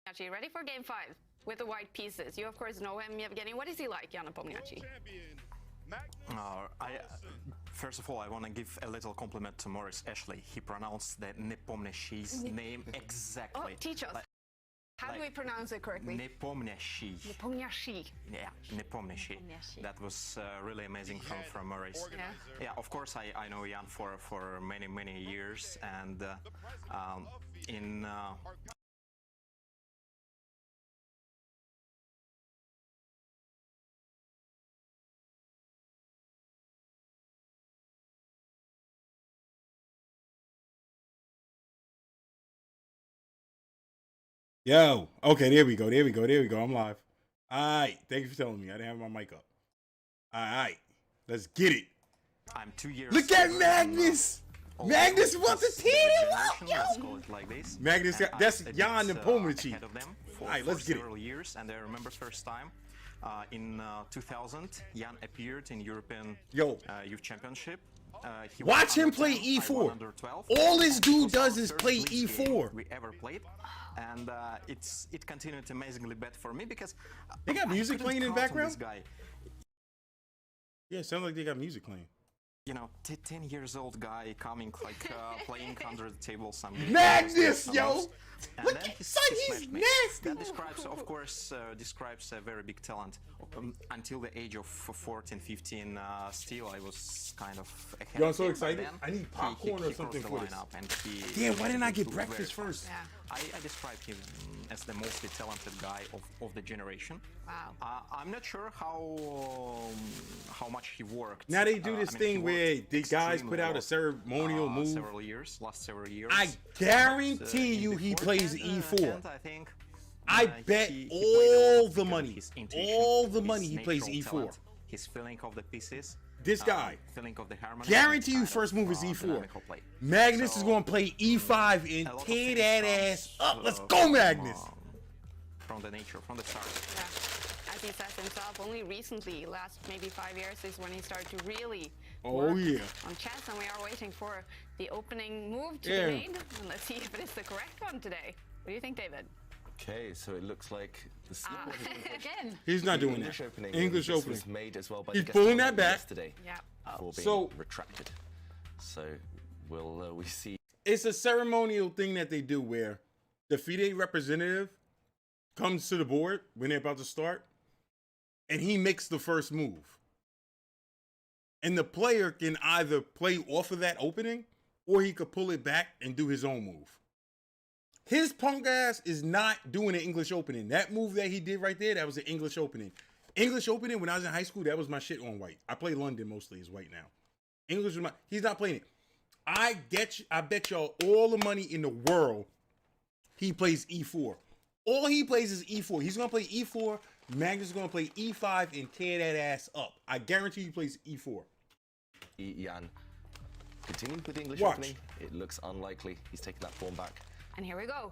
Nepomniachtchi, ready for game 5 with the white pieces. You, of course, know him, Yevgeny. What is he like, Jan Nepomniachtchi? First of all, I want to give a little compliment to Maurice Ashley. He pronounced the Nepomniachtchi's name exactly. Oh, teach us. How do we pronounce it correctly? Nepomniachtchi. Nepomniachtchi. Yeah, Nepomniachtchi. That was really amazing from Maurice. Yeah, of course, I know Jan for many years, and in Yo, okay, there we go. I'm live. All right, thank you for telling me. I didn't have my mic up. All right, let's get it. I'm 2 years. Look at Magnus. Magnus wants to team up, yo. Let's call it like this. Magnus, that's Jan Nepomniachtchi. Ahead of them All right, let's get it. Several years, and I remember first time in 2000, Jan appeared in European Youth Championship. Watch him play E4. All this dude does is play E4. We ever played, and it continued amazingly bad for me because they got music playing in the background. This guy. Yeah, it sounds like they got music playing. You know, 10 years old guy coming like playing under the table some Magnus, yo! And look at son, he's nasty. That describes, of course, describes a very big talent. Until the age of 14, 15, still I was kind of ahead. Yo, I'm so excited. I need popcorn or something for this. Damn, why didn't I get breakfast first? Yeah. I describe him as the mostly talented guy of the generation. Wow. I'm not sure how much he worked. Now they do this thing where the guys put out a ceremonial move. Last several years. I guarantee you he plays E4. I think. I bet all the money. All the money he plays E4. Talent, his feeling of the pieces. This guy. Feeling of the harmony. Guarantee you first move is E4. Magnus is going to play E5 and tear that ass up. Let's go, Magnus. From the nature, from the start. Yeah. As he says himself, only recently, last maybe 5 years, is when he started to really work on chess, and we are waiting for the opening move to be made. And let's see if it is the correct one today. What do you think, David? Okay, so it looks like the slip again. He's not doing that. English opening. Was made as well by He's pulling that back yesterday. Yeah. Before being retracted. So will we see? It's a ceremonial thing that they do where the FIDE representative comes to the board when they're about to start, and he makes the first move. And the player can either play off of that opening, or he could pull it back and do his own move. His punk ass is not doing an English opening. That move that he did right there, that was an English opening. English opening, when I was in high school, that was my shit on white. I play London mostly as white now. English was my, he's not playing it. I bet y'all all the money in the world he plays E4. All he plays is E4. He's going to play E4. Magnus is going to play E5 and tear that ass up. I guarantee he plays E4. Jan, continuing with the English opening, it looks unlikely. He's taking that pawn back. And here we go.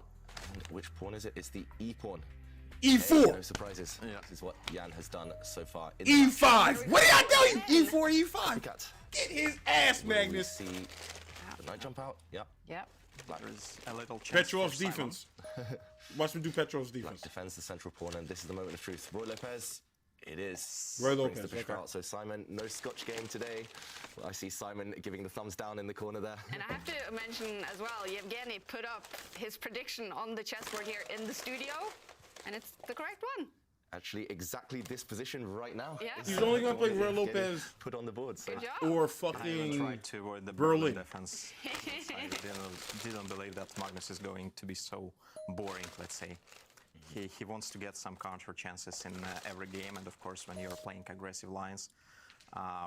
And which pawn is it? It's the E pawn. E4. No surprises. Yeah. This is what Jan has done so far. E5. What did I tell you? E4, E5. Get his ass, Magnus. See the knight jump out. Yep. Yep. There's a little chance Petrov's defense. Watch him do Petrov's defense. Black defends the central pawn, and this is the moment of truth. Roy Lopez. It is. Roy Lopez. The out. So Simon, no Scotch game today. Well, I see Simon giving the thumbs down in the corner there. And I have to mention as well, Yevgeny put up his prediction on the chessboard here in the studio, and it's the correct one. Actually, exactly this position right now. Yeah. He's only going to play Roy Lopez put on the board. So. Good job. Or fucking I tried to avoid the Berlin defense. I didn't believe that Magnus is going to be so boring, let's say. He wants to get some counter chances in every game, and of course when you're playing aggressive lines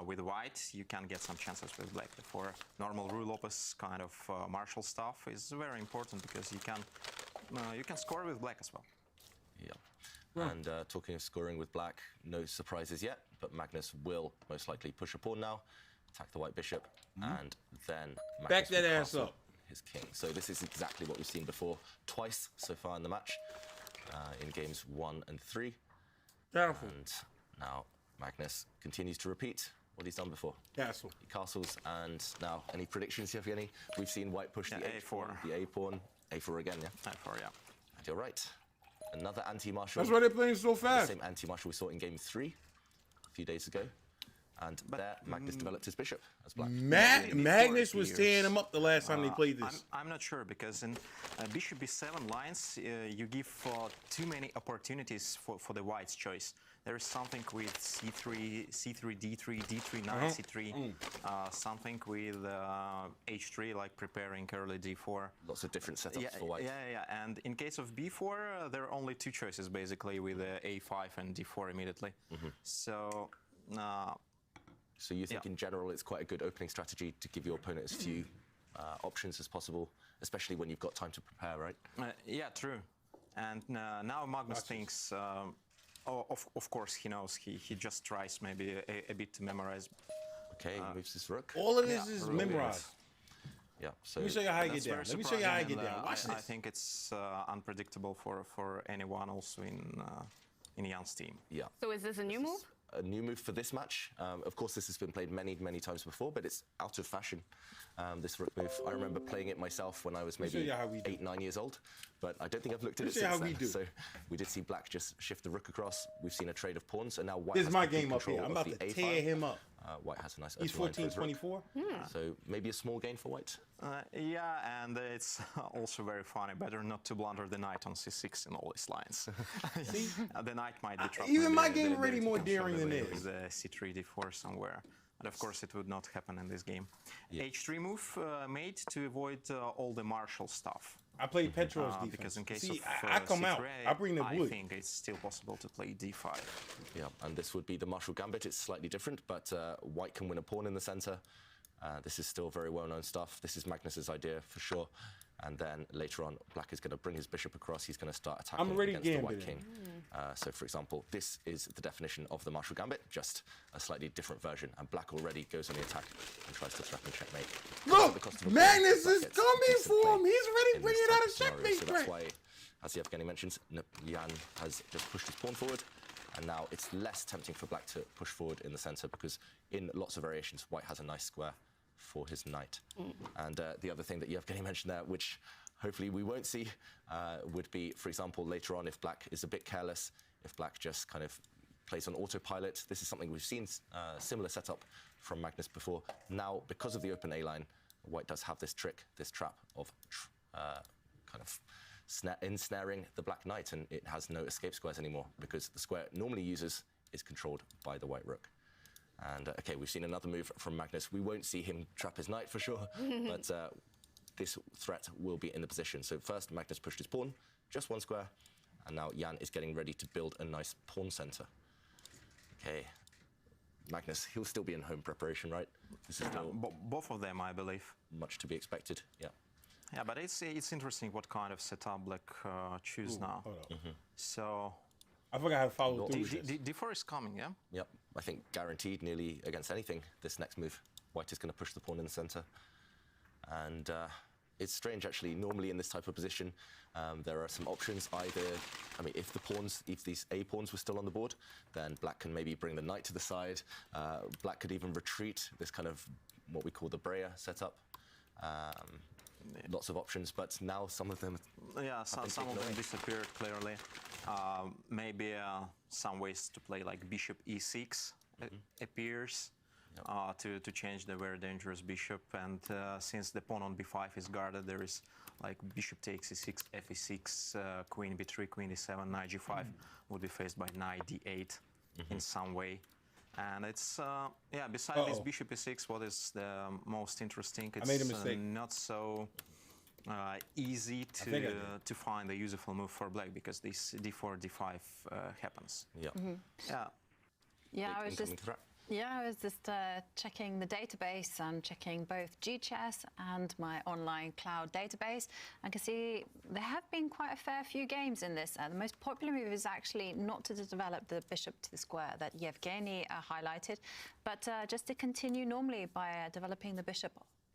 with white, you can get some chances with black. For normal Ruy Lopez kind of martial stuff is very important because you can score with black as well. Yeah. And talking of scoring with black, no surprises yet, but Magnus will most likely push a pawn now, attack the white bishop, and then Magnus back that ass up. His king. So this is exactly what we've seen before, twice so far in the match. In games 1 and 3. Powerful. And now Magnus continues to repeat what he's done before. Castle. He castles, and now any predictions, Yevgeny? We've seen white push the A4. The A pawn. A4 again, yeah? A4, yeah. And you're right. another anti-marshal. That's why they're playing so The fast. same anti-marshal we saw in game 3 a few days ago. And there, Magnus developed his bishop as black. Magnus was tearing him up the last time they played this. I'm not sure, because in bishop b7 lines, you give too many opportunities for the white's choice. There is something with c3, d3, d3, knight c3, something with h3, like preparing early d4. Lots of different setups for white. Yeah. And in case of b4, there are only two choices, basically, with a5 and d4 immediately. So you think in general it's quite a good opening strategy to give your opponent as few options as possible, especially when you've got time to prepare, right? Yeah, true. And now Magnus thinks, of course he knows, he just tries maybe a bit to memorize. Okay, he moves this rook. All of this is memorized. Yeah, so Let me show you how you That's get down. very Let me show you how you get surprising, down. and, Watch I this. think it's unpredictable for anyone also in Jan's team. yeah. So is this a new move? A new move for this match. Of course, this has been played many times before, but it's out of fashion, this rook move. I remember playing it myself when I was maybe you how we do. 8, 9 years old, but I don't think I've looked at it show you since how we then. do. So we did see black just shift the rook across. We've seen a trade of pawns, and now white This is has my complete game up here. control I'm of about the to A5. tear him up. White has a nice He's open line for his 14-24. rook. So maybe a small gain for white. Yeah, and it's also very funny. Better not to blunder the knight on c6 in all these lines. The knight might be trapped. Even maybe my the game ability already to more control daring the than blade this. with c3, d4 somewhere. But of course, it would not happen in this game. H3 move made to avoid all the martial stuff. I played Petrov's defense. Because in case See, of I come out. C3, I bring the I wood. think it's still possible to play d5. Yeah, and this would be the martial gambit. It's slightly different, but white can win a pawn in the center. This is still very well-known stuff. This is Magnus's idea for sure. And then later on, black is going to bring his bishop across. He's going to start attacking I'm already against the white gambiting. king. So, for example, this is the definition of the martial gambit, just a slightly different version. And black already goes on the attack and tries to threaten checkmate. At the cost Look, of a Magnus pawn, is black gets coming decent for play him. He's already in bringing this out type a of scenario. checkmate So that's threat. why, as Yevgeny mentions, Jan has just pushed his pawn forward. And now it's less tempting for black to push forward in the center, because in lots of variations, white has a nice square for his knight. And the other thing that Yevgeny mentioned there, which hopefully we won't see, would be, for example, later on, if black is a bit careless, if black just kind of plays on autopilot. This is something we've seen similar setup from Magnus before. Now, because of the open A line, white does have this trick, this trap of kind of ensnaring the black knight, and it has no escape squares anymore, because the square it normally uses is controlled by the white rook. And okay, we've seen another move from Magnus. We won't see him trap his knight for sure, but this threat will be in the position. So first, Magnus pushed his pawn, just one square, and now Jan is getting ready to build a nice pawn center. Okay, Magnus, he'll still be in home preparation, right? This is still Both of them, I believe. much to be expected, yeah. Yeah, but it's interesting what kind of setup black choose now. Hold up. So I forgot how to follow through with this. d4 is coming, yeah? Yep, I think guaranteed nearly against anything, this next move. White is going to push the pawn in the center. And it's strange, actually. Normally in this type of position, there are some options. Either, I mean, if these A pawns were still on the board, then black can maybe bring the knight to the side. Black could even retreat, this kind of what we call the Breyer setup. Lots of options, but now some of them some of them disappeared clearly. Maybe some ways to play like bishop e6 appears to change the very dangerous bishop. And since the pawn on b5 is guarded, there is like bishop takes e6, f e6, queen b3, queen e7, knight g5 would be faced by knight d8 in some way. And it's, besides this bishop e6, what is the most interesting? It's I made a mistake. not so easy to find a useful move for black, because this d4, d5 happens. Yeah. Yeah, I was Incoming just threat. Yeah, I was just checking the database and checking both GChess and my online cloud database. I can see there have been quite a fair few games in this. The most popular move is actually not to develop the bishop to the square that Yevgeny highlighted, but just to continue normally by developing the bishop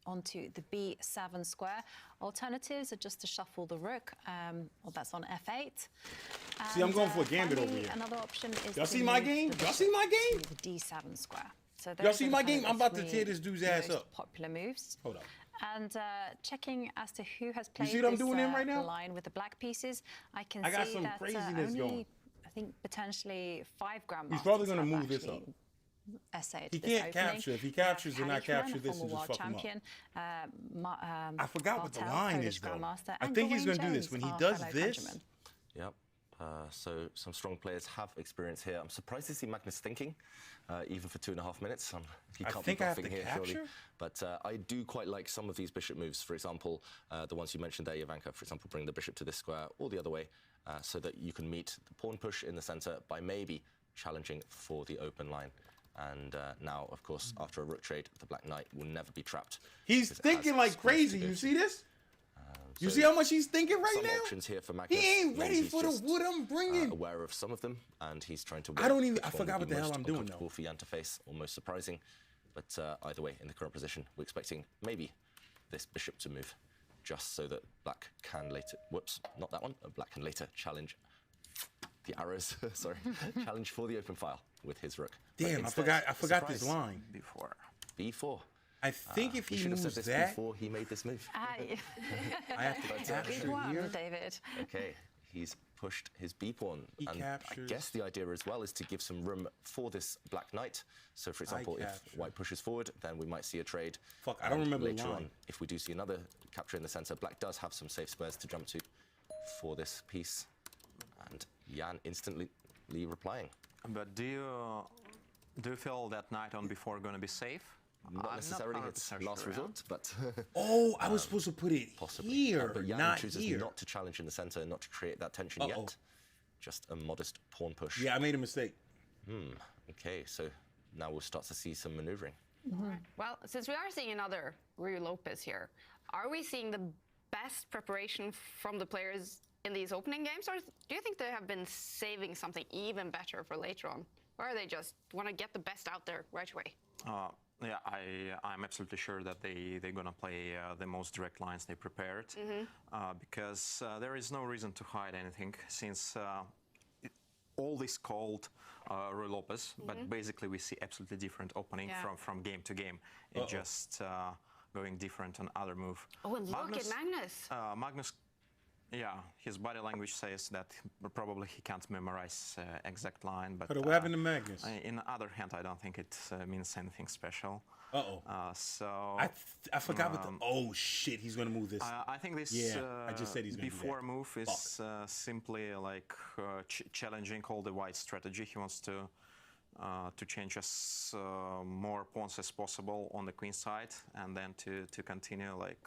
onto the b7 square. Alternatives are just to shuffle the rook, well, that's on f8. See, I'm going for a gambit finally, over here. Another option is Y'all to see my move game? the Y'all see bishop my game? to the d7 square. So Y'all those see are my kind of game? the I'm about to three tear this dude's ass most up. popular moves. Hold up. And checking as to who has played see what I'm this doing in right now? line with the black pieces, I can I got see some that craziness only, going. I think, potentially 5 grandmasters He's probably gonna have move this actually up. essayed He this can't opening. capture. If he We have captures and I Kalichman, capture a this and former just world fuck him up. champion, I forgot what the Bartel, line Polish is, though. grandmaster, I and think he's Gawain gonna do this. James, When he our does fellow this, countryman. Yep. So some strong players have experience here. I'm surprised to see Magnus thinking, even for 2.5 minutes. He I can't think be I have bluffing to here, capture? surely. But I do quite like some of these bishop moves. For example, the ones you mentioned there, Ivanka, for example, bring the bishop to this square or the other way, so that you can meet the pawn push in the center by maybe challenging for the open line. And now, of course, after a rook trade, the black knight will never be trapped. he's because it thinking has like squares to crazy. go You to. see this? You So see how much he's thinking right some now? options here for Magnus. He ain't Maybe ready he's for the just, wood I'm bringing. aware of some of them, and he's trying to. I don't even- which I one forgot would what be the hell most I'm doing, uncomfortable for Jan to face, or most surprising. But either way, in the current position, we're expecting maybe this bishop to move, just so that black can later. Whoops, not that one. Black can later challenge the arrows. Sorry, challenge for the open file with his rook. But Damn, instead, I forgot this surprise, line. Before. B4. I think if We he should have moves said this that, before he made this move. I I have to Good capture one, here. David. Okay, he's pushed his b pawn, He and I captures. guess the idea as well is to give some room for this black knight. So, for example, if capture. white pushes forward, then we might see a trade. Fuck, I don't And remember the later line. on. If we do see another capture in the center, black does have some safe squares to jump to for this piece, and Jan instantly replying. But do you feel that knight on before going to be safe? Not necessarily its 100% last sure, resort, but Oh, I was supposed to put it possibly. here, But Jan not chooses here. not to challenge in the center, not to create that tension Uh-oh. yet. Just a modest pawn push. Yeah, I made a mistake. Okay, so now we'll start to see some maneuvering. Well, since we are seeing another Rui Lopez here, are we seeing the best preparation from the players in these opening games, or do you think they have been saving something even better for later on? Or are they just want to get the best out there right away? Yeah, I'm absolutely sure that they're going to play the most direct lines they prepared, because there is no reason to hide anything, since all this called Rui Lopez, but basically we see absolutely different opening Yeah. from game to game. It just going different on other move. Oh, and look at Magnus. Magnus, yeah, his body language says that probably he can't memorize exact line, but What happened to Magnus? in the other hand, I don't think it means anything special. Uh-oh. So I forgot what the... Oh, shit, he's going to move this. I think this Yeah, I just said he's gonna do before that. move is simply like challenging all the white strategy. He wants to change as more pawns as possible on the queen side, and then to continue like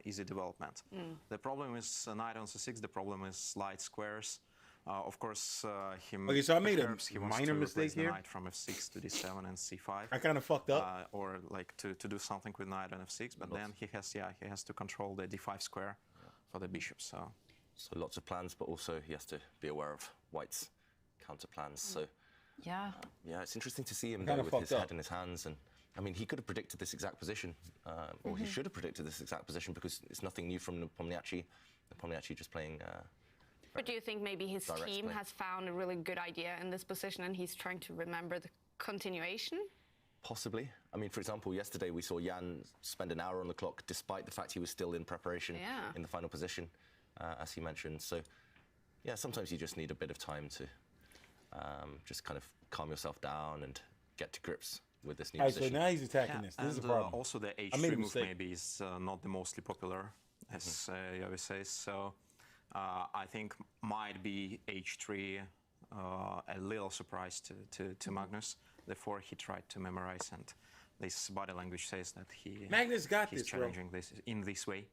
easy development. The problem is knight on c6. The problem is light squares. Of course, Okay, so I made a perhaps he wants minor to mistake replace the here. knight from f6 to d7 and c5. I kind of fucked up. Or like to do something with knight on f6, but then he has to control the d5 square for the bishop. So lots of plans, but also he has to be aware of white's counter plans. So Yeah. yeah, it's interesting to see him Kinda there with his fucked up. head in his hands. And I mean, he could have predicted this exact position, or he should have predicted this exact position, because it's nothing new from Nepomniachtchi. Nepomniachtchi just playing. But do you think maybe his Direct team play. has found a really good idea in this position and he's trying to remember the continuation? Possibly. I mean, for example, yesterday we saw Jan spend an hour on the clock, despite the fact he was still in preparation Yeah. in the final position, as he mentioned. So, yeah, sometimes you just need a bit of time to just kind of calm yourself down and get to grips with this new All right, so position. now he's attacking this. This is a and problem. also the I made a h3 move mistake. maybe is not the mostly popular, as Yavi says. So I think might be h3 a little surprise to Magnus. Therefore, he tried to memorize, and this body language says that Magnus got he's this, bro. challenging this in this way.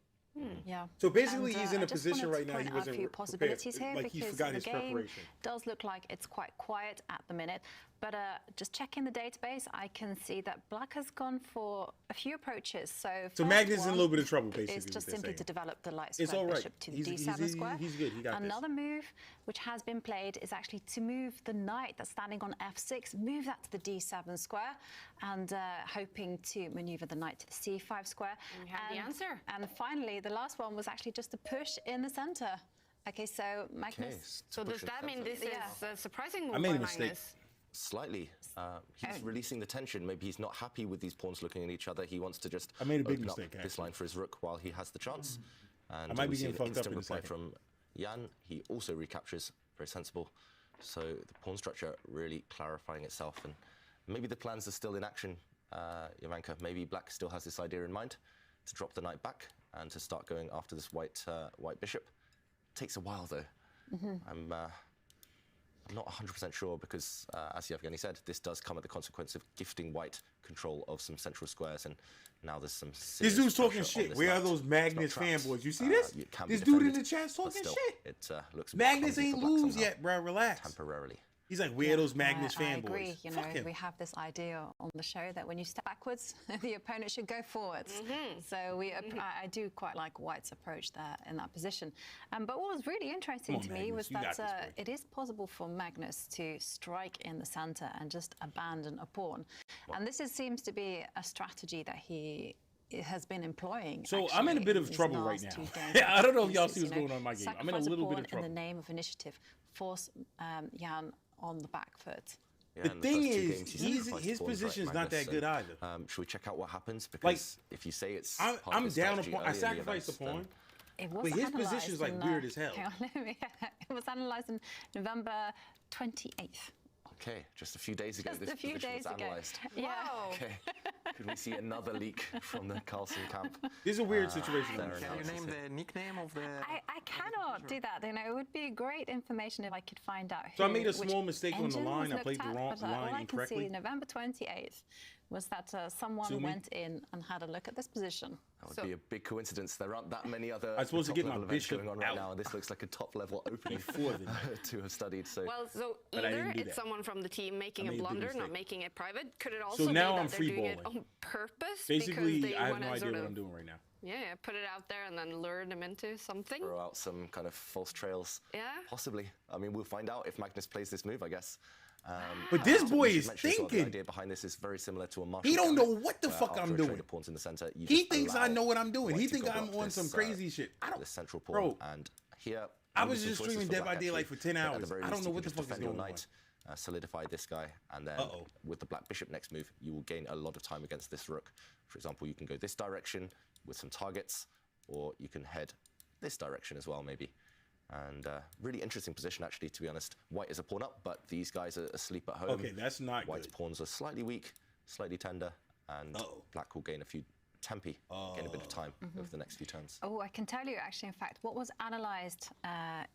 Yeah. So basically, And, he's in I a just position wanted right to now he point out wasn't a few prepared. possibilities here, Like he because forgot the his game preparation. does look like it's quite quiet at the minute. But just checking the database, I can see that Black has gone for a few approaches. So So first Magnus is in a one little bit of trouble, basically. is what just they're simply saying. to develop the light It's square all right. bishop to the He's- d7 square. he's good. He got this. Another move which has been played is actually to move the knight that's standing on f6, move that to the d7 square, and hoping to maneuver the knight to the c5 square. And we have the answer. And finally, the last one was actually just a push in the center. Okay, so Magnus. So does that mean this Yeah. is a surprising move I made by a mistake. Magnus? slightly. He's releasing the tension. Maybe he's not happy with these pawns looking at each other. He wants to just I made a big open up mistake, this line for his rook while he has the chance. And I might we be see getting an fucked up instant in a reply second. from Jan. He also recaptures. Very sensible. So the pawn structure really clarifying itself. And maybe the plans are still in action, Jovanka. Maybe black still has this idea in mind to drop the knight back and to start going after this white bishop. Takes a while, though. I'm not 100% sure because, as Yevgeny said, this does come at the consequence of gifting white control of some central squares, and now there's some This serious dude's talking pressure on shit. this Where are knight. those It's Magnus not trapped. fanboys? You see this? It can be This dude in defended, the chat's but talking still, shit. It looks a bit Magnus clumsy ain't for black lose somehow, yet, bro. Relax. temporarily. He's like, where are those Magnus I fanboys? agree. You know, Fuck him. we have this idea on the show that when you step backwards, the opponent should go forwards. So I do quite like White's approach there in that position. But what was really interesting Come on, to me Magnus, was you got that this, it is possible for Magnus to strike in the centre and just abandon a pawn. And this seems to be a strategy that he has been employing. So I'm in a actually, bit of these trouble right last now. 2 games I don't know if against y'all Pieces, see what's you know, going on in my game. I'm in a sacrifice little bit pawn of trouble. in the name of initiative, force Jan on the back foot. Yeah, The in thing first 2 is, games, he sacrificed his pawns, position's right, not that Magnus? good either. Should we check out what happens? Because Like, if you say it's I'm part of his down a strategy pawn. I early in the sacrificed a events, then pawn. It was But his analysed position's, like, in, weird as hell. hang on, it was analysed on November 28th. Okay, just a few days ago, Just this a few position days was ago. analysed. Yeah. Whoa. Okay, could we see another leak from the Carlson camp? This is a weird situation. there right it now. Can you analysis name the nickname of the? I cannot do that. You know, it would be great information if I could find out. So I who- made a which small mistake on the engine line. was I played looked the at, wrong but, line all I can incorrectly. see, November 28th, was that someone Sue me? went in and had a look at this position. That would So- be a big coincidence. There aren't that many other I'm supposed to get my top-level events bishop going on right out. now, and this looks like a top-level opening Before then. to have studied. So Well, so But I either didn't do it's that. someone from the team making I a made a big blunder, not mistake. making it private. Could it also now be I'm that they're doing it freeballing. on purpose Basically, because they I have want no to idea sort what of I'm doing right now. put it out there and then lure them into something? throw out some kind of false trails. Yeah. Possibly. I mean, we'll find out if Magnus plays this move, I guess. But this We boy should is mention as well, the thinking. idea behind this is very similar to a Marshall He don't gambit, know what the where fuck after I'm a trade doing. of pawns in the center, you He just thinks I allow know what I'm doing. white He to think gobble I'm up on this, some crazy shit. I don't. This central pawn, Bro, and here I maybe was some just choices streaming for Dead black, by Daylight actually. for 10 But at hours. the very I don't least, know you what could the just fuck is defend your going on. knight, solidify this guy, and then Uh-oh. with the black bishop next move, you will gain a lot of time against this rook. For example, you can go this direction with some targets, or you can head this direction as well, maybe. And really interesting position, actually, to be honest. White is a pawn up, but these guys are asleep at home. Okay, that's not White's good. pawns are slightly weak, slightly tender, and Uh-oh. black will gain a few tempi, gain a bit of time over the next few turns. Oh, I can tell you actually, in fact, what was analysed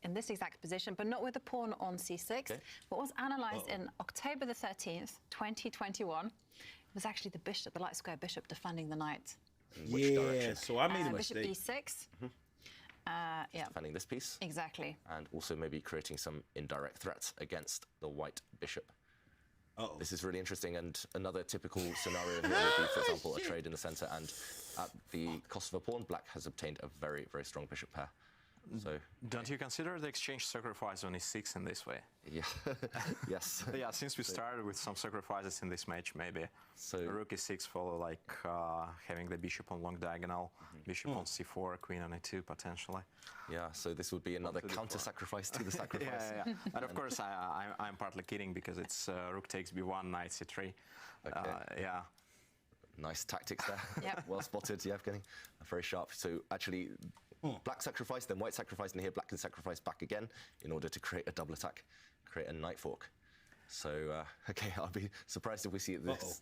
in this exact position, but not with the pawn on c6. Okay. What was analysed in October the 13th, 2021, was actually the bishop, the light square bishop, defending the knight. In which Yeah, direction? so I made a Bishop mistake. e6. Yeah, Defending this piece, exactly. and also maybe creating some indirect threats against the white bishop. Uh-oh. This is really interesting, and another typical scenario here would be, for example, a trade in the center, and at the cost of a pawn, black has obtained a very, very strong bishop pair. So, Don't you consider the exchange sacrifice on e6 in this way? yeah, yes. Yeah, since we started with some sacrifices in this match, maybe So- rook e6 follow like having the bishop on long diagonal, bishop on c4, queen on e2 potentially. Yeah, so this would be another counter-sacrifice to the sacrifice. Yeah. And of course, I'm partly kidding because it's rook takes b1, knight c3. Okay. Yeah. Nice tactics there. Yep. Well spotted, Yevgeny. Very sharp. So actually, black sacrifice, then white sacrifice, and here black can sacrifice back again in order to create a double attack, create a knight fork. So, okay, I'll be surprised if we see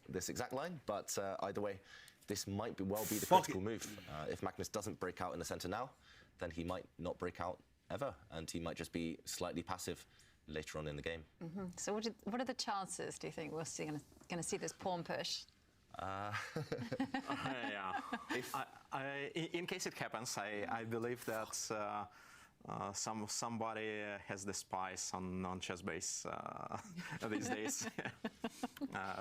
this exact line, but either way, this might well be the critical move. If Magnus doesn't break out in the center now, then he might not break out ever, and he might just be slightly passive later on in the game. So what are the chances, do you think, we're going to see this pawn push? Yeah. In case it happens, I believe that somebody has the spice on chess base these days.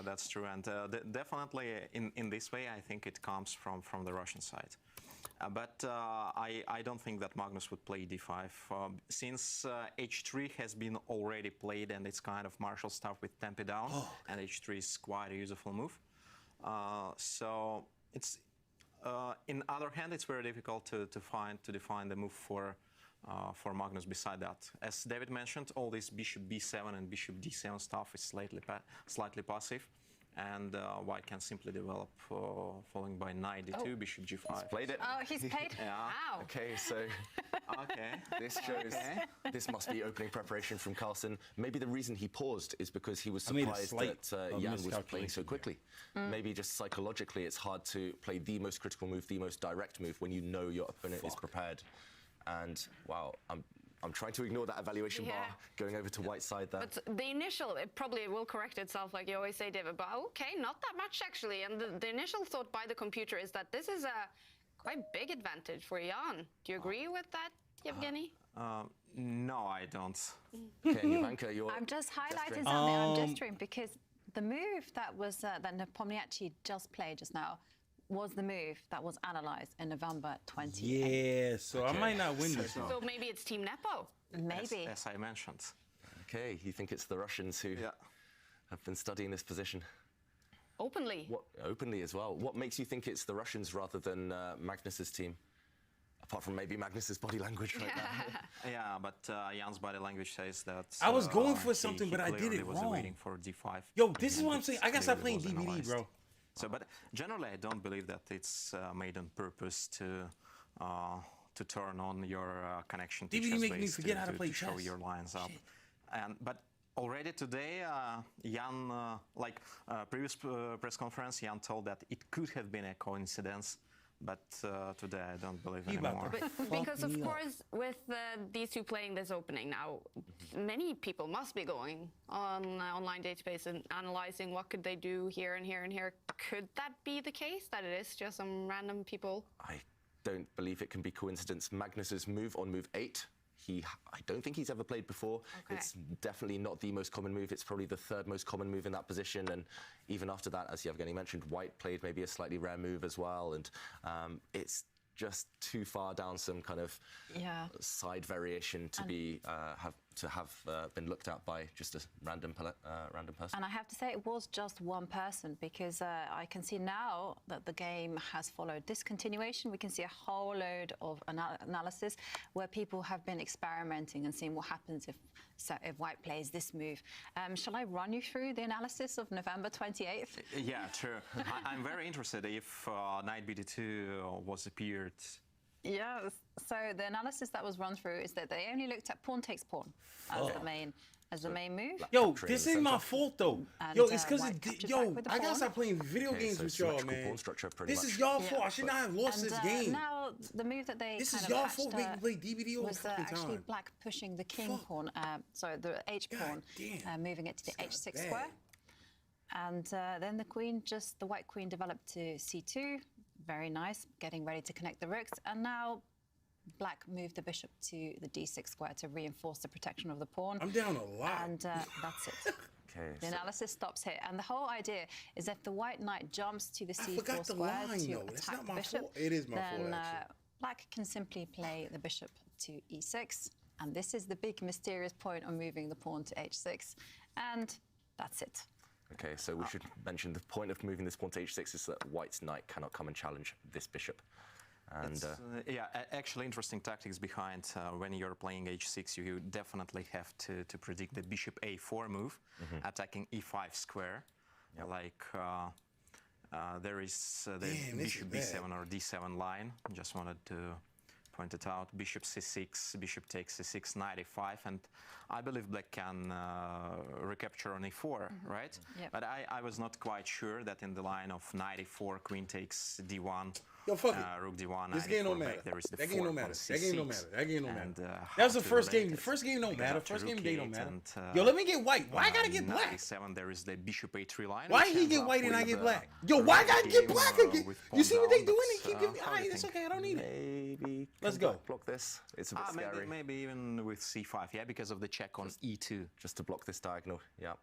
That's true, and definitely in this way, I think it comes from the Russian side. But I don't think that Magnus would play d5 since h3 has been already played, and it's kind of martial stuff with tempi down, and h3 is quite a useful move. So it's in other hand, it's very difficult to define the move for for Magnus beside that. As David mentioned, all this bishop b7 and bishop d7 stuff is slightly passive. And white can simply develop following by knight d2, bishop g5. He's played it. Oh, he's played. Yeah. Wow. Okay, so Okay. this shows this must be opening preparation from Carlsen. Maybe the reason he paused is because he was I made a surprised slight, that Jan was playing miscalculation so quickly. Maybe just psychologically, it's hard to play the most critical move, the most direct move when you know your opponent is prepared. And wow, I'm trying to ignore that evaluation bar going over to white side there. But the initial, it probably will correct itself, like you always say, David. But okay, not that much actually. And the initial thought by the computer is that this is a quite big advantage for Jan. Do you agree with that, Yevgeny? No, I don't. Okay, Ivanka, you're I'm just highlighting gesturing. something. I'm gesturing because the move that was that Nepomniachtchi just played just now was the move that was analysed in November 28. Yeah, so I might not win this one. So maybe it's Team Nepo. Maybe. As I mentioned. Okay, you think it's the Russians who have been studying this position? Openly. What, openly as well. What makes you think it's the Russians rather than Magnus's team? Apart from maybe Magnus's body language right now. Yeah, but Jan's body language says that. I was going for he something, but I did clearly it was wrong. waiting for d5. Yo, this is what I'm It saying. I gotta stop playing clearly was DVD, analyzed. bro. So, but generally, I don't believe that it's made on purpose to turn on your connection to DVD chess make me base forget how to play show chess. your lines up. But already today, Jan, like previous press conference, Jan told that it could have been a coincidence. But today, I don't believe He about anymore. to But because of course, with these two playing this opening now, many people must be going on online database and analyzing what could they do here and here and here. Could that be the case, that it is just some random people? I don't believe it can be coincidence. Magnus's move on move 8, I don't think he's ever played before. Okay. It's definitely not the most common move. It's probably the third most common move in that position. And even after that, as Yevgeny mentioned, white played maybe a slightly rare move as well. And it's just too far down some kind of side variation to be have been looked at by just a random person. And I have to say, it was just one person, because I can see now that the game has followed this continuation. We can see a whole load of analysis where people have been experimenting and seeing what happens if white plays this move. Shall I run you through the analysis of November 28th? Yeah, true. I'm very interested if knight bd2 was appeared. Yeah, so the analysis that was run through is that they only looked at pawn takes pawn as the main move. Yo, Capturing this the ain't my center. fault though. And, Yo, it's because white captures yo, back with the I gotta pawn. stop playing video Okay, games so with y'all, symmetrical man. pawn structure pretty This much. is y'all Yeah. fault. I should not have lost this game. Now the move that they This kind is of y'all hatched, fault making me play DVD all the was fucking actually time. black pushing the king Fuck. pawn, sorry, the h pawn, damn. moving it to the This h6 guy's square. bad. And then the white queen developed to c2. Very nice, getting ready to connect the rooks. And now black moved the bishop to the d6 square to reinforce the protection of the pawn. I'm down a lot. And that's it. Okay, The so analysis stops here, and the whole idea is that the white knight jumps to the I c4 forgot the square line, to though. That's attack not the my bishop. fault. It is my then, fault, actually. black can simply play the bishop to e6, and this is the big mysterious point on moving the pawn to h6, and that's it. okay, so we should mention the point of moving this pawn to h6 is that white's knight cannot come and challenge this bishop. And Actually interesting tactics behind when you're playing h6. You definitely have to predict the bishop a4 move, attacking e5 square. Like there is the Damn, this bishop is bad. b7 or d7 line. Just wanted to point it out. Bishop c6, bishop takes c6, knight e5, and I believe black can recapture on e4, right? Yep. But I was not quite sure that in the line of knight e4, queen takes d1. Yo, fuck it. Rook d1, This knight game e4 don't back. matter. There is the That game don't fork matter. on That game don't c6, matter. That game don't and, matter. how That was the to first relate game. The it. first game don't Because matter. after First game rook day don't eight matter. and, Yo, let me get white. Why I gotta get knight black? e7, there is the bishop a3 line. Why which he ends get up white and I with, get black? Yo, why I gotta game, get black again? with You see what they pawn doing? down, They keep giving me. how do Alright, you that's think? okay. I don't need it. maybe Let's can go. black block this. It's a bit scary. maybe even with c5, yeah, because of the check on e2. Just to block this diagonal. Yeah.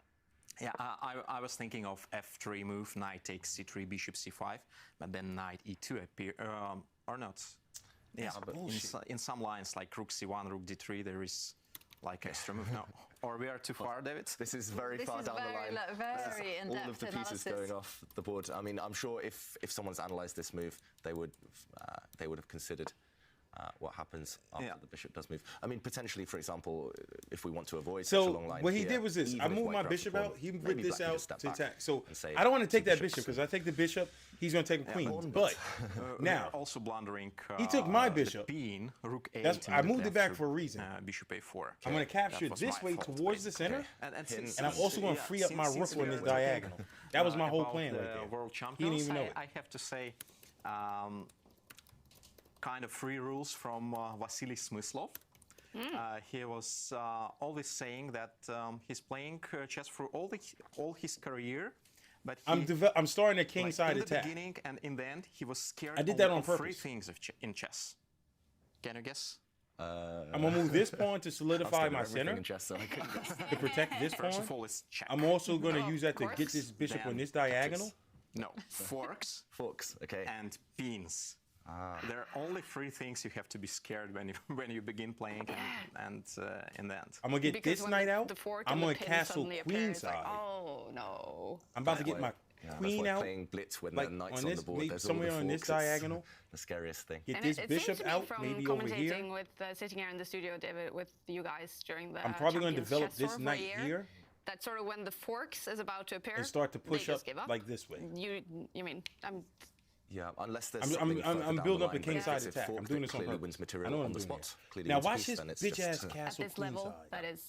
Yeah, I was thinking of f3 move, knight takes c3, bishop c5, but then knight e2 appear, or not. Yeah, but in some lines like rook c1, rook d3, there is like extra move. No, or we are too far, David? This is very This far is down very, the line. very in-depth All of the pieces analysis. going off the board. I mean, I'm sure if someone's analysed this move, they would have considered what happens after the bishop does move. I mean, potentially, for example, if we want to avoid So such a long line what he here, did was this. even I if moved white my grabs the bishop pawn, out. He maybe ripped this black can out just step to back attack. So and say I don't want to two take that bishops. bishop because I take the bishop. He's going to take a queen. pawn, But Now now also blundering. he took my the bishop. Bean, rook 8. That's- I moved it back for a reason. Bishop a4. I'm going to capture That was this my way fault, towards the basically. center. since- And I'm also going to free up my rook on this diagonal. That was my whole about plan the right there. World He champions, didn't even know it. I have to say, kind of free rules from Vasily Smyslov. He was always saying that he's playing chess for all his career, but he, I'm starting a king side in the attack. beginning and in the end, he was scared I did that only on of three purpose. things in chess. Can you guess? I'm gonna move this pawn to solidify my center to protect this First of pawn. all, it's check. I'm also gonna Oh, use that to forks? get this bishop Then on this diagonal. No, forks Forks, okay. and beans. There are only three things you have to be scared when you when you begin playing and in the end. I'm gonna get Because this when knight the out. fork I'm and the gonna pin castle suddenly appear, queen it's like, side. oh no. I'm about to get my That's queen why out. playing blitz when like the knight's on on this, the board. maybe There's somewhere all the on this forks. It's diagonal. the scariest thing. Get And this it bishop seems to me out, from maybe over commentating here. with sitting here in the studio, David, with you guys during the I'm probably gonna Champions develop Chess this Tour for a knight year, here that sort of when the forks is about to appear and start to they push up just give up. like this way. You mean Yeah, unless there's I'm something further down building the up a line, king but side if it's a attack. fork I'm doing that this on clearly purpose. wins I material know what on I'm the doing spot. here. Clearly Now wins a watch piece, his then it's bitch ass just, castle at this queen level side. that is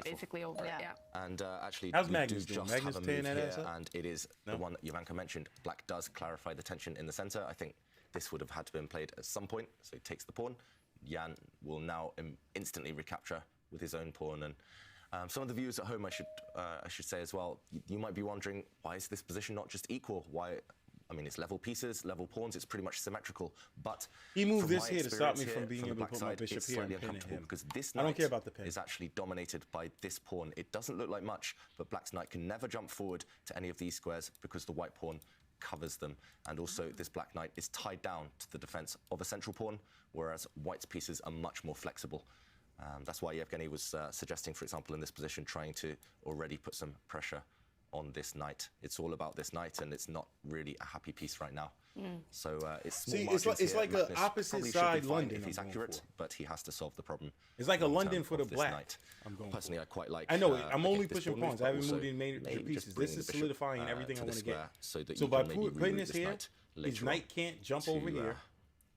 basically over. Right. Yeah. And actually, How's we Magnus do doing? just Magnus have a tearing move that here, ass up? and it is the one that Jovanka mentioned. Black does clarify the tension in the center. I think this would have had to been played at some point, so he takes the pawn. Jan will now instantly recapture with his own pawn. And some of the viewers at home, I should say as well, you might be wondering, why is this position not just equal? Why? I mean, it's level pieces, level pawns. It's pretty much symmetrical. But He moved from this my here to stop me experience from here, being the able to black put my side, bishop it's here and slightly pin uncomfortable him. because this I don't knight care about the pin. is actually dominated by this pawn. It doesn't look like much, but black's knight can never jump forward to any of these squares because the white pawn covers them. And also, this black knight is tied down to the defense of a central pawn, whereas white's pieces are much more flexible. That's why Yevgeny was suggesting, for example, in this position, trying to already put some pressure on this knight. It's all about this knight, and it's not really a happy piece right now. So it's small See, margins it's here. like a Magnus opposite probably should be side fine London if he's I'm going accurate, for. but he has to solve the problem. It's like a long London term for the of this black. knight. I'm going Personally, I quite like. I know it. I'm again, only this pushing pawn move, pawns. I but haven't also moved in major maybe just pieces. This bringing is the bishop, solidifying everything to I the want to get. square so that So you by can maybe putting reroute this this here, knight his later knight on can't jump to, over here.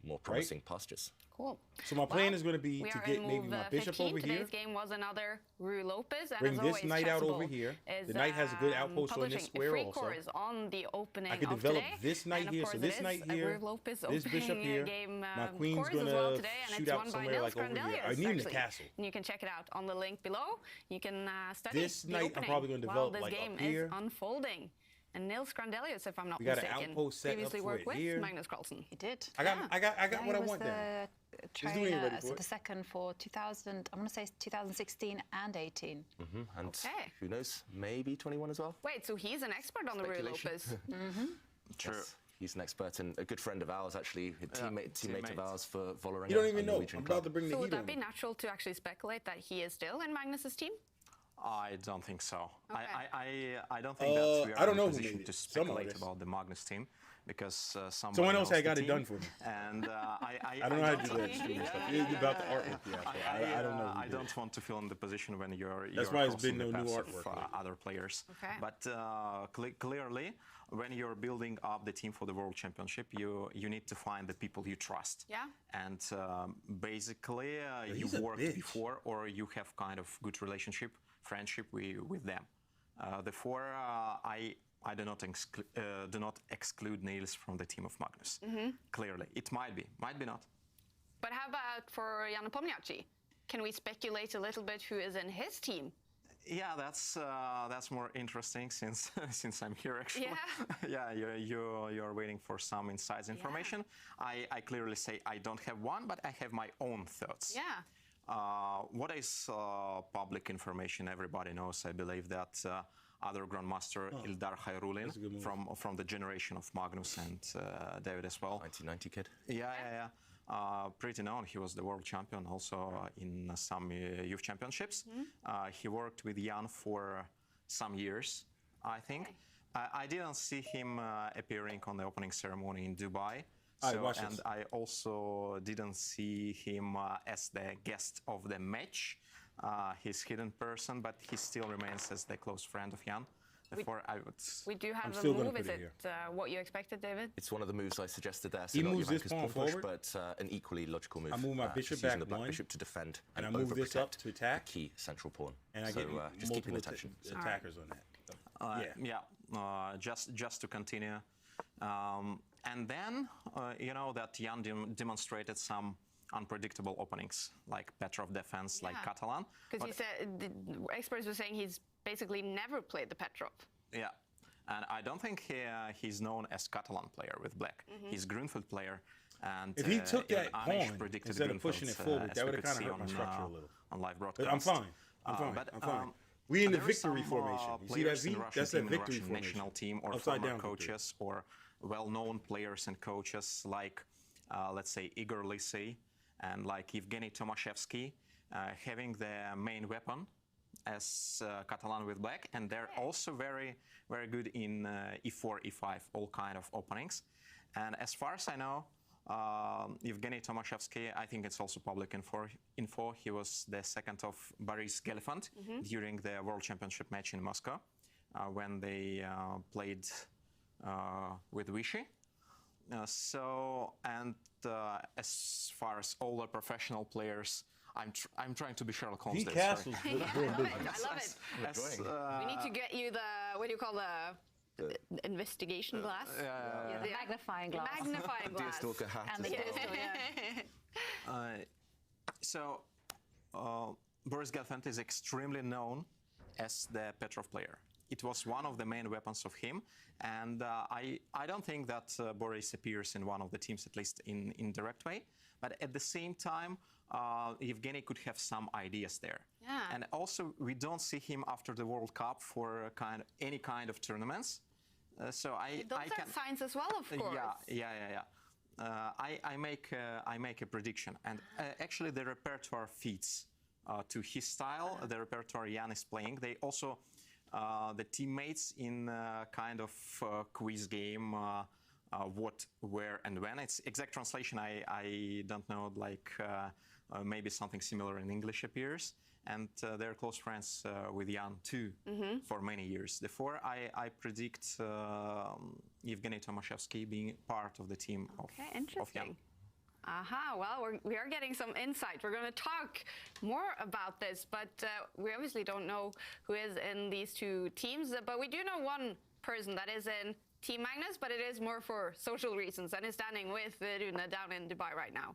more promising pastures. Cool. So my plan Well, is going to be we to are get in maybe move, my bishop 15. over here. Today's game was another Rui Lopez, and Bring as this always, knight out over Chessable here. is, The knight has a good outpost on this publishing square free also. course on the opening I could of develop today. this knight And of here, course so it this is knight a here, Rui Lopez this bishop opening here. game My queen's course as gonna well today, and shoot it's out won by somewhere Nils like over here. I Grandelius, need the actually. castle. And you can check it out on the link below. You can study This the knight I'm opening probably gonna while develop, this like, game up is here. unfolding. And Nils Grandelius, if I'm not We got an mistaken, outpost set up previously for worked it with here. Magnus Carlsen. He did. I got Yeah, what I he was want there. the He's doing it ready trainer, for so it. the second for 2000, I want to say 2016 and 18. And Okay. who knows, maybe 21 as well. Wait, so he's an expert on the Rui Speculation. Lopez. True. Yes, he's an expert and a good friend of ours, actually, a teammate of ours for Vollering. You don't even know. I'm about to bring the So would heat that on. be him. natural to actually speculate that he is still in Magnus's team? I don't think so. Okay. I don't think that we are I don't in know a who position made to it. Some speculate artist. about the Magnus team because somebody Someone else knows had got the it done team. for me. And I don't know how to do that streaming stuff. You're about the artwork. Yeah, I don't know. who I did don't it. want to feel in the position when you're That's why it's crossing been the no new paths of, artwork lately. other players. Okay. But clearly, when you're building up the team for the World Championship, you need to find the people you trust. Yeah. And basically, he's you've a worked bitch. before, or you have kind of good relationship, friendship with them. Therefore, I do not exclude Niels from the team of Magnus. Clearly, it might be not. But how about for Jan Nepomniachtchi? Can we speculate a little bit who is in his team? Yeah, that's more interesting since since I'm here actually. Yeah. Yeah, you're waiting for some inside information. I clearly say I don't have one, but I have my own thoughts. Yeah. What is public information? Everybody knows. I believe that other Grandmaster Ildar Hayrulin a good move. from the generation of Magnus and David as well. 1990 kid. Yeah. Pretty known. He was the world champion also in some youth championships. He worked with Jan for some years, I think. Okay. I didn't see him appearing on the opening ceremony in Dubai, All right, So, watch and this. I also didn't see him as the guest of the match. He's hidden person, but he still remains as the close friend of Jan. Therefore, I would. We do have a still gonna move. Is put it it what you expected, David? It's one of the moves I suggested there. So He not moves this Jovanka's pawn push, forward. but an equally logical move. I move my bishop just using back the black one, bishop to defend and I and move this up overprotect to attack. the key central pawn. And I so get just keeping multiple the tension. attackers on that. Just to continue. And then, you know, that Jan demonstrated some unpredictable openings, like Petrov defense, like Catalan. Because you said the experts were saying he's basically never played the Petrov. Yeah, and I don't think he's known as Catalan player with black. He's Grunfeld player. And If he took that Anish pawn predicted instead of pushing it Grunfeld, forward, as that we would have could kind of see hurt my structure a little. on live But broadcast. I'm fine. I'm fine. But, I'm fine. We in the there is victory some, formation. You see that players V? in Russian That's that team, in victory Russian formation. national team, or Upside former down victory. coaches, or well-known players and coaches like, let's say, Igor Lisey and like Evgeny Tomashevsky, having the main weapon as Catalan with black, and they're also very, very good in e4, e5, all kind of openings. And as far as I know, Evgeny Tomashevsky, I think it's also public info. He was the second of Boris Gelfand during the World Championship match in Moscow when they played with Vichy. As far as all the professional players, I'm trying to be Sherlock Holmes. V there, sorry. Castle's I love it. As, We need to get you the, what do you call the investigation glass? Yeah, the magnifying glass. Magnifying glass. Deerstalker hat And as the well. crystal, Boris Gelfand is extremely known as the Petrov player. It was one of the main weapons of him, and I don't think that Boris appears in one of the teams, at least in direct way. But at the same time, Evgeny could have some ideas there. Yeah. And also, we don't see him after the World Cup for any kind of tournaments. So Those I are can. signs as well, of course. Yeah. I make a prediction, and actually the repertoire fits to his style. The repertoire Jan is playing. They also the teammates in kind of quiz game. What, where, and when. It's exact translation. I don't know. Like maybe something similar in English appears. And they're close friends with Jan too for many years. Therefore, I predict Evgeny Tomashevsky being part of the team of Jan. Interesting. Aha, well, we are getting some insight. We're going to talk more about this, but we obviously don't know who is in these two teams. But we do know one person that is in Team Magnus, but it is more for social reasons, and is standing with Rune down in Dubai right now.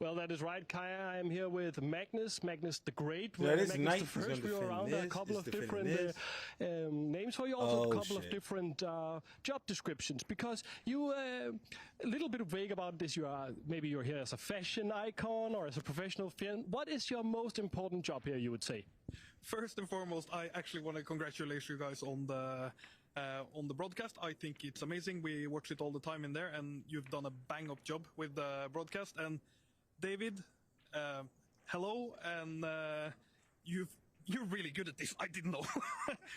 Well, that is right, Kaya. I am here with Magnus the Great. That is Magnus nice. the He's First. gonna We were defend around this, a couple he's of defending different this. names for you, also a couple of shit. different job descriptions. Because you a little bit vague about this. Maybe you're here as a fashion icon or as a professional fan. What is your most important job here? You would say. First and foremost, I actually want to congratulate you guys on the broadcast. I think it's amazing. We watch it all the time in there, and you've done a bang-up job with the broadcast. And David, hello, and you're really good at this. I didn't know.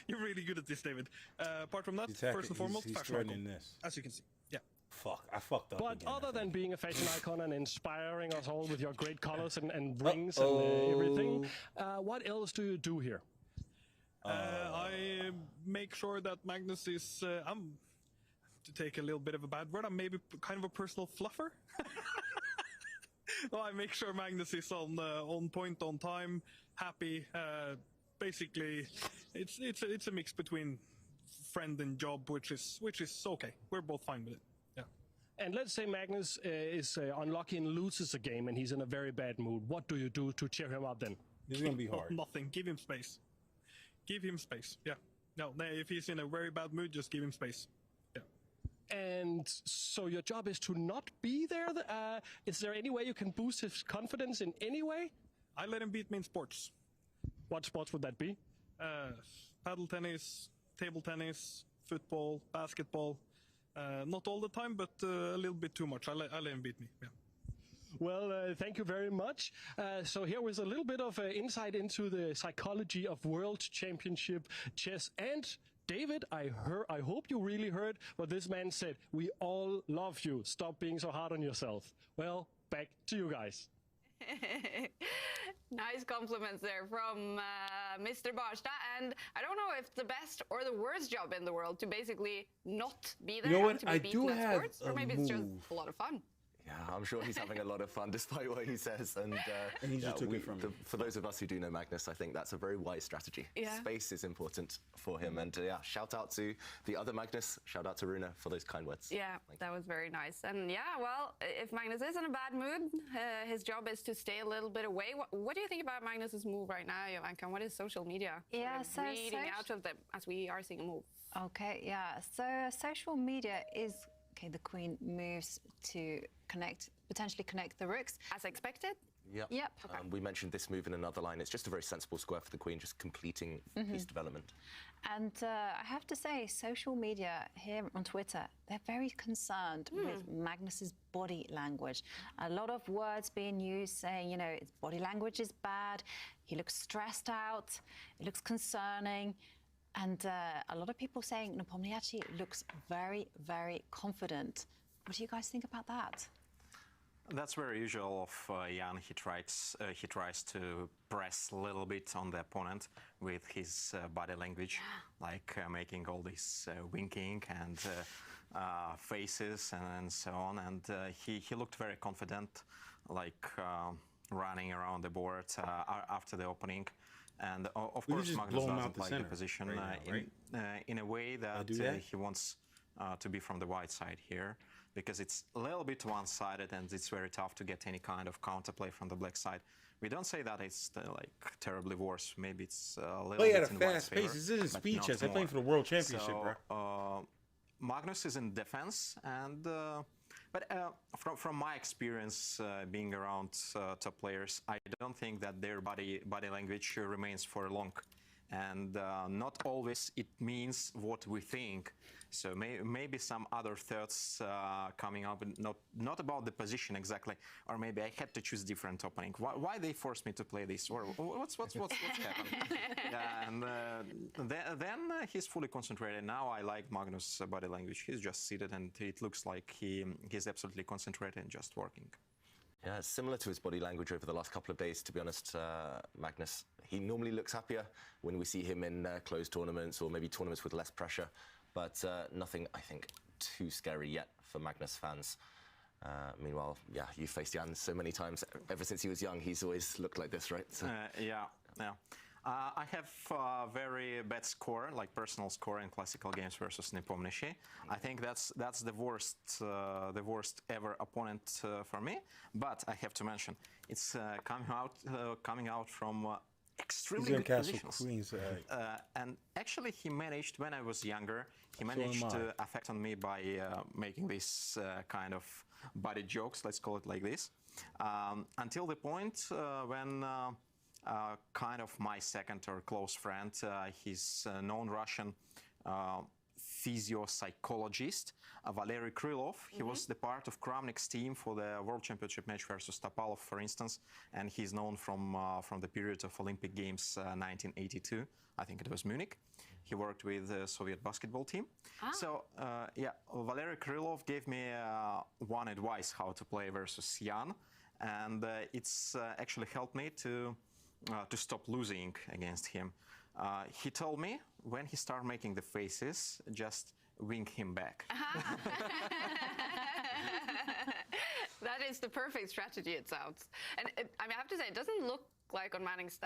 You're really good at this, David. Apart from that, first and foremost, he's fashion threatening icon, this. as you can see. Yeah. Fuck, I fucked up. But again, other I than think. being a fashion icon and inspiring us all with your great colors and rings and everything, what else do you do here? I make sure that Magnus is. To take a little bit of a bad word, I'm maybe kind of a personal fluffer. Well, I make sure Magnus is on point, on time, happy. Basically, it's a mix between friend and job, which is okay. We're both fine with it. Yeah. And let's say Magnus is unlucky and loses a game and he's in a very bad mood. What do you do to cheer him up then? This is gonna be hard. Nothing. Give him space. Give him space. Yeah. No, if he's in a very bad mood, just give him space. Yeah. And so your job is to not be there? Is there any way you can boost his confidence in any way? I let him beat me in sports. What sports would that be? Paddle tennis, table tennis, football, basketball. Not all the time, but a little bit too much. I let him beat me. Yeah. Well, thank you very much. So here was a little bit of insight into the psychology of World Championship chess and David, I hope you really heard what this man said. We all love you. Stop being so hard on yourself. Well, back to you guys. Nice compliments there from Mr. Barstad. And I don't know if the best or the worst job in the world to basically not be there You know and what? to be I beaten do at have sports, or a maybe it's just move. a lot of fun. Yeah, I'm sure he's having a lot of fun despite what he says. And he just took it from me. for those of us who do know Magnus, I think that's a very wise strategy. Yeah. Space is important for him. And yeah, shout out to the other Magnus, shout out to Rune for those kind words. Yeah, that was very nice. And yeah, well, if Magnus is in a bad mood, his job is to stay a little bit away. What do you think about Magnus's move right now, Jovanka? What is social media Yeah, sort of so reading out of them as we are seeing a move? Okay, yeah. So social media is okay. The queen moves to potentially connect the rooks. As expected? Yep. Yep. We mentioned this move in another line. It's just a very sensible square for the queen, just completing piece development. And I have to say, social media here on Twitter, they're very concerned with Magnus's body language. A lot of words being used saying, you know, his body language is bad, he looks stressed out, it looks concerning. And a lot of people saying Nepomniachtchi actually looks very, very confident. What do you guys think about that? That's very usual of Jan. He tries to press a little bit on the opponent with his body language, like making all this winking and faces and so on. And he looked very confident, like running around the board after the opening. And of We could course, just Magnus blow him out doesn't the like the center position right now, right? in a way that do that? he wants to be from the white side here, because it's a little bit one-sided and it's very tough to get any kind of counterplay from the black side. We don't say that it's like terribly worse. Maybe it's a little Play bit at a in white's fast pace. favor, This isn't but speed not chess. They're more. playing for the World Championship, So, bro. Magnus is in defense, and but from my experience being around top players, I don't think that their body language remains for long, and not always it means what we think. So maybe some other thoughts coming up, not about the position exactly, or maybe I had to choose different opening. Why they forced me to play this, or what's happened? And then he's fully concentrated. Now I like Magnus' body language. He's just seated, and it looks like he's absolutely concentrated and just working. Yeah, it's similar to his body language over the last couple of days, to be honest, Magnus. He normally looks happier when we see him in closed tournaments or maybe tournaments with less pressure, but nothing, I think, too scary yet for Magnus fans. Meanwhile, yeah, you've faced Jan so many times. Ever since he was young, he's always looked like this, right? So. Yeah. I have a very bad score, like personal score in classical games versus Nepomniachtchi. I think that's the worst ever opponent for me. But I have to mention, it's coming out from extremely good positions. Queens, and actually, he managed when I was younger. He managed to affect on me by making this kind of body jokes. Let's call it like this, until the point when. Kind of my second or close friend, he's a known Russian physio-psychologist, Valery Krylov. He was the part of Kramnik's team for the World Championship match versus Topalov, for instance, and he's known from the period of Olympic Games 1982. I think it was Munich. He worked with the Soviet basketball team. So, yeah, Valery Krylov gave me one advice how to play versus Jan, and it's actually helped me to stop losing against him. He told me when he started making the faces, just wink him back. That is the perfect strategy, it sounds. And I mean, I have to say, it doesn't look like on Magnus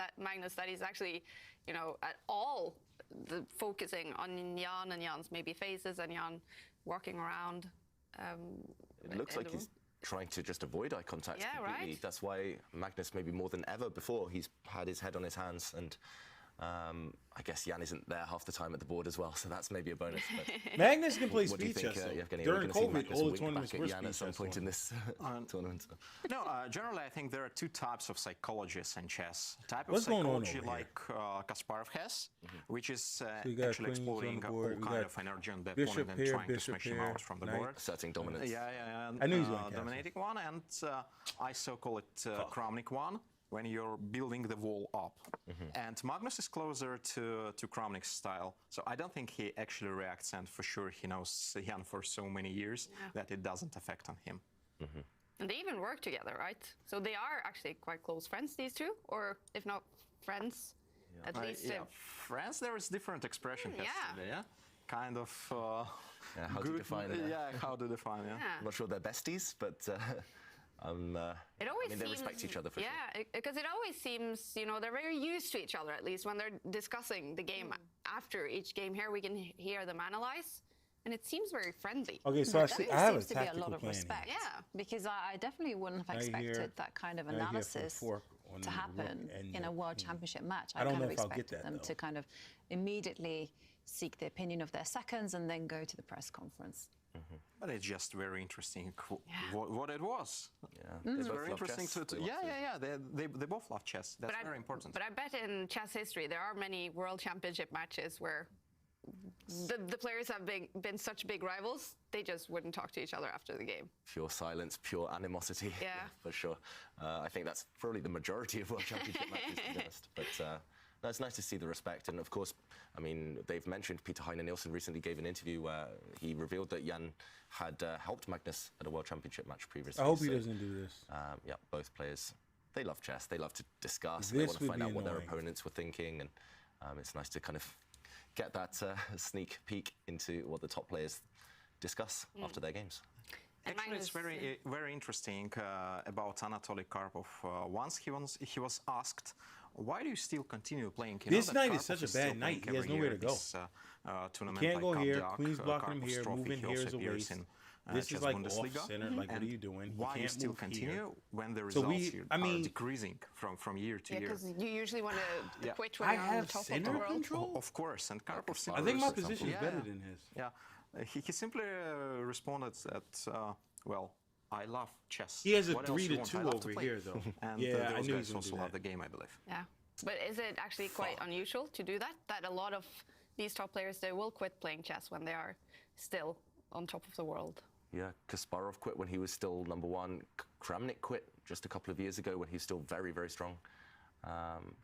that he's actually, you know, at all focusing on Jan and Jan's maybe faces and Jan walking around. It looks like he's trying to just avoid eye contact completely. Right. That's why Magnus, maybe more than ever before, he's had his head on his hands, and I guess Jan isn't there half the time at the board as well, so that's maybe a bonus. But Magnus can play what do you speed think, chess. Yevgeny? During Are we gonna see COVID, Magnus all the wink tournaments back were at Jan speed at some chess point in this tournament? No, generally I think there are two types of psychologists in chess. Type of What's going on psychology over like Kasparov has, which is you got actually queens on exploiting the all board. We kind got of energy on the bishop opponent and here, trying to bishop smash him here, out from the knight. board. Asserting dominance. Yeah. I knew he was going to dominating one, and I so call it Kramnik one. when you're building the wall up. And Magnus is closer to Kramnik's style. So I don't think he actually reacts, and for sure he knows Jan for so many years that it doesn't affect on him. And they even work together, right? So they are actually quite close friends, these two? Or if not friends, at least... Friends, there is different expression. Yeah. Kind of... how to define how to define, I'm not sure they're besties, but It always they respect each other for sure. Yeah, because it always seems, you know, they're very used to each other, at least when they're discussing the game after each game. Here we can hear them analyze, and it seems very friendly. Okay, so I have a seems to be a tactical lot of plan respect. here. Yeah. Because I definitely wouldn't have expected that kind of right here for the analysis fork on to the happen rook and in a the World queen. Championship match. I don't kind know of if I'll get expected that, them though. to kind of immediately seek the opinion of their seconds and then go to the press conference. But it's just very interesting what it was. Yeah, It's they both very love interesting chess. to They love to- They both love chess. That's very important. But I bet in chess history there are many World Championship matches where the players have been such big rivals, they just wouldn't talk to each other after the game. Pure silence, pure animosity. Yeah. For sure. I think that's probably the majority of World Championship matches, to be honest. But no, it's nice to see the respect. And of course, I mean, they've mentioned Peter Heine Nielsen recently gave an interview where he revealed that Jan had helped Magnus at a World Championship match previously. I hope he doesn't do this. Yeah, both players, they love chess. They love to discuss. This They want to would find be out what their annoying. opponents were thinking. And it's nice to kind of get that sneak peek into what the top players discuss after their games. Actually, it's very interesting about Anatoly Karpov. Once he was asked, why do you still continue playing? You This know that night is Karpov such a still bad night. playing He has every nowhere year to go. this, tournament Can't like go Cup here. Duck, Queen's blocking him Karpov's here. Trophy. Moving He here also is a appears waste. in This Chess is like Bundesliga. off center. Like, what are you doing? You Why you can't still move continue here. when the So results I mean- are decreasing from year to Yeah, year? because you usually want to Yeah. quit when I you're on the have top of the center world. control. Of course, and Karpov I simply... think my for example. position is Yeah, better yeah. than his. Yeah, he simply responded that, well, I love chess. He has a What else 3 you to want? 2 I love to over play. here, though. And Yeah, I those knew he guys was gonna also do love that. the game, I believe. Yeah. But is it actually quite unusual to do that? That a lot of these top players, they will quit playing chess when they are still on top of the world. Yeah, Kasparov quit when he was still #1. Kramnik quit just a couple of years ago when he was still very, very strong.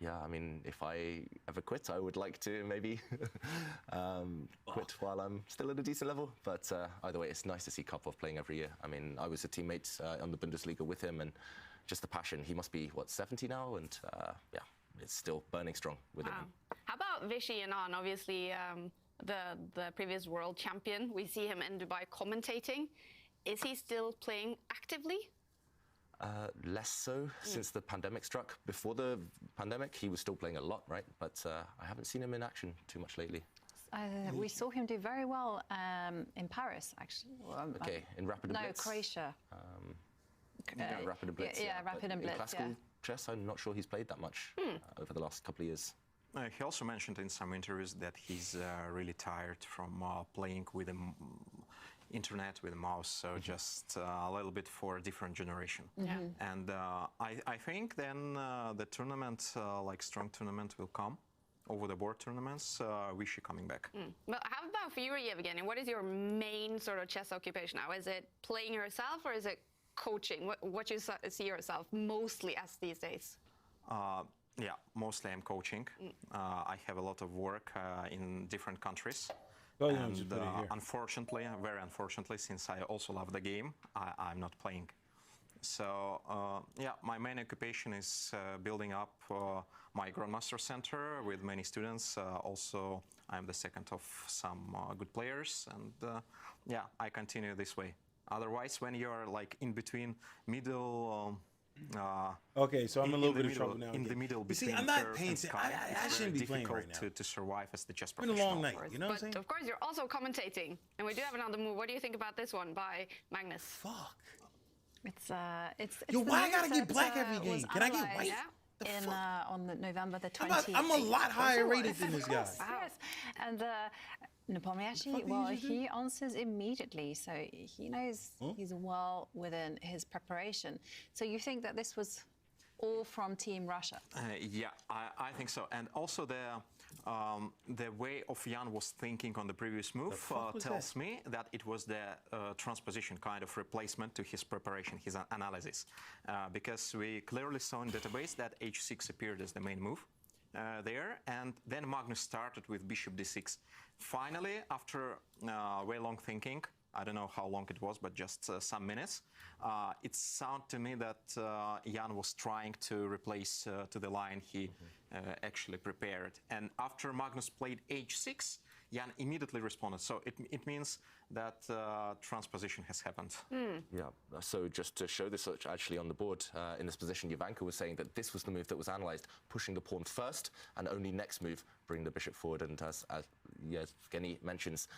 Yeah, I mean, if I ever quit, I would like to maybe quit while I'm still at a decent level. But either way, it's nice to see Karpov playing every year. I mean, I was a teammate on the Bundesliga with him, and just the passion. He must be, what, 70 now? And yeah, it's still burning strong within him. How about Vishy Anand? Obviously, the previous world champion. We see him in Dubai commentating. Is he still playing actively? Less so since the pandemic struck. Before the pandemic, he was still playing a lot, right? But I haven't seen him in action too much lately. We saw him do very well in Paris, actually. Okay, in Rapid and No, Blitz. Croatia. Yeah, Rapid and Blitz. Yeah, but Rapid and in Blitz, classical yeah. chess, I'm not sure he's played that much over the last couple of years. He also mentioned in some interviews that he's really tired from playing with the internet, with the mouse, so just a little bit for a different generation. And I think then the tournament, like strong tournament, will come. Over the board tournaments, Vishy coming back. Well, how about for you, Yevgeny? What is your main sort of chess occupation now? Is it playing yourself or is it coaching? What you see yourself mostly as these days? Yeah, mostly I'm coaching. I have a lot of work in different countries. Oh, yeah, And just put it here. unfortunately, very unfortunately, since I also love the game, I'm not playing. So yeah, my main occupation is building up my Grandmaster Center with many students. Also, I'm the second of some good players, and yeah, I continue this way. Otherwise, when you're like in between middle. Okay, so I'm a little in the bit of trouble middle- now. In the again. middle You see, between I'm not Earth paying and attention. Sky, I it's shouldn't very be playing right difficult now. to survive as the chess It's been a professional. long night, you know what I'm But saying? of course, you're also commentating. And we do have another move. What do you think about this one by Magnus? Fuck. It's Yo, the why I move gotta get that, black every was game? Can I get analysed white? Yeah. The in fuck? on November the I'm 20th. a lot higher rated than this guy. Yes, and Nepomniachtchi, did he well, just do? he answers immediately, so he knows he's well within his preparation. So you think that this was all from Team Russia? Yeah, I think so. And also The way of Jan was thinking on the previous move tells me that it was the transposition kind of replacement to his preparation, his analysis. Because we clearly saw in database that h6 appeared as the main move there, and then Magnus started with bishop d6. Finally, after way long thinking, I don't know how long it was, but just some minutes, it sounded to me that Jan was trying to replace to the line he actually prepared. And after Magnus played h6, Jan immediately responded. So it means that transposition has happened. Yeah, so just to show this actually on the board, in this position, Jovanka was saying that this was the move that was analysed, pushing the pawn first, and only next move, bring the bishop forward. And as Evgeny mentions,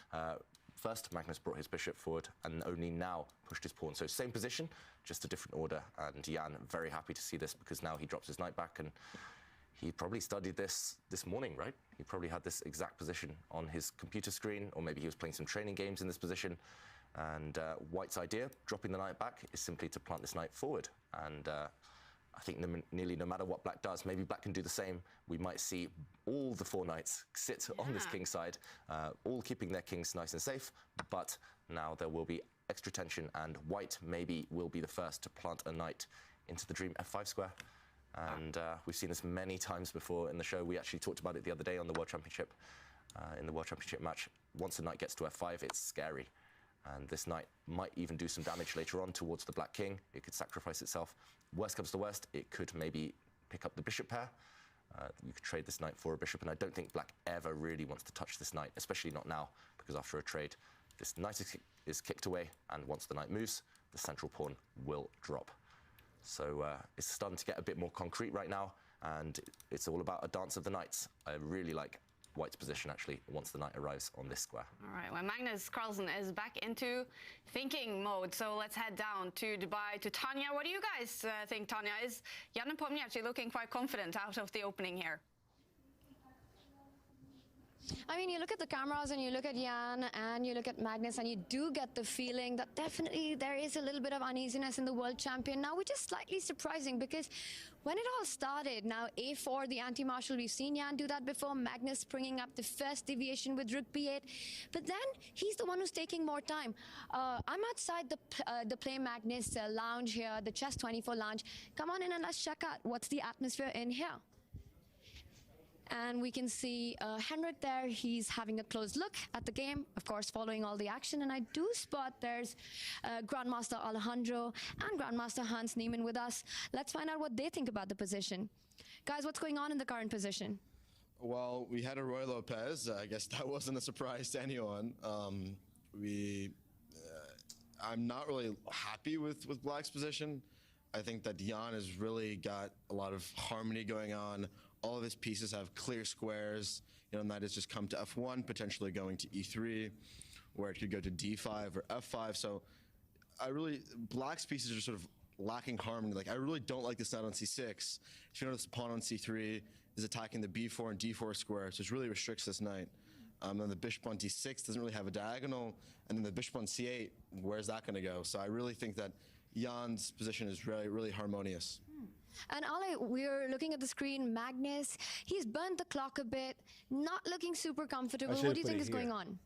first, Magnus brought his bishop forward and only now pushed his pawn. So same position, just a different order. And Jan, very happy to see this because now he drops his knight back, and he probably studied this morning, right? He probably had this exact position on his computer screen, or maybe he was playing some training games in this position. And White's idea, dropping the knight back, is simply to plant this knight forward. And I think nearly no matter what Black does, maybe Black can do the same. We might see all the 4 knights sit on this king side, all keeping their kings nice and safe. But now there will be extra tension, and White maybe will be the first to plant a knight into the dream f5 square. And we've seen this many times before in the show. We actually talked about it the other day on the World Championship, in the World Championship match. Once a knight gets to f5, it's scary. And this knight might even do some damage later on towards the Black king. It could sacrifice itself. Worst comes to worst, it could maybe pick up the bishop pair. You could trade this knight for a bishop, and I don't think Black ever really wants to touch this knight, especially not now, because after a trade, this knight is kicked away, and once the knight moves, the central pawn will drop. So it's starting to get a bit more concrete right now, and it's all about a dance of the knights. I really like White's position, actually, once the knight arrives on this square. All right, well, Magnus Carlsen is back into thinking mode, so let's head down to Dubai to Tanya. What do you guys think, Tanya? Is Jan Nepomniachtchi actually looking quite confident out of the opening here? I mean, you look at the cameras and you look at Jan and you look at Magnus, and you do get the feeling that definitely there is a little bit of uneasiness in the world champion now, which is slightly surprising because when it all started, now a4, the anti-marshal, we've seen Jan do that before, Magnus bringing up the first deviation with rook b8, but then he's the one who's taking more time. I'm outside the Play Magnus lounge here, the Chess24 lounge. Come on in and let's check out what's the atmosphere in here. And we can see Henrik there. He's having a close look at the game, of course, following all the action. And I do spot there's Grandmaster Alejandro and Grandmaster Hans Niemann with us. Let's find out what they think about the position. Guys, what's going on in the current position? Well, we had a Roy Lopez. I guess that wasn't a surprise to anyone. I'm not really happy with Black's position. I think that Jan has really got a lot of harmony going on. All of his pieces have clear squares. You know, knight has just come to f1, potentially going to e3, where it could go to d5 or f5. So Black's pieces are sort of lacking harmony. Like, I really don't like this knight on c6. If you notice, the pawn on c3 is attacking the b4 and d4 square, so it really restricts this knight. Then the bishop on d6 doesn't really have a diagonal, and then the bishop on c8, where's that going to go? So I really think that Jan's position is really, really harmonious. And Ale, we're looking at the screen. Magnus, he's burnt the clock a bit, not looking super comfortable. What do you think is going on?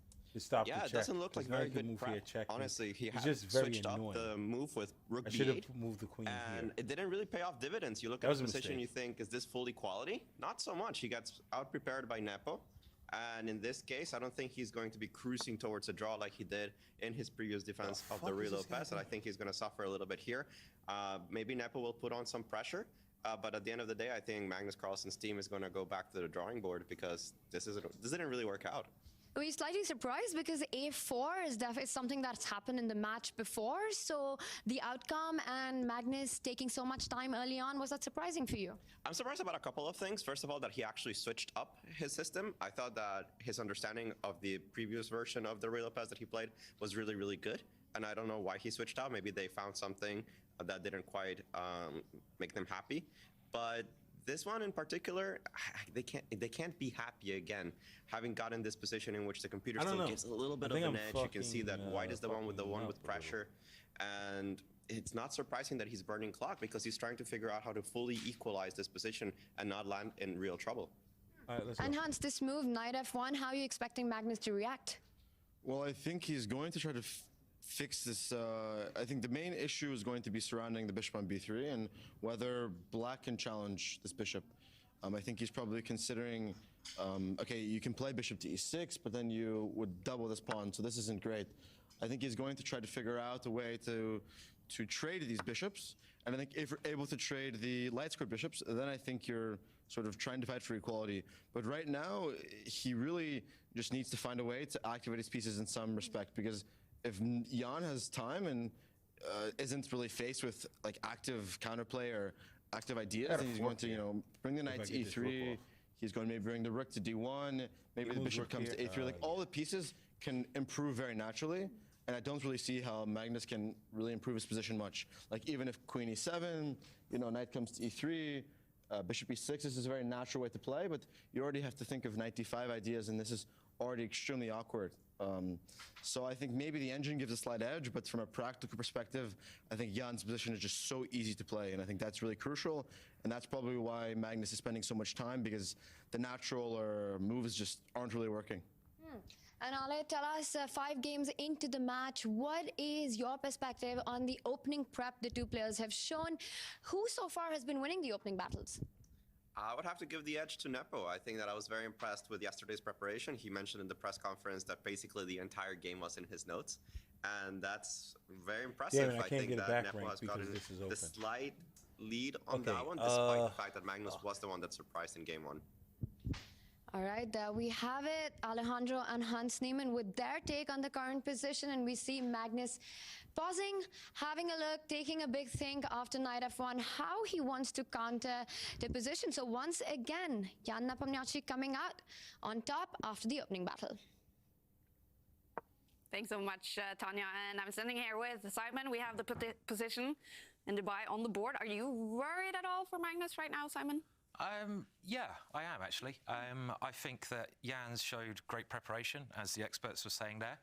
Yeah, it doesn't look like very good prep. Honestly, he had switched up the move with rook b8, moved the queen and here. it didn't really pay off dividends. You look at the position, you think, is this full equality? Not so much. He gets out-prepared by Nepo. And in this case, I don't think he's going to be cruising towards a draw like he did in his previous defense of the Ruy Lopez. And I think he's going to suffer a little bit here. Maybe Nepo will put on some pressure. But at the end of the day, I think Magnus Carlsen's team is going to go back to the drawing board because this didn't really work out. We're slightly surprised because a4 is something that's happened in the match before. So the outcome and Magnus taking so much time early on, was that surprising for you? I'm surprised about a couple of things. First of all, that he actually switched up his system. I thought that his understanding of the previous version of the Ruy Lopez that he played was really, really good. And I don't know why he switched out. Maybe they found something that didn't quite make them happy. But this one in particular, they can't be happy again, having gotten this position in which the computer still gets a little bit of an edge. You can see that White is the one with pressure, and it's not surprising that he's burning clock because he's trying to figure out how to fully equalize this position and not land in real trouble. All right, let's go. And Hans, this move, knight f1, how are you expecting Magnus to react? Well, I think he's going to try to fix this. I think the main issue is going to be surrounding the bishop on b3 and whether black can challenge this bishop. I think he's probably considering, okay, you can play bishop to e6, but then you would double this pawn, so this isn't great. I think he's going to try to figure out a way to trade these bishops. And I think if you're able to trade the light squared bishops, then I think you're sort of trying to fight for equality. But right now, he really just needs to find a way to activate his pieces in some respect, because if Jan has time and isn't really faced with like active counterplay or active ideas, then he's going to, you know, bring the knight to e3. He's going to maybe bring the rook to d1. Maybe the bishop comes to a3. Like all the pieces can improve very naturally. And I don't really see how Magnus can really improve his position much. Like even if queen e7, you know, knight comes to e3, bishop e6, this is a very natural way to play, but you already have to think of knight d5 ideas, and this is already extremely awkward. So I think maybe the engine gives a slight edge, but from a practical perspective, I think Jan's position is just so easy to play, and I think that's really crucial, and that's probably why Magnus is spending so much time, because the natural moves just aren't really working. And Ale, tell us, 5 games into the match, what is your perspective on the opening prep the two players have shown? Who so far has been winning the opening battles? I would have to give the edge to Nepo. I think that I was very impressed with yesterday's preparation. He mentioned in the press conference that basically the entire game was in his notes, and that's very impressive. Damn it, I can't think get it that back Nepo has ranked because gotten this is the open. slight lead on that one, despite the fact that Magnus was the one that surprised in game 1. All right, there we have it. Alejandro and Hans Niemann with their take on the current position, and we see Magnus pausing, having a look, taking a big think after knight f1, how he wants to counter the position. So once again, Jan Nepomniachtchi coming out on top after the opening battle. Thanks so much, Tanya. And I'm standing here with Simon. We have the position in Dubai on the board. Are you worried at all for Magnus right now, Simon? Yeah, I am actually. I think that Jan's showed great preparation, as the experts were saying there,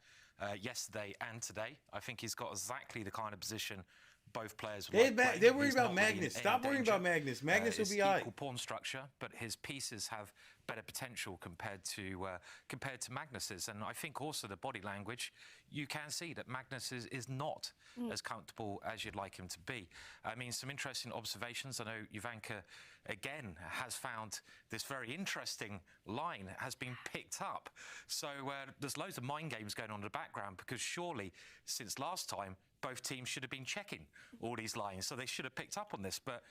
yesterday and today. I think he's got exactly the kind of position both players would like. They're worried about Magnus. Stop worrying about Magnus. Magnus will be all right. Equal pawn structure, but his pieces have better potential compared to Magnus's. And I think also the body language, you can see that Magnus is not as comfortable as you'd like him to be. I mean, some interesting observations. I know Ivanka, again, has found this very interesting line has been picked up. So there's loads of mind games going on in the background, because surely since last time, both teams should have been checking all these lines, so they should have picked up on this. But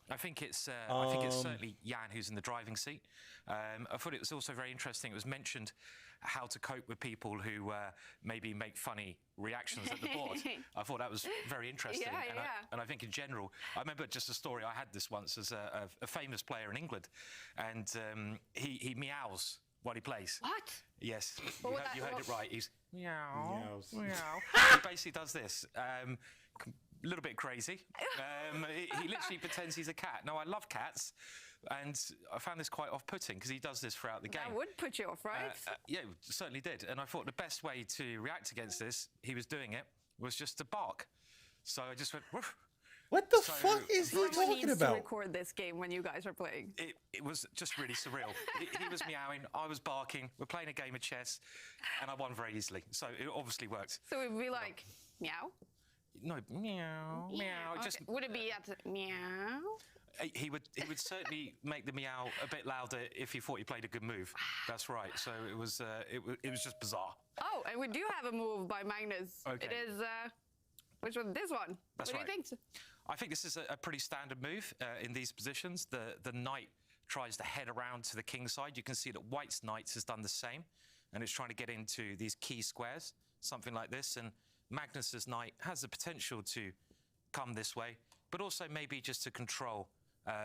I think it's certainly Jan who's in the driving seat. I thought it was also very interesting. It was mentioned how to cope with people who maybe make funny reactions at the board. I thought that was very interesting. Yeah, and I think in general, I remember just a story. I had this once as a famous player in England, and he meows while he plays. What? Yes, Well, you heard it right. He's meow, Meows. meow. He basically does this. A little bit crazy. He literally pretends he's a cat. Now, I love cats, and I found this quite off-putting because he does this throughout the game. That would put you off, right? Yeah, it certainly did. And I thought the best way to react against this, he was doing it, was just to bark. So I just went, woof. What the fuck is he Someone talking needs to about? record this game when you guys are playing. It was just really surreal. He was meowing, I was barking, we're playing a game of chess, and I won very easily. So it obviously worked. So it would be like, meow? No, meow, meow. Okay. Just Would it be at meow? he would certainly make the meow a bit louder if he thought he played a good move. That's right. So it was just bizarre. Oh, and we do have a move by Magnus. Okay. It is, which one? This one. That's what right. do you think? I think this is a pretty standard move in these positions. The knight tries to head around to the king side. You can see that White's knight has done the same, and it's trying to get into these key squares, something like this. And Magnus's knight has the potential to come this way, but also maybe just to control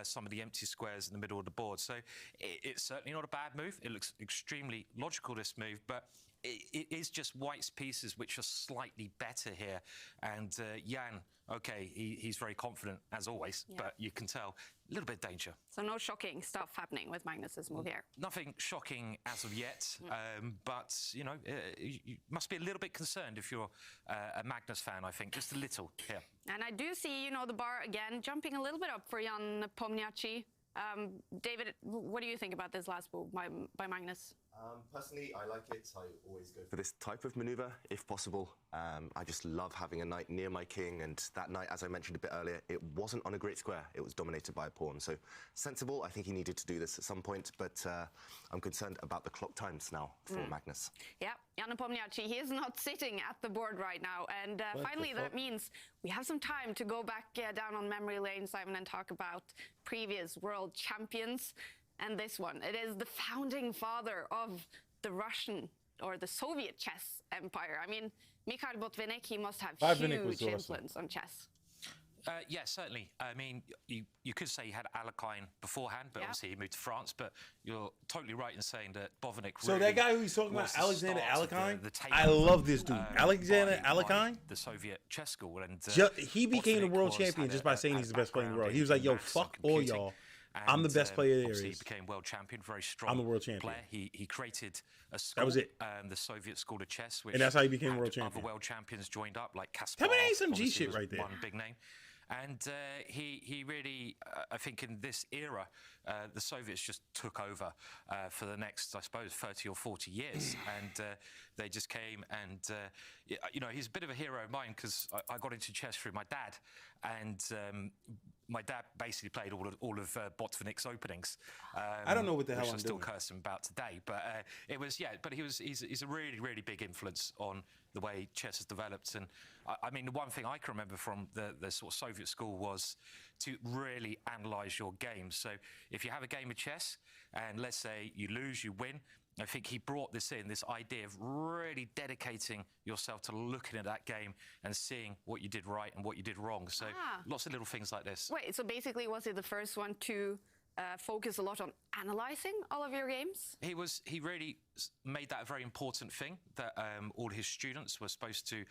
some of the empty squares in the middle of the board. So it's certainly not a bad move. It looks extremely logical, this move, but it is just White's pieces which are slightly better here. And Jan, okay, he's very confident, as always, but you can tell a little bit of danger. So no shocking stuff happening with Magnus's move here. Nothing shocking as of yet, but, you know, you must be a little bit concerned if you're a Magnus fan, I think, just a little here. And I do see, you know, the bar again jumping a little bit up for Jan Nepomniachtchi. David, what do you think about this last move by Magnus? Personally, I like it. I always go for this type of maneuver, if possible. I just love having a knight near my king, and that knight, as I mentioned a bit earlier, it wasn't on a great square. It was dominated by a pawn. So sensible. I think he needed to do this at some point, but I'm concerned about the clock times now for Magnus. Yeah, Janne Pomniachtchi, he is not sitting at the board right now. And finally, that means we have some time to go back down on memory lane, Simon, and talk about previous world champions. And this one, it is the founding father of the Russian or the Soviet chess empire. I mean, Mikhail Botvinnik, he must have huge influence on chess. Yeah, certainly. I mean, you could say he had Alekhine beforehand, but obviously he moved to France. But you're totally right in saying that Botvinnik. So really that guy who he's talking about, Alexander Alekhine, the I love this dude. Alexander by Alekhine, the Soviet chess school, and he became the world champion just by saying he's the best player in the world. He was like, "Yo, fuck all y'all. I'm the best player there is." He became world champion, very strong. I'm the world champion. Player. He created a school. That was it. The Soviet School of Chess, which and that's how he became world champion. Other world champions joined up, like Kasparov. Tell me ain't some G shit right there. One big name. And he really, I think in this era, the Soviets just took over for the next, I suppose, 30 or 40 years. And they just came and, you know, he's a bit of a hero of mine because I got into chess through my dad. And my dad basically played all of Botvinnik's openings. I don't know what the hell I'm still doing. Curse him about today. But it was, yeah, but he's a really, really big influence on the way chess has developed. And I mean, the one thing I can remember from the sort of Soviet school was to really analyze your games. So if you have a game of chess and let's say you lose, you win, I think he brought this idea of really dedicating yourself to looking at that game and seeing what you did right and what you did wrong. So lots of little things like this. Wait, so basically was he the first one to focus a lot on analyzing all of your games? He really made that a very important thing, that all his students were supposed to,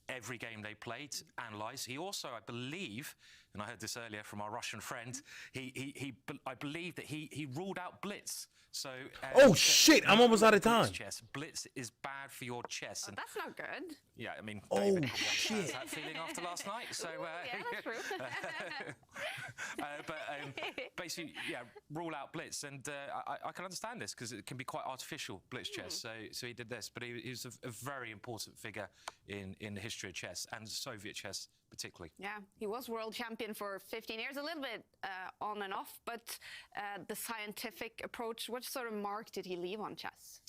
every game they played, analyse. He also, I believe, and I heard this earlier from our Russian friend, I believe that he ruled out blitz. So oh shit! I'm almost out of time. Chess. Blitz is bad for your chess. Oh, that's not good. Yeah, I mean, oh David shit! Has that feeling after last night. So yeah, that's true. but basically, yeah, rule out blitz, and I can understand this because it can be quite artificial blitz chess. So he did this, but he was a very important figure in the history of chess and Soviet chess particularly. Yeah, he was world champion for 15 years, a little bit on and off, but the scientific approach, what sort of mark did he leave on chess?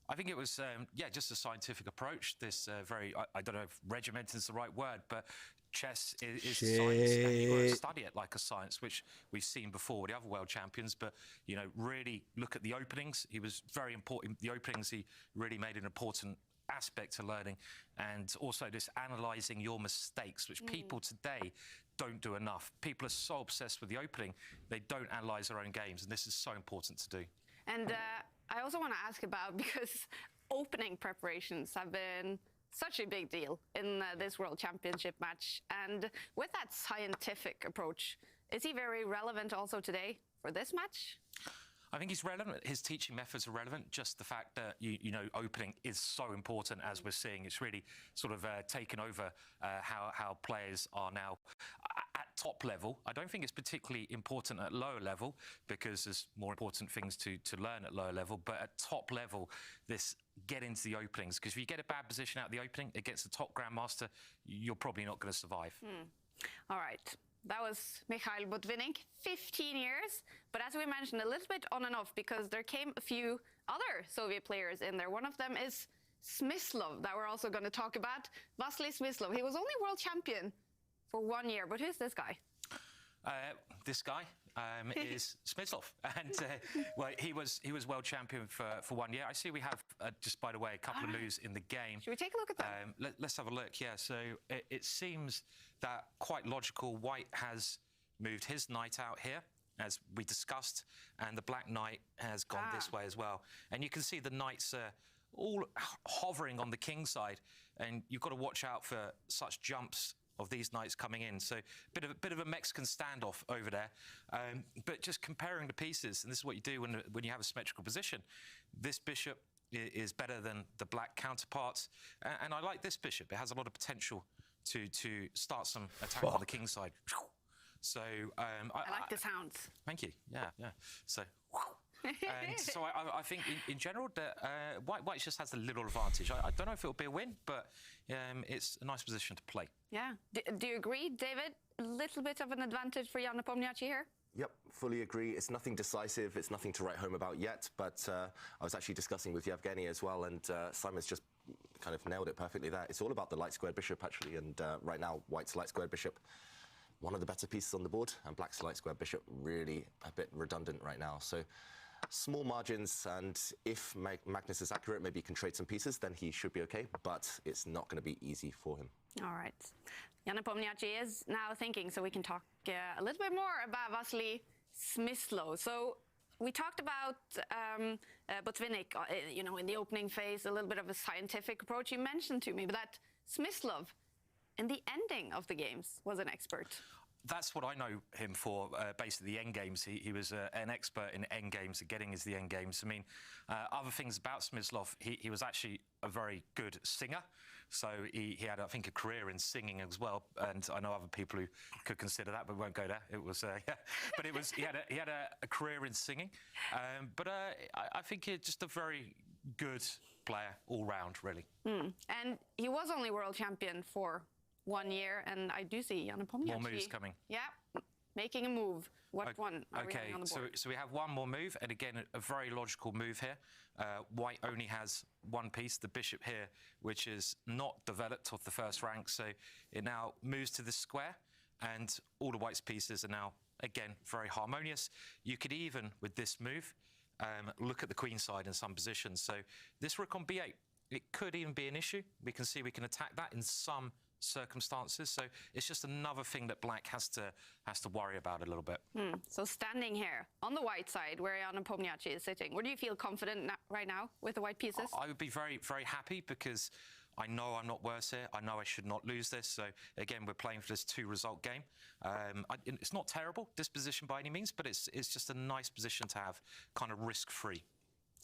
I think it was, yeah, just a scientific approach. This very, I don't know if regimented is the right word, but chess is science, and you've got to study it like a science, which we've seen before with the other world champions. But, you know, really look at the openings. He was very important. The openings, he really made an important aspect to learning, and also this analysing your mistakes, which people today don't do enough. People are so obsessed with the opening, they don't analyse their own games, and this is so important to do. And I also want to ask about, because opening preparations have been such a big deal in this World Championship match, and with that scientific approach, is he very relevant also today for this match? I think he's relevant. His teaching methods are relevant. Just the fact that, you know, opening is so important, as we're seeing. It's really sort of taken over how players are now at top level. I don't think it's particularly important at lower level because there's more important things to learn at lower level. But at top level, this get into the openings, because if you get a bad position out of the opening against the top grandmaster, you're probably not going to survive. All right. That was Mikhail Botvinnik, 15 years. But as we mentioned, a little bit on and off, because there came a few other Soviet players in there. One of them is Smyslov, that we're also going to talk about. Vasily Smyslov. He was only world champion for 1 year, but who's this guy? This guy is Smyslov, and well, he was world champion for 1 year. I see we have, just by the way, a couple of lose in the game. Should we take a look at that? Let's have a look. Yeah, so it seems that quite logical. White has moved his knight out here, as we discussed, and the black knight has gone this way as well. And you can see the knights all hovering on the king side, and you've got to watch out for such jumps of these knights coming in. So a bit of a Mexican standoff over there. But just comparing the pieces, and this is what you do when you have a symmetrical position. This bishop is better than the black counterparts, and I like this bishop. It has a lot of potential to start some attack on the king side. So I like the sounds. Thank you. Yeah. So. And so I think in general that White just has a little advantage. I don't know if it'll be a win, but it's a nice position to play. Yeah. Do you agree, David? A little bit of an advantage for Jan Nepomniachtchi here? Yep, fully agree. It's nothing decisive. It's nothing to write home about yet. But I was actually discussing with Yevgeny as well, and Simon's just kind of nailed it perfectly there. It's all about the light squared bishop, actually. And right now, White's light squared bishop, one of the better pieces on the board, and Black's light squared bishop, really a bit redundant right now. So small margins, and if Magnus is accurate, maybe he can trade some pieces, then he should be okay. But it's not going to be easy for him. All right. Jan Nepomniachtchi is now thinking, so we can talk a little bit more about Vasily Smyslov. So we talked about Botvinnik, in the opening phase, a little bit of a scientific approach. You mentioned to me that Smyslov, in the ending of the games, was an expert. That's what I know him for, basically the end games. He was an expert in end games, getting us the end games. I mean, other things about Smyslov, he was actually a very good singer. So he had, I think, a career in singing as well. And I know other people who could consider that, but we won't go there. It was, but it was, he had a career in singing. But I think he's just a very good player all round, really. And he was only world champion for 1 year, and I do see Jan Nepomniachtchi. More moves coming. Yeah, making a move. What one are we having on the board? So we have one more move, and again, a very logical move here. White only has one piece, the bishop here, which is not developed off the first rank, so it now moves to the square, and all the White's pieces are now, again, very harmonious. You could even, with this move, look at the queen side in some positions. So this rook on b8, it could even be an issue. We can see we can attack that in some circumstances, so it's just another thing that Black has to worry about a little bit. So standing here on the White side where Jan Nepomniachtchi is sitting, would you feel confident right now with the White pieces? I would be very, very happy because I know I'm not worse here. I know I should not lose this. So again, we're playing for this 2-result game. It's not terrible, this position by any means, but it's just a nice position to have, kind of risk-free.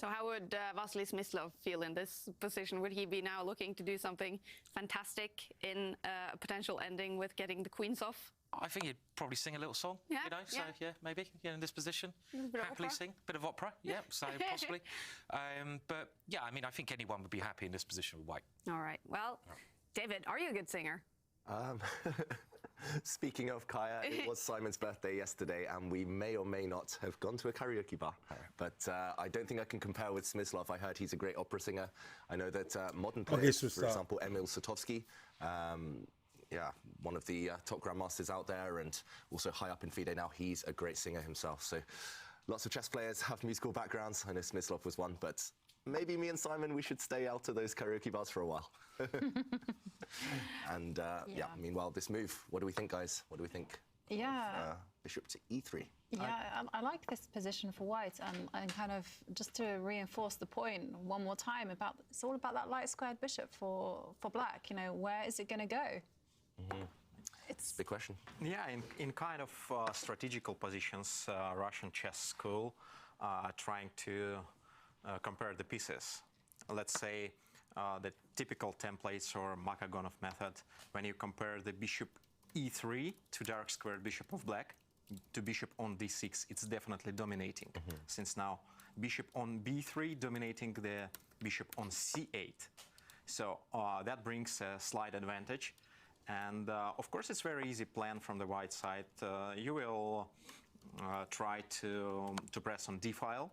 So how would Vasily Smyslov feel in this position? Would he be now looking to do something fantastic in a potential ending with getting the queens off? I think he'd probably sing a little song, so maybe in this position. Happily sing, bit of opera, so possibly. But yeah, I mean, I think anyone would be happy in this position with White. All right, well, David, are you a good singer? Speaking of Kaya, it was Simon's birthday yesterday, and we may or may not have gone to a karaoke bar. But I don't think I can compare with Smyslov. I heard he's a great opera singer. I know that modern players, for example, Emil Satovsky, one of the top grandmasters out there, and also high up in FIDE now, he's a great singer himself. So lots of chess players have musical backgrounds. I know Smyslov was one, but maybe me and Simon, we should stay out of those karaoke bars for a while. And meanwhile, this move, what do we think, guys? What do we think? Yeah. Bishop to e3. Yeah, I like this position for White, and kind of just to reinforce the point one more time about it's all about that light squared bishop for Black. Where is it going to go? It's a big question. Yeah, in kind of strategical positions, Russian chess school trying to compare the pieces. Let's say the typical templates or Makagonov method, when you compare the bishop e3 to dark squared bishop of Black to bishop on d6, it's definitely dominating. Since now bishop on b3 dominating the bishop on c8. So that brings a slight advantage. And of course, it's very easy plan from the White side. You will try to press on d file.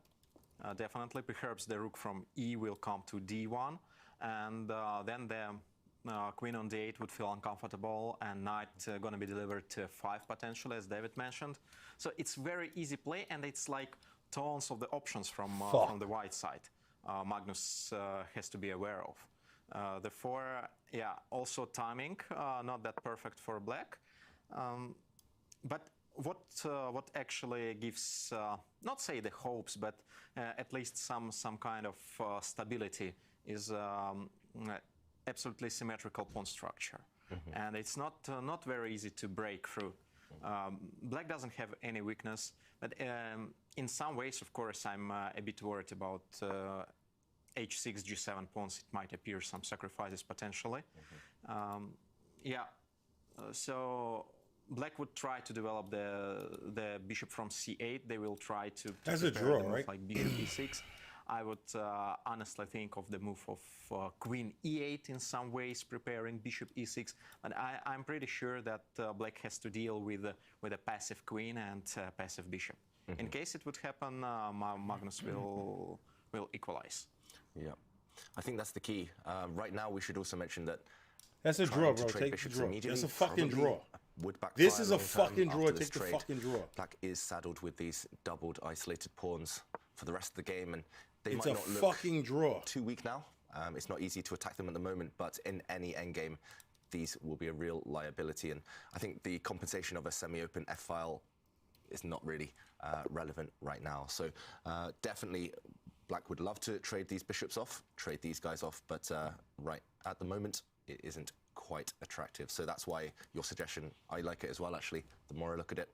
Definitely, perhaps the rook from e will come to d1, and then the queen on d8 would feel uncomfortable, and knight going to be delivered to f5 potentially, as David mentioned. So it's very easy play, and it's like tons of the options from the White side. Magnus has to be aware of. Therefore, also timing not that perfect for Black, but what actually gives not say the hopes, but at least some kind of stability is absolutely symmetrical pawn structure, and it's not very easy to break through. Black doesn't have any weakness, but in some ways, of course, I'm a bit worried about h6, g7 pawns. It might appear some sacrifices potentially. So Black would try to develop the bishop from c8. They will try to That's a prepare draw, the move right? like bishop e6. I would honestly think of the move of queen e8 in some ways, preparing bishop e6. And I'm pretty sure that Black has to deal with a passive queen and passive bishop. In case it would happen, Magnus will equalize. Yeah, I think that's the key. Right now, we should also mention that That's a trying draw, to bro. trade Take the bishops draw. immediately That's a fucking probably draw. would backfire This is a long term fucking draw. after this Take the trade. fucking draw. Black is saddled with these doubled, isolated pawns for the rest of the game, and they It's might a not look fucking draw. too weak now. It's not easy to attack them at the moment, but in any endgame, these will be a real liability. And I think the compensation of a semi-open f-file is not really relevant right now. So definitely, Black would love to trade these bishops off, trade these guys off, but right at the moment, it isn't quite attractive. So that's why your suggestion, I like it as well, actually, the more I look at it.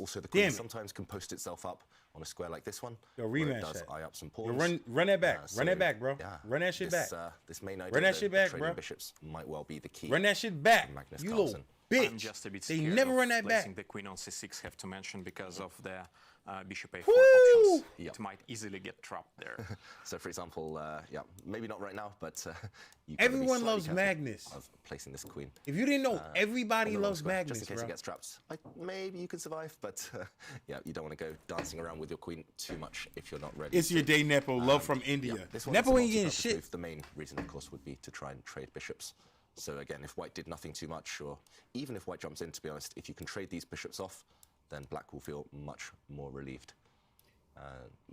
Also, the queen Damn it. sometimes can post itself up on a square like this one. Yo, where rematch it does that. eye up some Yo, pawns. run that back. So, Run that back, bro. yeah, Run that shit this, back. This main idea Run that of shit back, trading bro. bishops might well be the key. Run that shit back. Magnus You Carlsen. little I'm bitch. just a bit They scared never of run that placing back. the queen on c6, have to mention, because of the bishop a4 Woo! options. Yep. It might easily get trapped there. So, for example, yeah, maybe not right now, but you gotta be Everyone slightly loves careful Magnus. of placing this queen. If you didn't know, everybody on the wrong loves square, Magnus, just in case bro. it gets trapped. Maybe you can survive, but yeah, you don't want to go dancing around with your queen too much if you're not ready. It's your day, Nepo. Love from Yeah, India. this one is a Nepo ain't getting multi-purpose shit. move. The main reason, of course, would be to try and trade bishops. So again, if White did nothing too much, or even if White jumps in, to be honest, if you can trade these bishops off, then Black will feel much more relieved.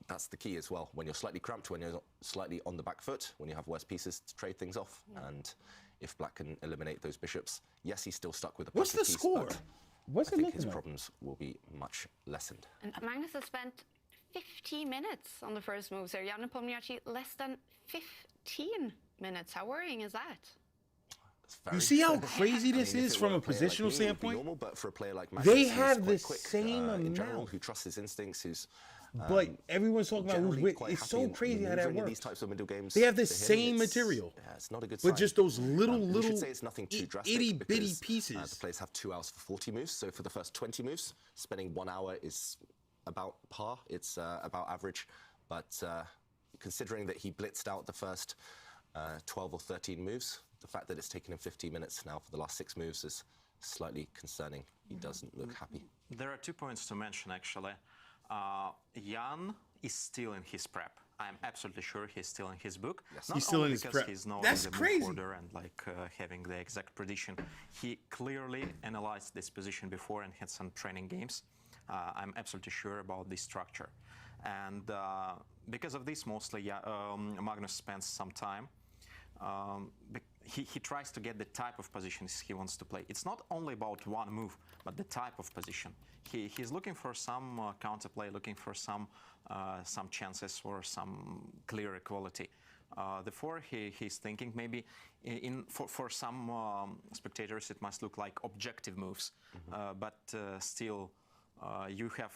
That's the key as well. When you're slightly cramped, when you're slightly on the back foot, when you have worse pieces to trade things off, and if Black can eliminate those bishops, yes, he's still stuck with a What's the passive piece, score? but What's I it think his looking like? problems will be much lessened. And Magnus has spent 15 minutes on the first moves here. Jan Nepomniachtchi less than 15 minutes. How worrying is that? You see how crazy this I mean, is if it from were a player like positional me, it would be standpoint? normal, but for a player like They Magnus, who's have quite the quick, same in general, amount. who trusts his instincts, who's But everyone's talking about who's generally with. quite It's happy so in crazy how that maneuvering in works. these types of middle games. They have the For him, same it's- material, Yeah, it's not a good but sign. just those little, We little should say it's nothing too drastic itty bitty because, pieces. the players have 2 hours for 40 moves, so for the first 20 moves, spending 1 hour is about par. It's about average, but considering that he blitzed out the first 12 or 13 moves, the fact that it's taken him 15 minutes now for the last 6 moves is slightly concerning. He doesn't look happy. There are 2 points to mention, actually. Jan is still in his prep. I'm absolutely sure he's still in his book. Yes. Not He's still only in his because prep. he's knowing That's the crazy. move order and having the exact prediction. He clearly analyzed this position before and had some training games. I'm absolutely sure about this structure. And because of this, mostly, Magnus spends some time. He tries to get the type of positions he wants to play. It's not only about one move, but the type of position. He's looking for some counterplay, looking for some chances or some clear equality. Therefore, he's thinking maybe for some spectators it must look like objective moves, but still you have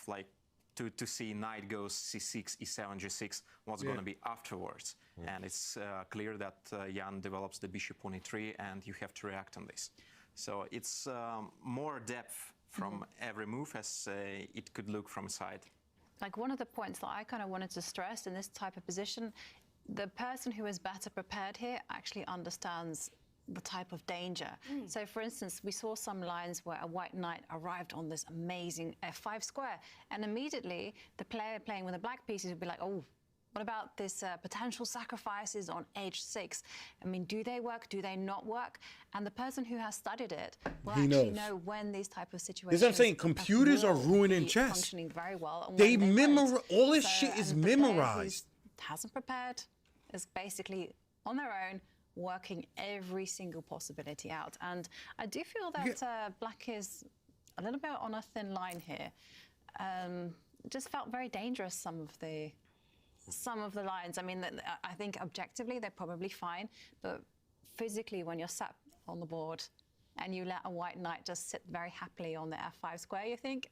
to see knight goes c6, e7, g6, what's going to be afterwards. And it's clear that Jan develops the bishop on e3, and you have to react on this. So it's more depth from every move as it could look from side. Like one of the points that I kind of wanted to stress in this type of position, the person who is better prepared here actually understands the type of danger. So for instance, we saw some lines where a white knight arrived on this amazing f5 square, and immediately the player playing with the black pieces would be like, oh, what about this potential sacrifices on h6? I mean, do they work? Do they not work? And the person who has studied it will He actually knows. know when these type of situations. This is what I'm saying. Computers are will ruining be chess. Functioning very well. And They when won't. memorize. All this So, shit is and the player who's memorized. hasn't prepared is basically on their own working every single possibility out. And I do feel that Black is a little bit on a thin line here. Just felt very dangerous, some of the lines. I mean, I think objectively they're probably fine, but physically when you're sat on the board and you let a white knight just sit very happily on the f5 square, you think,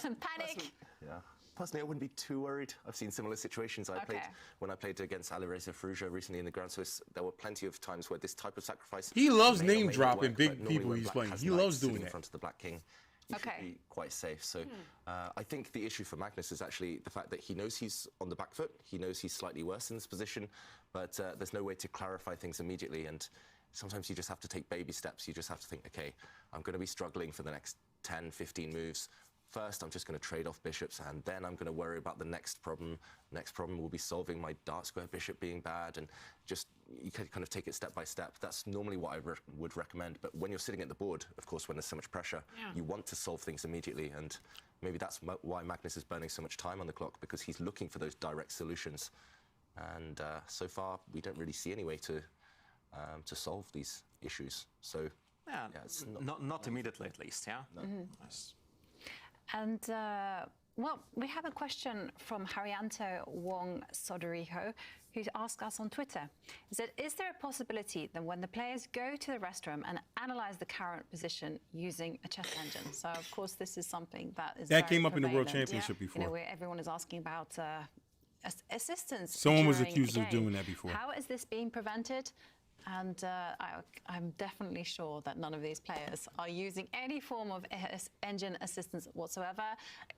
panic. Yeah. personally, I wouldn't be too worried. I've seen similar situations. Okay. When I played against Alireza Firouzja recently in the Grand Swiss, there were plenty of times where this type of sacrifice. He loves may or may name not dropping work, big but normally people when he's Black playing. has He knights loves sitting doing in that. front of the Black King. He Okay. should be quite safe. So I think the issue for Magnus is actually the fact that he knows he's on the back foot. He knows he's slightly worse in this position, but there's no way to clarify things immediately. And sometimes you just have to take baby steps. You just have to think, okay, I'm going to be struggling for the next 10, 15 moves. First, I'm just going to trade off bishops, and then I'm going to worry about the next problem. Next problem will be solving my dark square bishop being bad, and just you can kind of take it step by step. That's normally what I would recommend. But when you're sitting at the board, of course, when there's so much pressure, you want to solve things immediately, and maybe that's why Magnus is burning so much time on the clock, because he's looking for those direct solutions. And so far, we don't really see any way to solve these issues. So Yeah, it's not immediately at least, yeah? No. Yes. And, well, we have a question from Haryanto Wong Sodoriho, who asked us on Twitter. He said, is there a possibility that when the players go to the restroom and analyze the current position using a chess engine? So, of course, this is something that is That very came up in the World prevalent. Championship before. You know, where everyone is asking about assistance. Someone was during accused a of game. doing that before. How is this being prevented? And I'm definitely sure that none of these players are using any form of engine assistance whatsoever.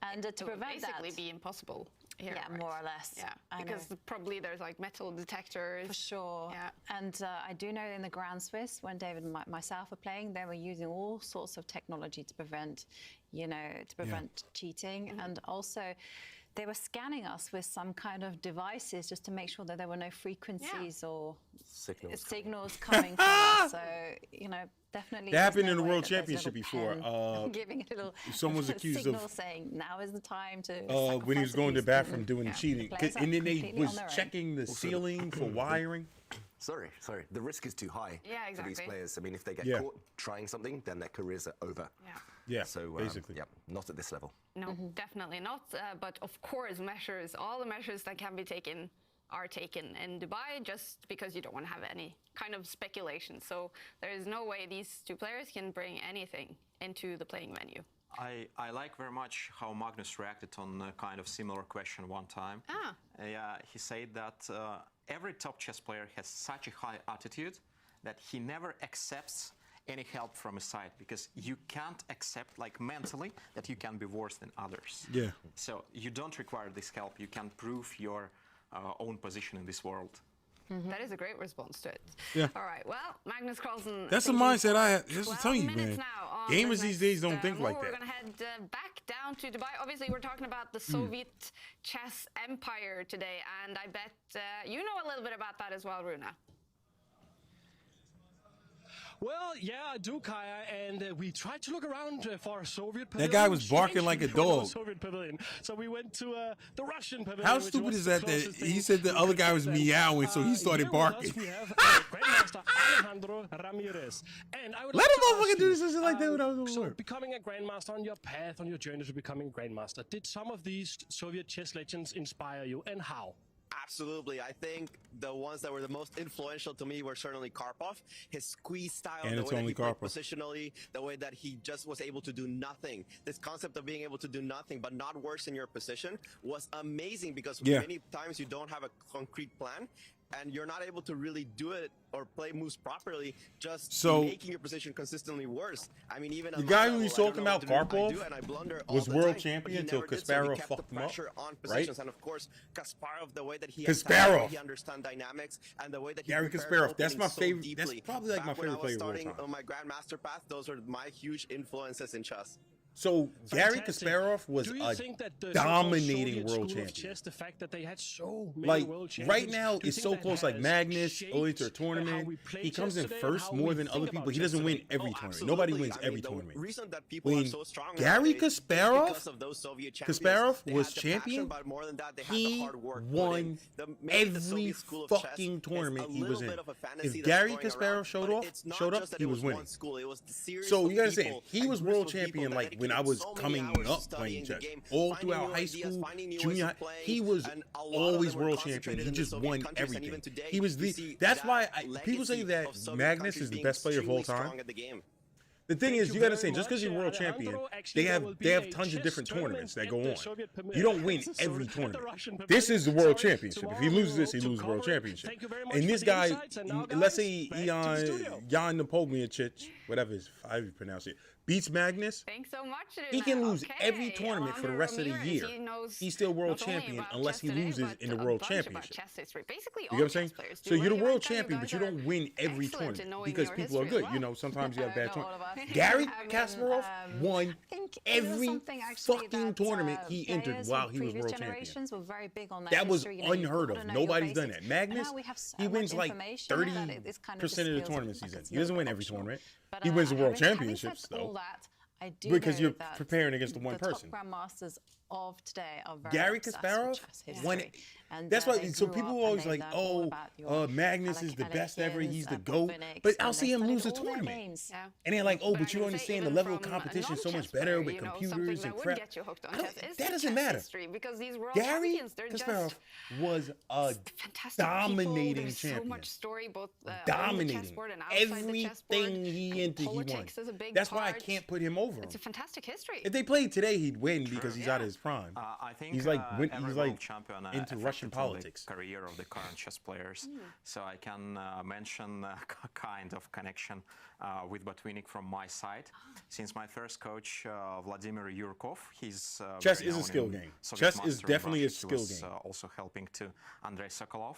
And to prevent that, basically be impossible here. yeah, right? more or less. Yeah, I because know. probably there's like metal detectors. For sure. Yeah. And I do know in the Grand Swiss, when David and myself were playing, they were using all sorts of technology to prevent, cheating. And also, they were scanning us with some kind of devices just to make sure that there were no frequencies or signals coming from us. So, definitely. That happened in the there's no way World that there's a Championship little before. pen giving a little someone was accused signal of saying now is the time to. when he was sacrifice a going to piece the bathroom doing Yeah. cheating, Players are and then they completely was on their own. checking the ceiling for wiring. Sorry. The risk is too high Yeah, for these exactly. players. I mean, if they get Yeah. caught trying something, then their careers are over. Yeah. Yeah, So basically. yeah, not at this level. No, definitely not. But of course, all the measures that can be taken are taken in Dubai just because you don't want to have any kind of speculation. So there is no way these two players can bring anything into the playing venue. I like very much how Magnus reacted on a kind of similar question one time. Yeah, he said that every top chess player has such a high attitude that he never accepts any help from a side, because you can't accept, like, mentally that you can be worse than others. Yeah. So you don't require this help. You can prove your own position in this world. That is a great response to it. Yeah. All right. Well, Magnus Carlsen. That's the I think he's mindset I have. Just to 12 tell you, minutes man. now on Gamers this these days don't next, think like move. that. We're going to head back down to Dubai. Obviously, we're talking about the Soviet chess empire today, and I bet you know a little bit about that as well, Runa. Well, yeah, I do, Kaya, and we tried to look around for a Soviet That pavilion. guy was barking like a There was no dog. Soviet pavilion. So we went to the Russian pavilion. How which stupid was is the that? That closest he thing said the we other could guy was get. meowing, so he started Here with us barking. we have Grandmaster Alejandro Ramirez. And I would Let like a to motherfucker ask do you, something like that without the So word. becoming a Grandmaster on your path, on your journey to becoming a Grandmaster, did some of these Soviet chess legends inspire you, and how? Absolutely. I think the ones that were the most influential to me were certainly Karpov. His squeeze style, the way that Anatoly he played Karpov. positionally, the way that he just was able to do nothing. This concept of being able to do nothing but not worse in your position was amazing, because many times you don't have a concrete plan and you're not able to really do it or play moves properly, just making your position consistently worse. I mean, even The guy who he's talking about, Karpov, was world champion until Kasparov fucked him up, on right? positions. And of course, Kasparov, the way that he Kasparov. he understands dynamics and the way that he Gary prepares Kasparov, that's openings my so favorite. deeply. That's probably like my Back when I favorite was player of all starting time. on my grandmaster path, those were my huge influences in chess. So Gary Fantastic. Kasparov was Do you a think that the dominating so-called Soviet world school of champion. chess, the fact that they had so many Like world champions, right now, do you it's think so that close. Like has Magnus, shaped always to a how tournament. we play He comes chess in today, first how more we than think other about people. He chess doesn't win today? every Oh, tournament. Nobody absolutely. wins I mean, every the tournament. reason that people When are so strong Gary nowadays is Kasparov, because of those Soviet champions. Kasparov They was had the passion, champion. but more than that, they had the He hard work put won in. Maybe the every Soviet school of chess fucking is tournament a he was little in. bit of a fantasy If that's Gary going Kasparov around, showed but off, it's not showed just up, that he it was one winning. school. It was the series So of you gotta understand, people, he a was group world of people champion that like when I dedicated was so many coming hours to up studying playing the chess. game, All finding throughout new high ideas, school, finding new ways junior of high, playing, he was and a lot of always them were world champion. concentrated He in the just Soviet won countries, and everything. even today, He was we the. see That's that why people say legacy that of Soviet Magnus countries is the being best player of all extremely time, strong at the game. The thing Thank is, you you gotta very say, just because much, you're world champion, Alejandro. Actually, they there have will be they have a tons of chess different tournaments that go in the on. Soviet You don't win so every at the tournament. Russian This pavilion. is the world So championship. If he tomorrow loses we this, he hope to loses the world cover it. championship. Thank you very much And for this the guy, insights. And now, let's guys, say back to the studio. Jan Nepomniachtchi, whatever how you pronounce it, beats Magnus. Thanks so much, Rune. He can lose Okay, every tournament for the rest of the Alejandro year. Ramirez, he knows He's still world not only champion about unless chess he today, loses but in the a world bunch about championship. chess history. Basically, You all get what I'm saying? chess players So do. you're the And world I tell you champion, but guys you don't win every excellent in tournament knowing because your people are history as good. You well. know, sometimes you have bad Not all of tournaments. us. Gary I mean, Kasparov won I think it was every something actually fucking that, tournament he entered players while from he was previous world champion. generations were very big on that That was history. You know, you've unheard gotta of. know your Nobody's done basics. that. And Magnus, now we have so he wins much like information now that it's kind of 30% of the just feels tournaments like he's in. it's He doesn't a win bit every optional. tournament. But, He wins the world having said championships, all though. that, I do Because know you're that preparing against the one person. top grandmasters of today are very Gary obsessed Kasparov with chess history. won it. And, That's why. they So grew people up are and always they like, learned all about your Magnus is the best ever. He's the Alekins, GOAT. Botvinniks, But I'll and see they him lose a studied all their tournament. games. Yeah. And they're like, oh, but you I would say understand the even level of from a competition so much non-chess better player, with you know, computers something and that would crap. get you hooked on I don't- chess is that the doesn't chess matter. history, because these world Gary champions, they're Kasparov just was a fantastic dominating people. There's champion. so much story, both on the Dominating chessboard and outside the chessboard. everything he And entered, he won. politics is a big That's why I part. can't put him over him. It's a fantastic history. If they played today, he'd win because he's out of his prime. I think he's like every he's world like champion into affected Russian on politics. the career of the current chess players. So I can mention a kind of connection with Botvinnik from my side. Since my first coach, Vladimir Yurkov, he's Chess very is a known skill in game. Soviet Chess is master in definitely a Russia. skill He was, game. also helping to Andrei Sokolov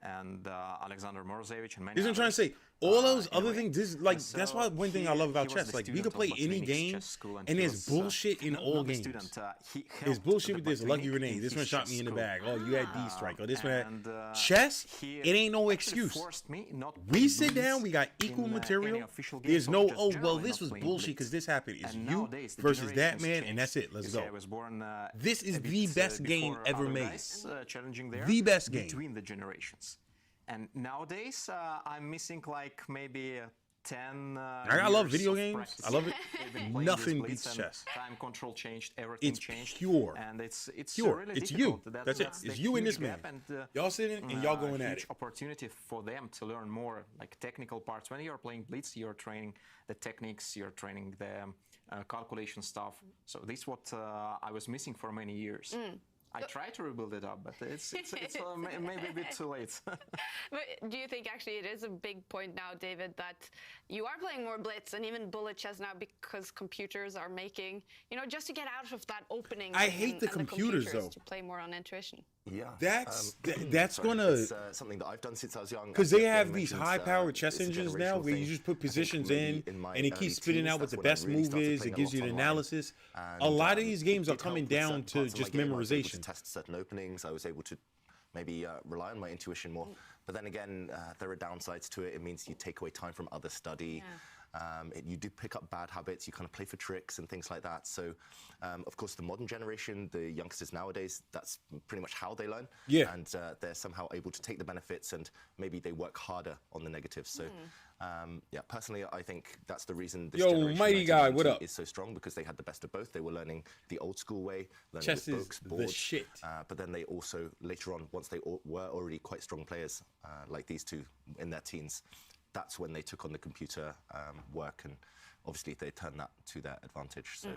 and Alexander Morozevich and many This is what I'm trying to others. say. All those in a other way. things, this is like And that's so why one thing I love about he was chess. the Like we could student play of any Botvinnik's game, chess school, and he there's was, bullshit in not all the games. student, he There's helped bullshit the with this lucky Botvinnik grenade. in This his one shot chess me in the school. bag. Oh, you had D strike. Oh, this one had And, chess. he It ain't no actually excuse. forced me not to We play sit blitz down. We got equal in, any material. official There's games, no or just oh well generally this not was playing bullshit blitz. because this happened. It's And you nowadays, the versus that generations man, changed. and that's it. Let's You see, go. I was born, This is a the bit, best game before ever other made. guys, challenging there. The best game. Between the generations. And nowadays, I'm missing like maybe 10 I love years video of games. practice. I love it. I've been playing Nothing this blitz beats and chess. Time control changed, everything It's changed. pure. And it's Pure. really It's difficult. you. That's That's it. the It's you and huge this man. gap and, Y'all sitting and y'all going at huge it. opportunity for them to learn more like technical parts. When you're playing blitz, you're training the techniques, you're training the calculation stuff. So this is what I was missing for many years. I try to rebuild it up, but it's maybe a bit too late. But do you think actually it is a big point now, David, that you are playing more blitz and even bullet chess now because computers are making, you know, just to get out of that opening. I hate the computers, though. To play more on intuition. Yeah. That's Sorry, gonna it's, something that I've done since I was young. because As they Gary have these mentions, high-powered chess it's a engines now generational where you thing. just put I think positions maybe in my and it early keeps spitting teens, out what that's the when I best really move started is. playing It a gives you lot the online. analysis. And, A lot of these games it are did help coming with down certain to parts of my just game. I was able to memorization. test certain openings. I was able to maybe rely on my intuition more. But then again, there are downsides to it. It means you take away time from other study. You do pick up bad habits. You kind of play for tricks and things like that. So, of course, the modern generation, the youngsters nowadays, that's pretty much how they learn. Yeah. And they're somehow able to take the benefits and maybe they work harder on the negatives. So, yeah, personally, I think that's the reason this Yo, generation mighty guy, what 1990 up? is so strong, because they had the best of both. They were learning the old school way, learning Chess with is books, the boards. shit. But then they also, later on, once they were already quite strong players, like these two in their teens, that's when they took on the computer work, and obviously they turned that to their advantage. So,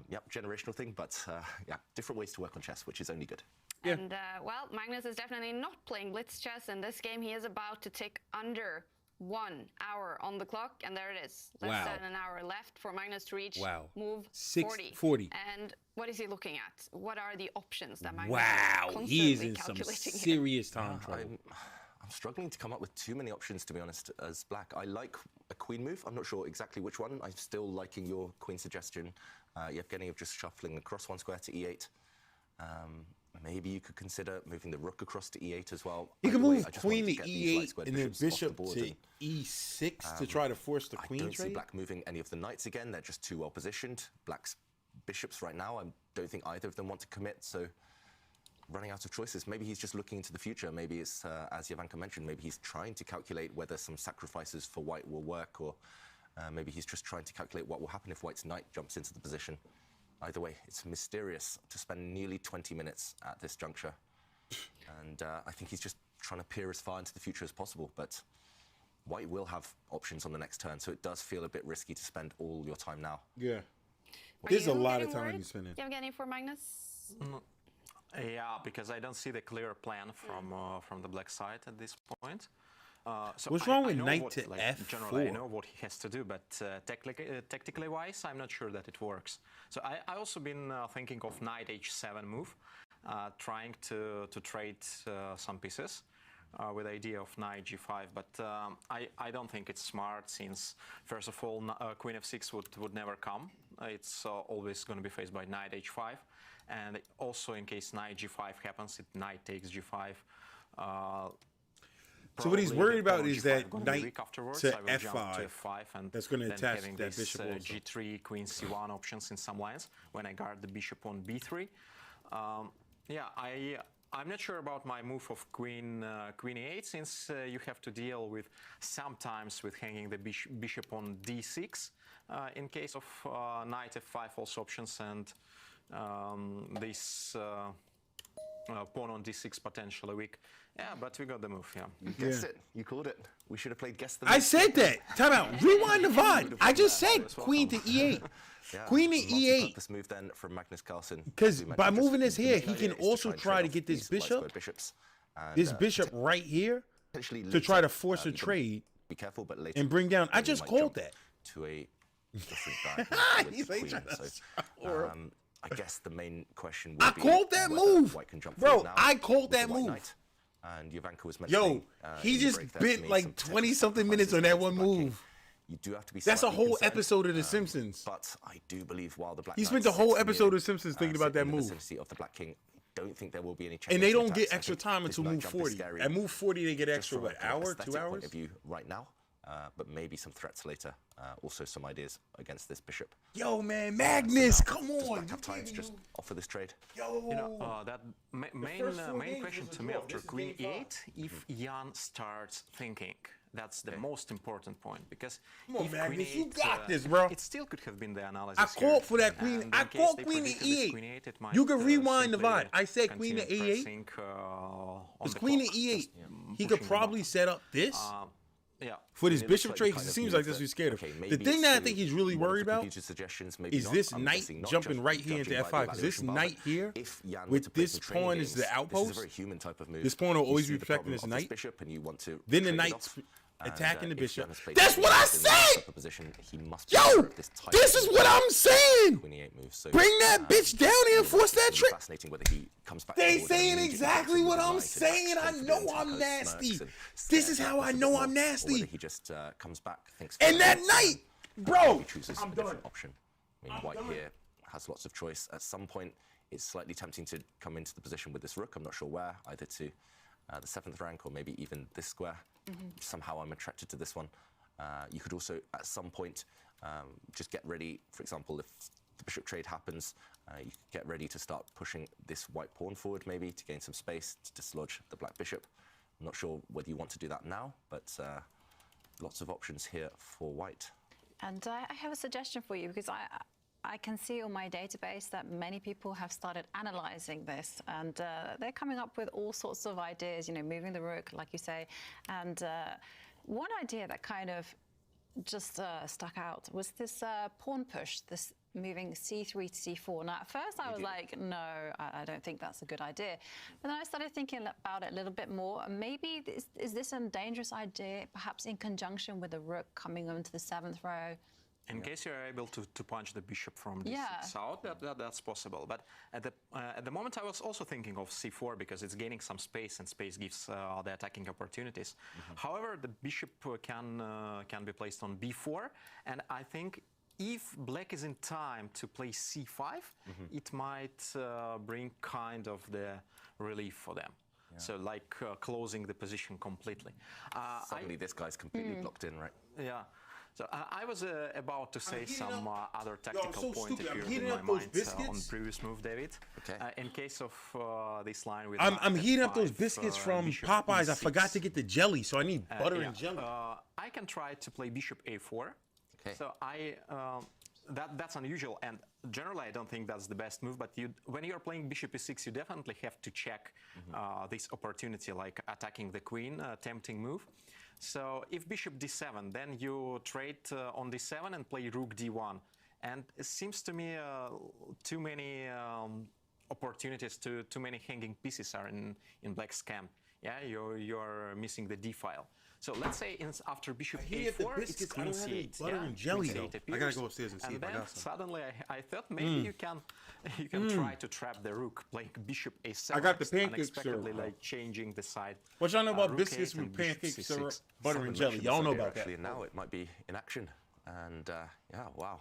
yeah, generational thing, but yeah, different ways to work on chess, which is only good. Yeah. And, well, Magnus is definitely not playing blitz chess in this game. He is about to tick under 1 hour on the clock, and there it is. Less Wow. than an hour left for Magnus to reach move 640. 40. And what is he looking at? What are the options that Magnus Wow, is he is constantly in some calculating here? serious time trouble. I'm struggling to come up with too many options, to be honest, as black. I like a queen move. I'm not sure exactly which one. I'm still liking your queen suggestion. Yevgeny, of just shuffling across one square to e8. Maybe you could consider moving the rook across to e8 as well. You can Either way, move I just queen want to get these light e8 squared and then bishops off the bishop board to and, e6 to try to force the queen I don't see trade. black moving any of the knights again. They're just too well positioned. Black's bishops right now, I don't think either of them want to commit, so running out of choices. Maybe he's just looking into the future. Maybe it's, as Jovanka mentioned, maybe he's trying to calculate whether some sacrifices for white will work, or maybe he's just trying to calculate what will happen if white's knight jumps into the position. Either way, it's mysterious to spend nearly 20 minutes at this juncture. And I think he's just trying to peer as far into the future as possible, but White will have options on the next turn, so it does feel a bit risky to spend all your time now. Yeah. Are There's a you lot of getting time worried? you spending. Do you have any for Magnus? Yeah, because I don't see the clear plan from the black side at this point. So What's I wrong with know knight what, to like, generally, I F4? know what he has to do, but tactically wise, I'm not sure that it works. So I also been thinking of knight h7 move, trying to trade some pieces with the idea of knight g5, but I don't think it's smart, since first of all queen f6 would never come. It's always going to be faced by knight h5, and also in case knight g5 happens, knight takes g5. So what he's Probably worried the about pawn is G5 that gonna be knight weak afterwards. to I will jump F5. to F5, and That's gonna then attach having that this, bishop also. G3, Queen C1 options in some lines when I guard the bishop on B3. Yeah, I'm not sure about my move of Queen E8, since you have to deal with sometimes with hanging the bishop on D6 in case of knight F5 also options, and this pawn on D6 potentially weak. Yeah, but we got the move, yeah. You guessed it. You called it. We should have played Guess the Move. I said that. Time out. Rewind the VOD. I just said queen to E8. Yeah, Queen to lots of E8. purpose move then from Magnus Carlsen. Because As we by mentioned, moving this the here, main he idea can is also and try trade to off get this these light square bishop, bishops and, this bishop right here, potentially to later, try to force a you can trade Be careful, but later. and bring down. I then you just might called jump that. To a different diagonal with He's like queen, trying to so, I guess the main question would I be called that whether move. White can jump Bro, forward now I called with the that white move. knight. And Jovanka was mentioning, Yo, in he the just break there to bit me like some potential 20 something minutes on that sacrifices one against the black king. move. You do have to be That's a slightly whole concerned, episode of The Simpsons. But I do believe while the black He knight spent the whole sits episode near, of Simpsons thinking about sit that in the move. vicinity of the black king, I don't think there will be any And they checkmate don't get attacks. I extra think time this until knight move jump is 40. scary At move 40, they get just extra, from what, a kind of hour, aesthetic 2 point hours? of view right now, but maybe some threats later. Also some ideas against this bishop. Yo, man, Magnus, come Does on. black have time to just offer this trade? Yo. You know, that main first 4 main games question was a to me draw. after This is Queen game 5. E8, if Jan starts thinking. That's the most important point, because Come on, if Magnus, Queen you E8, got this, bro. It still could have been the analysis. I here. called for that queen. And I in case called they queen to predicted this E8. Queen E8, it might, You can rewind the simply VOD. I said queen to continue E8. pressing, on It's the queen to clock, E8. just, He could pushing them probably up. set up this Yeah. for this It looks bishop like trade, the because kind it of seems move like that's what that, he's scared of. okay, The maybe thing that I it's think he's to really one of worried the about computer suggestions, maybe is not. this I'm knight guessing not jumping just right here into judging by the F5, because this evaluation bar, knight but here, if Jan were with to play this some training pawn is the games, This is a outpost, very human type of move. this pawn will You always see be the protecting problem this of knight. bishop and you want to Then the trade it knight's off. attacking the If bishop. Jan has played That's some what I games in this said! type of position, he must Yo, prefer this type this of is move. what I'm saying. Queen E8 move. So, Bring that bitch down here and force that it's trick. Fascinating whether he comes back They forward and saying immediately exactly attacks what with the I'm knight and saying. acts I confident know and I'm kind of nasty. smirks and This stares is at how I Magnus a know bit I'm more, or nasty. whether he just comes back, thinks. And for a that minute, knight, and bro, he chooses I'm a done. different option. I mean, white here has lots of choice. At some point, it's slightly tempting to come into the position with this rook. I'm not sure where, either to the 7th rank or maybe even this square. Somehow I'm attracted to this one. You could also, at some point, just get ready. For example, if the bishop trade happens, you could get ready to start pushing this white pawn forward, maybe, to gain some space to dislodge the black bishop. I'm not sure whether you want to do that now, but lots of options here for white. And I have a suggestion for you, because I can see on my database that many people have started analyzing this, and they're coming up with all sorts of ideas, you know, moving the rook, like you say. And one idea that kind of just stuck out was this pawn push, this moving c3 to c4. Now, at first I was like, no, I don't think that's a good idea. But then I started thinking about it a little bit more. Maybe is this a dangerous idea, perhaps in conjunction with the rook coming onto the 7th row? In case you're able to punch the bishop from d6 Yeah. out, that's possible. But at the moment, I was also thinking of c4, because it's gaining some space, and space gives the attacking opportunities. However, the bishop can be placed on b4, and I think if black is in time to play c5, it might bring kind of the relief for them. So like closing the position completely. Suddenly, this guy's completely blocked in, right? Yeah. So I was about to say heating some other I'm tactical so point stupid. I'm appeared heating in my up those mind biscuits. on previous move, David. Okay. In case of this line with I'm heating up those F5, biscuits from bishop Popeyes. I E6. forgot to get the jelly, so I need butter Yeah. and jelly. I can try to play bishop a4. Okay. So that's unusual, and generally I don't think that's the best move. But when you're playing bishop e6, you definitely have to check this opportunity, like attacking the queen, tempting move. So if bishop d7, then you trade on d7 and play rook d1. And it seems to me too many opportunities, too many hanging pieces are in black's camp. Yeah, you're missing the d file. So let's say after bishop a4, it's queen c8. Butter and jelly queen though. c8 I gotta go upstairs and see if I then got some. suddenly I thought maybe you can try to trap the rook, playing bishop a7. I got the pancake unexpectedly, syrup. like changing the side. What y'all know about rook biscuits 8 with and bishop pancake c6. syrup, butter and Someone jelly? mentioned Y'all this know earlier, about that. actually, and now it might be in action. And yeah, wow.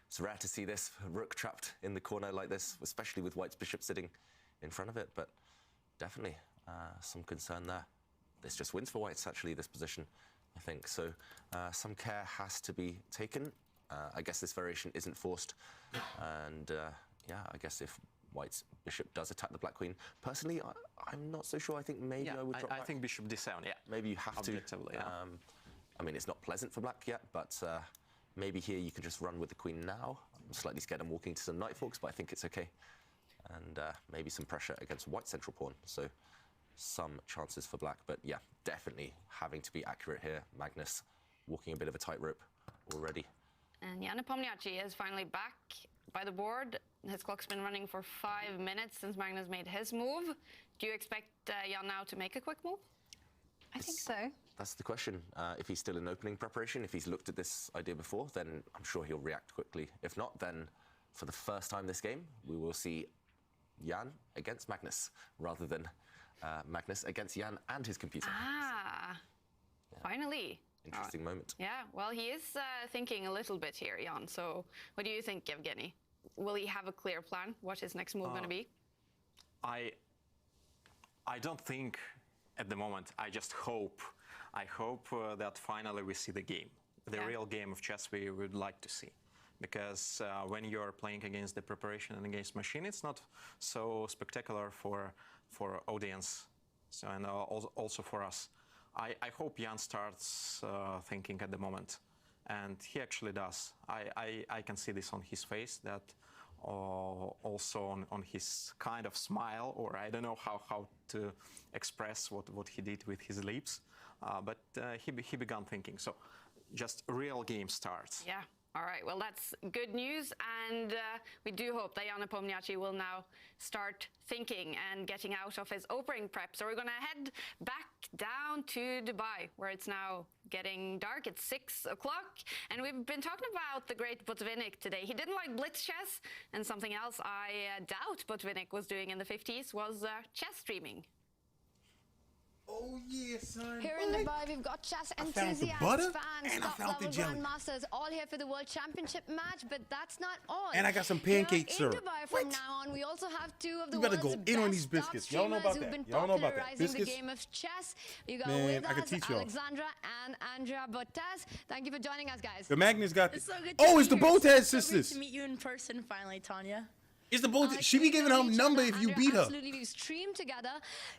It's rare to see this rook trapped in the corner like this, especially with white's bishop sitting in front of it, but definitely some concern there. This just wins for whites, actually, this position, I think. So some care has to be taken. I guess this variation isn't forced. And yeah, I guess if white's bishop does attack the black queen, personally, I'm not so sure. I think maybe I would drop I back. think bishop d7, yeah. Maybe you have to. Objectively, yeah. I mean, it's not pleasant for black yet, but maybe here you can just run with the queen now. I'm slightly scared I'm walking to some knight forks, but I think it's okay. And maybe some pressure against white central pawn. So some chances for black, but yeah, definitely having to be accurate here. Magnus walking a bit of a tightrope already. And Jan Nepomniachtchi is finally back by the board. His clock's been running for 5 minutes since Magnus made his move. Do you expect Jan now to make a quick move? I think so. That's the question. If he's still in opening preparation, if he's looked at this idea before, then I'm sure he'll react quickly. If not, then for the first time this game, we will see Jan against Magnus rather than Magnus against Jan and his computer. Ah, finally. Interesting moment. Yeah, well, he is thinking a little bit here, Jan. So what do you think, Evgeny? Will he have a clear plan? What is next move going to be? I don't think at the moment. I just hope. I hope that finally we see the game, the real game of chess we would like to see. Because when you're playing against the preparation and against machine, it's not so spectacular for audience, so and also for us. I hope Jan starts thinking at the moment, and he actually does. I can see this on his face, that also on his kind of smile, or I don't know how to express what he did with his lips, but he began thinking. So just real game starts. Yeah. All right, well, that's good news, and we do hope that Jan Nepomniachtchi will now start thinking and getting out of his opening prep. So we're going to head back down to Dubai, where it's now getting dark. It's 6 o'clock, and we've been talking about the great Botvinnik today. He didn't like blitz chess, and something else I doubt Botvinnik was doing in the 50s was chess streaming. Oh yeah, son. Here in Dubai, we've got chess found the enthusiasts, butter fans, and I found the top-level jelly. grandmasters, all here for the World Championship match. But that's not all. And I got some pancake Here syrup. in Dubai from now on, we also have two of the You better world's go in on these best top biscuits. Y'all know streamers about who've that. been Y'all know about that. popularizing the Biscuits? game of chess. You got Man, with I can us teach y'all. Alexandra and Andrea Botez. Thank you for joining us, guys. The Magnus got. It's so good Oh, it's be the here. Botez So sisters. good to meet you in person finally, Tanya. It's the Botez. Like, She be we giving know her each number other. if you Andrea, beat her. Absolutely, we've streamed together.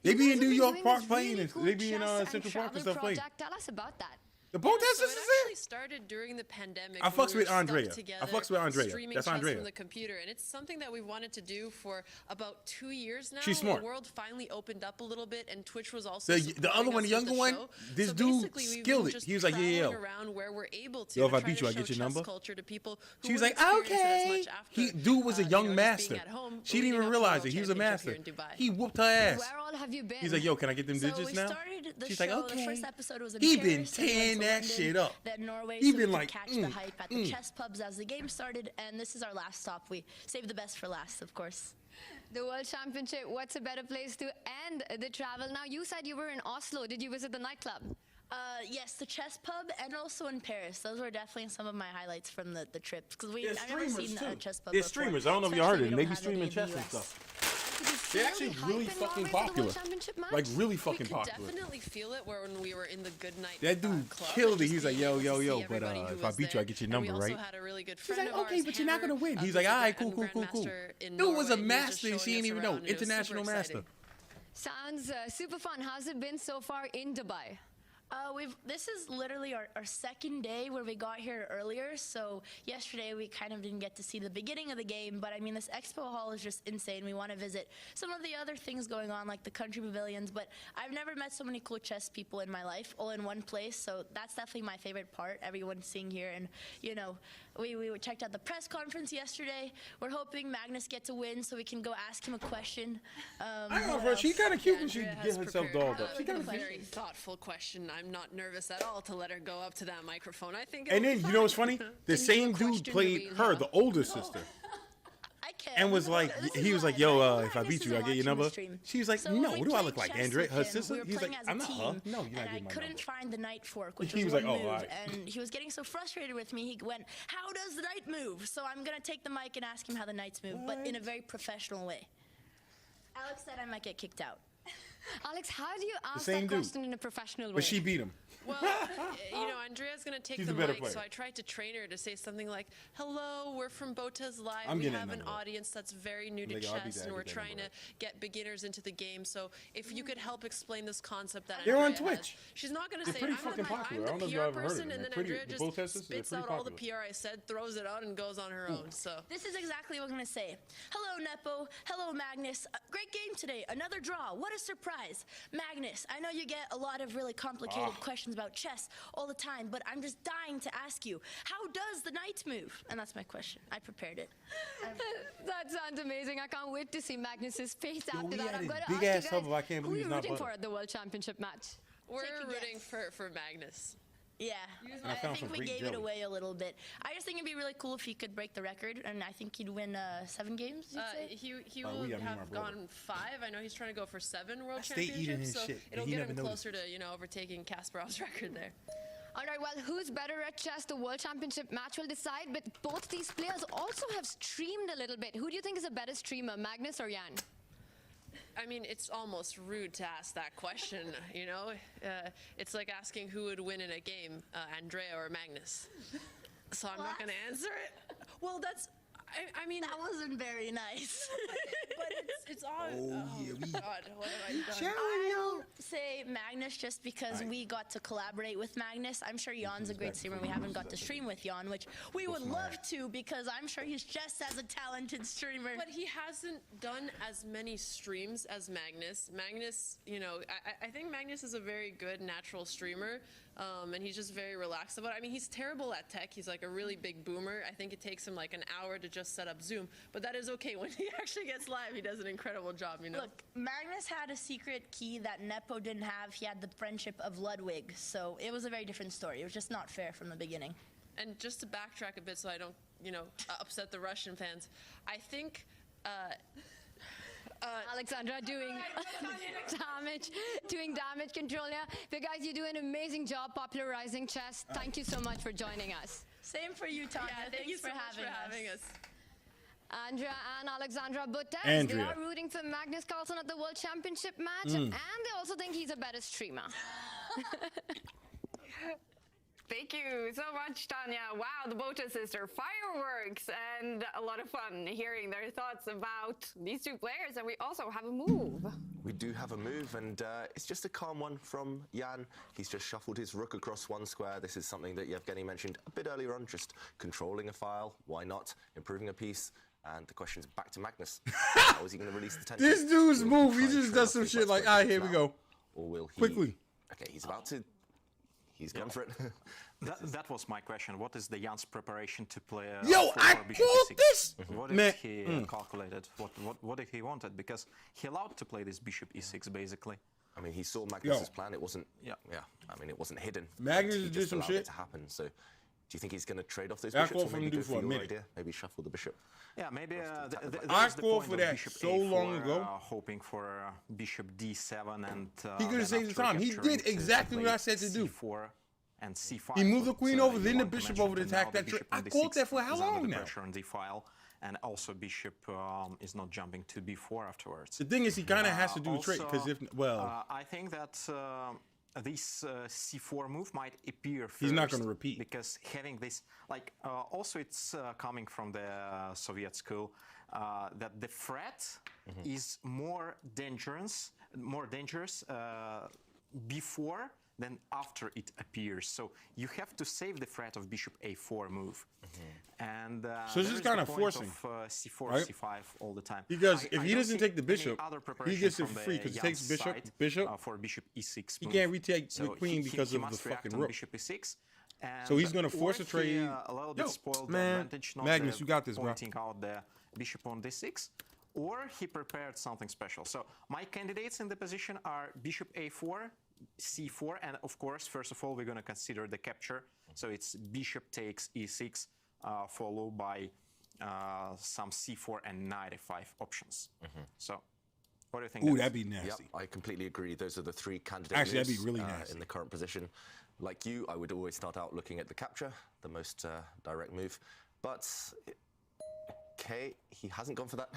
They You be guys in have New been York doing Park this playing really and cool they be in, chess and Central Park and travel stuff playing. project. Tell us about that. The Botez So sisters it there? actually started during the pandemic. I when fucks we with were stuck Andrea. I together, fucks with Andrea. Streaming That's chess Andrea. from the computer, and it's something that we've wanted to do for about 2 years now. She's smart. The world finally opened up a little bit, and Twitch was also The supporting other one, us the with younger one, show. this So dude basically, we've skilled been it. just He was like, yeah, traveling yo. around where we're able to. Yo, if to I try beat to you, I show get your chess number. Culture to people who She was wouldn't like, experience it as okay. much after, Dude was a young just master. being at home, She didn't leading even up to the realize World it. He was a Championship master. here in Dubai. He whooped her ass. Where all have you been? He's like, yo, can I get them So digits we now? started the She's show. like, okay. The first episode was in He Paris, been then we went tearing to that London, shit up. Then Norway, He so been we like, could catch the hype at the chess pubs as the game started, and this is our last stop. We saved the best for last, of course. The World Championship, what's a better place to end the travel? Now, you said you were in Oslo. Did you visit the nightclub? Yes, the chess pub and also in Paris. Those were definitely some of my highlights from the trips because They're I've never streamers, seen too. a chess pub They're before, streamers. I don't know if y'all heard it. especially They be we don't have any streaming in chess the and US. stuff. They're They're actually really fucking popular. Like really fucking we could popular. definitely feel it when we were in the Good Night That dude club, killed and it. just He's like, being yo, able yo, to yo, see but everybody who if I was beat you, there. I get your And number, we also right? had a really good She's friend like, of okay, ours, but you're not Hammer, gonna win. He's who's like, a all right, cool, Grand cool, cool, cool. Grandmaster in Dude was a Norway. He was just master. showing She didn't us even know. around, and it was super International master. exciting. Sounds super fun. How's it been so far in Dubai? This is literally our second day where we got here earlier. So yesterday we kind of didn't get to see the beginning of the game, but I mean this expo hall is just insane. We want to visit some of the other things going on, like the country pavilions. But I've never met so many cool chess people in my life, all in one place. So that's definitely my favorite part. Everyone seeing here, and you know, we checked out the press conference yesterday. We're hoping Magnus gets a win so we can go ask him a question. I don't know, she kind of cute when she gets herself dolled up. She kind of very thoughtful question. I'm not nervous at all to let her go up to that microphone. I think. And then you know what's funny? The same dude played her, the older sister. And was like, he was like, yo, if I beat you, I get your number. She was like, no, what do I look like, Andre? Her sister? He's like, I'm not her. No, you're not getting my number. And I couldn't find the knight fork, which He was was one like, oh, move. all right. And he was getting so frustrated with me, he went, how does the knight move? So I'm going to take the mic and ask him how the knights move, but in a very professional way. Alex said I might get kicked out. Alex, how do you ask same that dude. question in a professional way? But she beat him. Well, you know, Andrea's going to take She's the a better mic, player. so I tried to train her to say something like, hello, we're from Botas Live. I'm We getting have that an number. audience that's very new to Like, I'll beat chess, that, and I'll we're beat that trying to number. get beginners into the game. So if you could help explain this concept that They're on Andrea has. Twitch. She's not going to They're say, pretty I'm fucking popular. I don't know the if y'all PR ever heard of person, them. and then They're pretty- Andrea the just protesters, they're spits pretty out all the popular. PR I said, throws it out, and goes on her own. So This is exactly what I'm going to say. Hello, Nepo. Hello, Magnus. Great game today. Another draw. What a surprise. Magnus, I know you get a lot of really complicated questions about chess all the time, but I'm just dying to ask you, how does the knight move? And that's my question. I prepared it. That sounds amazing. I can't wait to see Magnus's face Yo, after we that. had I'm this going to big ask you ass guys, hubble. I can't who believe are you he's not rooting for butter. at the World Championship match? we're Take a rooting guess. for Magnus. Yeah, I I found think some we great gave jelly. it away a little bit. I just think it'd be really cool if he could break the record, and I think he'd win 7 games, you'd say? He Oh, will we have me and my have brother. gone 5. I know he's trying to go for 7 world stay eating championships, his so shit, but it'll he get never him noticed. closer to, you know, overtaking Kasparov's record there. All right, well, who's better at chess? The World Championship match will decide, but both these players also have streamed a little bit. Who do you think is a better streamer, Magnus or Jan? I mean, it's almost rude to ask that question, you know? It's like asking who would win in a game, Andrea or Magnus. So I'm not going to answer it. Well, that's... I mean... That wasn't very nice. but it's all... yeah, we- God, what have I done? I'll say Magnus just because we got to collaborate with Magnus. I'm sure Jan's a great streamer. We haven't got to stream with Jan, which we would love to because I'm sure he's just as a talented streamer. But he hasn't done as many streams as Magnus. Magnus, you know, I think Magnus is a very good natural streamer, and he's just very relaxed about it. I mean, he's terrible at tech. He's like a really big boomer. I think it takes him like an hour to just set up Zoom, but that is okay. When he actually gets live, he does an incredible job, you know? Look, Magnus had a secret key that Nepo didn't have. He had the friendship of Ludwig, so it was a very different story. It was just not fair from the beginning. And just to backtrack a bit so I don't, you know, upset the Russian fans, I think... Alexandra doing damage control here. But guys, you do an amazing job popularizing chess. Thank you so much for joining us. Same for you, Tanya. Yeah, thank you Thanks so much for having us. Andrea and Alexandra Botes, Andrea. they are rooting for Magnus Carlsen at the World Championship match, and they also think he's a better streamer. Thank you so much, Tanya. Wow, the Bota sister, fireworks, and a lot of fun hearing their thoughts about these two players. And we also have a move. We do have a move, and it's just a calm one from Jan. He's just shuffled his rook across 1 square. This is something that Yevgeny mentioned a bit earlier on, just controlling a file. Why not? Improving a piece. And the question's back to Magnus. How is he going to release the tension? This dude's Will move, try he and just trade does off some his shit white like, square all right, here we now? go. Or will he... Quickly. Okay, he's about to... He's gone for it. That was my question. What is the Jan's preparation to play? Yo, for I Bishop called E6? this! What did Man. he calculated? What did he wanted? Because he allowed to play this Bishop E6 basically. I mean, he saw Magnus's Yo. plan. It wasn't... Yeah. I mean, it wasn't hidden. Magnus He did just some allowed shit. it to happen. So, do you think he's going to trade off those I bishops, called or for him maybe to do go for for a your minute. idea? Maybe shuffle the bishop. Yeah, maybe I there's the called point for of that Bishop so A4, long ago. hoping for Bishop D7 and He could then have saved the after time. He capturing did exactly to what I play said to do. C4 and C5. He moved the but, queen over, you then the want to bishop mention over to that now attack the that bishop trick. on I called D6 that for how is under long the now? pressure on D file, and also bishop is not jumping to B4 afterwards. The thing is, he kind of has to do a trick because Also, if well, I think that this C4 move might appear first. He's not gonna repeat. Because having this, like, also it's coming from the Soviet school that the threat is more dangerous before then after it appears. So you have to save the threat of bishop a4 move. And So this is kind of forcing, c4, right? c5 all the time. Because if he don't doesn't see take the any bishop, other he preparation gets it from free the because he Jan's takes bishop, side, bishop. for bishop e6 He move. can't retake So the queen because he of the must react fucking on rook. bishop e6. And So he's gonna force or a trade. a little bit Yo, spoiled man, the advantage, not Magnus, you got this, bro. pointing out the bishop on d6, or he prepared something special. So my candidates in the position are bishop a4, c4, and of course, first of all, we're going to consider the capture. So it's bishop takes e6, followed by some c4 and knight f5 options. So what do you think? Ooh, guys? that'd be nasty. Yep, I completely agree. Those are the three candidate Actually, that'd be moves, really nasty. in the current position. Like you, I would always start out looking at the capture, the most direct move. But okay, he hasn't gone for that.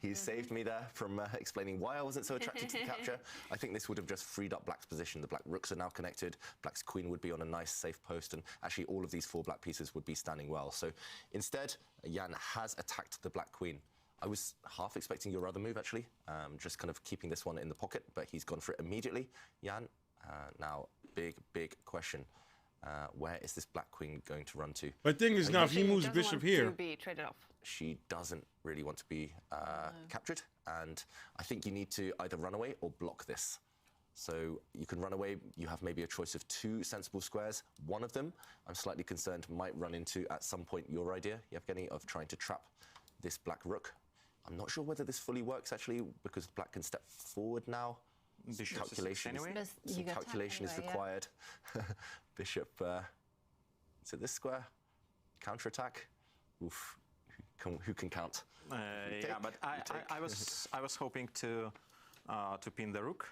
He saved me there from explaining why I wasn't so attracted to the capture. I think this would have just freed up black's position. The black rooks are now connected. Black's queen would be on a nice safe post, and actually all of these four black pieces would be standing well. So instead, Jan has attacked the black queen. I was half expecting your other move, actually, just kind of keeping this one in the pocket, but he's gone for it immediately. Jan, now, big question. Where is this black queen going to run to? But the thing is, now if he moves doesn't bishop want here, to be traded off. She doesn't really want to be captured, and I think you need to either run away or block this. So you can run away, you have maybe a choice of two sensible squares. One of them, I'm slightly concerned, might run into, at some point, your idea, Yevgeny, of trying to trap this black rook. I'm not sure whether this fully works, actually, because black can step forward now. Bishop Calculation, anyway. some calculation is required. Bishop, is it this square? Counterattack? Oof, who can count? Yeah, but I was hoping to pin the rook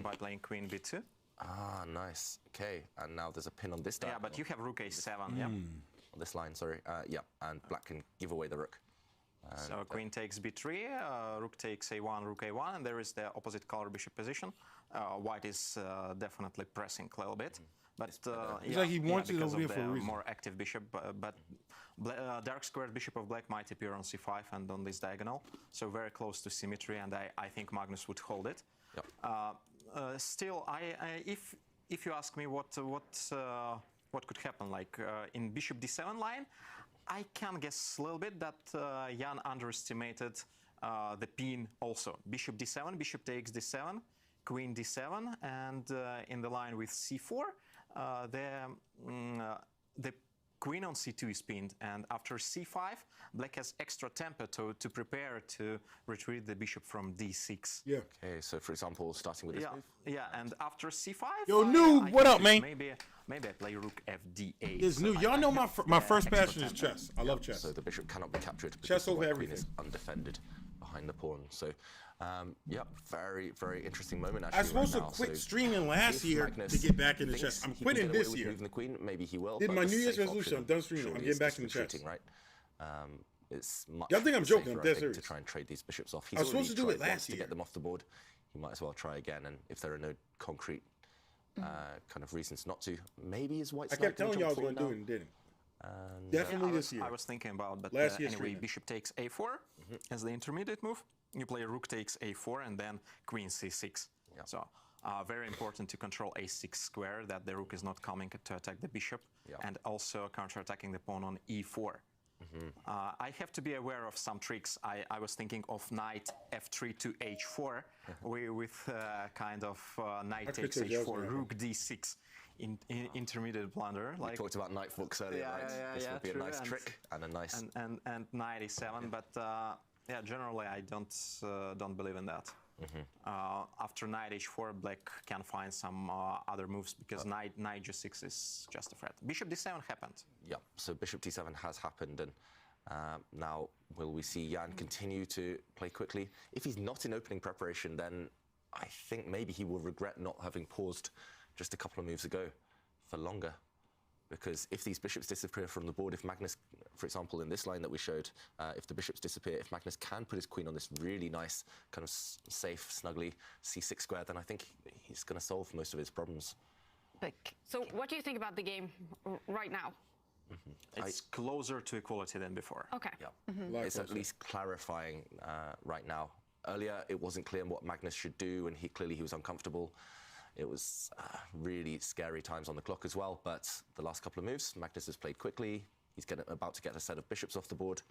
by playing queen b2. Ah, nice. Okay, and now there's a pin on this Yeah, diagonal. but you have rook a7, yeah. On this line, sorry. Yeah, and black can give away the rook. So queen takes b3, rook takes a1, rook a1, and there is the opposite color bishop position. White is definitely pressing a little bit, but it's like he wants it because over of here for a the reason. more active bishop. But dark squared bishop of black might appear on c5 and on this diagonal, so very close to symmetry, and I think Magnus would hold it. Yep. Still, if you ask me what could happen, like in bishop d7 line, I can guess a little bit that Jan underestimated the pin also. Bishop d7, bishop takes d7, queen d7, and in the line with c4, the queen on c2 is pinned, and after c5, black has extra tempo to prepare to retreat the bishop from d6. Yeah. Okay, so for example, starting with this move. Yeah, and after c5, Yo, Noob, what up, man? Maybe I play rook fd8. This new, y'all know my first passion is chess. I love chess. So the bishop cannot be captured because Chess the over white queen everything. is undefended behind the pawn. So, yeah, very interesting moment actually. I was supposed right to now. quit So streaming last if year Magnus to get back into thinks chess. I'm he can quitting get away this with year. moving the queen, maybe he will. Did but my the New Year's safe resolution, option I'm done streaming. surely I'm getting is back just into chess. retreating, right? It's much Y'all think I'm joking, safer, I'm I dead think, serious. to try and trade these bishops off. He's I was supposed already to do it tried once last to year. get them off the board. He might as well try again, and if there are no concrete kind of reasons not to, maybe his white's I kept telling y'all I was going to do it and didn't. Definitely this year. I was thinking about, but Last year anyway, streaming. bishop takes a4 as the intermediate move. You play rook takes a4 and then queen c6. Yeah. So very important to control a6 square, that the rook is not coming to attack the bishop, Yeah. and also counterattacking the pawn on e4. I have to be aware of some tricks. I was thinking of knight f3 to h4 with kind of knight That's takes what you're h4, joking rook d6 in intermediate blunder. We talked about knight fooks earlier, right? This would be a true, nice and- trick and a nice. and knight e7, but yeah, generally I don't believe in that. After knight h4, black can find some other moves because knight g6 is just a threat. Bishop d7 happened. Yeah, so bishop d7 has happened, and now will we see Jan continue to play quickly? If he's not in opening preparation, then I think maybe he will regret not having paused just a couple of moves ago for longer. Because if these bishops disappear from the board, if Magnus, for example, in this line that we showed, if the bishops disappear, if Magnus can put his queen on this really nice, kind of safe, snuggly c6 square, then I think he's going to solve most of his problems. So what do you think about the game right now? It's closer to equality than before. Okay. Yeah, it's at least clarifying right now. Earlier, it wasn't clear what Magnus should do, and clearly he was uncomfortable. It was really scary times on the clock as well, but the last couple of moves, Magnus has played quickly. He's about to get a set of bishops off the board,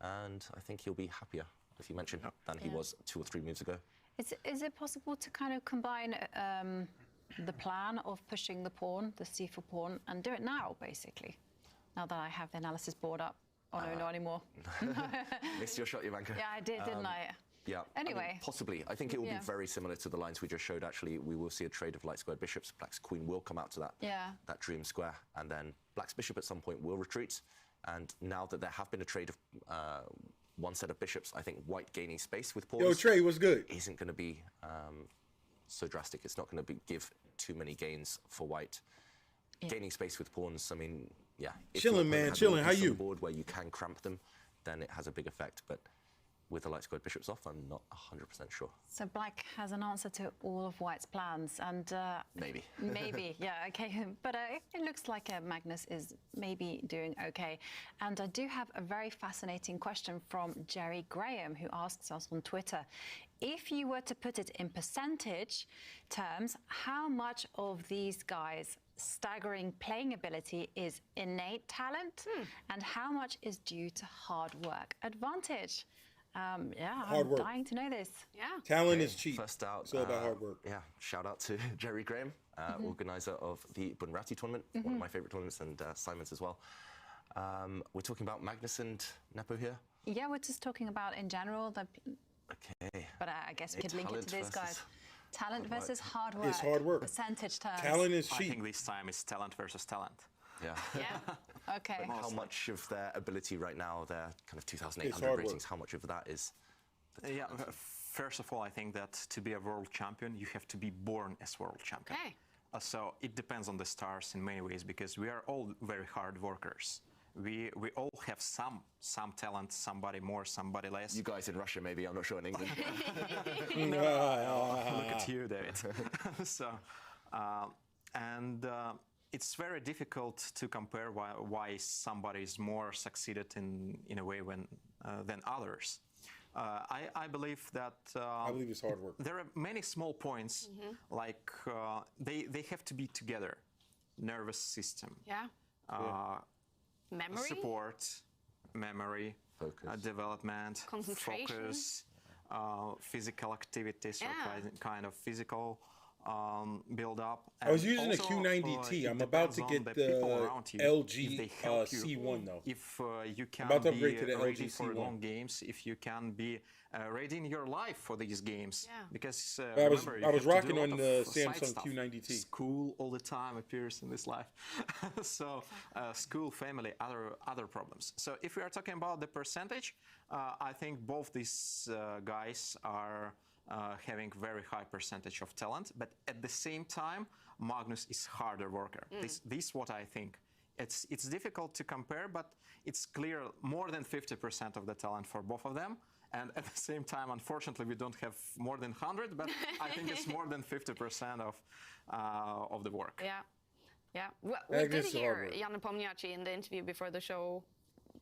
and I think he'll be happier, as you mentioned, than he was 2 or 3 moves ago. Is it possible to kind of combine the plan of pushing the pawn, the c4 pawn, and do it now, basically? Now that I have the analysis board up. Oh, no, not anymore. Missed your shot, Jovanka. Yeah, I did, didn't I? Yeah. Anyway. I mean, possibly. I think it will be very similar to the lines we just showed, actually. We will see a trade of light squared bishops. Black's queen will come out to that dream square, and then Black's bishop at some point will retreat. And now that there have been a trade of one set of bishops, I think White gaining space with pawns. Yo, Trey, what's good? Isn't going to be so drastic. It's not going to give too many gains for White. Gaining space with pawns, I mean, chilling, man, chilling. How you? Board where you can cramp them, then it has a big effect. But with the light squared bishops off, I'm not 100% sure. So Black has an answer to all of White's plans, and maybe. Maybe, yeah, okay. But it looks like Magnus is maybe doing okay. And I do have a very fascinating question from Jerry Graham, who asks us on Twitter: if you were to put it in percentage terms, how much of these guys' staggering playing ability is innate talent, and how much is due to hard work advantage? Hard I'm work. dying to know this. Yeah. Talent is cheap. First out, it's all about hard work. Yeah, shout out to Jerry Graham, organizer of the Bunrati tournament, one of my favorite tournaments, and Simon's as well. We're talking about Magnus and Nepo here? Yeah, we're just talking about in general. Okay. But I guess we could link it to these guys. Talent versus hard work. It's hard work. Percentage terms. Talent is cheap. I think this time it's talent versus talent. Yeah. Yeah. Okay. How much of their ability right now, their kind of 2,800 ratings, how much of that is? Yeah. First of all, I think that to be a world champion, you have to be born as world champion. Okay. So it depends on the stars in many ways, because we are all very hard workers. We all have some talent, somebody more, somebody less. You guys in Russia, maybe, I'm not sure in England. Look at you, David. So, it's very difficult to compare why somebody is more succeeded in a way than others. I believe that I believe it's hard work. There are many small points, like they have to be together. Nervous system. Memory? Support, memory, focus, development, concentration, focus, physical activities, or kind of physical build-up. I was using a Q90T. I'm about to get the LG C1 though. If you can about to upgrade be to the ready LG for C1. long games, if you can be ready in your life for these games, because I was remember, you I was have to do rocking a lot on of the side Samsung stuff. Q90T. School all the time appears in this life. So school, family, other problems. So if we are talking about the percentage, I think both these guys are having very high percentage of talent, but at the same time, Magnus is harder worker. This is what I think. It's difficult to compare, but it's clear more than 50% of the talent for both of them. And at the same time, unfortunately, we don't have more than 100, but I think it's more than 50% of the work. Yeah. Well, we did hear Jan Nepomniachtchi in the interview before the show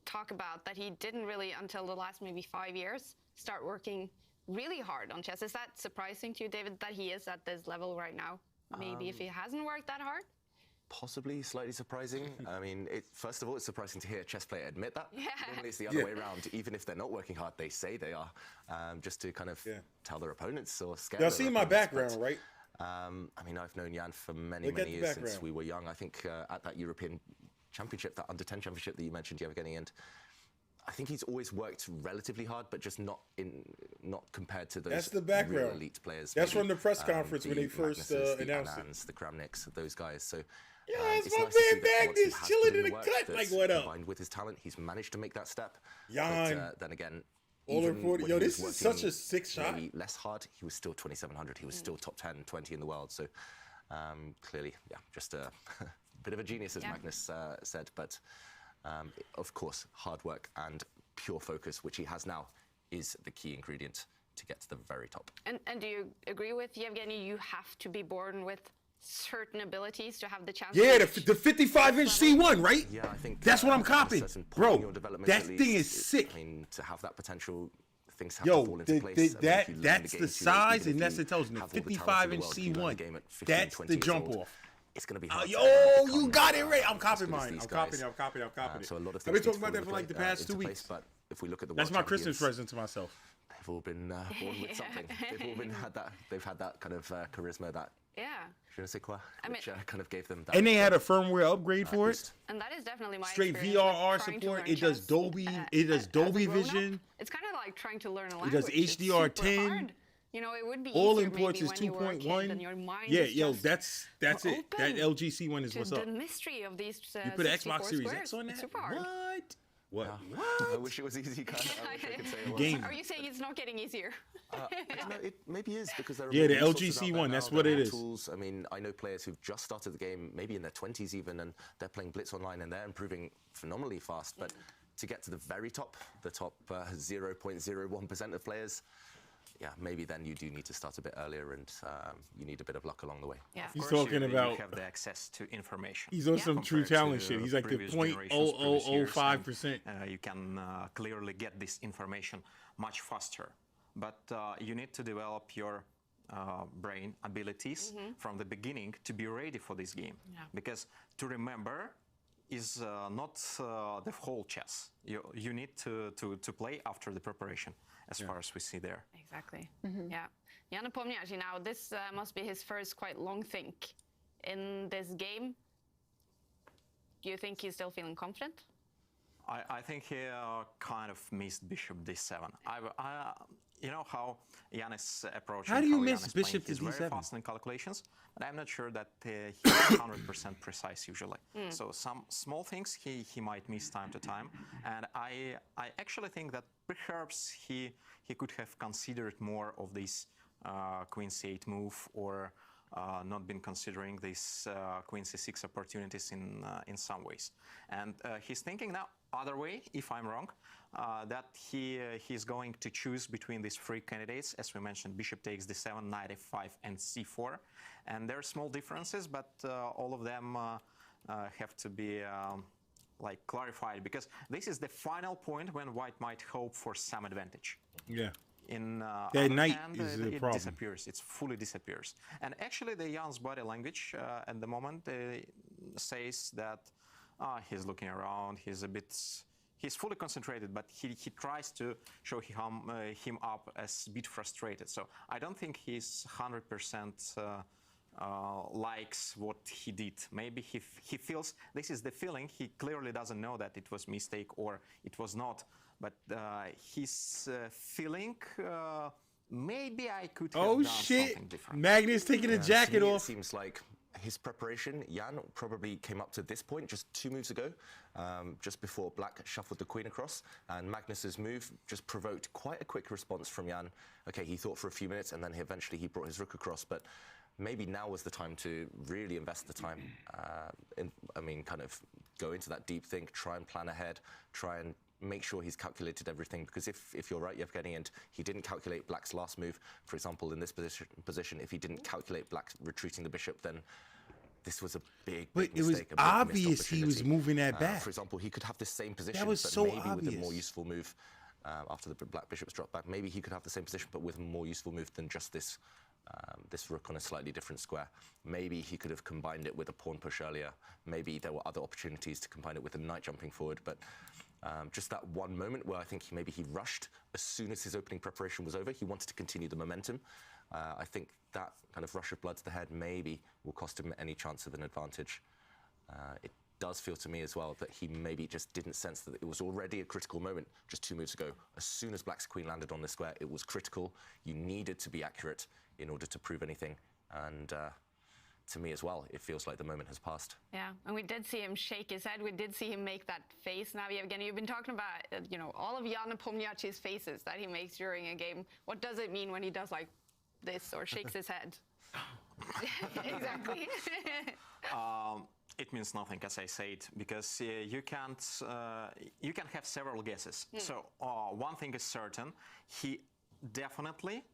talk about that he didn't really, until the last maybe 5 years, start working really hard on chess. Is that surprising to you, David, that he is at this level right now? Maybe if he hasn't worked that hard? Possibly slightly surprising. I mean, first of all, it's surprising to hear a chess player admit that. Yeah. Normally it's the other way around. Even if they're not working hard, they say they are, just to kind of tell their opponents or scare Y'all their see my opponents. background, right? I mean, I've known Jan for many Look at the years since background. we were young. I think at that European Championship, that under-10 championship that you mentioned, Yevgeny, and I think he's always worked relatively hard, but just not compared to those That's the background. real elite players. That's maybe, from the press conference when the they first Magnuses, announced the it. Anans, the Kramniks, those guys. So it's it's my nice to see man that once he Magnus has chilling put in the work, cut. that Like, what up? combined with his talent, he's managed to make that step. Jan. But then again, All even in 40. when Yo, he this was is such working a sick shot. maybe less hard, he was still 2,700. He was still top 10, 20 in the world. So clearly, just a bit of a genius, as Magnus said. But of course, hard work and pure focus, which he has now, is the key ingredient to get to the very top. And do you agree with Yevgeny? You have to be born with certain abilities to have the chance. Yeah, to the 55-inch C1, right? Yeah, I think that's what I'm copying, certain point bro. in your development, That at thing least, is sick. I mean, to have that potential things have to fall into place. I mean, if you learn that's game the too late, size, even and if that's you the intelligence. have all the talent in the 55-inch world, if you learn the game C1. at 15, That's 20 the years jump old, off. it's going to be hard to Oh, become you got it right. I'm as copying good as mine. these I'm guys. copying it. So a lot of I've things been need talking to about that fall for like the into past 2 place, weeks. But if we look at the That's world my Christmas champions, present to myself. they've all been born with something. They've all been had that. They've had that kind of charisma, that Yeah. je ne sais quoi, which kind of gave them that. And they had a firmware upgrade for it. And that is definitely my Straight experience VRR with trying to support. learn It does chess, Dolby. It does as a Dolby grown-up. Vision. It's kind of like trying to learn a It language. does It's super HDR10. hard. You know, it would be All easier imports maybe is when you were a kid and your 2.1. mind Yeah, is yo, just that's it. That open LGC one is to what's the up. mystery of these You put an 64 Xbox Series squares. X on It's that? super hard. What? I wish it was easy, guys. I wish I could say it was. Game. Are you saying it's not getting easier? I don't know, it maybe is because there are Yeah, more the resources LGC out there one, now, that's there what are it more is. Tools. I mean, I know players who've just started the game, maybe in their 20s even, and they're playing Blitz online and they're improving phenomenally fast. But to get to the very top, the top 0.01% of players, yeah, maybe then you do need to start a bit earlier, and you need a bit of luck along the way. Yeah. He's Of course, talking you about. have the access to information. He's on some true compared to talent shit. He's like the previous generations, previous years, 0.0005%. and, you can clearly get this information much faster. But you need to develop your brain abilities from the beginning to be ready for this game. Yeah. Because to remember is not the whole chess. You need to play after the preparation, as far as we see there. Exactly. Yeah. Jan Nepomniachtchi now, this must be his first quite long think in this game. Do you think he's still feeling confident? I think he kind of missed bishop d7. You know how Jan is approaching. How do you Jan miss is playing. bishop to He's very d7? fast in calculations, but I'm not sure that he's 100% precise usually. So some small things he might miss time to time, and I actually think that perhaps he could have considered more of this queen c8 move, or not been considering these queen c6 opportunities in some ways. And he's thinking now other way, if I'm wrong, that he's going to choose between these three candidates, as we mentioned: bishop takes d7, knight f5, and c4. And there are small differences, but all of them have to be like clarified, because this is the final point when white might hope for some advantage. Yeah. In That other knight hand, is the it problem. disappears. It fully disappears. And actually, the Jan's body language at the moment says that he's looking around. He's fully concentrated, but he tries to show him up as a bit frustrated. So I don't think he's 100% likes what he did. Maybe he feels, this is the feeling. He clearly doesn't know that it was mistake or it was not. But his feeling, maybe I could have done something different. Magnus taking the jacket To me, off. It seems like his preparation, Jan probably came up to this point just 2 moves ago, just before black shuffled the queen across, and Magnus's move just provoked quite a quick response from Jan. Okay, he thought for a few minutes, and then eventually he brought his rook across, but maybe now was the time to really invest the time. Kind of go into that deep think, try and plan ahead, try and make sure he's calculated everything, because if you're right, Yevgeny, and he didn't calculate black's last move, for example, in this position, if he didn't calculate black retreating the bishop, then this was a big But it mistake. was a big missed obvious he was opportunity. moving that back. For example, he could have the same position, was but so maybe with a obvious. more useful move after the black bishop's dropped back. Maybe he could have the same position, but with a more useful move than just this rook on a slightly different square. Maybe he could have combined it with a pawn push earlier. Maybe there were other opportunities to combine it with a knight jumping forward, but just that one moment where I think maybe he rushed as soon as his opening preparation was over. He wanted to continue the momentum. I think that kind of rush of blood to the head maybe will cost him any chance of an advantage. It does feel to me as well that he maybe just didn't sense that it was already a critical moment just 2 moves ago. As soon as black's queen landed on the square, it was critical. You needed to be accurate in order to prove anything. And to me as well, it feels like the moment has passed. Yeah, and we did see him shake his head. We did see him make that face. Now, Evgeny, you've been talking about all of Jan Nepomniachtchi's faces that he makes during a game. What does it mean when he does like this or shakes his head? Exactly. It means nothing, as I said, because you can have several guesses. So one thing is certain: he definitely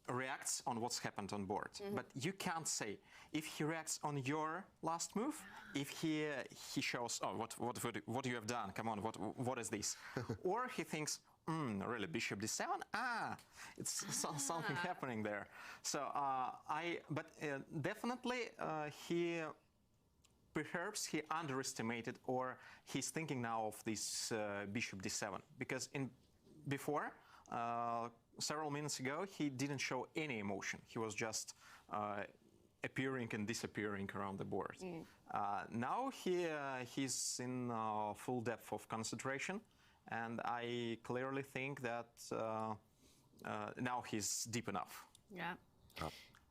reacts on what's happened on board. But you can't say if he reacts on your last move, if he shows, oh, what you have done? Come on, what is this? Or he thinks, really, bishop d7? It's something happening there. So definitely perhaps he underestimated, or he's thinking now of this bishop d7, because before, several minutes ago, he didn't show any emotion. He was just appearing and disappearing around the board. Now he's in full depth of concentration, and I clearly think that now he's deep enough. Yeah.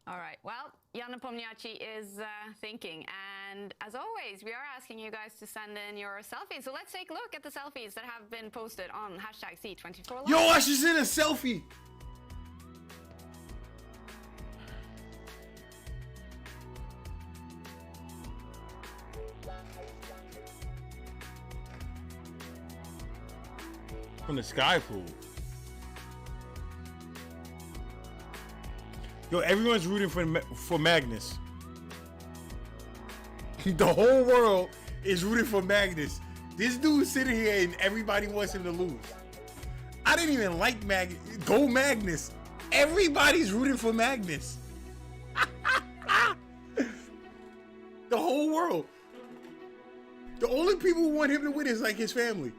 All right. Well, Jan Nepomniachtchi is thinking, and as always, we are asking you guys to send in your selfies. So let's take a look at the selfies that have been posted on #C24Live. Yo, I should send a selfie. From the sky pool. Yo, everyone's rooting for Magnus. The whole world is rooting for Magnus. This dude's sitting here and everybody wants him to lose. I didn't even like Magnus. Go Magnus. Everybody's rooting for Magnus. The whole world. The only people who want him to win is like his family.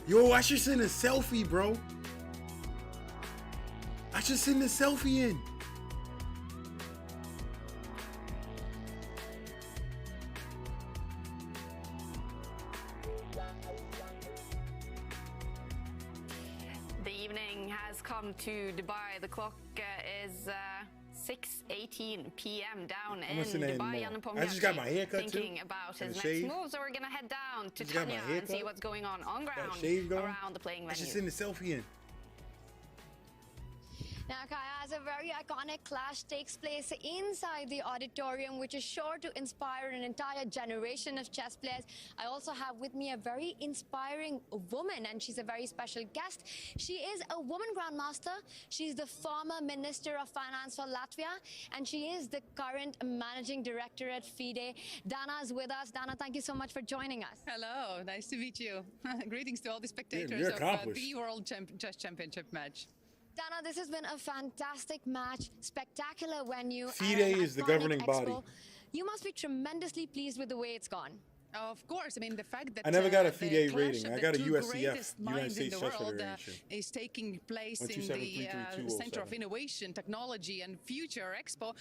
Yo, I should send a selfie, bro. I should send a selfie in. The evening has come to Dubai. The clock is 6:18 p.m. down in Dubai. Jan Nepomniachtchi I just got my haircut thinking too. about And his a next shave. move. So we're gonna head down to Just got my Tanya and haircut. see what's going on ground shave going. around the playing I should venue. send a selfie in. Now, Kaya, as a very iconic clash takes place inside the auditorium, which is sure to inspire an entire generation of chess players, I also have with me a very inspiring woman, and she's a very special guest. She is a woman grandmaster. She's the former Minister of Finance for Latvia, and she is the current managing director at FIDE. Dana is with us. Dana, thank you so much for joining us. Hello, nice to meet you. Greetings to all the spectators you're of accomplished. the World Chess Championship match. Dana, this has been a fantastic match, spectacular venue. FIDE and an is the iconic governing expo. body. You must be tremendously pleased with the way it's gone. Of course, I mean the fact that I never got a the FIDE clash rating. of I the got a two USCF, greatest United minds in States the Chess world Federation. is taking place in the 127333207. Center of Innovation, Technology and Future Expo.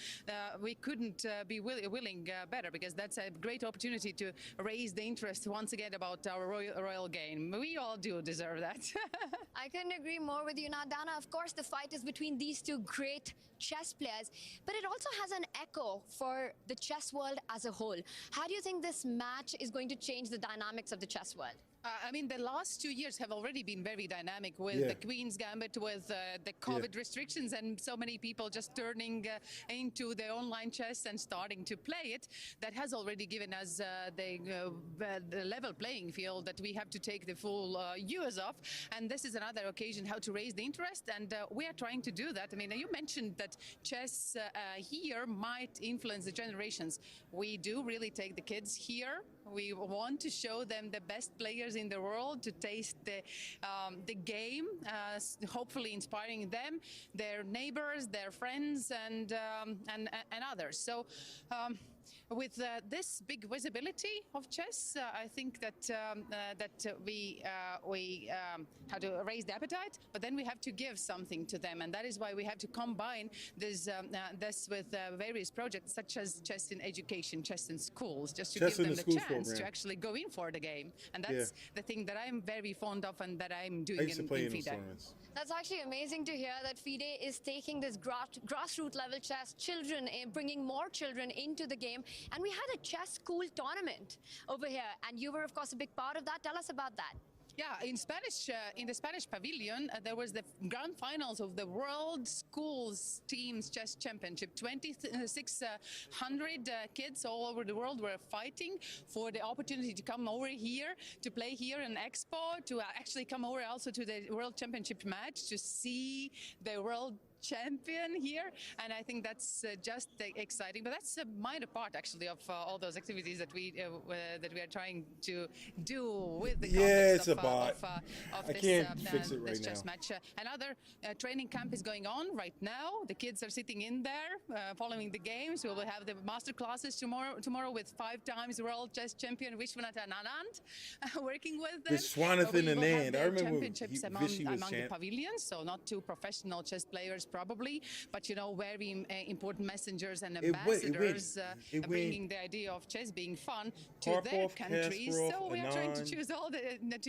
We couldn't be willing better, because that's a great opportunity to raise the interest once again about our royal game. We all do deserve that. I couldn't agree more with you now, Dana. Of course, the fight is between these two great chess players, but it also has an echo for the chess world as a whole. How do you think this match is going to change the dynamics of the chess world? I mean, the last 2 years have already been very dynamic with Yeah. the Queen's Gambit, with the COVID restrictions, and so many people just turning into the online chess and starting to play it. That has already given us the level playing field that we have to take the full use of. And this is another occasion how to raise the interest, and we are trying to do that. I mean, you mentioned that chess here might influence the generations. We do really take the kids here. We want to show them the best players in the world, to taste the game, hopefully inspiring them, their neighbors, their friends, and others. So. With this big visibility of chess, I think that we have to raise the appetite, but then we have to give something to them, and that is why we have to combine this with various projects such as chess in education, chess in schools, just to Chess give in them the the schools chance program. to actually go in for the game, and that's the thing that I'm very fond of and that I'm doing I used to play in those FIDE. tournaments. That's actually amazing to hear that FIDE is taking this grassroots level chess, bringing more children into the game. And we had a chess school tournament over here, and you were, of course, a big part of that. Tell us about that. Yeah, in the Spanish pavilion, there was the grand finals of the World Schools Teams Chess Championship. 2,600 kids all over the world were fighting for the opportunity to come over here, to play here in Expo, to actually come over also to the World Championship match, to see the world champion here, and I think that's just exciting. But that's a minor part, actually, of all those activities that we are trying to do with the it's context a bot. of I this, can't fix it right this chess now. match. Another training camp is going on right now. The kids are sitting in there following the games. We will have the master classes tomorrow with 5 times world chess champion Vishwanathan Anand working with them. Viswanathan We will have Anand. the I remember championships among the pavilions, so not 2 professional chess players probably, but very important messengers and ambassadors bringing the idea of chess being fun to their countries. So we are trying to choose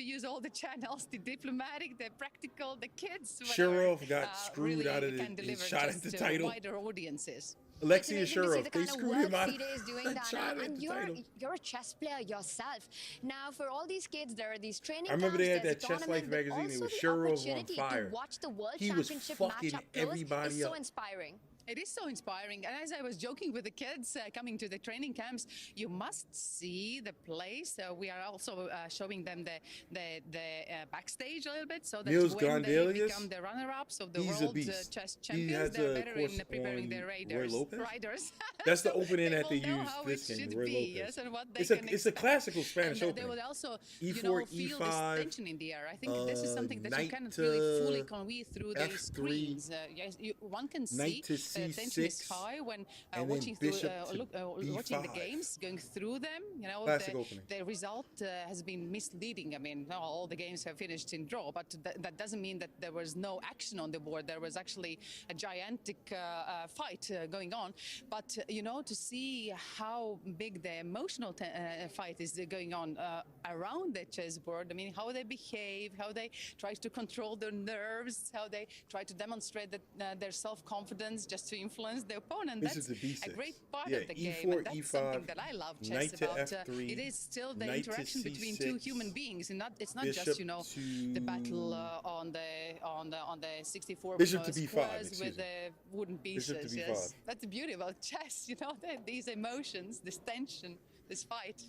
use all the channels, the diplomatic, the practical, the kids. Shirov got screwed really out of his shot at the title. Wider audiences. Alexia Shirov, they screwed him out. FIDE is doing that, and you're a chess player yourself. Now, for all these kids, there are these training camps. I remember they had there's that Chess Life tournament, magazine. It was also the Shirov on opportunity fire. to watch the World He was Championship fucking match up close everybody is so up. inspiring. It is so inspiring, and as I was joking with the kids coming to the training camps, you must see the place. We are also showing them the backstage a little bit, so that Niels when they Gondelius, become the runner-ups of the he's a world beast. chess He champions, has they're a better course in preparing on their Roy Lopez? riders. That's the opening that they will know used how this it game, should Roy be, Lopez. yes, and what they It's can a expect. classical Spanish And opening. they will also E4, feel E5, this tension in the air. I think this is something that you knight cannot to really fully convey through the F3, screens. Yes, one can knight see to the tension is C6, high when and then watching bishop to watching the B5. games, going through them. Classic opening. The result has been misleading. I mean, all the games have finished in draw, but that doesn't mean that there was no action on the board. There was actually a gigantic fight going on. But to see how big the emotional fight is going on around the chessboard. I mean, how they behave, how they try to control their nerves, how they try to demonstrate that their self-confidence just to influence the opponent. This That's is the B6. a great part Yeah, of the E4, game. And that's E5, something that I love chess knight to about. F3, It is still the knight to interaction between C6, two human beings, and it's not bishop just to- the battle on the 64 Bishop to B5, squares excuse with me. the wooden Bishop pieces. to B5. Yes, that's the beauty about chess. These emotions, this tension, this fight.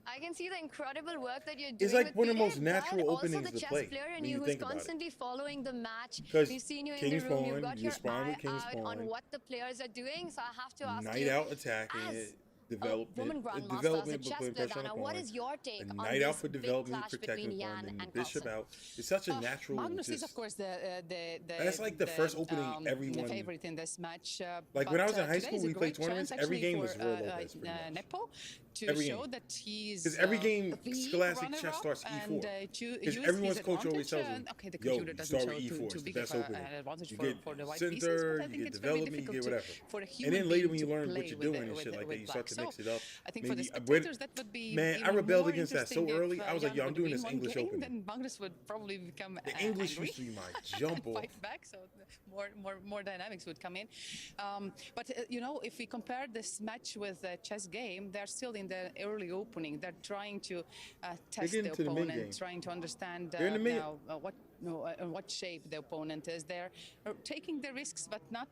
I can see the incredible work that you're doing. It's like with one of the FIDE, most natural but also openings the to chess play player in when you you who's think about it. constantly following the match. 'Cause We've seen you in King's the room. pawn, You've got you your respond with eye King's out on pawn. what the players are doing. So I have to ask Knight you, out attacking as it, a woman grandmaster, as a development, but chess putting player, pressure on the Dana, what pawn. is your take A on knight out this for big development, clash protecting between the pawn, Jan and and bishop Carlsen? out. It's such a natural. Magnus is, just- of course, the That's like the first opening everyone- favorite in this match. Like, when I was in high school, today is a we played great chance tournaments, every actually game was for, Roy Lopez, pretty much. Nepo to Every show game. that he's Because every game, the Scholastic chess runner-up starts and, E4. use Because everyone's his coach always tells advantage, them, okay, the yo, computer you doesn't start show with E4, too it's the big of best a, opening. an advantage You for, get for the white center, pieces, but I you think get it's very development, you difficult get whatever. for a And human then later being when you to learn play what you're with doing and with shit like that, you start to black. mix it up. I think for the Maybe- spectators that would be Man, I even rebelled more against that so interesting early. if, I was like, Jan yo, I'm would doing win this one English game, Opening. Then Magnus would probably become The English angry used to be my jump and off. fight back, so more dynamics would come in. But if we compare this match with the chess game, they're still in the early opening. They're trying to test getting the to the mid-game. opponent, trying to understand They're in the mid. now what shape the opponent is. They're taking the risks, but not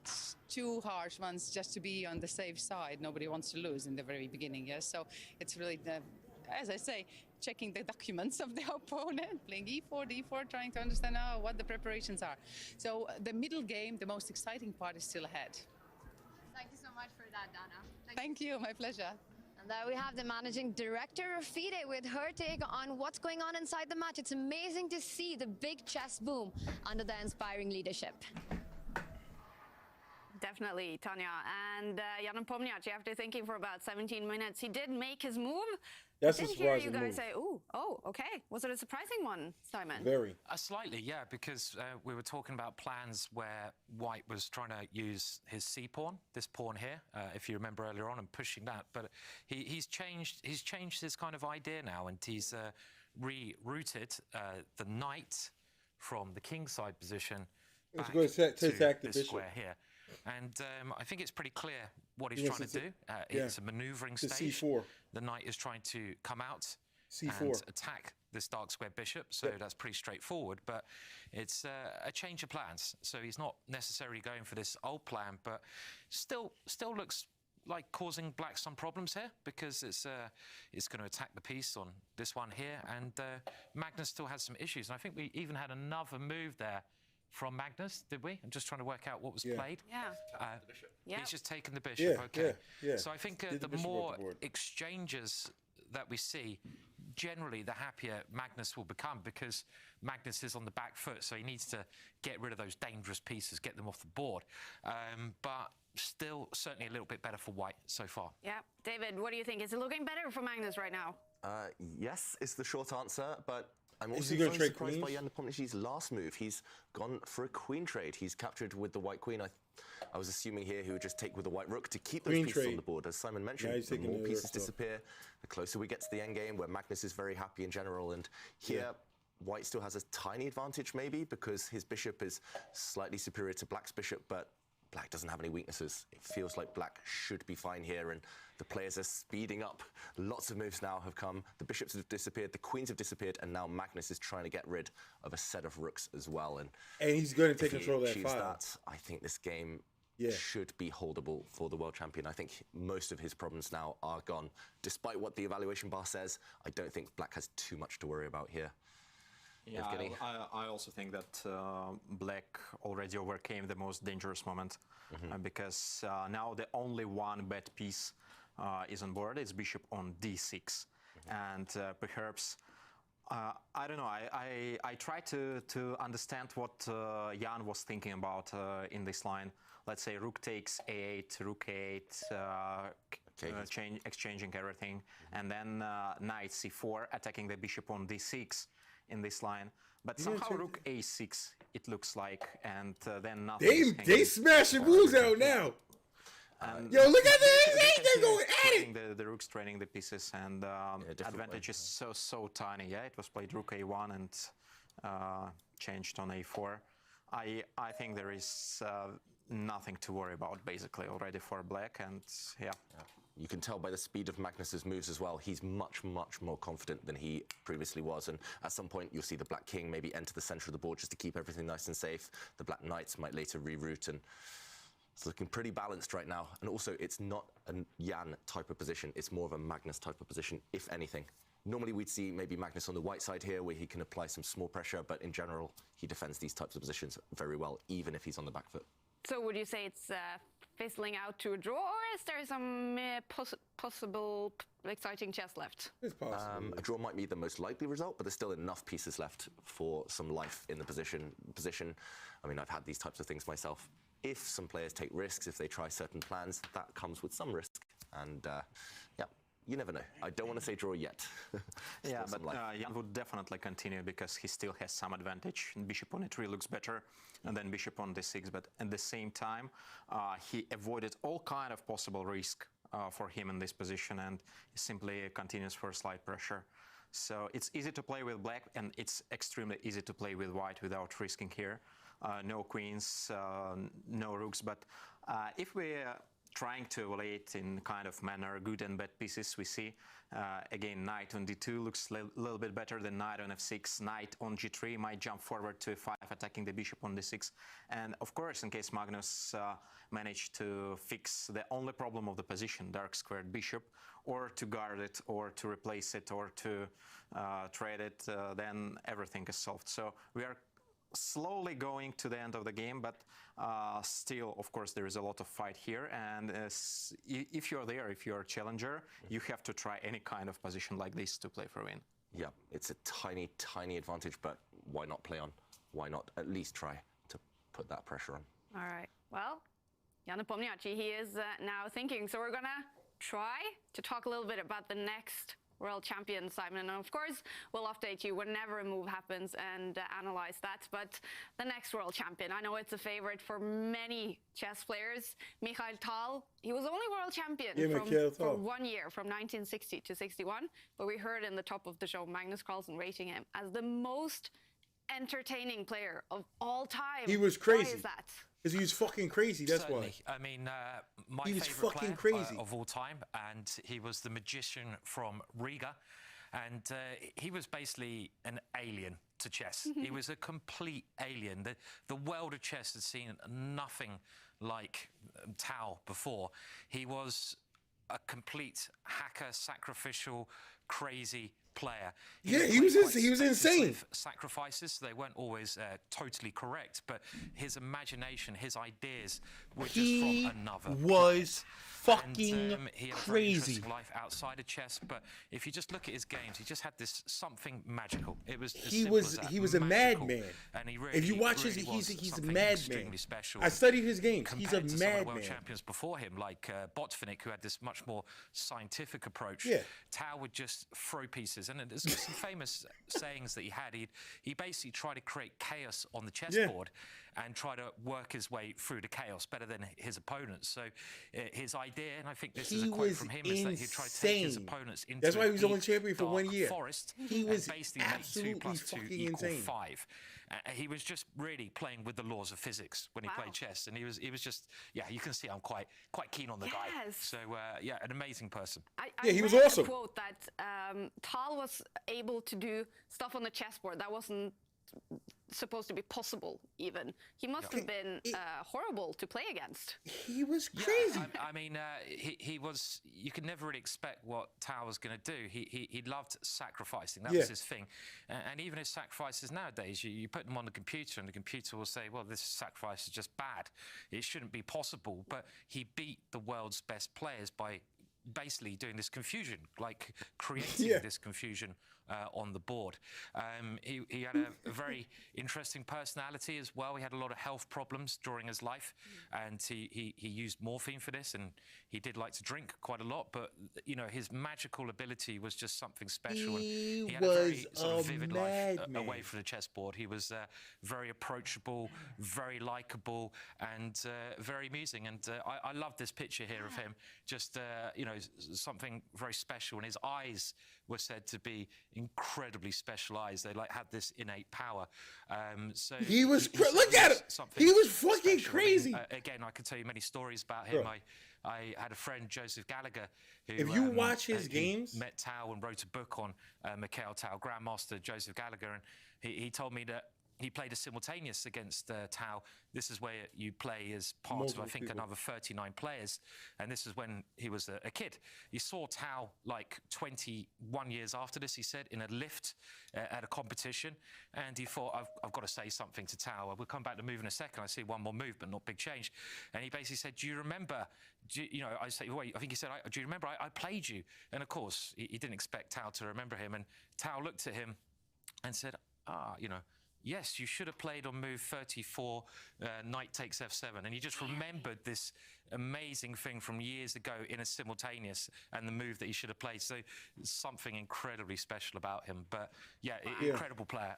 too harsh ones, just to be on the safe side. Nobody wants to lose in the very beginning. Yes, so it's really as I say, checking the documents of the opponent, playing e4, d4, trying to understand what the preparations are. So the middle game, the most exciting part is still ahead. Thank you so much for that, Dana. Thank you, my pleasure. And there we have the managing director of FIDE with her take on what's going on inside the match. It's amazing to see the big chess boom under the inspiring leadership. Definitely, Tanya. And Jan Pomniac, after thinking for about 17 minutes, he did make his move. That's I a did hear you surprising guys move. say, okay. Was it a surprising one, Simon? Very. Slightly, yeah, because we were talking about plans where White was trying to use his C pawn, this pawn here, if you remember earlier on, and pushing that. But he's changed his kind of idea now, and he's rerouted the knight from the kingside position Let's back go to attack the this bishop. square here. And I think it's pretty clear what he's Yes, trying to do. yeah. It's a manoeuvring To stage. C4. The knight is trying to come out C4. and attack this dark square bishop, so that's pretty straightforward. But it's a change of plans. So he's not necessarily going for this old plan, but still looks like causing black some problems here, because it's going to attack the piece on this one here, and Magnus still has some issues. And I think we even had another move there from Magnus, did we? I'm just trying to work out what was played. Yeah. He's just taken the bishop. Okay. Yeah. So I think Get the the bishop off more the board. exchanges that we see, generally the happier Magnus will become, because Magnus is on the back foot, so he needs to get rid of those dangerous pieces, get them off the board. But still, certainly a little bit better for white so far. Yeah. David, what do you think? Is it looking better for Magnus right now? Yes, is the short answer, but I'm Is also he gonna very trade surprised by queens? Jan Nepomniachtchi's last move. He's gone for a queen trade. He's captured with the white queen. I was assuming here he would just take with the white rook to keep those Queen pieces on trade. the board. As Simon Yeah, mentioned, he's the taking more the pieces rook, so. disappear, the closer we get to the end game, where Magnus is very happy in general. And here, white still has a tiny advantage maybe, because his bishop is slightly superior to black's bishop, but black doesn't have any weaknesses. It feels like black should be fine here, and the players are speeding up. Lots of moves now have come. The bishops have disappeared, the queens have disappeared, and now Magnus is trying to get rid of a set of rooks as well. And he's going to if take he control of that achieves file. that, I think this game should be holdable for the world champion. I think most of his problems now are gone. Despite what the evaluation bar says, I don't think black has too much to worry about here. Yeah, I also think that black already overcame the most dangerous moment, because now the only one bad piece is on board. It's bishop on d6, and perhaps I don't know. I try to understand what Jan was thinking about in this line. Let's say rook takes a8, rook a8, exchanging everything, and then knight c4, attacking the bishop on d6 in this line. But somehow rook a6, it looks like, and then nothing. They smashing moves out now. Yo, look at this! They're going at it. The rook's training the pieces, and advantage is so tiny. Yeah, it was played rook a1 and changed on a4. I think there is nothing to worry about basically already for black, and yeah. You can tell by the speed of Magnus's moves as well. He's much more confident than he previously was. And at some point, you'll see the black king maybe enter the center of the board just to keep everything nice and safe. The black knights might later reroute, and it's looking pretty balanced right now. And also, it's not a Jan type of position. It's more of a Magnus type of position, if anything. Normally, we'd see maybe Magnus on the white side here, where he can apply some small pressure. But in general, he defends these types of positions very well, even if he's on the back foot. So would you say it's fizzling out to a draw, or is there some possible exciting chess left? It's possible. A draw might be the most likely result, but there's still enough pieces left for some life in the position. I mean, I've had these types of things myself. If some players take risks, if they try certain plans, that comes with some risk. And yeah, you never know. I don't want to say draw yet. Yeah, but Jan would definitely continue, because he still has some advantage. Bishop on e3 looks better, and then bishop on d6. But at the same time, he avoided all kind of possible risk for him in this position, and he simply continues for slight pressure. So it's easy to play with black, and it's extremely easy to play with white without risking here. No queens, no rooks. But if we trying to evaluate in kind of manner good and bad pieces, we see again knight on d2 looks a little bit better than knight on f6. Knight on g3 might jump forward to f5, attacking the bishop on d6. And of course, in case Magnus managed to fix the only problem of the position, dark squared bishop, or to guard it, or to replace it, or to trade it, then everything is solved. So we are slowly going to the end of the game, but still, of course, there is a lot of fight here. And if you're there, if you're a challenger, you have to try any kind of position like this to play for win. Yeah, it's a tiny advantage, but why not play on? Why not at least try to put that pressure on? All right. Well, Jan Nepomniachtchi, he is now thinking. So we're going to try to talk a little bit about the next world champion, Simon. And of course, we'll update you whenever a move happens and analyze that. But the next world champion, I know it's a favorite for many chess players. Mikhail Tal, he was only world champion for 1 year, from 1960 to 61. But we heard in the top of the show, Magnus Carlsen rating him as the most entertaining player of all time. He was crazy. Why is that? Because he was fucking crazy, that's Certainly. why. I mean, my he was favorite fucking player crazy. of all time, and he was the magician from Riga. And he was basically an alien to chess. He was a complete alien. The world of chess had seen nothing like Tao before. He was a complete hacker, sacrificial, crazy player. He was insane. Sacrifices, they weren't always totally correct, but his imagination, his ideas were just He from another was planet. fucking And, he had a very crazy. interesting life outside of chess, but if you just look at his games, he just had this something magical. It was as He simple was as that, he was a magical. madman. And he really, If you watch his, really was he's a something madman. extremely special. I studied his games. He's a Compared to some of the world madman. champions before him, like Botvinnik, who had this much more scientific approach. Yeah. Tao would just throw pieces, and there's some famous sayings that he had. He basically tried to create chaos on the chessboard and try to work his way through the chaos better than his opponents. So his idea, and I think this is a quote from him, is that he'd try to take his opponents into That's why he was only deep, champion for 1 dark year. forest He was and basically make 2 absolutely + 2 fucking equal insane. 5. He was just really playing with the laws of physics when he played chess, and he was just, yeah, you can see I'm quite keen on the guy. So yeah, an amazing person. Yeah, he was read awesome. A quote that Tal was able to do stuff on the chessboard that wasn't supposed to be possible. Even he must have been horrible to play against. He was crazy. Yeah, I mean, he was. You could never really expect what Tao was going to do. He loved sacrificing. That was his thing. And even his sacrifices nowadays, you put them on the computer, and the computer will say, "Well, this sacrifice is just bad. It shouldn't be possible." But he beat the world's best players by basically doing this confusion, like creating this confusion on the board. He had a very interesting personality as well. He had a lot of health problems during his life, and he used morphine for this, and he did like to drink quite a lot, but you know, his magical ability was just something special. He had a very was sort a of vivid life madman. away from the chessboard. He was very approachable, very likable, and very amusing. And I love this picture here of him, just you know, something very special. And his eyes were said to be incredibly special eyes. They like had this innate power. So He was look at him. He was fucking crazy. I mean, again, I could tell you many stories about him. Bro. I had a friend, Joseph Gallagher, who If you watch his he games, met Tao and wrote a book on Mikhail Tao, Grandmaster Joseph Gallagher, and he told me that he played a simultaneous against Tao. This is where you play as part Multiple of, I think, people. another 39 players. And this is when he was a kid. He saw Tao like 21 years after this, he said, in a lift at a competition. And he thought, I've got to say something to Tao. We'll come back to move in a second. I see one more move, but not big change. And he basically said, do you remember, you know, I say, wait, I think he said, do you remember I played you? And of course, he didn't expect Tao to remember him. And Tao looked at him and said, you know, yes, you should have played on move 34, knight takes f7. And he just remembered this amazing thing from years ago in a simultaneous and the move that he should have played. So something incredibly special about him. But yeah, incredible player.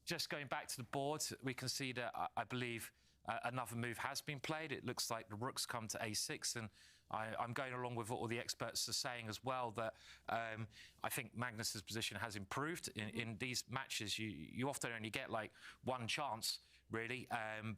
Just going back to the board, we can see that I believe another move has been played. It looks like the rook's come to a6, and I'm going along with what all the experts are saying as well, that I think Magnus's position has improved. In these matches, you often only get like one chance, really,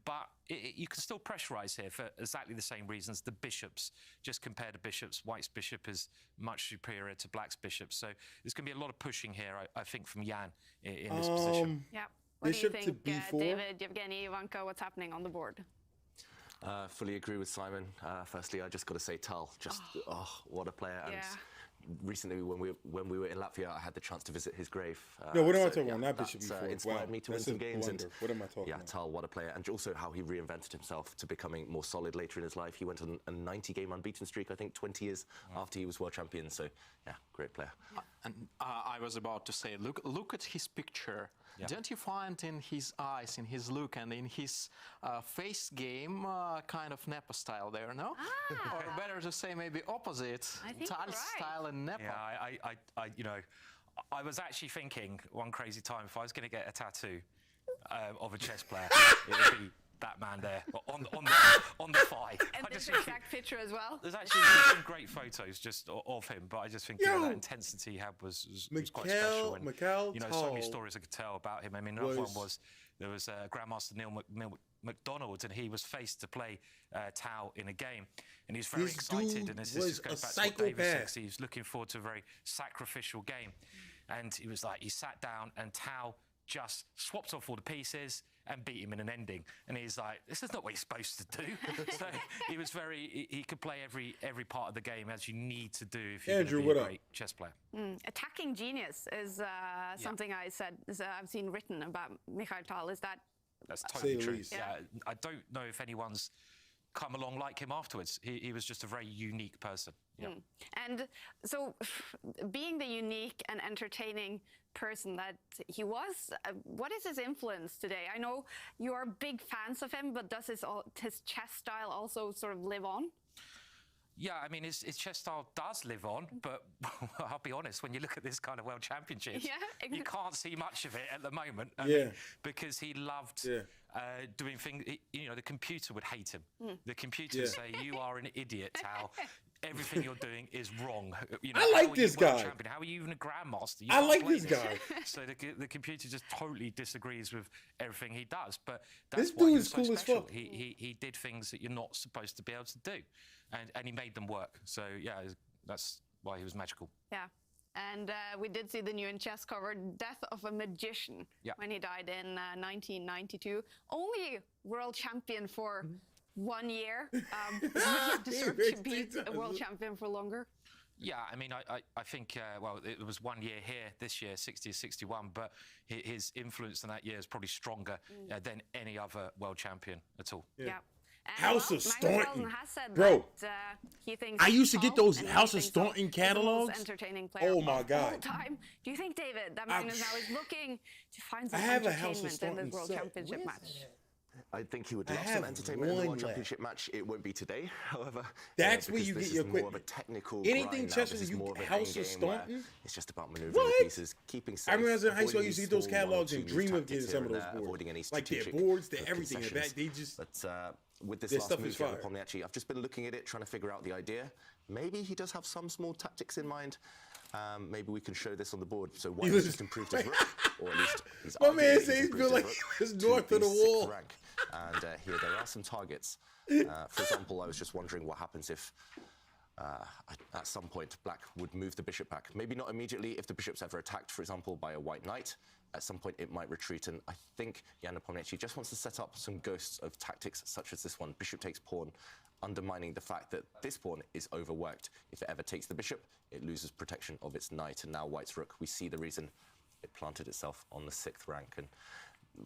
but you can still pressurise here for exactly the same reasons. The bishops, just compare the bishops. White's bishop is much superior to Black's bishop, so there's going to be a lot of pushing here, I think, from Jan in this position. Yeah. What Bishop do you to think, B4? David, Yevgeny, Ivanka, what's happening on the board? Fully agree with Simon. Firstly, I just got to say Tal, just what a player. And recently, when we were in Latvia, I had the chance to visit his grave. No, what am I talking about? Not that's, Bishop before. inspired me to win That's some a games. And blunder. What am I talking about? Tal, what a player, and also how he reinvented himself to becoming more solid later in his life. He went on a 90-game unbeaten streak, I think, 20 years after he was world champion. So yeah, great player. And I was about to say, look at his picture. Yeah. Don't you find in his eyes, in his look, and in his face game, kind of Nepo style there, no? Or better to say maybe opposite, I think Tal's you're right. style and Nepo. Yeah, I you know, I was actually thinking one crazy time, if I was going to get a tattoo of a chess player, it would be that man there on the thigh. And I this just think exact picture as well? there's actually some great photos just of him, but I just think that intensity he had was quite special. And, Mikhail you know, so many stories I could tell about him. I mean, another one was there was Grandmaster Neil McDonald, and he was faced to play Tao in a game, and he was very This excited. dude And this was goes a back to what David said, psychopath. 'cause he was looking forward to a very sacrificial game. and he was like, he sat down and Tao just swapped off all the pieces and beat him in an ending. And he's like, this is not what he's supposed to do. So he was he could play every part of the game as you need to do if you're Andrew, going to be a what great chess player. Attacking genius is something I said, I've seen written about Mikhail Tal. Is that? That's totally true. least. Yeah. I don't know if anyone's come along like him afterwards. He was just a very unique person. Yeah. And so, being the unique and entertaining person that he was, what is his influence today? I know you are big fans of him, but does his chess style also sort of live on? Yeah, I mean, his chess style does live on, but I'll be honest, when you look at this kind of World Championships, you can't see much of it at the moment. I mean, because he loved doing things, you know, the computer would hate him. The computer would say, you are an idiot, Tao. Everything you're doing is wrong. You know, I like this guy. Champion? How are you even a grandmaster? I like this guy. So the computer just totally disagrees with everything he does. But that's This why dude he is was so cool as special. fuck. He did things that you're not supposed to be able to do, and he made them work. So yeah, that's why he was magical. Yeah. And we did see the new in chess cover, Death of a Magician, when he died in 1992. Only world champion for 1 year. Would he deserve to be a world champion for longer? Yeah, I mean, I think, well, it was 1 year here this year, 60-61, but his influence in that year is probably stronger than any other world champion at all. Yeah. House of Staunton. Has said Bro, that, he thinks I used to get those and House he of thinks so. Staunton He's the catalogs. most entertaining player Oh my of God. all time. Do you think, David, that Magnus now is looking to find some I have a House of entertainment in this Staunton World set. Championship match? I think he would I love have some entertainment in the one World left. Championship match. It won't be today, however. That's where because you this get your is quick. more of a technical Anything grind now. chess This with is you more of an House of endgame where Staunton. It's just about maneuvering What? the pieces, keeping safe. I remember I was in high school, I avoiding used to get those small one or catalogs and two dream of tactics getting here some of and those there, boards. avoiding any Like their strategic boards, their everything. In concessions. fact, they just. But with this their last stuff move, is fire. Pomniachtchi, I've just been looking at it, trying to figure out the idea. Maybe he does have some small tactics in mind. Maybe we can show this on the board. So White has just improved his rook, or at least he's My arguing man that says he's improved built his like rook just to north of the sixth wall. rank. And here there are some targets. For example, I was just wondering what happens if at some point Black would move the bishop back. Maybe not immediately if the bishop's ever attacked, for example, by a white knight. At some point it might retreat, and I think Jan Nepomniachtchi just wants to set up some ghosts of tactics such as this one. Bishop takes pawn, undermining the fact that this pawn is overworked. If it ever takes the bishop, it loses protection of its knight, and now White's rook. We see the reason it planted itself on the 6th rank. And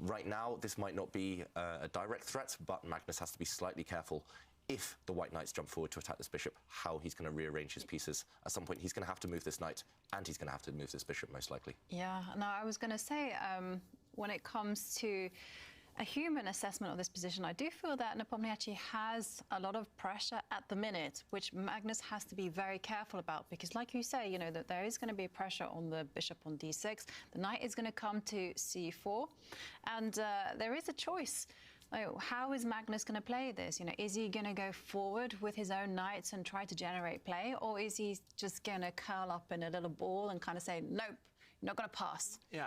right now, this might not be a direct threat, but Magnus has to be slightly careful if the white knights jump forward to attack this bishop, how he's going to rearrange his pieces. At some point, he's going to have to move this knight, and he's going to have to move this bishop, most likely. Yeah, no, I was going to say, when it comes to a human assessment of this position, I do feel that Nepomniachtchi has a lot of pressure at the minute, which Magnus has to be very careful about, because like you say, you know, that there is going to be pressure on the bishop on d6, the knight is going to come to c4, and there is a choice. Like, how is Magnus going to play this? You know, is he going to go forward with his own knights and try to generate play, or is he just going to curl up in a little ball and kind of say, nope, you're not going to pass? Yeah,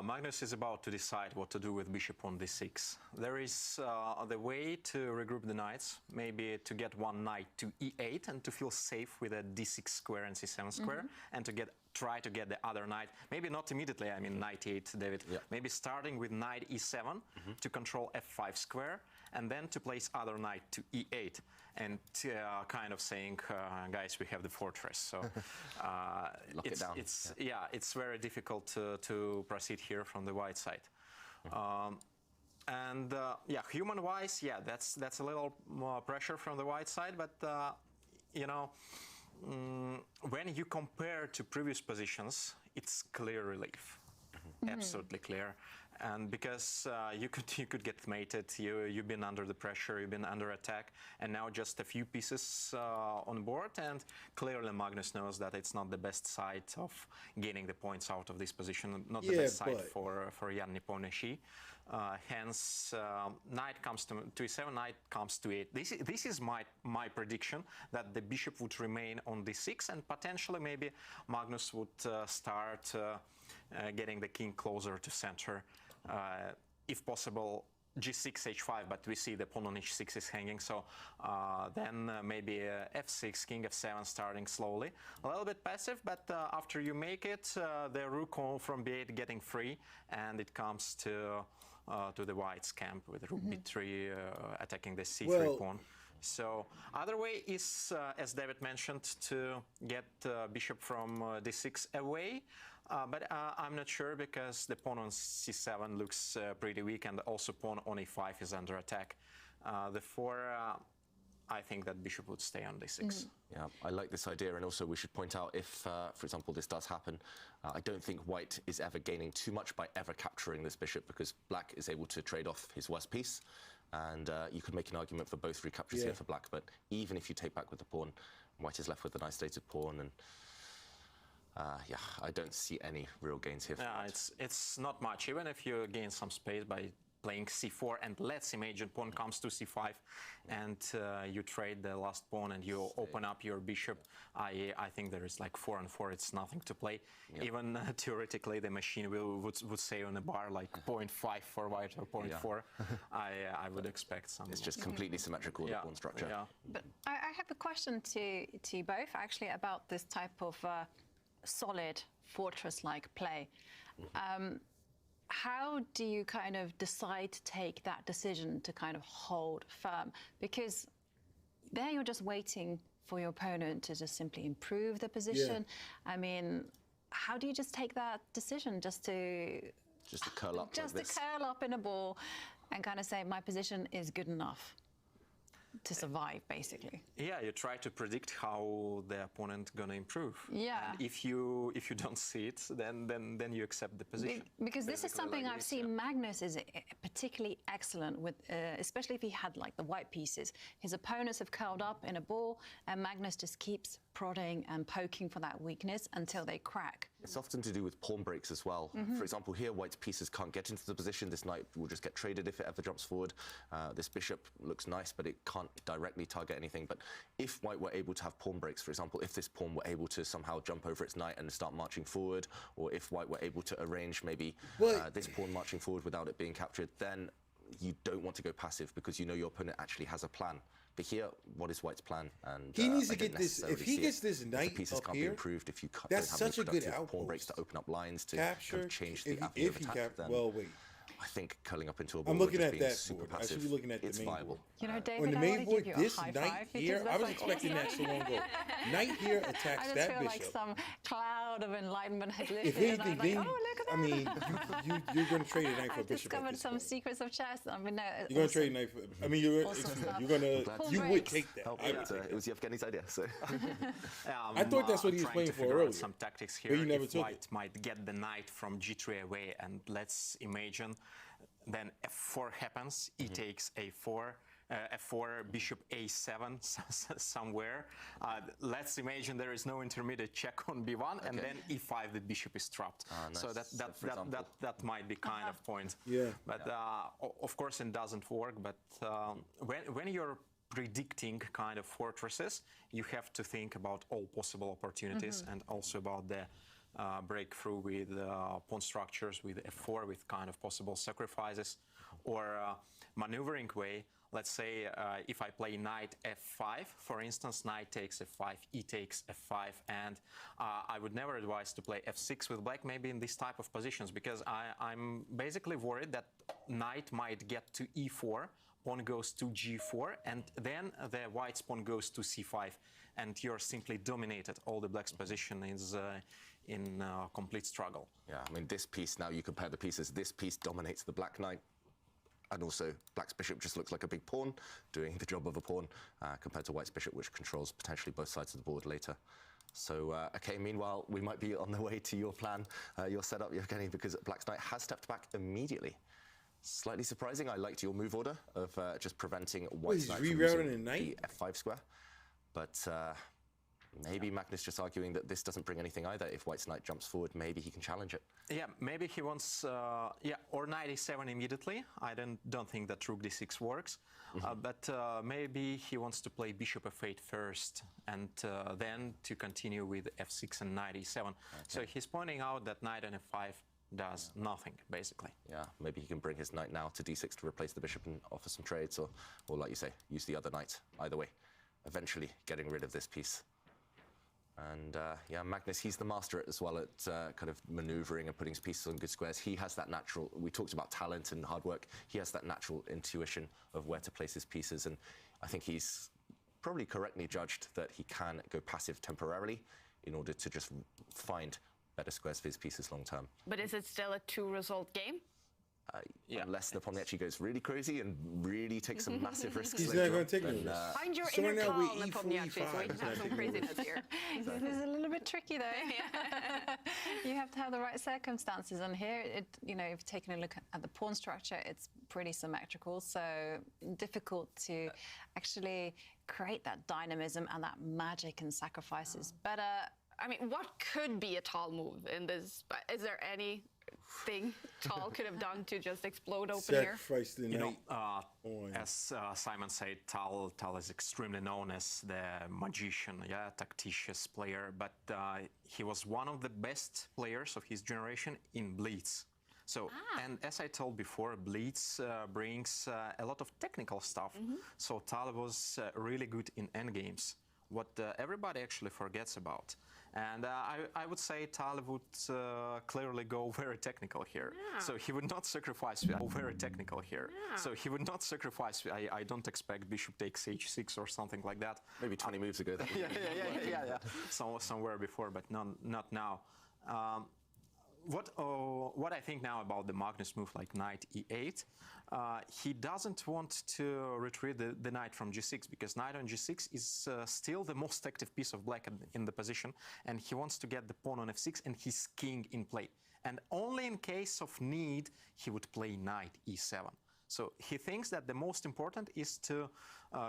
Magnus is about to decide what to do with bishop on d6. There is the way to regroup the knights, maybe to get one knight to e8 and to feel safe with a d6 square and c7 square, and to try to get the other knight, maybe not immediately, I mean knight e8, David, maybe starting with knight e7 to control f5 square, and then to place other knight to e8, and kind of saying, guys, we have the fortress. So Lock it down. it's very difficult to proceed here from the white side. And yeah, human-wise, yeah, that's a little more pressure from the white side, but you know, when you compare to previous positions, it's clear relief, absolutely clear. And because you could get mated, you've been under the pressure, you've been under attack, and now just a few pieces on board, and clearly Magnus knows that it's not the best side of gaining the points out of this position, not the best side for Jan Nepomniachtchi. Hence, knight comes to e7, knight comes to 8. This is my prediction, that the bishop would remain on d6, and potentially maybe Magnus would start getting the king closer to center. If possible, g6, h5, but we see the pawn on h6 is hanging, so then maybe f6, king f7 starting slowly. A little bit passive, but after you make it, the rook from b8 getting free, and it comes to the white's camp with rook b3 attacking the c3 pawn. So other way is, as David mentioned, to get bishop from d6 away. But I'm not sure because the pawn on c7 looks pretty weak, and also pawn on e5 is under attack. Therefore, I think that bishop would stay on d6. Yeah, I like this idea, and also we should point out if, for example, this does happen, I don't think white is ever gaining too much by ever capturing this bishop, because black is able to trade off his worst piece, and you could make an argument for both recaptures here for black, but even if you take back with the pawn, white is left with an isolated pawn, and yeah, I don't see any real gains here. It's not much, even if you gain some space by playing c4, and let's imagine pawn comes to c5, and you trade the last pawn and you open up your bishop. I think there is like 4 and 4, it's nothing to play. Even theoretically the machine would say on a bar like 0.5 for white or 0.4. I would expect some. It's just completely symmetrical, the pawn structure. But I have a question to you both actually about this type of solid fortress-like play. How do you kind of decide to take that decision to kind of hold firm? Because there you're just waiting for your opponent to just simply improve the position. I mean, how do you just take that decision just to curl up just like to curl up in a ball and kind of say my position is good enough to survive, basically? Yeah, you try to predict how the opponent gonna improve. Yeah. And if you don't see it, then you accept the position. Because this is something I've seen Magnus is particularly excellent with, especially if he had like the white pieces. His opponents have curled up in a ball, and Magnus just keeps prodding and poking for that weakness until they crack. It's often to do with pawn breaks as well. For example, here white's pieces can't get into the position. This knight will just get traded if it ever jumps forward. This bishop looks nice, but it can't directly target anything. But if white were able to have pawn breaks, for example, if this pawn were able to somehow jump over its knight and start marching forward, or if white were able to arrange maybe this pawn marching forward without it being captured, then you don't want to go passive because you know your opponent actually has a plan. But here, what is white's plan? And he needs to get this. If he gets this knight the pieces up can't here, be improved. If you that's don't have such a good productive outpost. pawn breaks to open up lines to capture, kind of change the avenue of attack, then I think curling up into a ball I'm looking just at being that super board. passive, I should be looking at the it's main viable. board. You know, David, on the I main want to board, give you a this high knight five here, because I was that's expecting that so long ago. Knight here attacks I just that feel bishop. like some cloud of enlightenment has lifted. If anything, and I'm then like, oh, look at that. I mean, you're going to trade a knight for a I've bishop. discovered some secrets of chess. I mean, no, You're going to trade a knight for. I mean, you're going to. You would take that. It was Yevgeny's idea. So I thought that's what he was trying playing to for figure out earlier. some tactics But here. you never if took white might get the knight from g3 away, and let's imagine then f4 happens, e takes a4, f4, bishop a7 somewhere. Let's imagine there is no intermediate check on b1, and then e5 the bishop is trapped. Nice. So that might be kind of point. Yeah. But of course it doesn't work. But when you're predicting kind of fortresses, you have to think about all possible opportunities and also about the breakthrough with pawn structures, with f4, with kind of possible sacrifices, or maneuvering way. Let's say if I play knight f5, for instance, knight takes f5, e takes f5, and I would never advise to play f6 with black, maybe in this type of positions, because I'm basically worried that knight might get to e4, pawn goes to g4, and then the white's pawn goes to c5, and you're simply dominated. All the black's position is in complete struggle. yeah, I mean, this piece, now you compare the pieces, this piece dominates the black knight, and also black's bishop just looks like a big pawn doing the job of a pawn compared to white's bishop, which controls potentially both sides of the board later. So, okay, meanwhile, we might be on the way to your plan, your setup, Yevgeny, because black's knight has stepped back immediately. Slightly surprising. I liked your move order of just preventing white's knight from using the f5 square. But maybe Magnus just arguing that this doesn't bring anything either. If white's knight jumps forward, maybe he can challenge it. Yeah, maybe he wants, or knight e7 immediately. I don't think that rook d6 works. But maybe he wants to play bishop f8 first, and then to continue with f6 and knight e7. Okay. So he's pointing out that knight and f5 does nothing, basically. Yeah, maybe he can bring his knight now to d6 to replace the bishop and offer some trades, or like you say, use the other knight. Either way, eventually getting rid of this piece. And yeah, Magnus, he's the master as well at kind of maneuvering and putting his pieces on good squares. He has that natural, we talked about talent and hard work, he has that natural intuition of where to place his pieces, and I think he's probably correctly judged that he can go passive temporarily in order to just find better squares for his pieces long term. But is it still a 2-result game? Unless the opponent actually goes really crazy and really takes some massive risks. He's later not going on, to take then, any risks. Find your So inner right now calm, we Nepomniachtchi, so we E4, can have he's some not taking craziness here. This is a little bit tricky, though. You have to have the right circumstances. And here, you know, if you've taken a look at the pawn structure, it's pretty symmetrical, so difficult to actually create that dynamism and that magic and sacrifices. But I mean, what could be a Tal move in this? Is there anything Tal could have done to just explode open here? Sacrifice the knight. As Simon said, Tal is extremely known as the magician, tactitious player, but he was one of the best players of his generation in Blitz. So, and as I told before, Blitz brings a lot of technical stuff. So Tal was really good in endgames, what everybody actually forgets about. And I would say Tal would clearly go very technical here. So he would not sacrifice very technical here. So he would not sacrifice. I don't expect bishop takes h6 or something like that. Maybe 20 moves ago. yeah. Somewhere before, but not now. What I think now about the Magnus move like knight e8, he doesn't want to retrieve the knight from g6 because knight on g6 is still the most active piece of black in the position, and he wants to get the pawn on f6 and his king in play. And only in case of need he would play knight e7. So he thinks that the most important is to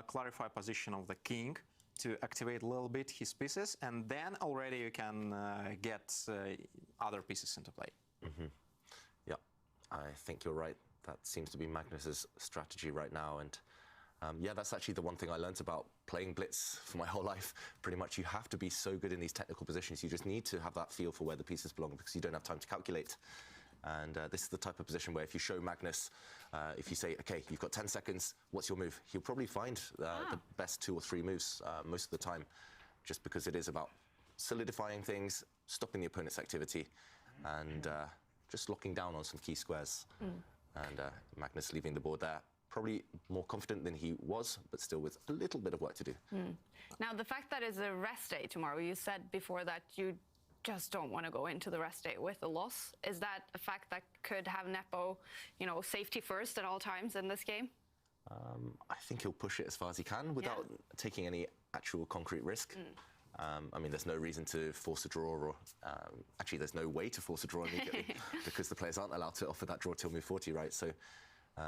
clarify position of the king, to activate a little bit his pieces, and then already you can get other pieces into play. Yeah, I think you're right. That seems to be Magnus's strategy right now, and yeah, that's actually the one thing I learned about playing Blitz for my whole life. Pretty much, you have to be so good in these technical positions. You just need to have that feel for where the pieces belong because you don't have time to calculate. And this is the type of position where if you show Magnus, if you say, okay, you've got 10 seconds, what's your move? He'll probably find the best 2 or 3 moves most of the time, just because it is about solidifying things, stopping the opponent's activity, and just locking down on some key squares. And Magnus leaving the board there, probably more confident than he was, but still with a little bit of work to do. Now, the fact that it's a rest day tomorrow, you said before that you just don't want to go into the rest day with a loss. Is that a fact that could have Nepo, you know, safety first at all times in this game? I think he'll push it as far as he can without taking any actual concrete risk. I mean, there's no reason to force a draw, or actually, there's no way to force a draw immediately because the players aren't allowed to offer that draw till move 40, right? So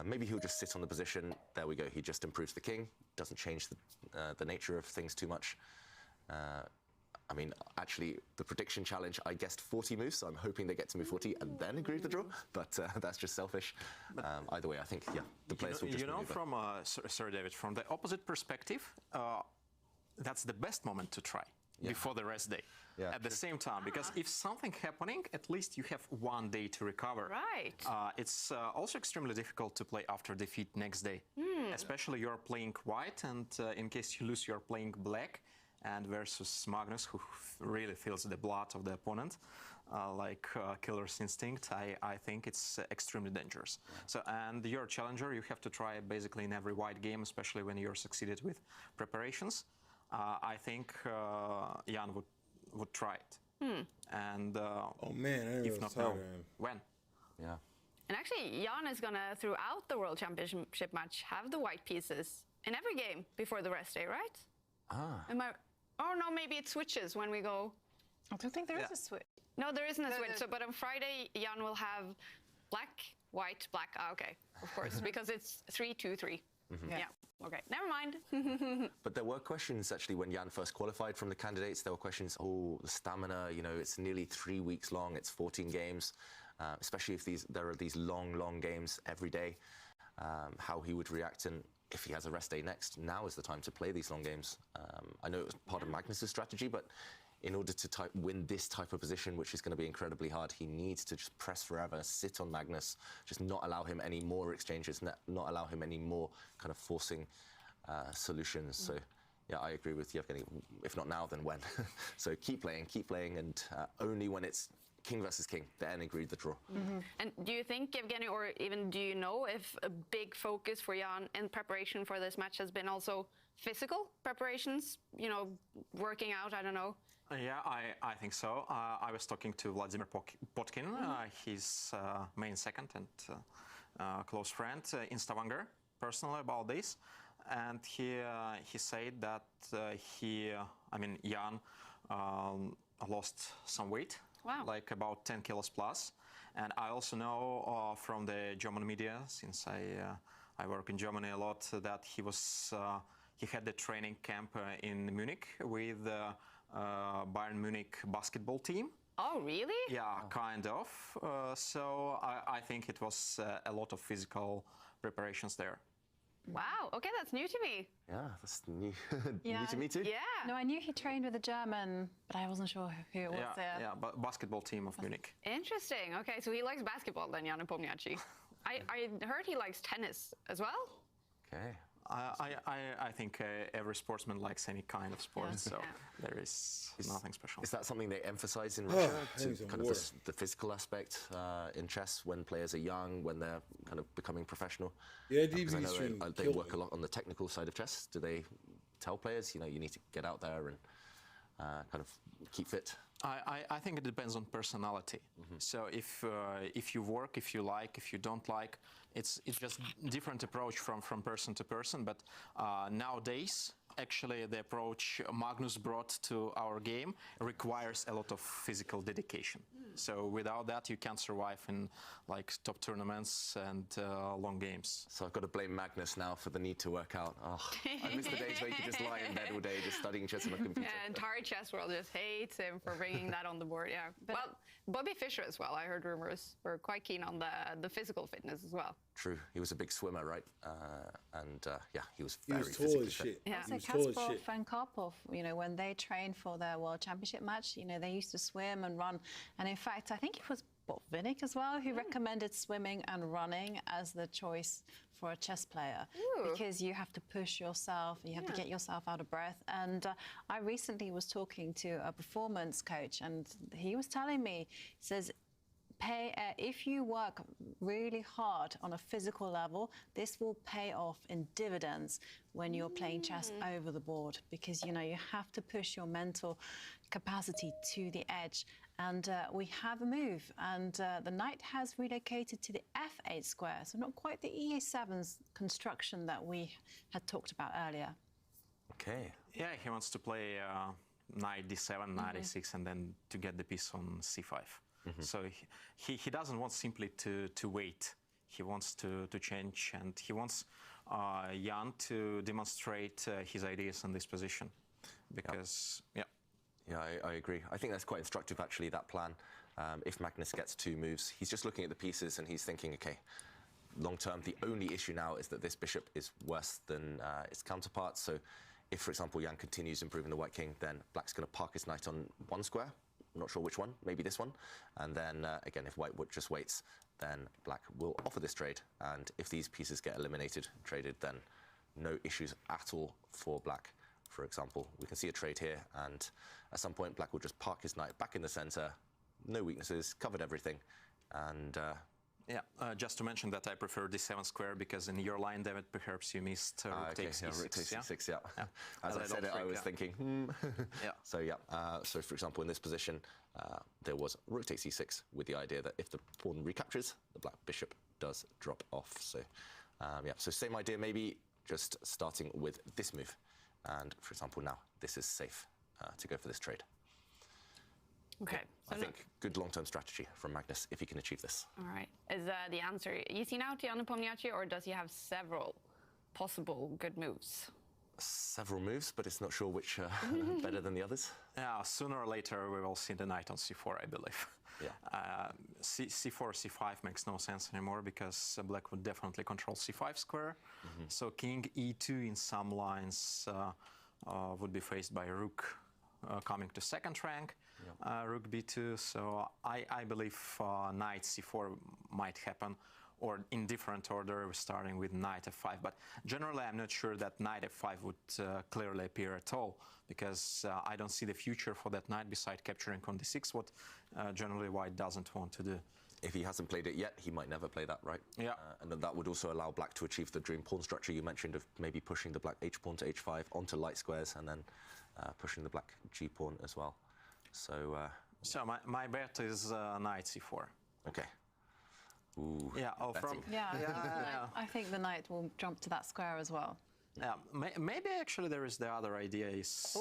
maybe he'll just sit on the position. There we go. He just improves the king, doesn't change the nature of things too much. I mean, actually, the prediction challenge, I guessed 40 moves, so I'm hoping they get to move 40 and then agree with the draw, but that's just selfish. Either way, I think, yeah, the players will just maneuver. From, sorry, David, from the opposite perspective, that's the best moment to try before the rest day. At the same time, because if something happening, at least you have 1 day to recover. Right. It's also extremely difficult to play after defeat next day, especially you're playing white, and in case you lose, you're playing black. And versus Magnus, who really feels the blood of the opponent, like killer's instinct, I think it's extremely dangerous. So, and you're a challenger, you have to try basically in every white game, especially when you're succeeded with preparations. I think Jan would try it. And oh man, if not now, when? Yeah. And actually, Jan is gonna, throughout the World Championship match, have the white pieces in every game before the rest day, right? Am I? Oh no, maybe it switches when we go. I don't think there is a switch. No, there isn't a switch. So, but on Friday, Jan will have black, white, black. Okay, of course, because it's 3-2-3. Yeah. Okay. Never mind. But there were questions actually when Jan first qualified from the candidates. There were questions. Oh, the stamina. You know, it's nearly 3 weeks long. It's 14 games, especially if there are these long games every day. How he would react, and if he has a rest day next, now is the time to play these long games. I know it was part of Magnus's strategy, but in order to win this type of position, which is going to be incredibly hard, he needs to just press forever, sit on Magnus, just not allow him any more exchanges, not allow him any more kind of forcing solutions. So, yeah, I agree with Yevgeny. If not now, then when? So keep playing, and only when it's king versus king, then agree the draw. And do you think, Yevgeny, or even do you know if a big focus for Jan in preparation for this match has been also physical preparations, you know, working out, I don't know? Yeah, I think so. I was talking to Vladimir Potkin, his main second and close friend in Stavanger, personally about this. And he said that Jan lost some weight, like about 10 kilos plus. And I also know from the German media, since I work in Germany a lot, that he had the training camp in Munich with Bayern Munich basketball team. Oh, really? Yeah, kind of. So I think it was a lot of physical preparations there. Wow, okay, that's new to me. Yeah, that's new, new to me too. Yeah. No, I knew he trained with a German, but I wasn't sure who it was. Yeah, but basketball team of Munich. Interesting. Okay, so he likes basketball then, Jan Nepomniachtchi. I heard he likes tennis as well. Okay. I think every sportsman likes any kind of sport, so there is nothing special. Is that something they emphasize in Russia, kind of the physical aspect in chess when players are young, when they're kind of becoming professional? Yeah, because I know they work a lot on the technical side of chess. Do they tell players, you know, you need to get out there and kind of keep fit? I think it depends on personality. So if you work, if you like, if you don't like, it's just different approach from person to person. But nowadays, actually, the approach Magnus brought to our game requires a lot of physical dedication. So without that, you can't survive in like top tournaments and long games. So I've got to blame Magnus now for the need to work out. Oh, I miss the days where you could just lie in bed all day just studying chess on a computer. Yeah, entire chess world just hates him for bringing that on the board. Yeah, well, Bobby Fischer as well. I heard rumors were quite keen on the physical fitness as well. True, he was a big swimmer, right? Yeah, he was He very was tall physically as fit. shit. Yeah. He was So tall as Kasparov shit. and Karpov, you know, when they trained for their World Championship match, you know, they used to swim and run. And in fact, I think it was Botvinnik as well who recommended swimming and running as the choice for a chess player. Because you have to push yourself, you have to get yourself out of breath. And I recently was talking to a performance coach, and he was telling me, he says, if you work really hard on a physical level, this will pay off in dividends when you're playing chess over the board, because you know you have to push your mental capacity to the edge. And we have a move, and the knight has relocated to the f8 square, so not quite the e7's construction that we had talked about earlier. Okay. Yeah, he wants to play knight d7, knight a6, and then to get the piece on c5. So he doesn't want simply to wait. He wants to change, and he wants Jan to demonstrate his ideas in this position. Because, Yeah, I agree. I think that's quite instructive, actually, that plan. If Magnus gets two moves, he's just looking at the pieces and he's thinking, okay, long term, the only issue now is that this bishop is worse than its counterpart. So if, for example, Jan continues improving the white king, then black's going to park his knight on one square. I'm not sure which one, maybe this one. And then, again, if white just waits, then black will offer this trade. And if these pieces get eliminated, traded, then no issues at all for black. For example, we can see a trade here, and at some point, black will just park his knight back in the center, no weaknesses, covered everything, and... just to mention that I prefer d7 square, because in your line, David, perhaps you missed rook takes rook e6. takes e6, yeah. As I said it, I was thinking, So, so for example, in this position, there was rook takes e6 with the idea that if the pawn recaptures, the black bishop does drop off. So, so same idea, maybe just starting with this move. And, for example, now this is safe to go for this trade. Okay. I think good long-term strategy from Magnus if he can achieve this. All right. Is the answer easy now to Jan Nepomniachtchi, or does he have several possible good moves? Several moves, but it's not sure which are better than the others. Yeah, sooner or later we will see the knight on c4, I believe. Yeah. C4, c5 makes no sense anymore, because black would definitely control c5 square. So king e2 in some lines would be faced by rook coming to second rank, rook b2. So I believe knight c4 might happen, or in different order, starting with knight f5. But generally, I'm not sure that knight f5 would clearly appear at all, because I don't see the future for that knight beside capturing on d6, what generally white doesn't want to do. If he hasn't played it yet, he might never play that, right? Yeah. And then that would also allow black to achieve the dream pawn structure you mentioned of maybe pushing the black h-pawn to h5 onto light squares, and then pushing the black g-pawn as well. So my bet is knight c4. Okay. Ooh, yeah, I think the knight will jump to that square as well. Yeah, maybe actually there is the other idea is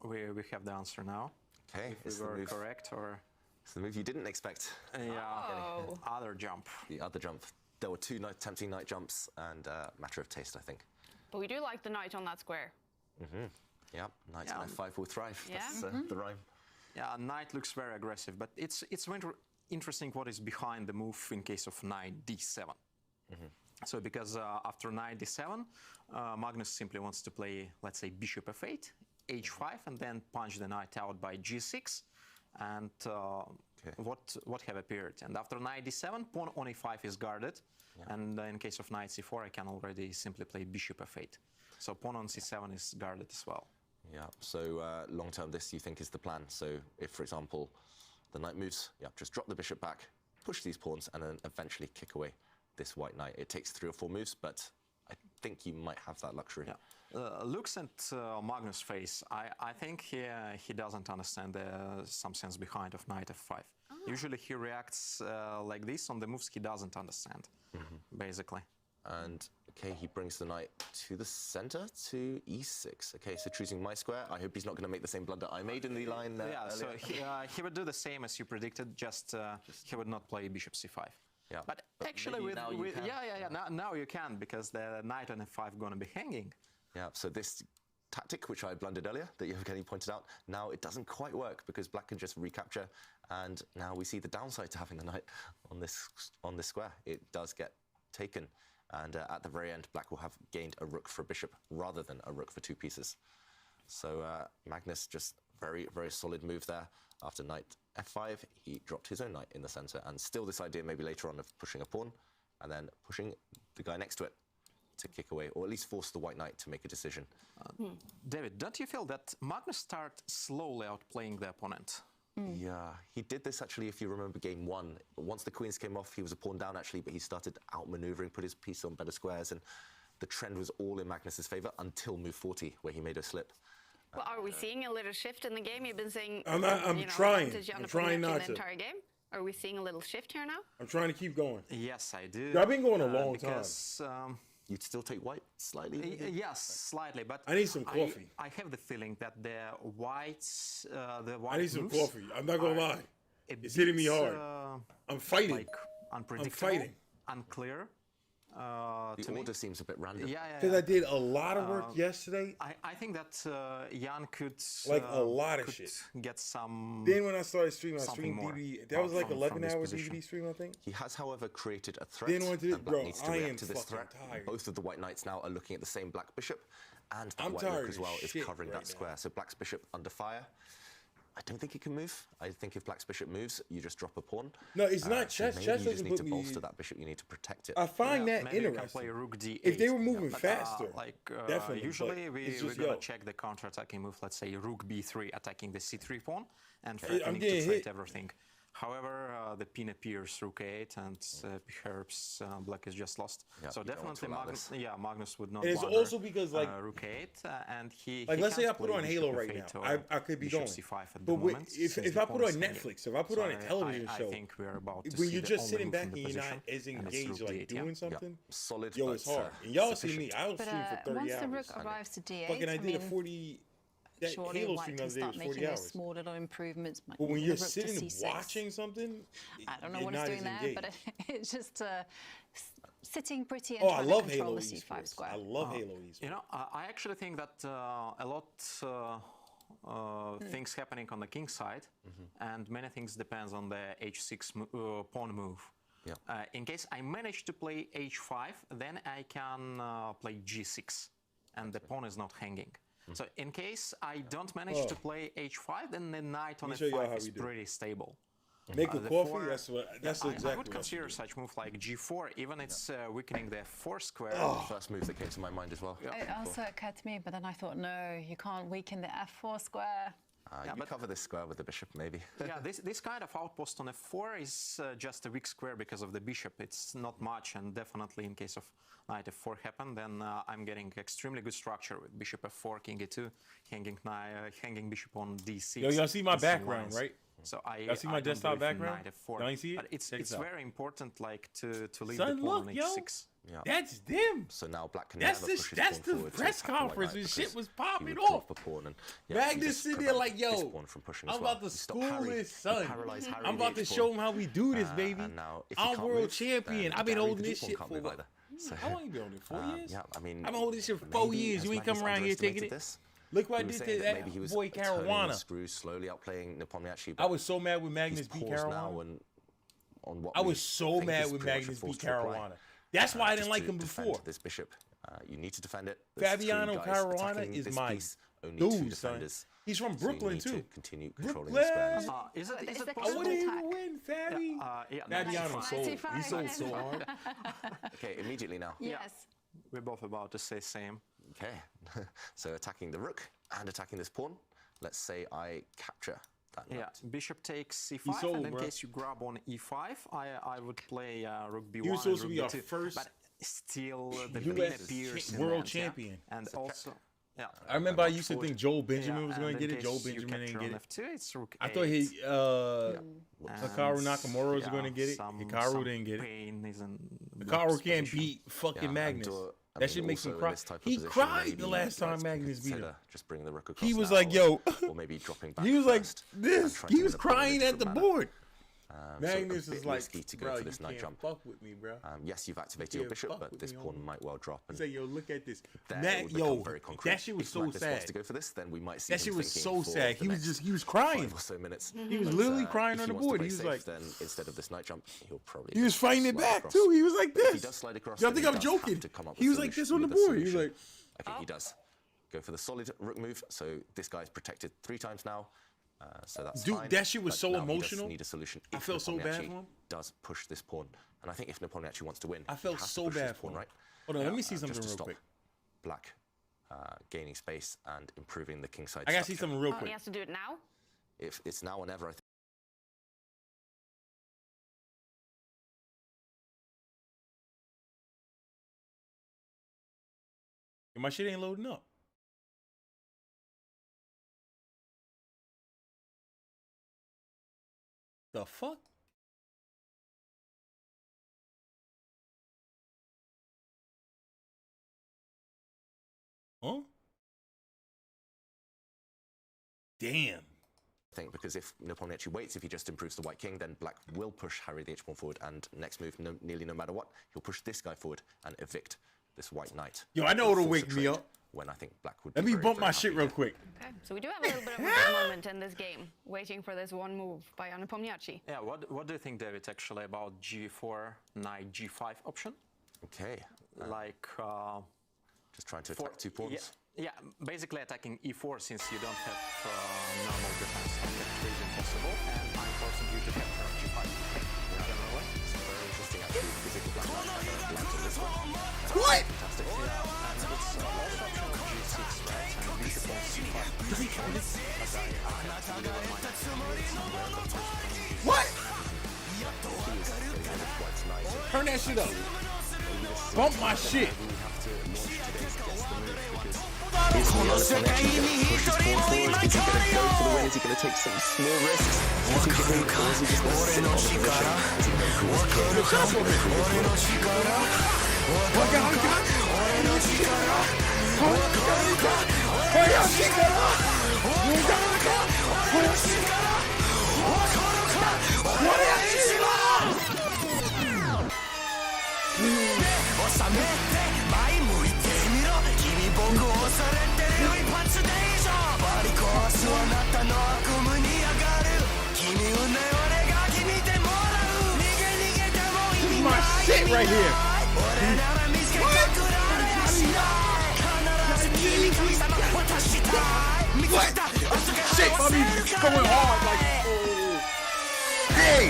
we have the answer now. Okay, if we were correct, or it's the move you didn't expect. Other jump. The other jump. There were two tempting knight jumps, and matter of taste, I think. But we do like the knight on that square. Yeah, knight on f5 will thrive. Yeah. That's the rhyme. Yeah, knight looks very aggressive, but it's interesting what is behind the move in case of knight d7. So because after knight d7, Magnus simply wants to play, let's say, bishop f8, h5, and then punch the knight out by g6, and what have appeared. And after knight d7, pawn on e5 is guarded, and in case of knight c4, I can already simply play bishop f8. So pawn on c7 is guarded as well. Yeah, so long term this you think is the plan. So if, for example, the knight moves, just drop the bishop back, push these pawns, and then eventually kick away this white knight. It takes 3 or 4 moves, but I think you might have that luxury. Looks at Magnus' face. I think he doesn't understand some sense behind of knight f5. Usually he reacts like this on the moves he doesn't understand, basically. And okay, he brings the knight to the center to e6. Okay, so choosing my square. I hope he's not going to make the same blunder I made in the line. So he would do the same as you predicted. Just he would not play bishop c5. Yeah, but actually now you can, because the knight on f5 going to be hanging. Yeah, so this tactic, which I blundered earlier, that Evgeny pointed out, now it doesn't quite work because black can just recapture, and now we see the downside to having the knight on this square. It does get taken, and at the very end, black will have gained a rook for a bishop rather than a rook for 2 pieces. So Magnus, just very, very solid move there. After knight f5, he dropped his own knight in the center, and still this idea maybe later on of pushing a pawn and then pushing the guy next to it to kick away, or at least force the white knight to make a decision. David, don't you feel that Magnus started slowly outplaying the opponent? Yeah, he did this actually, if you remember game 1. Once the queens came off, he was a pawn down actually, but he started outmaneuvering, put his piece on better squares, and the trend was all in Magnus's favor until move 40, where he made a slip. Well, are we seeing a little shift in the game? You've been saying I'm trying not the entire game. Are we seeing a little shift here now? I'm trying to keep going. Yes, I do. I've been going a long time. You'd still take white slightly? Yes, slightly, but I need some coffee. I have the feeling that the white I need some coffee. I'm not gonna lie. It's hitting me hard. I'm fighting. Like unpredictable, I'm fighting. Unclear. The order seems a bit random. Because I did a lot of work yesterday. I think that Jan could a lot of shit get some. Then when I started streaming, I streamed DVD. That was like 11 hours DVD stream, I think. He has, however, created a threat. Then went to this, and black bro. needs to I react am to this fucking threat. tired. Both of the white knights now are looking at the same black bishop, and the I'm white tired rook as as well is shit covering right that square. So black's bishop under fire. I don't think he can move. I think if black's bishop moves, you just drop a pawn. No, it's not chess. So maybe Chess you just doesn't need put to me. bolster that bishop. You need to protect it. I find that maybe interesting. You can play rook d8. If they were moving but, faster, definitely. Usually we're just, gonna check the counter-attacking move. Let's say rook b3, attacking the c3 pawn and I'm threatening to getting trade hit. everything. However, the pin appears rook a8, and perhaps black is just lost. Yeah, so you don't want to definitely, allow this. Magnus would not. And it's blunder, also because rook a8, and he. Like, he let's say can't I put play on bishop Halo right f8 now. or I could be bishop going. c5 at the But moment. if I put on Netflix, if I put on a television show, I think we're about to when see you're the just only sitting move back in and the you're position, not as and it's engaged, rook like d8, doing something, solid. yo, it's hard. And y'all see sufficient. me, I was But streaming for 30 once hours. the rook arrives to d8, Fucking, I did mean, a 40. That surely Halo white stream the can other day start was making 40 those hours. small little improvements. But when moving you're the rook to sitting c6. watching something, I don't know you're what it's not doing as there, engaged. but it's just sitting pretty and Oh, I trying love to control Halo the c5 esports. square. I love Halo esports. You know, I actually think that a lot things happening on the king side, and many things depends on the h6 pawn move. Yeah. In case I manage to play h5, then I can play g6, and the pawn is not hanging. So in case I don't manage to play h5, then the knight on Let me show y'all how f5 is we do. pretty stable. Make a The coffee. four- That's I exactly. would what consider such move like g4, even it's weakening the f4 square. First move that came to my mind as well. It also occurred to me, but then I thought, no, you can't weaken the f4 square. You cover this square with the bishop, maybe. Yeah, this kind of outpost on f4 is just a weak square because of the bishop. It's not much, and definitely in case of knight f4 happen, then I'm getting extremely good structure with bishop f4, king e2, hanging bishop on d6. Yo, y'all see my and some background, lines. right? So Y'all see my I don't desktop believe in background? knight f4. Y'all ain't see it? But it's Check this out. very important, like to leave Son, the pawn look, on yo. h6. Yeah. That's them. So now black can That's never the push his that's pawn the forward to press attack the white conference knight and shit because was he popping would off. drop a pawn and Magnus sitting there like, this yo, pawn from pushing I'm as well. about to You stop school Harry, his son. paralyze Harry I'm the about to H-pawn. show him how we do this, baby. And now, if he I'm can't world move, champion. then I've been Gary holding the this D-pawn shit can't for move what? either. So, How long you been holding it? 4 years? Yeah, I mean, I've been holding this shit for 4 maybe years. as You ain't Magnus come around here taking underestimated it. this, Look what I he was did saying to that maybe he that was boy turning the Caruana. screws, slowly outplaying Nepomniachtchi. I was so mad when Magnus he's beat paused now Caruana. and on what I we was so think mad is when pretty much a Magnus beat forced reply. Caruana. That's why I didn't Just like to him defend before. This bishop, you need to defend it. There's Fabiano three guys Caruana attacking is this my piece, only two dude, son. defenders. He's from So you Brooklyn need to too. continue controlling the Brooklyn. square. Is it the I possible? wouldn't even win, Fabi. Yeah, Fabiano sold. 95. He sold so hard. Okay, immediately now. Yes. We're both about to say same. Okay, so attacking the rook and attacking this pawn. Let's say I capture that knight. Yeah, bishop takes c5, sold, and in bro. case you grab on e5, I would play rook b1 He was supposed to and be rook our b2, first but still the US queen appears in world the end, champion. Yeah. And also, yeah. I remember I rook used to forward. think Joel Benjamin Yeah, was going and to in get it. Joel case you Benjamin didn't capture get on it. f2, it's rook I thought eight. Hikaru And, Nakamura was yeah, going to get it. some Hikaru didn't get it. pain is in Hikaru can't position. beat fucking Yeah, and, Magnus. I That mean, shit makes him also in cry. this type of He position, cried maybe the last you guys time Magnus beat him. consider just bringing the rook across He was now, like, yo. or maybe dropping back He was like first this. and trying to He was win a pawn in a crying at the different manner. board. So Magnus a bit is like, risky to go bro, for you this knight can't jump. fuck with me, bro. Yes, you've activated You your can't bishop, fuck but with this me, pawn homie. might well drop. He And said, yo, look at this. there Matt, it would become yo, very concrete. that shit was If so Magnus wants sad. to go for this, then we might see That him shit was thinking so for sad. the He was next he was crying. 5 or so minutes. He was literally crying if on he the wants to board. play He was safe, like, then instead of this knight jump, he'll probably he was just fighting it slide back across. too. He was like If he this. does slide across, Y'all then think he I'm does have joking? to come up He with was a like this solution- on the with a board. He was solution. like, I think he does. Go for the solid rook move. So this guy's protected 3 times now. So that's Dude, fine. that shit was But so now he does emotional. need a solution. I if felt so bad Nepomniachtchi for him. Does push this pawn, and I think if Nepomniachtchi wants to win, I he felt has to so push this bad for pawn, him. right? Hold on, let me see Just something to real stop quick. Black gaining space and improving the kingside. I gotta see structure. something real Oh, quick. he has to do it now? If it's now or never, I think. My shit ain't loading up. The fuck? Huh? Damn. I think because if Nepomniachtchi waits, if he just improves the white king, then black will push Harry the h pawn forward, and next move, nearly no matter what, he'll push this guy forward and evict this white knight. Yo, I know He'll it'll force a wake me trade up. When I think black would. Let be me very, bump very my shit happy real here. quick. Okay, so we do have a little bit of a moment in this game, waiting for this one move by Nepomniachtchi. Yeah, what do you think, David, actually about g4, knight g5 option? Okay. Like... just trying to attack 2 pawns. Yeah, basically attacking e4 since you don't have normal defense. Capture is impossible, and I'm forcing you to capture g5. Generally. It's very interesting actually, because if black knight ever lands on this one. What? Fantastic. Yeah, and it's also option of g6, right? And bishop on c5. What? Turn that shit up. Bump my shit. Is he going to push his pawn forward? Is he going to go for the win? Is he going to take some small risks strategically? Or is he just going to sit on the position? Is he going to This is my shit right here. What? Shit, mommy, going hard like. Oh. Hey.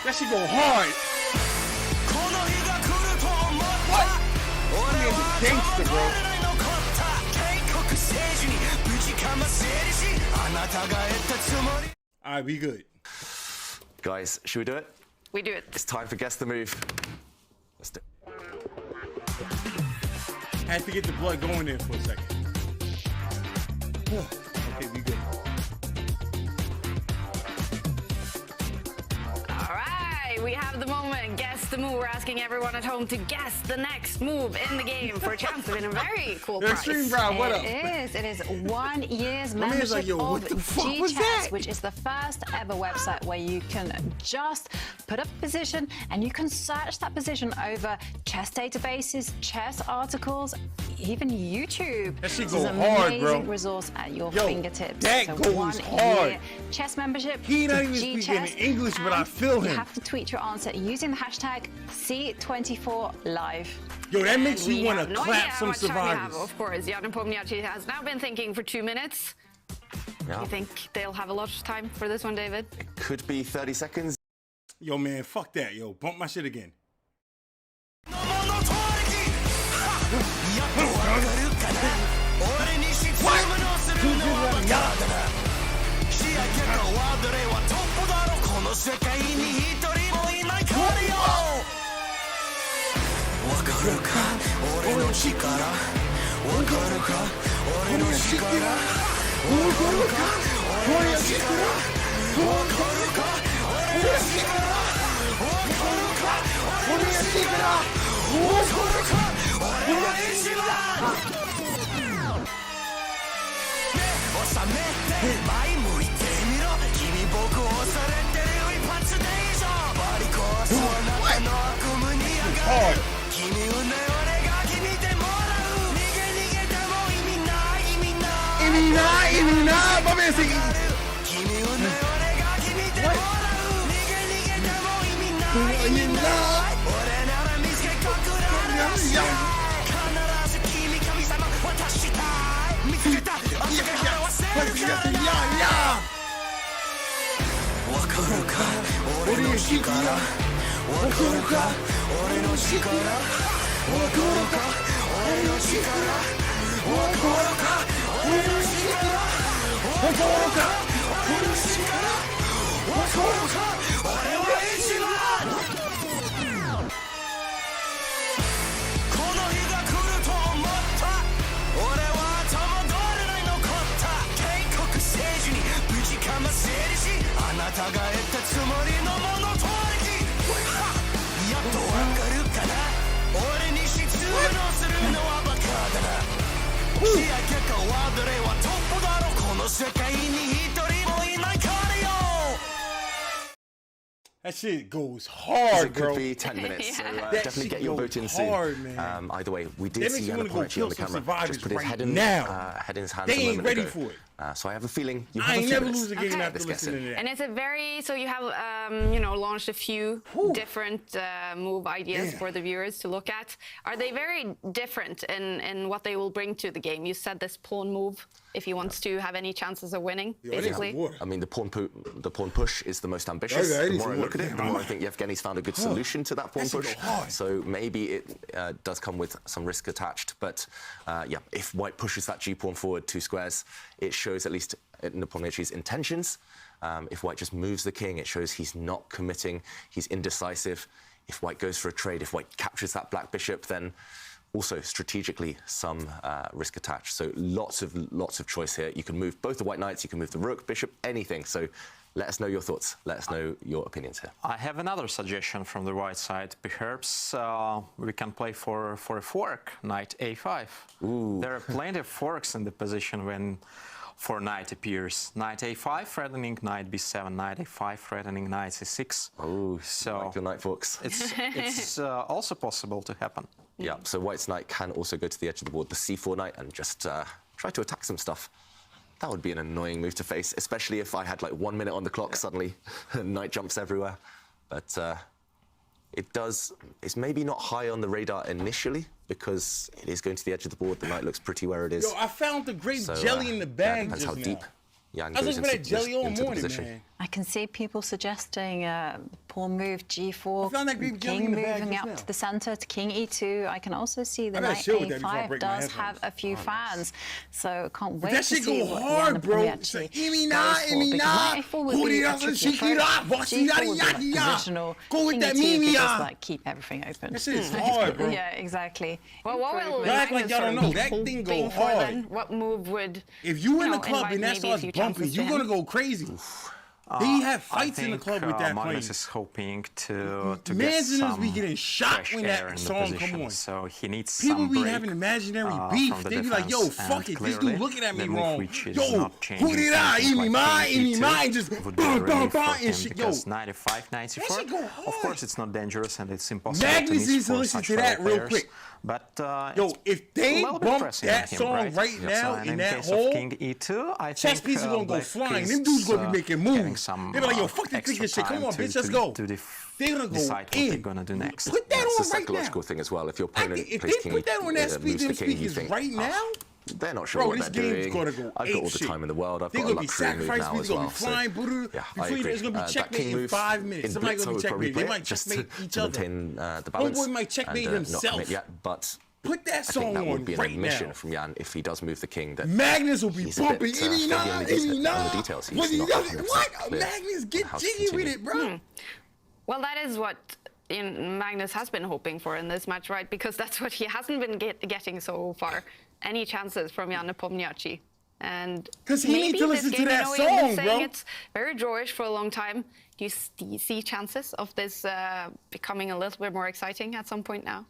That shit go hard. What? That man's a gangster, bro. All right, we good. Guys, should we do it? We do it. It's time for Guess the Move. Let's do it. Had to get the blood going there for a second. Okay, we good. All right, we have the moment. Guess the move. We're asking everyone at home to guess the next move in the game for a chance to win a very cool prize. Extreme Brown, what up? It is 1 year's My man's membership like, yo, what of the fuck was G-Chess, that? which is the first ever website where you can just put up a position and you can search that position over chess databases, chess articles, even YouTube. That shit This is go an hard, amazing bro. resource at your Yo, fingertips. that So goes 1 hard. year chess membership. He to not even speaking G-Chess, English, but I and feel him. You have to tweet your answer using the hashtag C24Live. Yo, that makes We you want to have no clap idea how some much time we have, survivors. of course. Jan Nepomniachtchi has now been thinking for 2 minutes. Yeah. You think they'll have a lot of time for this one, David? Could be 30 seconds. Yo, man, fuck that. Yo, bump my shit again. My man singing. That shit goes hard, It bro. could be 10 minutes, so That definitely shit get your goes vote in soon. hard, man. Either way, we did That see makes you Jan wanna go Nepomniachtchi kill on the some camera survivors just put his right head in, now. head in his hands They a ain't moment ready ago. for it. So I have a feeling you I have ain't a few never minutes. lose a game after Let's guess listening it. to that. And it's a very, so you have, launched a few different move ideas Yeah. for the viewers to look at. Are they very different in what they will bring to the game? You said this pawn move, if he wants to have any chances of winning, basically. I mean, the pawn push is the most ambitious. Okay, I The need more I some look at more. it, the more I think Yevgeny's found a good solution to that pawn That should push. go hard. So maybe it does come with some risk attached. But yeah, if white pushes that g-pawn forward 2 squares, it shows at least Nepomniachtchi's intentions. If white just moves the king, it shows he's not committing, he's indecisive. If white goes for a trade, if white captures that black bishop, then also strategically some risk attached. So lots of choice here. You can move both the white knights, you can move the rook, bishop, anything. So let us know your thoughts. Let us know your opinions here. I have another suggestion from the right side. Perhaps we can play for a fork, knight a5. Ooh. There are plenty of forks in the position when for knight appears. Knight a5 threatening knight b7, knight a5 threatening knight c6. Oh, so like your knight forks. It's also possible to happen. Yeah, so white's knight can also go to the edge of the board, the c4 knight, and just try to attack some stuff. That would be an annoying move to face, especially if I had like 1 minute on the clock suddenly, and knight jumps everywhere. But it's maybe not high on the radar initially, because it is going to the edge of the board. The knight looks pretty where it is. Yo, I found the grape jelly in the bag depends just how now. deep Jan I was goes looking for that jelly all into the morning, position. man. I can see people suggesting pawn move g4, I found that grape jelly king in the bag moving just up now. to the center to king e2. I can also see the I gotta knight chill with that before I a5 break my does have headphones. a few fans, so can't wait That to shit see go what hard, Jan bro. Nepomniachtchi It's like, goes Emina, for, Emina. because knight a4 would Who be did a I say tricky she approach. get up? What's G4 that? would be Yeah, like yeah. positional. Go with King that e2 could Mimia. just like keep everything open. That shit is hard, bro. Yeah, exactly. Well, what will Y'all act like Magnus y'all don't sort know. of That be thing go hoping for hard. then? What move would If you in the know, club invite and that maybe a starts few bumping, chances you're to gonna him? go crazy. They have fights in the club with that Magnus playing. is hoping to get Man's some be getting shot fresh when air that in the song come position. on. So he needs People some be break, having imaginary from beef. the They be like, yo, defense, fuck and it, this clearly dude looking at me the move wrong. which is Yo, not changing who did I? anything Amy like mine, king Amy e2 mine, just would be a bam, bam, relief bam, for and him shit. Yo, because knight f5, knight shit c4. go Of hard. course, it's not dangerous and it's impossible Magnus to needs miss to for listen such to that fellow real players. quick. But Yo, it's if they a little bit bump pressing that on him, song right now and in in that case hole, of king e2, I chess think pieces gonna go Black flying. is, Them dudes gonna be making moves. having some, They be like, yo, fuck this extra ticket shit. Come time on, to- bitch, let's to- go. to They're gonna go decide what in. they're gonna do next. Put that It's a on right psychological now. thing as well. If your opponent If plays they king put that on that moves speakers, the king, you speakers think, right "Oh, now, they're not sure bro, what this they're game's doing. gonna go I've got all ape the shit. time in the world. I've They're got a gonna be luxury move sacrificed, now people as gonna well. be flying, So, Buddha. yeah, I Before agree. it's gonna be That checkmate king in move 5 minutes. in Somebody blitz, gonna I be would probably checkmate. They play might it just checkmate each to other. maintain the balance. Homeboy might checkmate and, not himself. commit yet, but Put that I song think that on would be an right admission now. from Jan if he does move the king. That Magnus will be he's a bit, bumping. heavy on the details. He's What he not does? 100% What? clear Magnus, get how to jiggy with continue. it, bro. Well, that is what Magnus has been hoping for in this match, right? Because that's what he hasn't been getting so far. Any chances from Jan Nepomniachtchi. And 'Cause he maybe needs to this listen to game, that you know, he's been song, saying bro. it's very drawish for a long time. Do you see chances of this becoming a little bit more exciting at some point now?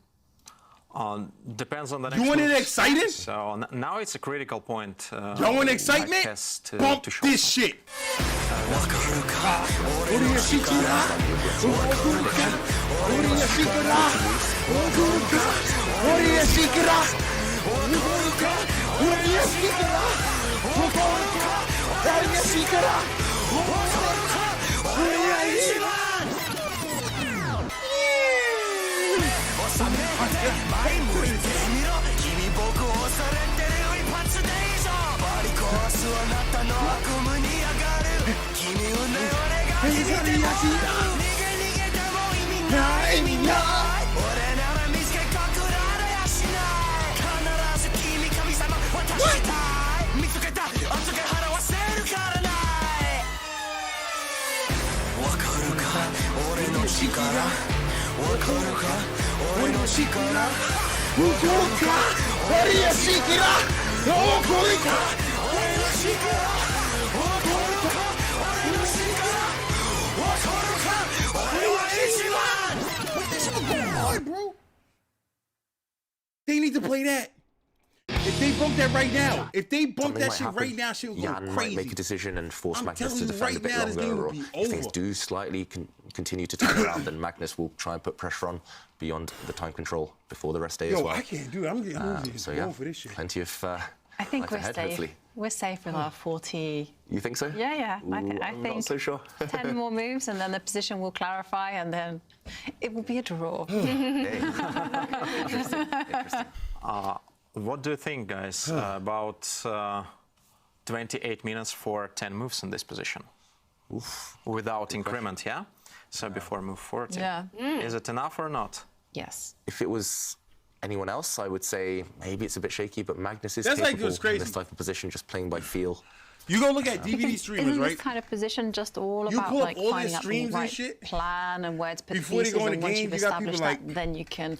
Depends on the next You want it moves. excited? So now it's a critical point. Y'all want excitement? Bump this shit. Bro. They need to play that. If they bump that right now, if they bump Something that might shit happen. right now, shit will go Jan might crazy. make a decision and force I'm Magnus to telling you defend a right bit now, this game longer, will or be if things over. do slightly continue to turn around, then Magnus will try and put pressure on beyond the time control before the rest day as Yo, well. I can't do it. I'm getting So going yeah, for this shit. plenty of I think life we're ahead, safe. hopefully. We're safe with our 40. You think so? Yeah, yeah. I I'm think not so sure. 10 more moves, and then the position will clarify, and then it will be a draw. Interesting. What do you think, guys, about 28 minutes for 10 moves in this position? Oof. Without increment, yeah? So before move 40. Yeah. Is it enough or not? Yes. If it was anyone else, I would say maybe it's a bit shaky, but Magnus is That's like capable it's crazy. in this type of position, just playing by feel. You go look at DVD streamers, Isn't right? this kind of position just all You about pull up like all their finding out the streams and right shit? plan and where to put Before the they go pieces, in the and once game, you've you got people established that, like- then you can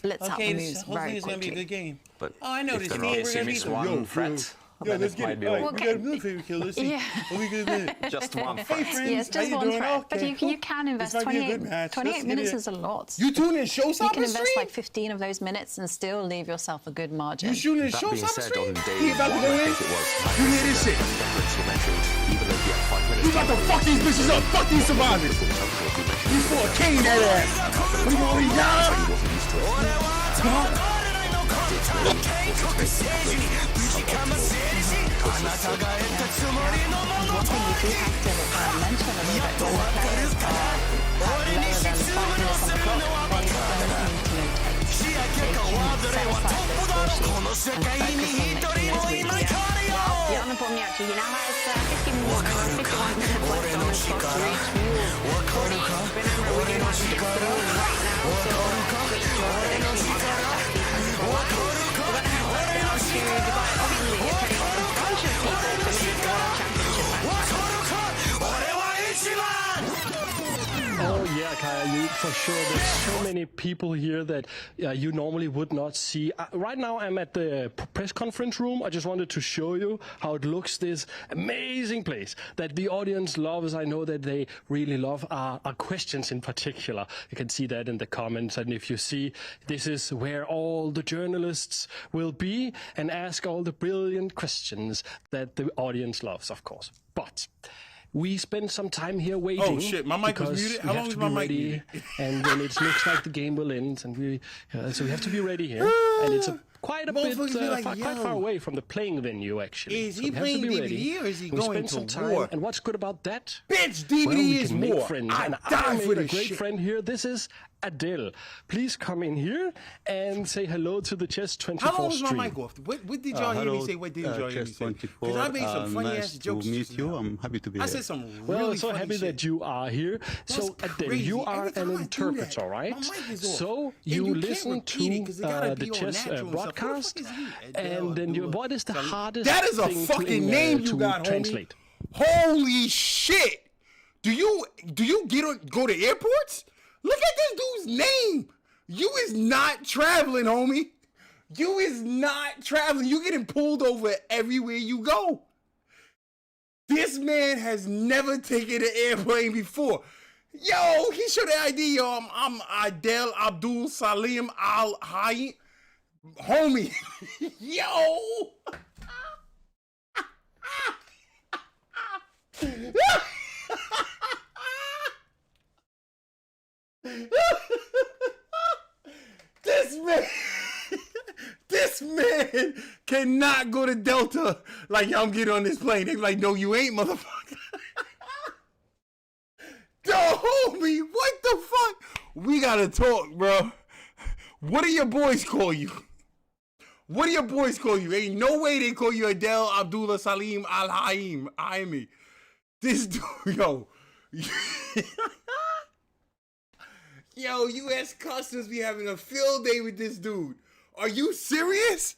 blitz out the moves very quickly. game. But Oh, I know if this there game. are- We're gonna Miss beat them. one Yo, threat Yo, let's get it. All right, we got a military kill. Let's see. Yeah. What we gonna do? Just one Hey, fight. friends. Yes, How just you one doing? threat. But Okay, you can invest This might be a 28, good match. 28 Let's minutes get it. is a lot. You tune in You Showstopper can invest stream? like 15 of those minutes and still leave yourself a good margin. You shooting in That being Showstopper said, stream? on day He about to one, go I in? think it was, You hear this shit? Deference, you mentioned, even though he had 5 minutes. We about to fuck these bitches up. Fuck these survivors. You for a king that ass. We gonna leave y'all. One thing you do have to mention a little bit when the players have lower than 5 minutes on the clock, they don't need to rotate. They can set aside those squishies and focus on making those moves. Ja, напомняю, Yana has 51 minutes left on his clock to reach new 40. Remember, we do not need to throw right now, so great job prediction on that defense for line. We're going to have that down to Dubai. Obviously, you're putting a bunch of people to meet the World Championship match. Oh yeah, Kaya, you for sure. There's so many people here that you normally would not see. Right now, I'm at the press conference room. I just wanted to show you how it looks. This amazing place that the audience loves. I know that they really love our questions in particular. You can see that in the comments. And if you see, this is where all the journalists will be and ask all the brilliant questions that the audience loves, of course. But we spend some time here waiting. Oh shit, my mic was muted. How long is my mic muted? And then it looks like the game will end, and so we have to be ready here. And it's quite a bit like, quite far away from the playing venue, actually. Is so he we have to playing be DVD ready. or is he we going spend to some time, war? and what's good about that? Bitch, DVD well, we is can make war. friends, I and die I for made a this great shit. friend here. This is Adele. Please come in here and say hello to the Chess 24 How long was my stream. mic off? What did y'all hear me say? What didn't y'all hear me say? Because I made some funny ass jokes. To meet you. I'm happy to be I here. said some Well, really I'm so funny happy shit. that you are here. So, Adele, crazy. you are Every time an I do interpreter, that, right? my mic is off. So And you you can't listen repeat it 'cause to it gotta the be all chess natural and stuff. broadcast, Who the fuck is he? and then what is the hardest That is a thing fucking to, name you to got, homie. translate? Holy shit! Do you go to airports? Look at this dude's name. You is not traveling, homie. You is not traveling. You getting pulled over everywhere you go. This man has never taken an airplane before. Yo, he showed the ID. Yo, I'm Adel Abdul Salim Al Hayy. Homie. Yo. This man cannot go to Delta like, yo, I'm getting on this plane. They be like, no, you ain't, motherfucker. Yo, homie, what the fuck? We gotta talk, bro. What do your boys call you? What do your boys call you? Ain't no way they call you Adel Abdullah Salim Al Hayy. This dude, yo. Yo, U.S. Customs be having a field day with this dude. Are you serious?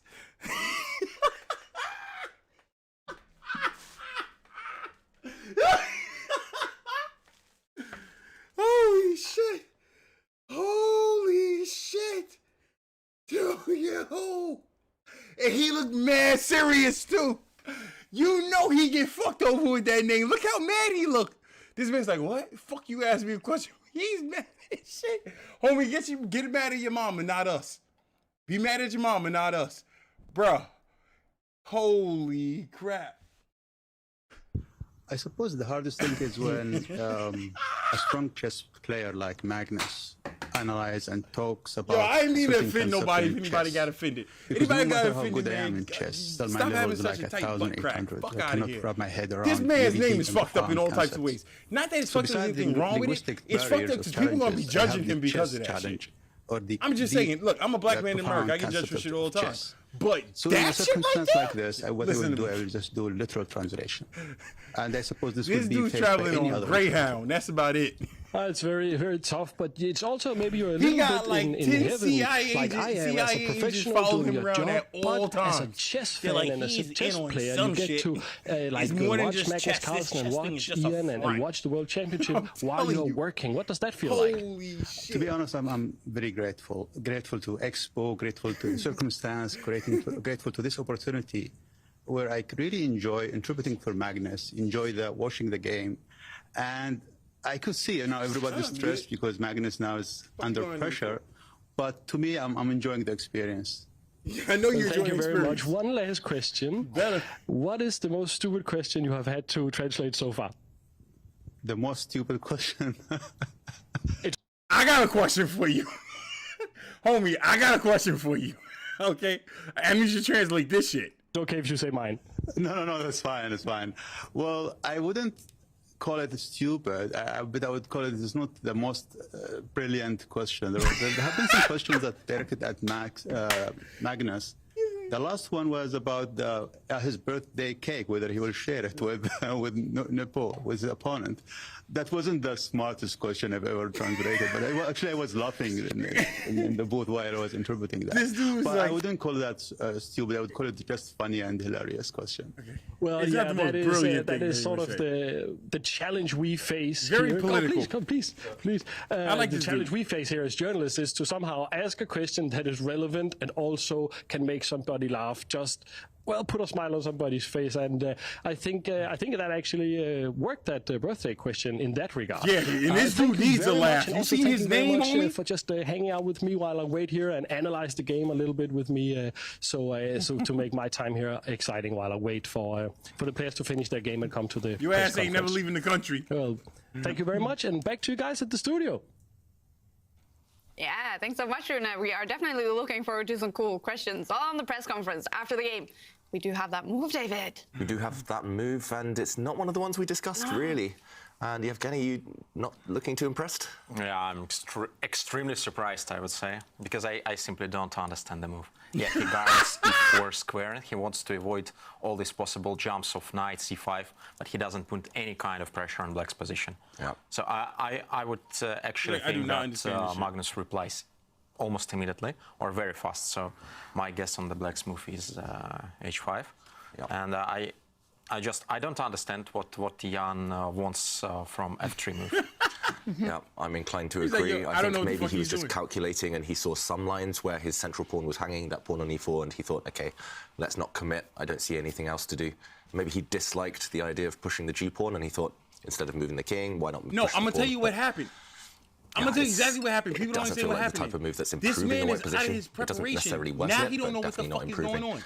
Holy shit. Holy shit. Dude, yo. And he looked mad serious too. You know he get fucked over with that name. Look how mad he looked. This man's like, what? Fuck you asked me a question. He's mad as shit. Homie, get mad at your mama, not us. Be mad at your mama, not us. Bruh. Holy crap. I suppose the hardest thing is when a strong chess player like Magnus analyzes and talks about. Yo, I ain't mean to certain offend concepts nobody in if anybody chess. got offended. Because Anybody no got matter how offended, good I am man, in chess, still my stop level having is such like a tight butt crack. 1,800. Fuck I out of cannot here. wrap my head around This man's really name deep is and fucked up in all profound types of concepts. ways. Not that it's So fucked up besides anything the wrong with it. linguistic It's fucked up barriers because or people gonna be challenges, I have judging the him because chess of that shit. challenge or the I'm just deep, saying, look, I'm a black that man in profound America. I get judged for concept shit of all the time. chess. But So in a that shit like circumstance that? like this, what I Listen will to do, me. I will just do literal translation. And I suppose this This would be dude's faced by traveling any on other Greyhound. That's about it. It's very, very tough, but it's also maybe you're a He little got bit like in 10 heaven, CIA like I am as a agents professional following doing him your around job, at all but as a times. chess They're fan like, and as a he's chess in on player, some you get shit. to It's more than watch just Magnus chess. This Carlsen and chess thing is watch just a Ian and front. watch the World Championship while telling you're you. working. What does that feel like? Holy shit. To be honest, I'm very grateful to Expo, grateful to the circumstance, grateful to this opportunity where I could really enjoy interpreting for Magnus, enjoy watching the game, and I could see, everybody's stressed because Magnus now is under pressure. But to me, I'm enjoying the experience. I know you're Thank enjoying you the very experience. much. One last question. What is the most stupid question you have had to translate so far? The most stupid question? I got a question for you. Homie, I got a question for you. Okay? I need you to translate this shit. It's okay if you say mine. No, that's fine, it's fine. Well, I wouldn't call it stupid, but I would call it, it's not the most brilliant question. There have been some questions that directed at Magnus. The last one was about his birthday cake, whether he will share it with Nepo, with his opponent. That wasn't the smartest question I've ever translated, but I was laughing in the booth while I was interpreting that. This dude but like... I wouldn't call that stupid. I would call it just funny and hilarious question. Okay. Well, it's yeah, not the most that brilliant thing is sort of say. the challenge we face. Very here. political. Come, please. I like the this challenge dude. we face here as journalists is to somehow ask a question that is relevant and also can make somebody laugh. Just put a smile on somebody's face, and I think that actually worked, that birthday question in that regard. Yeah, and this dude needs a laugh. You seen his name, homie? For just hanging out with me while I wait here and analyze the game a little bit with me, so to make my time here exciting while I wait for the players to finish their game and come to the. Your ass ain't never leaving the country. Well, thank you very much, and back to you guys at the studio. Yeah, thanks so much, Rune. We are definitely looking forward to some cool questions on the press conference after the game. We do have that move, David. We do have that move, and it's not one of the ones we discussed, really. And Yevgeny, you not looking too impressed? Yeah, I'm extremely surprised, I would say, because I simply don't understand the move. Yeah, he guards e4 square, and he wants to avoid all these possible jumps of knight c5, but he doesn't put any kind of pressure on black's position. Yeah. So I would actually think that Magnus replies almost immediately or very fast. So my guess on the black's move is h5. Yeah. And I don't understand what Jan wants from f3 move. Yeah, I'm inclined to He's agree. like, I think maybe he was just calculating and he saw some lines where his central pawn was hanging, that pawn on e4, and he thought, okay, let's not commit. I don't see anything else to do. Maybe he disliked the idea of pushing the g-pawn, and he thought, instead of moving the king, why not No, push I'm the going to tell pawn? you what happened. I'm going to tell you exactly what happened. People don't doesn't understand feel what like the happened. type of move that's This improving man the is white out position. of his It doesn't necessarily preparation. worsen Now he it, don't know but what the definitely fuck not is going improving. on.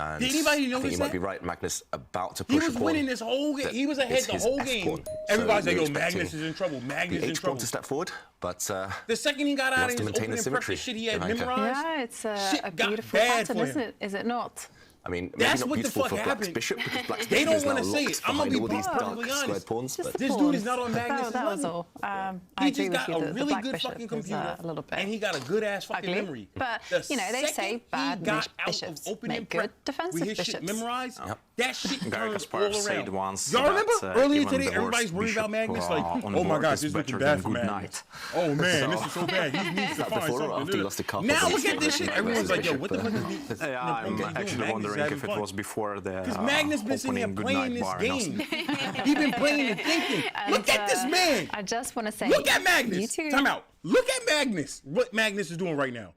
And Did anybody I think notice you might that? be right. Magnus about to He push was a pawn. winning this whole game. He was ahead the whole game. Everybody's like, yo, Magnus is in trouble. Magnus is in trouble. To step forward, but the second he got out of his maintain opening practice shit he had Ivanka. memorized, Yeah, it's shit a got beautiful bad pattern, for isn't him. it? Is it not? I mean, maybe That's not what the beautiful fuck for Black's happened. bishop, because Black's They bishop don't is now want to say locked it. I'm gonna behind be all these dark perfectly squared honest. pawns. Just But the This dude is not on Magnus' that was level. all. I He agree just with got you. a The really black good bishop fucking is, computer, a little bit and he got a good ass fucking ugly. memory. But The you know, they say second bad he got out bishops of opening make good prep defensive with his bishops. shit memorized. That shit Garry turned Kasparov all said around. once Y'all remember that, earlier even today? the Everybody's worst worried about bishop, Magnus. Like, on oh my board gosh, is this is looking better bad than for good Magnus. knight. Oh man, So- this is so bad. He needs to find before or something. after to he do. lost a couple Now of look at these this shit. versus Everyone's like, yo, bishop, what the fuck is Yeah, I'm actually wondering if it was before the Because Magnus been sitting here opening good playing night this bar. game. He been playing and thinking. Look at this man. I just want to say, Look at Magnus. You two, Time out. Look at Magnus. What Magnus is doing right now.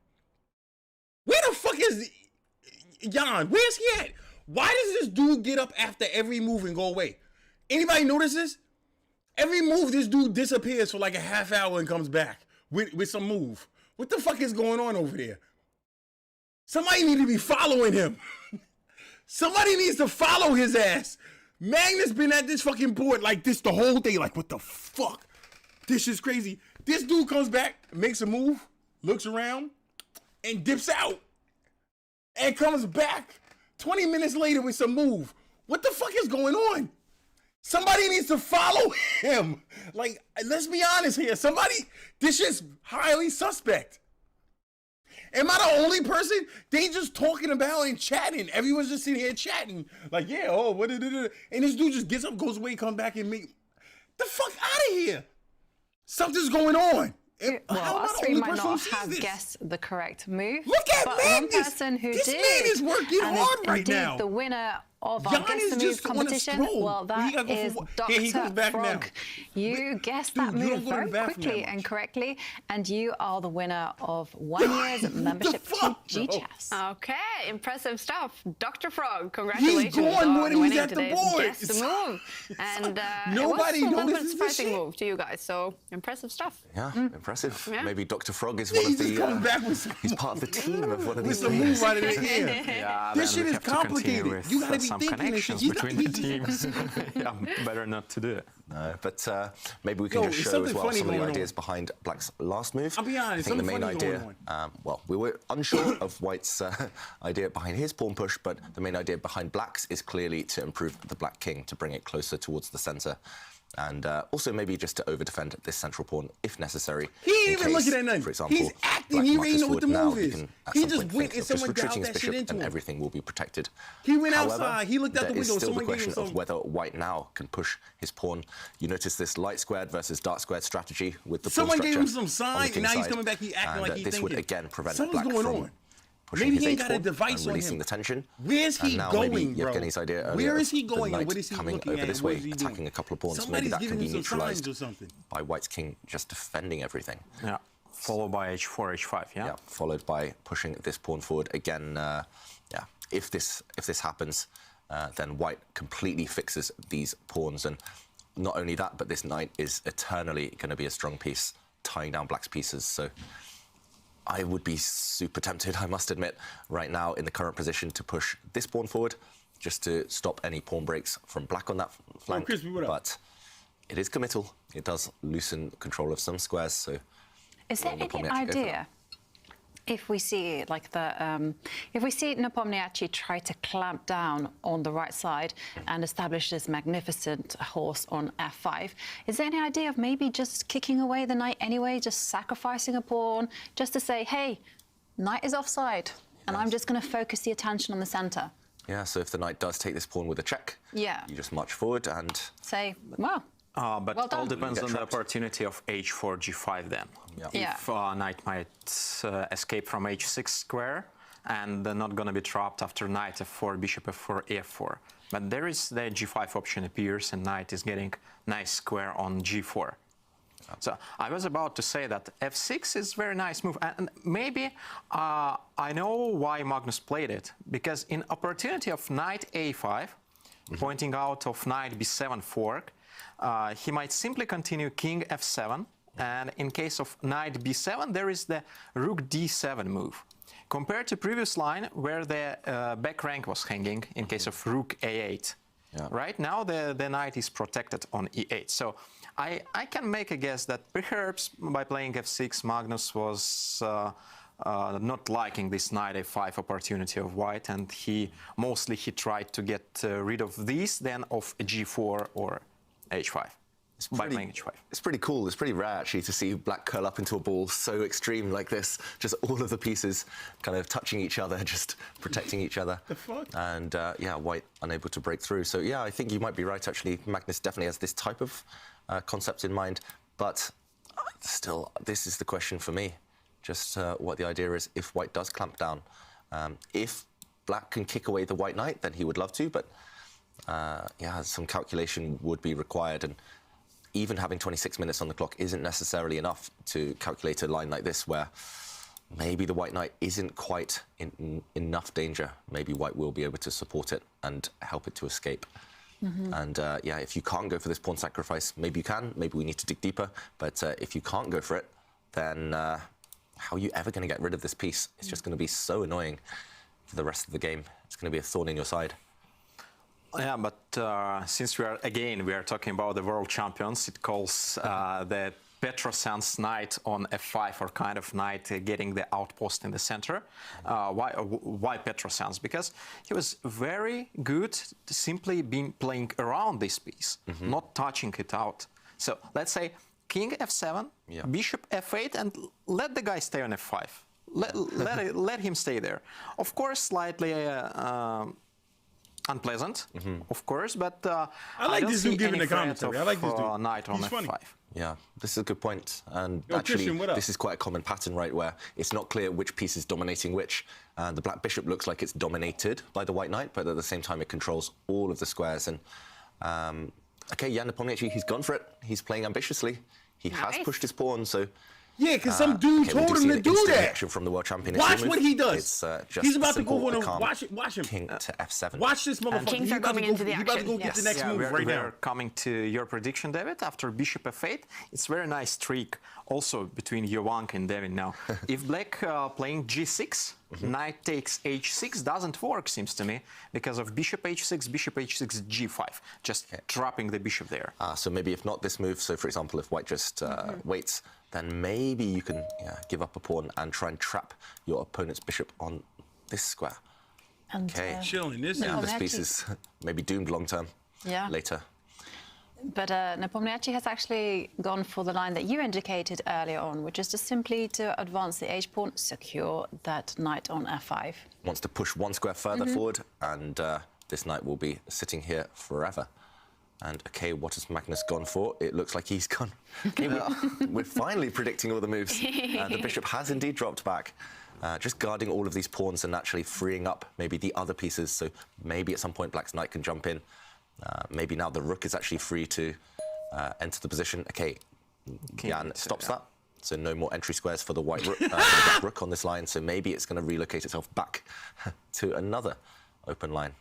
Where the fuck is Jan? Where's he at? Why does this dude get up after every move and go away? Anybody notice this? Every move, this dude disappears for like a half hour and comes back with some move. What the fuck is going on over there? Somebody need to be following him. Somebody needs to follow his ass. Magnus been at this fucking board like this the whole day. Like, what the fuck? This is crazy. This dude comes back, makes a move, looks around, and dips out. And comes back 20 minutes later with some move. What the fuck is going on? Somebody needs to follow him. Like, let's be honest here. This is highly suspect. Am I the only person? They just talking about and chatting. Everyone's just sitting here chatting. Like, yeah, oh, what did it? And this dude just gets up, goes away, comes back and the fuck out of here. Something's going on. Well, us three might not have guessed the correct move. Look at but Magnus. One person who this did. Man is working and hard right indeed, now. The winner of our Jan Guess is the Move just on a competition. stroll. Well, He that gotta go is for- Dr. Here he goes back now. Frog. You guessed that Dude, you move don't go to very the bathroom quickly that and much. correctly, and you are the winner of 1 year's membership to fuck, bro? GChess. Okay, impressive stuff. Dr. Frog, congratulations going more on than he's winning at the today's board. Guess the Move. And Nobody it was a little bit notices this surprising shit. move to you guys, so impressive stuff. Yeah, impressive. Yeah. Maybe Dr. Frog is Yeah, one he's of just the. coming back with some, He's part of the team of one of with these some players. move out of the air. Yeah, This then shit we is have to continue complicated. with, You gotta be some thinking and shit. connections You between gotta- the teams. Yeah, better not to do it. No, but maybe we can Yo, just it's show as something well funny some of the going on. ideas behind Black's last move. I'll be honest, I think the main something funny idea, going well, we were unsure of White's idea behind his pawn push, but the main idea behind Black's is clearly to improve the Black King, to bring it closer towards the centre. And also maybe just to over-defend this central pawn if necessary. He ain't in even case, looking at nothing. For example, He's acting. Black He marches ain't know what the forward now, move is. can at He some just point went think and of just someone retreating dialed his that shit bishop into and him. everything will be protected. He went However, outside. He looked out the there is window. still the Someone gave him question of something. whether White now can push his pawn. You notice this light squared versus dark squared strategy with the pawn Someone structure gave him some on the sign, king and now he's side. coming back. He acting And, like he's this would thinking. again prevent Something's Black going from on. pushing Maybe his he ain't h got a pawn device and on releasing him. the tension. Where's he And now going, maybe bro? Yevgeny's idea earlier Where is of he the going, and knight what is he coming looking over at, this and what way, is he attacking doing? a couple of pawns. Maybe Somebody's that can giving be him some signs neutralized or something. by White's king just defending everything. Yeah, followed by h4, h5, yeah? Yeah, followed by pushing this pawn forward again. Yeah, if this happens, then White completely fixes these pawns, and not only that, but this knight is eternally going to be a strong piece, tying down Black's pieces. So I would be super tempted, I must admit, right now in the current position to push this pawn forward, just to stop any pawn breaks from Black on that flank. Crispy, what up? But it is committal. It does loosen control of some squares. So Is there any idea if we see like if we see Nepomniachtchi try to clamp down on the right side and establish this magnificent horse on f5, is there any idea of maybe just kicking away the knight anyway, just sacrificing a pawn, just to say, hey, knight is offside, and I'm just going to focus the attention on the centre? yeah, so if the knight does take this pawn with a check, Yeah. you just march forward and Say, well, But well all done. depends Get on the trapped. opportunity of h4, g5 then. Yeah. If knight might escape from h6 square and they're not going to be trapped after knight f4, bishop f4, e4. But there is the g5 option appears and knight is getting nice square on g4. So I was about to say that f6 is very nice move, and maybe I know why Magnus played it, because in opportunity of knight a5, pointing out of knight b7 fork, he might simply continue king f7, and in case of knight b7, there is the rook d7 move. Compared to previous line where the back rank was hanging in case of rook a8. Yeah. Right now the knight is protected on e8. So I can make a guess that perhaps by playing f6, Magnus was not liking this knight a5 opportunity of White, and he tried to get rid of these, then of g4 or h5. By playing h5. It's pretty cool. It's pretty rare, actually, to see Black curl up into a ball so extreme like this. Just all of the pieces kind of touching each other, just protecting each other. The fuck? And, yeah, White unable to break through. So, yeah, I think you might be right, actually. Magnus definitely has this type of concept in mind. But still, this is the question for me. Just what the idea is if White does clamp down. If Black can kick away the White knight, then he would love to. But, yeah, some calculation would be required. And even having 26 minutes on the clock isn't necessarily enough to calculate a line like this where maybe the White knight isn't quite in enough danger. Maybe White will be able to support it and help it to escape. And, yeah, if you can't go for this pawn sacrifice, maybe you can. Maybe we need to dig deeper. But if you can't go for it, then how are you ever going to get rid of this piece? It's just going to be so annoying for the rest of the game. It's going to be a thorn in your side. Yeah, but since we are talking about the world champions, it calls the Petrosan's knight on f5 or kind of knight getting the outpost in the center. Why Petrosan's? Because he was very good to simply being playing around this piece, not touching it out. So let's say king f7, bishop f8, and let the guy stay on f5. Let him stay there. Of course, slightly unpleasant, of course, but I like don't this see dude giving any the threat commentary. of, I like this dude. Knight on He's F5. funny. Yeah, this is a good point. And Yo, actually, Christian, what up? this is quite a common pattern, right, where it's not clear which piece is dominating which. And the black bishop looks like it's dominated by the white knight, but at the same time, it controls all of the squares. And, OK, Jan Nepomniachtchi, he's gone for it. He's playing ambitiously. He has pushed his pawn, so... Yeah, because some dude okay, we told do him see to do instant that. reaction from the world champion. Watch what he does. It's, just He's about to simple, go on a calm watch him. King to F7. Watch this motherfucker. Kings He are about to coming go- into the he about to go action. get the next move we're, right now. we're coming to your prediction, David. After bishop f8, it's very nice trick also between Jovanka and Devin now. If black playing g6, knight takes h6 doesn't work, seems to me, because of bishop h6, g5, just dropping the bishop there. So maybe if not this move, so for example, if white just waits, then maybe you can give up a pawn and try and trap your opponent's bishop on this square. And, Okay, chilling. This this piece is maybe doomed long term. Yeah. Later. But Nepomniachtchi has actually gone for the line that you indicated earlier on, which is just simply to advance the h-pawn, secure that knight on f5. Wants to push one square further forward, and this knight will be sitting here forever. And okay, what has Magnus gone for? It looks like he's gone. Okay, we're finally predicting all the moves. The bishop has indeed dropped back, just guarding all of these pawns and naturally freeing up maybe the other pieces. So maybe at some point black's knight can jump in. Maybe now the rook is actually free to enter the position. Okay, Jan stops that. So no more entry squares for the white rook, the black rook on this line. So maybe it's going to relocate itself back to another open line.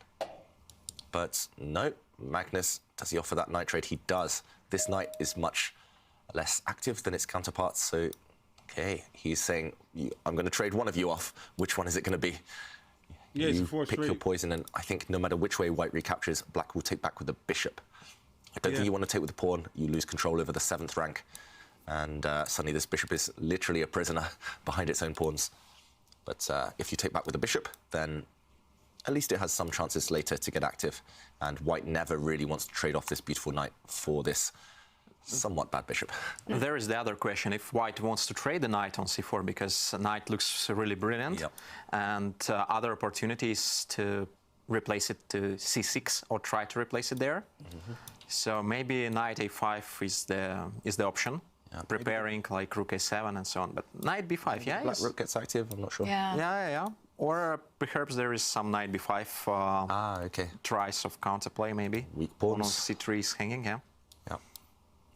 But no, Magnus, does he offer that knight trade? He does. This knight is much less active than its counterparts. So, okay, he's saying, I'm going to trade one of you off. Which one is it going to be? Yeah, it's you a force pick your trade. poison, and I think no matter which way white recaptures, black will take back with the bishop. I don't think you want to take with the pawn. You lose control over the 7th rank. And suddenly this bishop is literally a prisoner behind its own pawns. But if you take back with the bishop, then at least it has some chances later to get active. And white never really wants to trade off this beautiful knight for this somewhat bad bishop. There is the other question, if white wants to trade the knight on c4, because knight looks really brilliant, and other opportunities to replace it to c6 or try to replace it there. So maybe knight a5 is the option, preparing like rook a7 and so on. But knight b5, yeah? Black rook gets active, I'm not sure. Yeah. Or perhaps there is some knight b5 tries of counterplay, maybe. Weak pawns. c3 is hanging,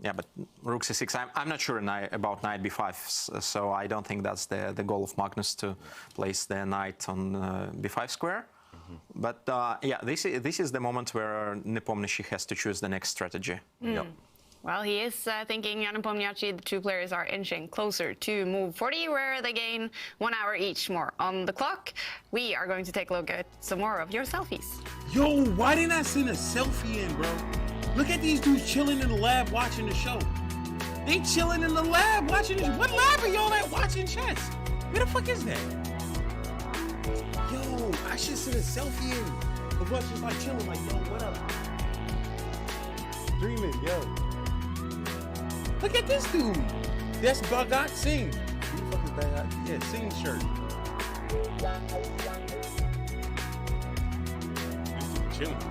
Yeah, but rook c6, I'm not sure about knight b5, so I don't think that's the goal of Magnus to place the knight on b5 square. But yeah, this is the moment where Nepomniachtchi has to choose the next strategy. Well, he is thinking Jan Nepomniachtchi, the two players are inching closer to move 40, where they gain 1 hour each more on the clock. We are going to take a look at some more of your selfies. Yo, why didn't I send a selfie in, bro? Look at these dudes chilling in the lab watching the show. They chilling in the lab watching the show. What lab are y'all at watching chess? Where the fuck is that? Yo, I should send a selfie in. The bunch just like chilling, like, yo, what up? Dreaming, yo. Look at this dude. That's Bhagat Singh. Who the fuck is Bhagat? Yeah, Singh shirt. Chilling.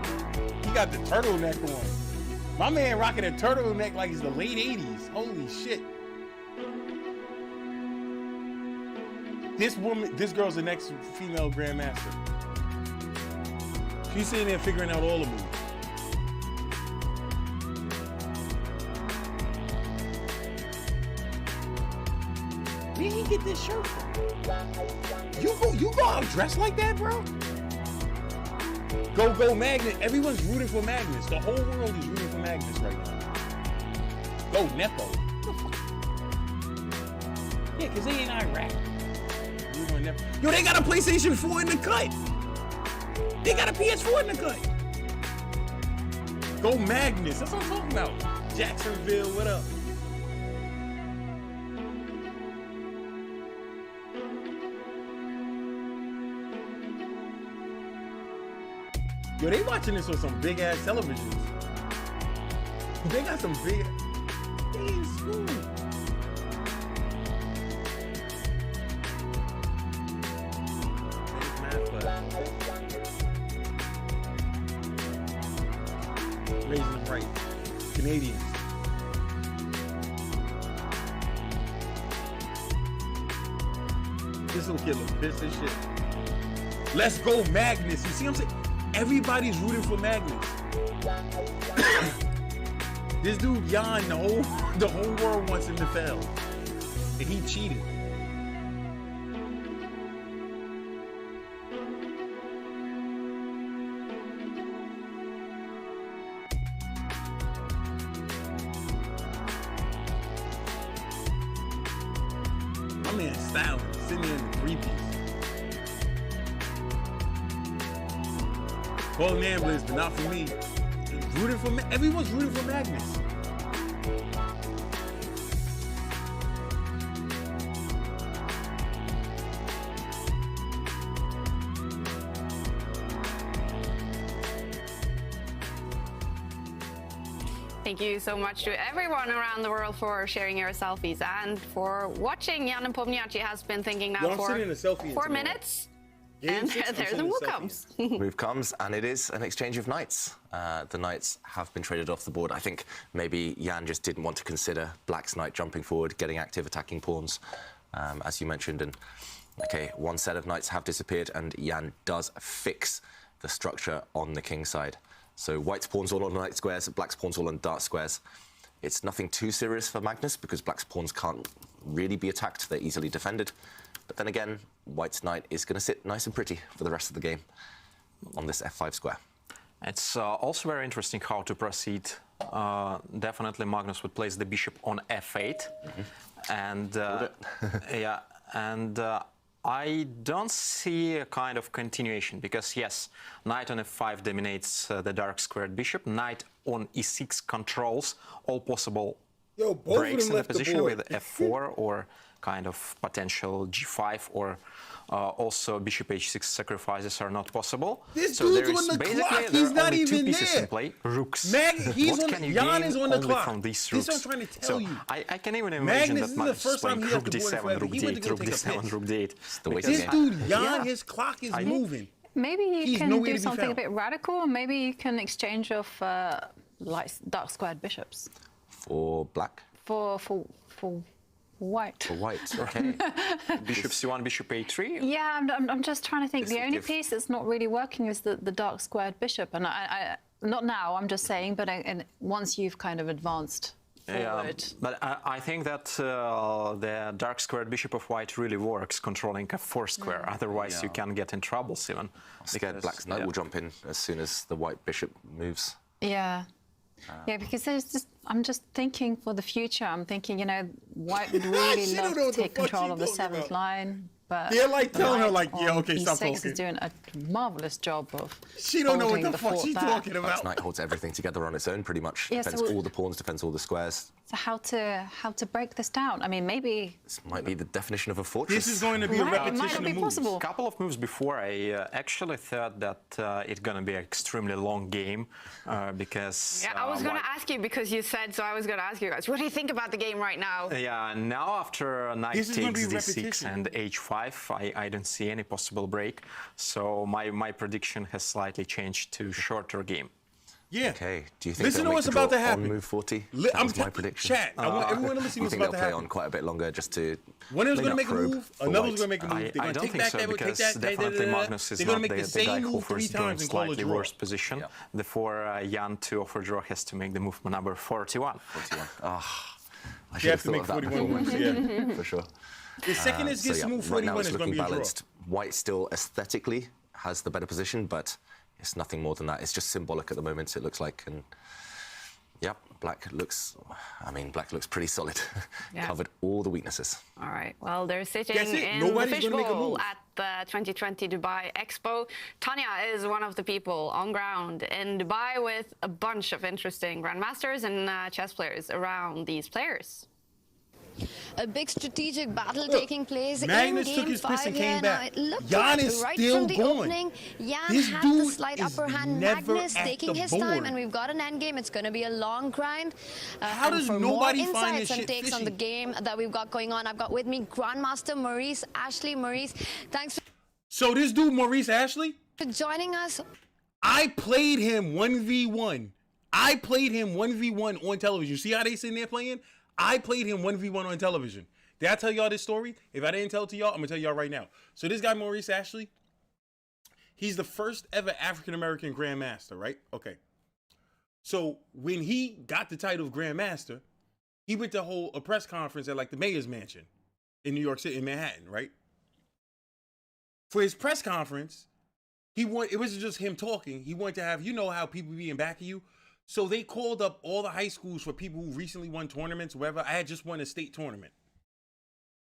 He got the turtleneck on. My man rocking a turtleneck like it's the late 80s. Holy shit. This girl's the next female grandmaster. She's sitting there figuring out all the moves. Where did he get this shirt from? You go out dressed like that, bro? Go Magnus. Everyone's rooting for Magnus. The whole world is rooting for Magnus right now. Go Nepo. Yeah, because they in Iraq. Yo, they got a PlayStation 4 in the cut. They got a PS4 in the cut. Go Magnus. That's what I'm talking about. Jacksonville, what up? Yo, they watching this on some big ass televisions. They got some big. They in school. Canadians. This little kid looks pissed as shit. Let's go, Magnus. You see what I'm saying? Everybody's rooting for Magnus. This dude, Jan, the whole world wants him to fail. And he cheated. My man Styling sitting there in the three-piece. Golden Ambulance, but not for me. Rooting for everyone's rooting for Magnus. Thank you so much to everyone around the world for sharing your selfies and for watching. Jan Nepomniachtchi has been thinking now I'm for sitting in a selfie 4 minutes. And there the move comes. Move comes, and it is an exchange of knights. The knights have been traded off the board. I think maybe Jan just didn't want to consider Black's knight jumping forward, getting active, attacking pawns, as you mentioned. And okay, one set of knights have disappeared, and Jan does fix the structure on the king side. So White's pawns all on knight squares, Black's pawns all on dark squares. It's nothing too serious for Magnus because Black's pawns can't really be attacked. They're easily defended. But then again, White's knight is going to sit nice and pretty for the rest of the game on this f5 square. It's also very interesting how to proceed. Definitely Magnus would place the bishop on f8. And yeah, and I don't see a kind of continuation because yes, knight on f5 dominates the dark squared bishop. Knight on e6 controls all possible breaks in the position with f4 or kind of potential g5 or also bishop h6 sacrifices are not possible. This so dude's there on is the basically clock. there He's are not only two even pieces there. in play. Rooks. He's what on, can you Jan gain is on the only clock. from these This rooks? is what I'm trying to tell you. I can even imagine Magnus, that this is the Magnus first is playing time he rook left the board d7, forever. rook He went to d8, go rook take a d7, piss. rook d8. This dude, Jan, his clock is moving. Maybe you He's can nowhere do to be something a found. bit radical, and maybe you can exchange off like dark squared bishops For Black? for White. For White, okay. Bishop c1, bishop a3? Yeah, I'm just trying to think. The only piece that's not really working is the dark squared bishop, and I not now. I'm just saying, but once you've kind of advanced forward. But I think that the dark squared bishop of White really works controlling a 4 square. Otherwise, you can get in trouble, Simon. I'm scared Black's knight will jump in as soon as the White bishop moves. Yeah. Yeah, because I'm just thinking for the future. I'm thinking, you know, White would really love to take control of the 7th line, but They're like telling her, White like, yeah, on okay, stop E6 talking. is doing a marvelous job of. She don't know what holding the fuck fort she's there. talking Black's about. knight holds everything together on its own, pretty much. Yeah, Defends so all the pawns, defends all the squares. So how to break this down? I mean, maybe This might be the definition of a fortress. This is going to be a Right, it might repetition not of be moves. possible. A couple of moves before, I actually thought that it's going to be an extremely long game because... Yeah, I was going to ask you because you said, so I was going to ask you guys, what do you think about the game right now? Yeah, now after knight This is gonna takes be d6 repetition. and h5, I don't see any possible break. So my prediction has slightly changed to shorter game. Yeah. Okay, do you think Listen they'll to make what's the about draw to happen. on move 40? Li- That I'm was my prediction. Chat, I want everyone to listen to You what's think about they'll to play happen. on quite a bit longer just to One of them's going to maybe make a probe move, for another's White? going to make a move. They're I going to don't take think back so that, take because that, definitely Magnus is they're not going to make the the same guy who move 3 offers doing times and call a slightly draw. worse position. Therefore, Jan to offer draw has to make the move number 41. 41. Ah, I You should have have to thought make of that 41 before. moves, yeah. For sure. The second it gets to move right now 41, it's it's going to looking be a draw. balanced. White still aesthetically has the better position, but it's nothing more than that. It's just symbolic at the moment, it looks like. And yep, Black looks pretty solid. Yeah. Covered all the weaknesses. All right. Well, they're sitting That's it. in Nobody's the gonna make a fishbowl move. at the 2020 Dubai Expo. Tanya is one of the people on ground in Dubai with a bunch of interesting grandmasters and chess players around these players. A big strategic battle taking place Magnus in took game his piss 5 and here. came Now, back. it looked Jan like is right still from the going. opening, Jan This had the dude slight is upper hand. never Magnus at taking the his time, board. and we've got an end game. It's going to be a long grind. How and does for nobody more find insights this and shit takes on fishy? the game that we've got going on, I've got with me Grandmaster Maurice Ashley. Maurice, thanks So this dude, Maurice Ashley, for joining us. I played him 1v1. I played him 1v1 on television. You see how they sitting there playing? I played him 1v1 on television. Did I tell y'all this story? If I didn't tell it to y'all, I'm going to tell y'all right now. So this guy, Maurice Ashley, he's the first ever African-American Grandmaster, right? Okay. So when he got the title of Grandmaster, he went to hold a press conference at like the mayor's mansion in New York City, in Manhattan, right? For his press conference, it wasn't just him talking. He wanted to have, you know how people be in back of you? So they called up all the high schools for people who recently won tournaments, whatever. I had just won a state tournament.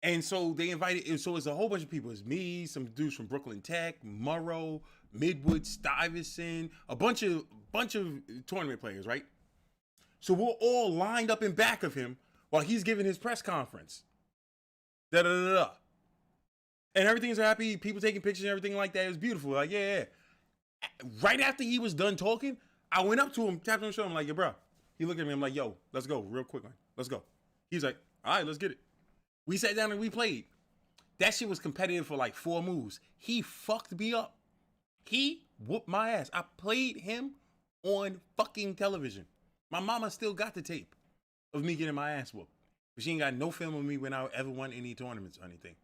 And so they invited, so it's a whole bunch of people. It's me, some dudes from Brooklyn Tech, Murrow, Midwood, Stuyvesant, a bunch of tournament players, right? So we're all lined up in back of him while he's giving his press conference. Da-da-da-da. And everything's happy, people taking pictures and everything like that. It was beautiful. Like, yeah. Right after he was done talking, I went up to him, tapped on the shoulder. I'm like, yo, bro. He looked at me. I'm like, yo, let's go real quick, man. Let's go. He's like, all right, let's get it. We sat down and we played. That shit was competitive for like 4 moves. He fucked me up. He whooped my ass. I played him on fucking television. My mama still got the tape of me getting my ass whooped. But she ain't got no film of me when I ever won any tournaments or anything.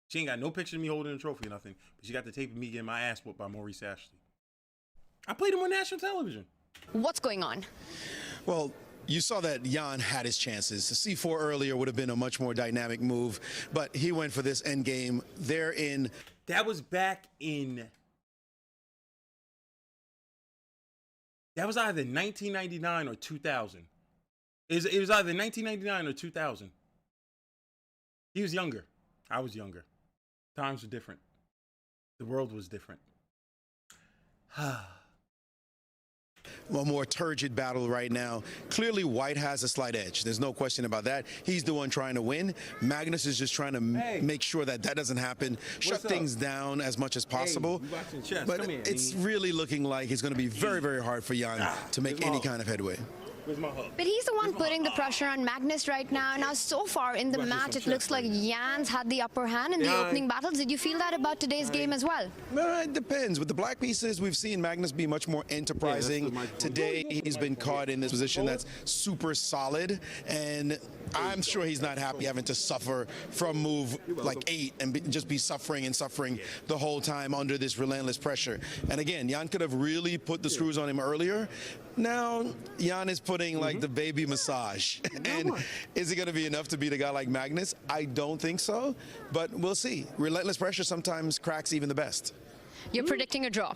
She ain't got no picture of me holding a trophy or nothing. But she got the tape of me getting my ass whooped by Maurice Ashley. I played him on national television. What's going on? Well, you saw that Jan had his chances. The C4 earlier would have been a much more dynamic move, but he went for this end game. They're in. That was back in. That was either 1999 or 2000. It was either 1999 or 2000. He was younger. I was younger. Times were different. The world was different. A more turgid battle right now. Clearly, White has a slight edge. There's no question about that. He's the one trying to win. Magnus is just trying to make sure that doesn't happen, shut things down as much as possible. Chess. But it's really looking like it's going to be very, very hard for Jan to make any kind of headway. But he's the one putting the pressure on Magnus right now. Now, so far in the match, it looks like Jan's had the upper hand in the opening battles. Did you feel that about today's game as well? It depends. With the black pieces, we've seen Magnus be much more enterprising. Today, he's been caught in this position that's super solid, and I'm sure he's not happy having to suffer from move like 8 and just be suffering and suffering the whole time under this relentless pressure. And again, Jan could have really put the screws on him earlier. Now, Jan is putting like the baby massage. And is it going to be enough to beat a guy like Magnus? I don't think so, but we'll see. Relentless pressure sometimes cracks even the best. You're predicting a draw.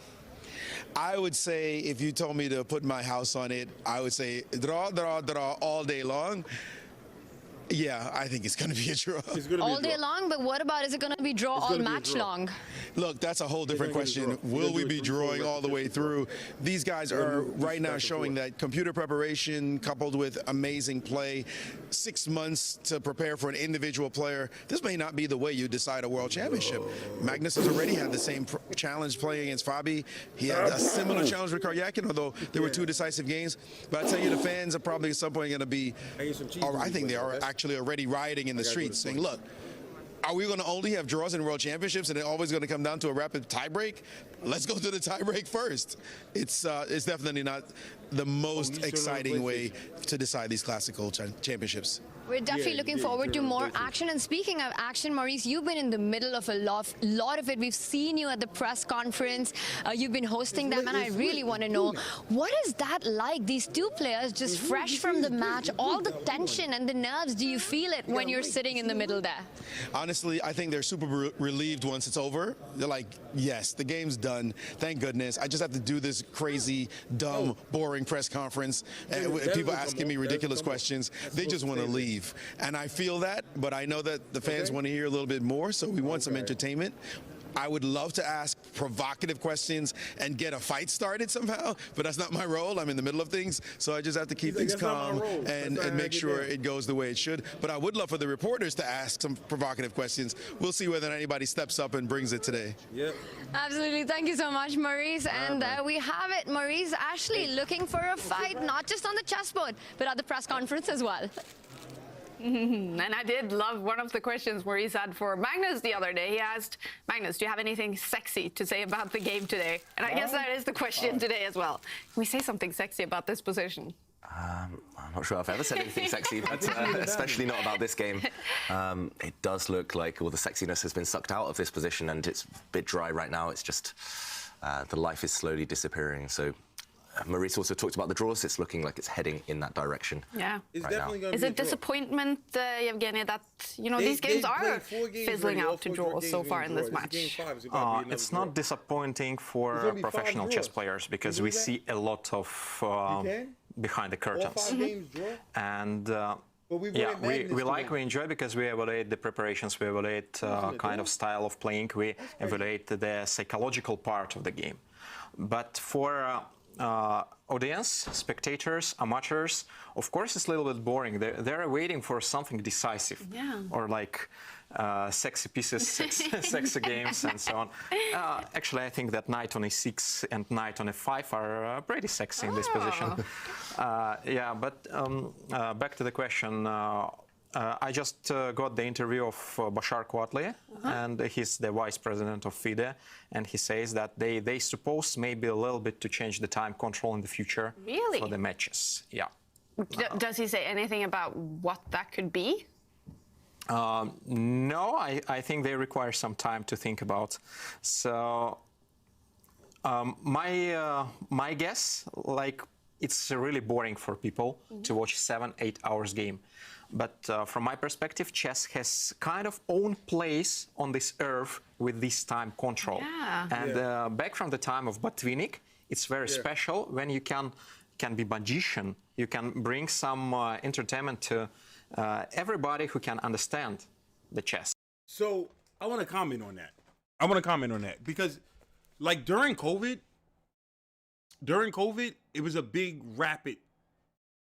I would say, if you told me to put my house on it, I would say draw, draw, draw all day long. Yeah, I think it's going to be a draw. All day long, but what about, is it going to be draw all match long? Look, that's a whole different question. Will we be drawing all the way through? These guys are right now showing that computer preparation coupled with amazing play, 6 months to prepare for an individual player. This may not be the way you decide a world championship. Magnus has already had the same challenge playing against Fabi. He had a similar challenge with Karyakin, although there were 2 decisive games. But I tell you, the fans are probably at some point going to be, or I think they are actually already rioting in the streets saying, look, are we going to only have draws in world championships and it's always going to come down to a rapid tiebreak? Let's go to the tiebreak first. It's definitely not the most exciting way to decide these classical championships. We're definitely looking forward to more action. And speaking of action, Maurice, you've been in the middle of a lot of it. We've seen you at the press conference. You've been hosting them, and I really want to know, what is that like? These 2 players just fresh from the match, all the tension and the nerves. Do you feel it when you're sitting in the middle there? Honestly, I think they're super relieved once it's over. They're like, yes, the game's done. Thank goodness. I just have to do this crazy, dumb, boring press conference. And people asking me ridiculous questions. They just want to leave. And I feel that, but I know that the fans want to hear a little bit more, so we want some entertainment. I would love to ask provocative questions and get a fight started somehow, but that's not my role. I'm in the middle of things, so I just have to keep things calm and make sure it goes the way it should. But I would love for the reporters to ask some provocative questions. We'll see whether anybody steps up and brings it today. Yep. Absolutely. Thank you so much, Maurice. And we have it. Maurice Ashley looking for a fight, not just on the chessboard, but at the press conference as well. And I did love one of the questions where he said for Magnus the other day, he asked, Magnus, do you have anything sexy to say about the game today? And I guess that is the question today as well. Can we say something sexy about this position? I'm not sure I've ever said anything sexy, but, especially not about this game. It does look like all the sexiness has been sucked out of this position, and it's a bit dry right now. It's just the life is slowly disappearing. So Maurice also talked about the draws. It's looking like it's heading in that direction. Yeah. It's right definitely going to Is be it disappointment, Yevgeny, that these games are fizzling out to draws so far in this match? It's not disappointing for professional chess players because we see a lot of behind the curtains. And we enjoy because we evaluate the preparations, we evaluate kind of style of playing, we evaluate the psychological part of the game. But for audience, spectators, amateurs, of course it's a little bit boring. They're waiting for something decisive, or like sexy pieces, sexy games, and so on. Actually, I think that knight on e6 and knight on e5 are pretty sexy in this position. Yeah, but back to the question. I just got the interview of Bashar Kouatly, and he's the vice president of FIDE, and he says that they suppose maybe a little bit to change the time control in the future for the matches. Yeah. Does he say anything about what that could be? No, I think they require some time to think about. So my guess, like, it's really boring for people to watch 7-8 hours game. But from my perspective, chess has kind of own place on this earth with this time control. And back from the time of Botvinnik, it's very special when you can be magician. You can bring some entertainment to everybody who can understand the chess. So I want to comment on that. Because, like, during COVID, it was a big rapid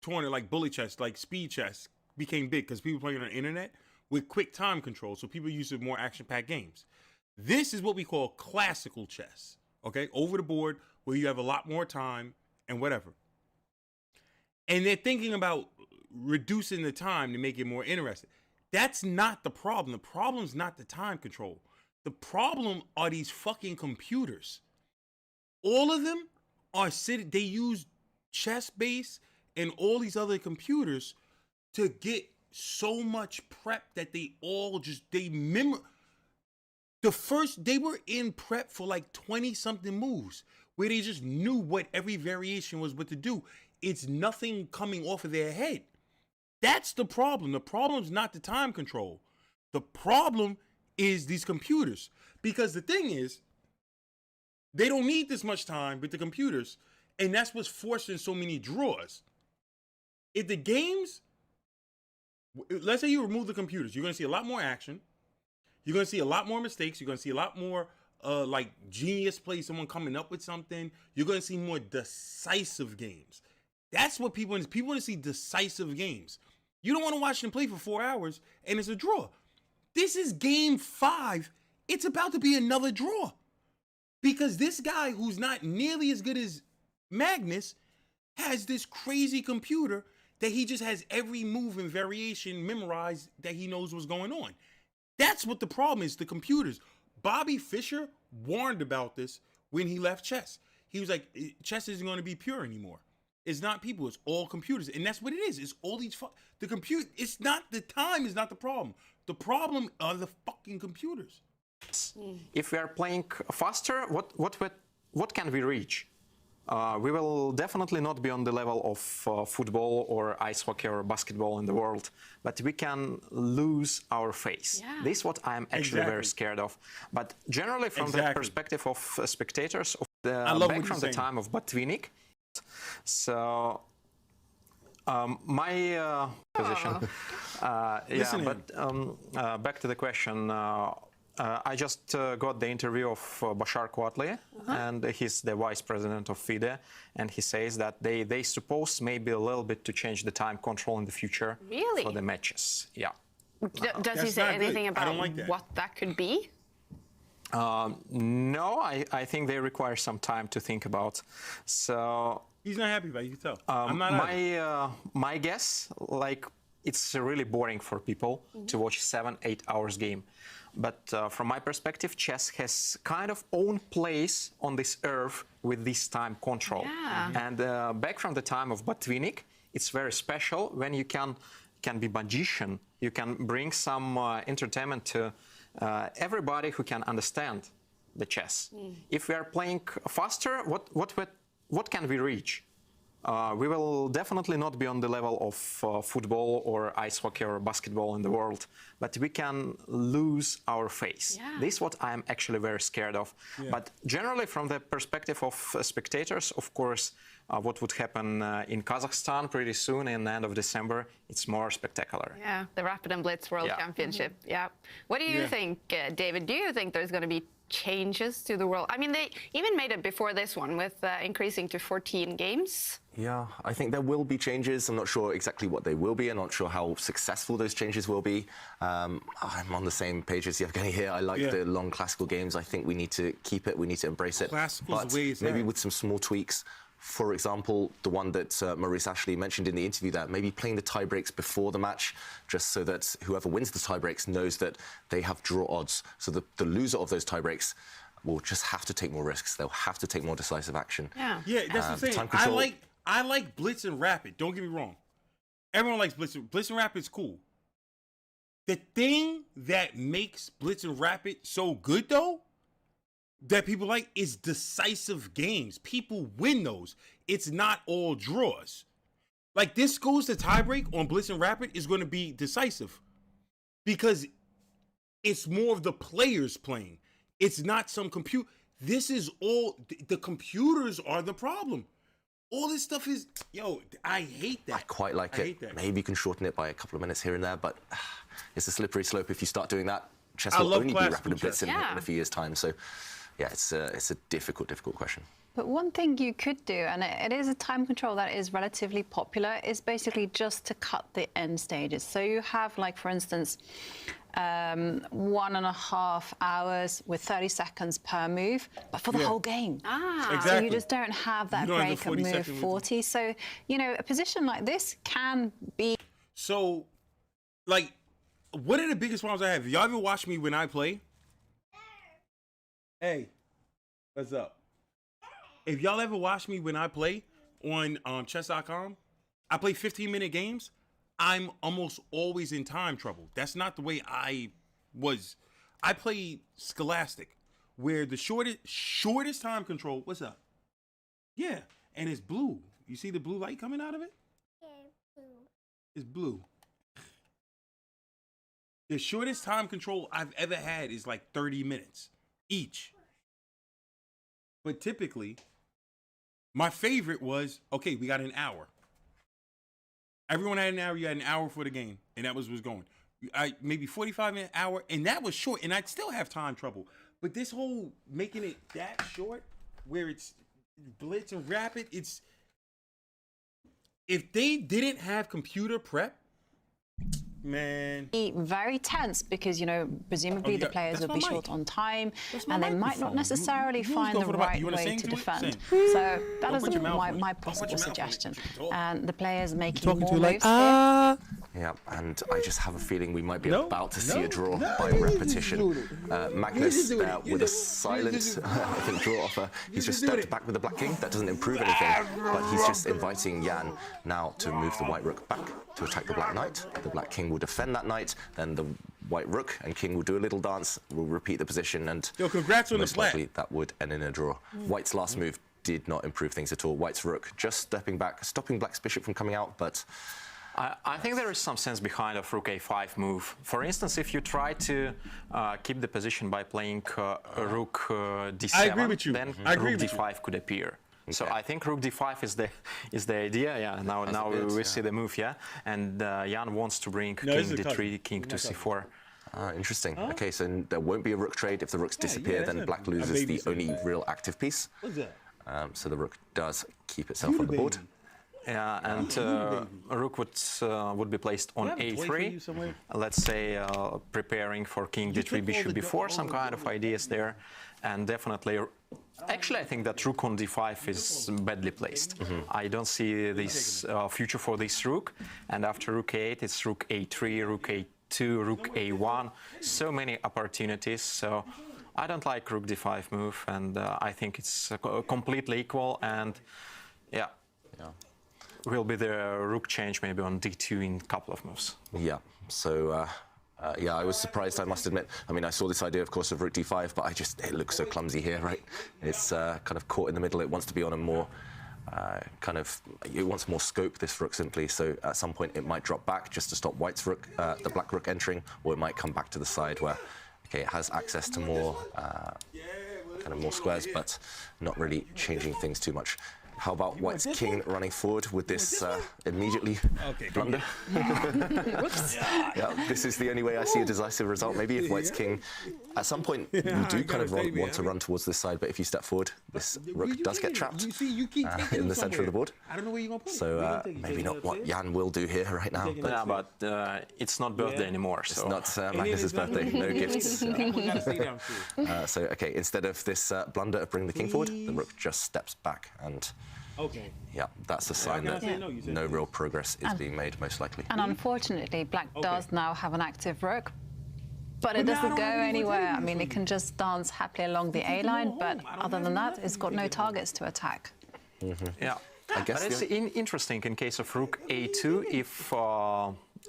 tournament, like bullet chess, like speed chess became big because people playing on the internet with quick time control. So people used to more action-packed games. This is what we call classical chess, okay? Over the board, where you have a lot more time and whatever. And they're thinking about reducing the time to make it more interesting. That's not the problem. The problem's not the time control. The problem are these fucking computers. All of them are they use ChessBase and all these other computers to get so much prep that they were in prep for like 20-something moves where they just knew what every variation was what to do. It's nothing coming off of their head. That's the problem. The problem's not the time control. The problem is these computers. Because the thing is, they don't need this much time with the computers, and that's what's forcing so many draws. If the games, let's say you remove the computers, you're going to see a lot more action. You're going to see a lot more mistakes. You're going to see a lot more like genius plays, someone coming up with something. You're going to see more decisive games. That's what people want. People want to see decisive games. You don't want to watch them play for 4 hours and it's a draw. This is game 5. It's about to be another draw. Because this guy who's not nearly as good as Magnus has this crazy computer that he just has every move and variation memorized that he knows what's going on. That's what the problem is, the computers. Bobby Fischer warned about this when he left chess. He was like, chess isn't going to be pure anymore. It's not people, it's all computers. And that's what it is. It's all these the computer. It's not the time is not the problem. The problem are the fucking computers. If we are playing faster, what can we reach? We will definitely not be on the level of football or ice hockey or basketball in the world, but we can lose our face. This is what I'm actually very scared of. But generally, from the perspective of spectators, of back from the time of Botvinnik, so my position. Back to the question. I just got the interview of Bashar Kouatly, and he's the vice president of FIDE, and he says that they suppose maybe a little bit to change the time control in the future for the matches. Yeah. Does he say anything about what that could be? No, I think they require some time to think about. So he's not happy about it, you can tell. My guess, like, it's really boring for people to watch 7-8 hours game. But from my perspective, chess has kind of own place on this earth with this time control. Yeah. And back from the time of Botvinnik, it's very special when you can be magician. You can bring some entertainment to everybody who can understand the chess. If we are playing faster, what can we reach? We will definitely not be on the level of football or ice hockey or basketball in the world, but we can lose our face. Yeah. This is what I'm actually very scared of. Yeah. But generally, from the perspective of spectators, of course, what would happen in Kazakhstan pretty soon in the end of December, it's more spectacular. Yeah, the Rapid and Blitz World Championship. Yeah. What do you think, David? Do you think there's going to be changes to the world? I mean, they even made it before this one with increasing to 14 games. Yeah, I think there will be changes. I'm not sure exactly what they will be. I'm not sure how successful those changes will be. I'm on the same page as Yevgeny here. I like the long classical games. I think we need to keep it. We need to embrace it. Classical's But the way it's maybe at. with some small tweaks. For example, the one that Maurice Ashley mentioned in the interview there, maybe playing the tie breaks before the match, just so that whoever wins the tie breaks knows that they have draw odds. So the loser of those tie breaks will just have to take more risks. They'll have to take more decisive action. Yeah, that's the thing. Time control. I like Blitz and Rapid. Don't get me wrong. Everyone likes Blitz. Blitz and Rapid's cool. The thing that makes Blitz and Rapid so good, though, that people like, is decisive games. People win those. It's not all draws. Like, this goes to tiebreak on Blitz and Rapid is going to be decisive because it's more of the players playing. It's not some computer. This is all the computers are the problem. All this stuff is, I hate that. I quite like it. Hate that. Maybe you can shorten it by a couple of minutes here and there, but it's a slippery slope if you start doing that. Chess I will love only be classical Rapid and Blitz chess. in a few years' time. So, yeah, it's a difficult question. But one thing you could do, and it is a time control that is relatively popular, is basically just to cut the end stages. So you have, like, for instance, 1.5 hours with 30 seconds per move, but for the whole game. Exactly. So you just don't have that You don't have break the at 40 move second 40. So, a position like this can be... So, like, what are the biggest problems I have? Y'all ever watch me when I play? Hey, what's up? If y'all ever watch me when I play on chess.com, I play 15-minute games. I'm almost always in time trouble. That's not the way I was. I played Scholastic, where the shortest time control. What's up? Yeah, and it's blue. You see the blue light coming out of it? Yeah, blue. It's blue. The shortest time control I've ever had is like 30 minutes each. But typically, my favorite was, okay, we got an hour. Everyone had an hour. You had an hour for the game, and that was going. Maybe 45-minute hour, and that was short, and I'd still have time trouble. But this whole making it that short, where it's Blitz and Rapid, it's... If they didn't have computer prep, man, very tense because presumably the players will be short on time and they might not microphone. necessarily You find go the for the mic. right You wanna way sing to to it? defend. Sing. So that Don't is put your mouth on it. my Don't put possible your mouth on it. suggestion. Talk. And the players making talking more to like, moves here. Yeah, and I just have a feeling we might be about to see a draw by repetition. Magnus there with a silent, I think, draw offer. He's just stepped back with the black king. That doesn't improve anything, but he's just inviting Jan now to move the white rook back to attack the black knight. The black king will defend that knight, then the white rook and king will do a little dance, will repeat the position, and congrats on the most black. likely that would end in a draw. White's last move did not improve things at all. White's rook just stepping back, stopping black's bishop from coming out, but... I think there is some sense behind a rook a5 move. For instance, if you try to keep the position by playing rook d7, I agree with you. then I agree rook with you. d5 could appear. Okay. So I think rook d5 is the idea. Yeah. Now we see the move. Yeah, and Jan wants to bring king d3, king to c4. Interesting. Okay, so there won't be a rook trade. If the rooks disappear, then black loses the only real active piece. What's that? So the rook does keep itself on the board. and rook would be placed on a3. Let's say preparing for king d3, bishop b4, some kind of ideas there, and definitely. Actually, I think that rook on d5 is badly placed. I don't see this future for this rook. And after rook a8, it's rook a3, rook a2, rook a1. So many opportunities. So I don't like rook d5 move, and I think it's completely equal. And yeah, will be the rook change maybe on d2 in a couple of moves. Yeah. So. Yeah, I was surprised, I must admit. I mean, I saw this idea, of course, of rook d5, but it looks so clumsy here, right? It's kind of caught in the middle. It wants to be on a more it wants more scope, this rook, simply. So at some point, it might drop back just to stop white's rook, the black rook entering, or it might come back to the side where, okay, it has access to more more squares, but not really changing things too much. How about white's king running forward with this immediately blunder? Yeah, this is the only way I see a decisive result. Maybe if white's king, at some point, you do kind of want to run towards this side, but if you step forward, this rook does get trapped in the center of the board. I don't know where you're going to put it. So maybe not what Jan will do here right now. Yeah, but it's not birthday anymore. So. It's not Magnus's birthday. No gifts. So, okay, instead of this blunder of bringing the king forward, the rook just steps back and... Okay. Yeah, that's a sign that no real progress is being made, most likely. And unfortunately, black does now have an active rook, but it doesn't go anywhere. I mean, it can just dance happily along the A line, but other than that, it's got no targets to attack. Yeah, I guess but it's interesting in case of rook a2 if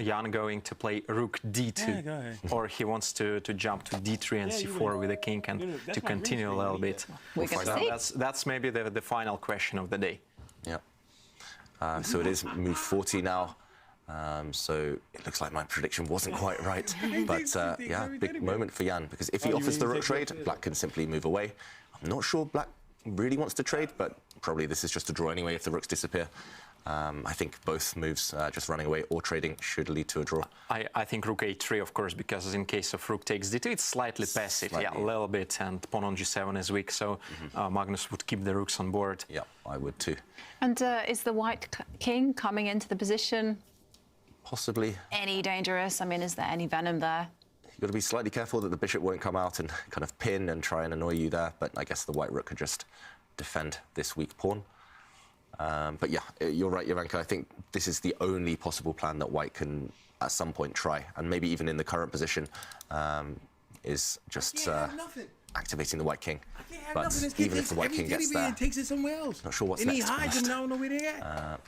Jan going to play rook d2, or he wants to jump to d3 and c4 with the king and to continue a little bit. We can see. That's maybe the final question of the day. Yeah. So it is move 40 now. So it looks like my prediction wasn't quite right. But yeah, big moment for Jan, because if he offers the rook trade, black can simply move away. I'm not sure black really wants to trade, but probably this is just a draw anyway if the rooks disappear. I think both moves, just running away or trading, should lead to a draw. I think rook a3, of course, because in case of rook takes d2, it's slightly passive, yeah, a little bit, and pawn on g7 is weak, so Magnus would keep the rooks on board. Yeah, I would too. And is the white king coming into the position? Possibly. Any dangerous? I mean, is there any venom there? You've got to be slightly careful that the bishop won't come out and kind of pin and try and annoy you there, but I guess the white rook could just defend this weak pawn. But yeah, you're right, Jovanka. I think this is the only possible plan that white can at some point try, and maybe even in the current position, is just activating the white king. But even if the white king gets there, takes it somewhere else. Not sure what's and next. He hides him, I don't know where they at.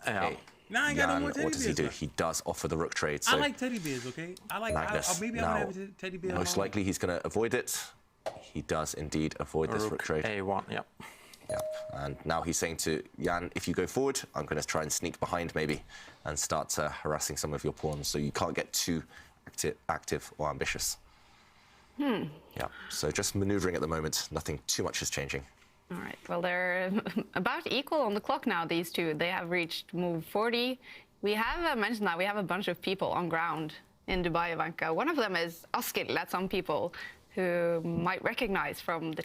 Okay. Now I ain't got no more teddy what does he bears do? He does offer the rook trade. So I like teddy bears, okay? I like Magnus. maybe Now, I'm gonna have a teddy bear. most likely he's going to avoid it. He does indeed avoid this rook trade. a1, yep. Yep. And now he's saying to Jan, if you go forward, I'm going to try and sneak behind maybe and start harassing some of your pawns so you can't get too active or ambitious. Yeah, so just maneuvering at the moment. Nothing too much is changing. All right, well, they're about equal on the clock now, these two. They have reached move 40. We have mentioned that we have a bunch of people on ground in Dubai, Jovanka. One of them is Askil, that some people who might recognize from the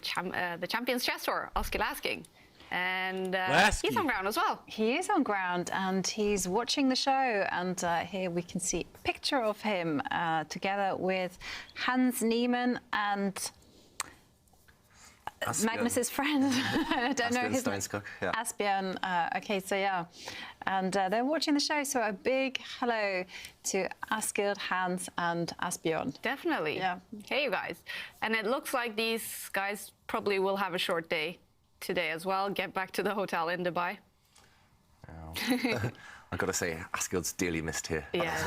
Champions Chess Tour, Askil asking. And he's on ground as well. He is on ground, and he's watching the show. And here we can see a picture of him together with Hans Niemann and Magnus's friend. I don't know his name. Yeah. Asbjørn. Okay, so yeah. And they're watching the show, so a big hello to Askild, Hans, and Asbjørn. Definitely. Yeah. Hey, you guys. And it looks like these guys probably will have a short day today as well. Get back to the hotel in Dubai. I've got to say, Askild's dearly missed here. Yes,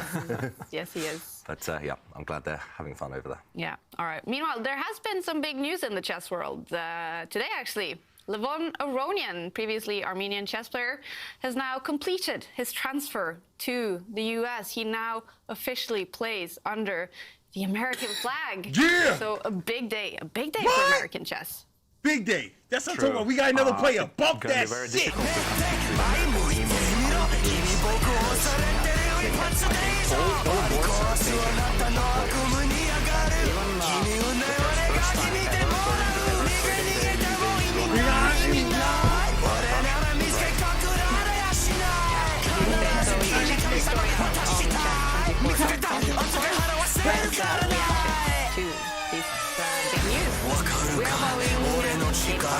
yes, he is. But yeah, I'm glad they're having fun over there. Yeah, all right. Meanwhile, there has been some big news in the chess world. Today, actually, Levon Aronian, previously Armenian chess player, has now completed his transfer to the US. He now officially plays under the American flag. Yeah! So a big day for American chess. Big day. That's what I'm talking about. We got another player. Bump that shit. to this big news. We are following game 5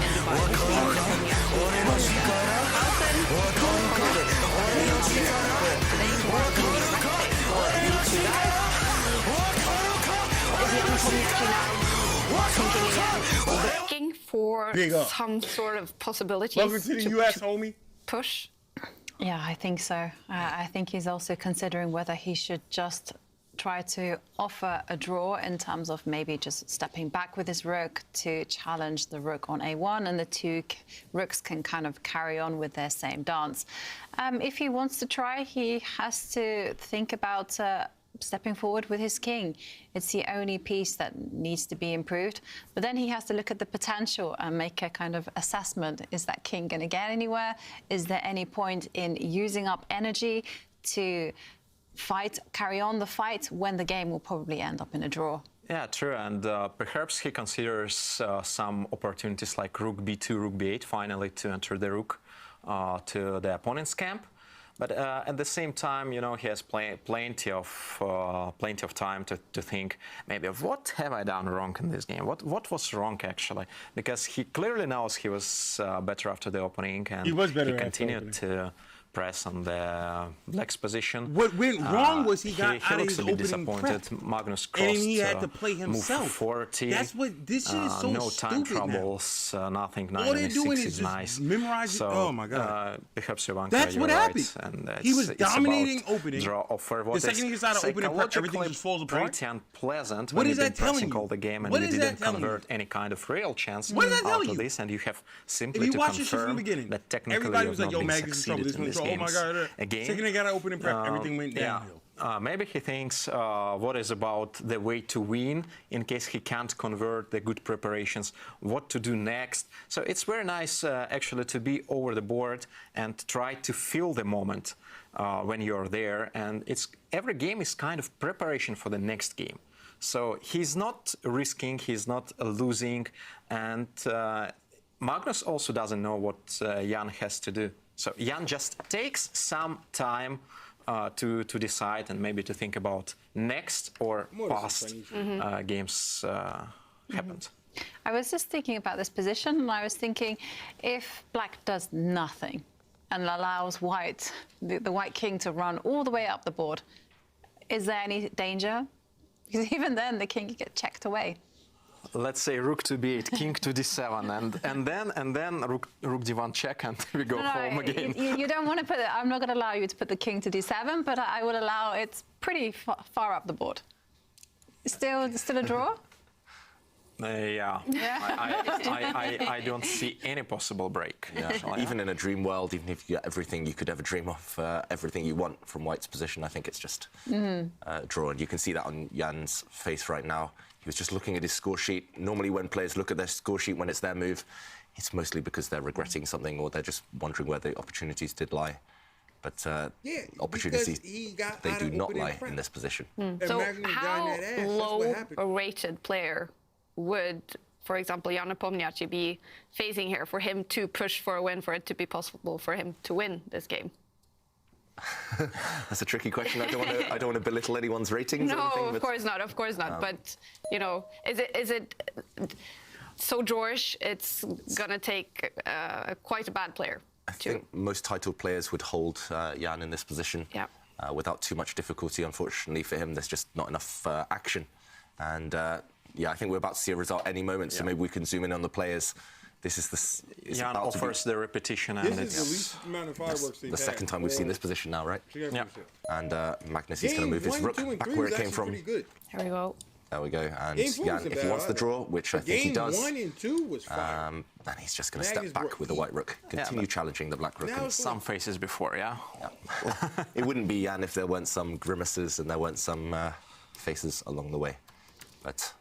in Dubai. Looking for some sort of possibilities. Welcome to the U.S., homie. Push. Yeah, I think so. I think he's also considering whether he should just try to offer a draw in terms of maybe just stepping back with his rook to challenge the rook on a1, and the two rooks can kind of carry on with their same dance. If he wants to try, he has to think about stepping forward with his king. It's the only piece that needs to be improved. But then he has to look at the potential and make a kind of assessment. Is that king going to get anywhere? Is there any point in using up energy to fight, carry on the fight when the game will probably end up in a draw? Yeah, true, and perhaps he considers some opportunities like rook b2, rook b8, finally to enter the rook to the opponent's camp. But at the same time, you know, he has plenty of time to think maybe of what have I done wrong in this game? What was wrong actually? Because he clearly knows he was better after the opening, and he was better. He continued to press on the black's position. What went wrong was he got out of looks his a bit opening disappointed. prep. Magnus crossed, And he had to play himself. Move 40. That's what this shit is so no time stupid troubles, nothing. All they're doing is is just nice. memorizing. So, oh my god! Perhaps Ivanka, That's what you're happened. Right. And he was it's dominating about opening. Draw offer. The second he gets out of opening prep, everything just falls apart. Pretty unpleasant. What when is you've that been telling pressing you? all the game and What you is didn't that telling convert any kind of real chance What is that out telling of you? this, and you have If simply you to watch this shit from the confirm beginning, that technically everybody you was have like, not "Yo, been Magnus is in trouble. succeeded This in one's these trouble. Oh my games. god!" Again, Second they got out opening prep, everything went yeah. downhill. Maybe he thinks what is about the way to win in case he can't convert the good preparations, what to do next. So it's very nice actually to be over the board and try to feel the moment when you're there. And every game is kind of preparation for the next game. So he's not risking, he's not losing, and Magnus also doesn't know what Jan has to do. So Jan just takes some time to decide and maybe to think about next or past games happened. I was just thinking about this position, and I was thinking, if black does nothing and allows white, the white king, to run all the way up the board, is there any danger? Because even then, the king could get checked away. Let's say rook to b8, king to d7, and then rook d1 check, and we go home again. You don't want to put it. I'm not going to allow you to put the king to d7, but I would allow it's pretty far up the board. Still a draw? Yeah. I don't see any possible break. Yeah. Even in a dream world, even if you get everything you could ever dream of, everything you want from White's position, I think it's just draw. And you can see that on Jan's face right now. He was just looking at his score sheet. Normally when players look at their score sheet when it's their move, it's mostly because they're regretting something or they're just wondering where the opportunities did lie. But opportunities, they do not lie in this position. So how low a rated player would, for example, Jan Nepomniachtchi be facing here for him to push for a win, for it to be possible for him to win this game? That's a tricky question. I don't want to belittle anyone's ratings. No, or anything, of course not. Of course not. But you know, is it so George? It's gonna take quite a bad player. I think most titled players would hold Jan in this position without too much difficulty. Unfortunately for him, there's just not enough action. And yeah, I think we're about to see a result any moment. So maybe we can zoom in on the players. This is Jan offers the repetition, and this is the least amount of fireworks the second time we've seen this position now, right? Yeah. And Magnus is going to move his rook back where it came from. Here we go. There we go. And Jan, if he wants the draw, which I think he does, Game 1 and 2 was fire. then he's just going to step back with the white rook, continue challenging the black rook. And some faces before, yeah. It wouldn't be Jan if there weren't some grimaces and there weren't some faces along the way. But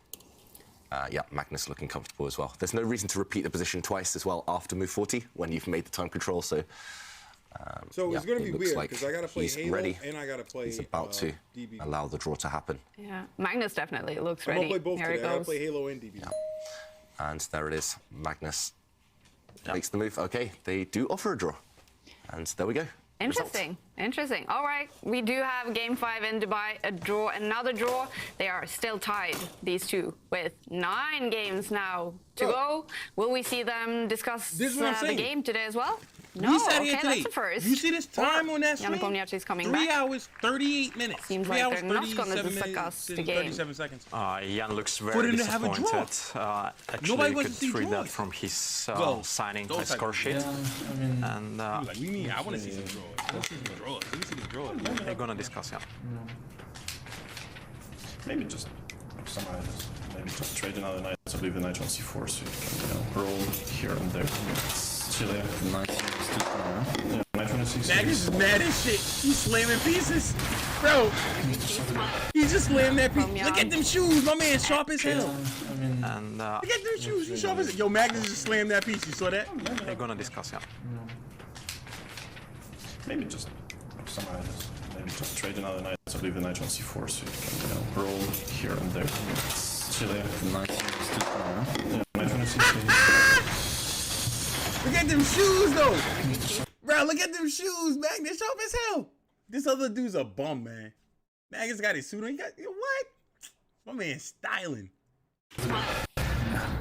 yeah, Magnus looking comfortable as well. There's no reason to repeat the position twice as well after move 40 when you've made the time control. So it's going to be weird because I got to play he's Halo ready. and I got to play. He's about to DB. allow the draw to happen. Yeah, Magnus definitely looks I'm ready. going to play both Here today. it I got to goes. play Halo and DB. And there it is. Magnus makes the move. Okay, they do offer a draw. And there we go. Interesting. Interesting. All right, we do have Game 5 in Dubai, a draw, another draw. They are still tied, these two, with 9 games now to go. Will we see them discuss the game today as well? No, We sat okay, here today. that's a first. You see this time on that Jan screen? Pomniachtchi's coming 3 back. hours, 38 minutes. Seems 3 like hours, they're not going to 37 discuss minutes, the and game. 37 seconds. Jan looks For very them to have a draw. disappointed. Actually, Nobody you wants could to see read that draws. from his Go. signing Those his type score of- sheet. Yeah, And like, we mean, I want to see some draws. I want to see some draws. Let me see the draws. they're gonna discuss, yeah. Maybe just maybe just trade another knight to leave the knight on c4 so you can roll here and there. It's Chile. Knight yeah, knight on c6. Magnus is mad as shit. He's slamming pieces. Bro, he just slammed that piece. Look at them shoes. My man sharp as hell. And Look at them shoes. You sharp as hell. Yo, Magnus just slammed that piece. You saw that? they're gonna discuss, yeah. Maybe just maybe just trade another knight to leave the knight on c4 so you can roll here and there. It's Chile. Knight yeah, knight on c6. Look at them shoes, though. Bro, look at them shoes, Magnus sharp as hell. This other dude's a bum, man. Magnus got his suit on. He got, what? My man styling.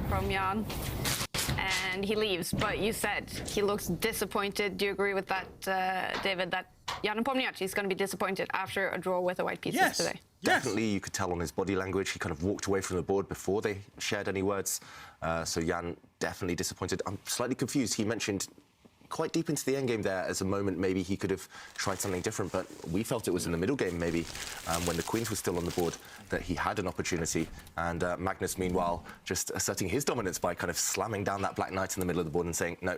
From Jan. And he leaves, but you said he looks disappointed. Do you agree with that, David, that Jan Pomniachtchi is going to be disappointed after a draw with the white pieces today? Definitely, you could tell on his body language. He kind of walked away from the board before they shared any words. So Jan definitely disappointed. I'm slightly confused. He mentioned quite deep into the endgame there as a moment maybe he could have tried something different, but we felt it was in the middle game maybe when the queens were still on the board that he had an opportunity, and Magnus meanwhile just asserting his dominance by kind of slamming down that black knight in the middle of the board and saying, no,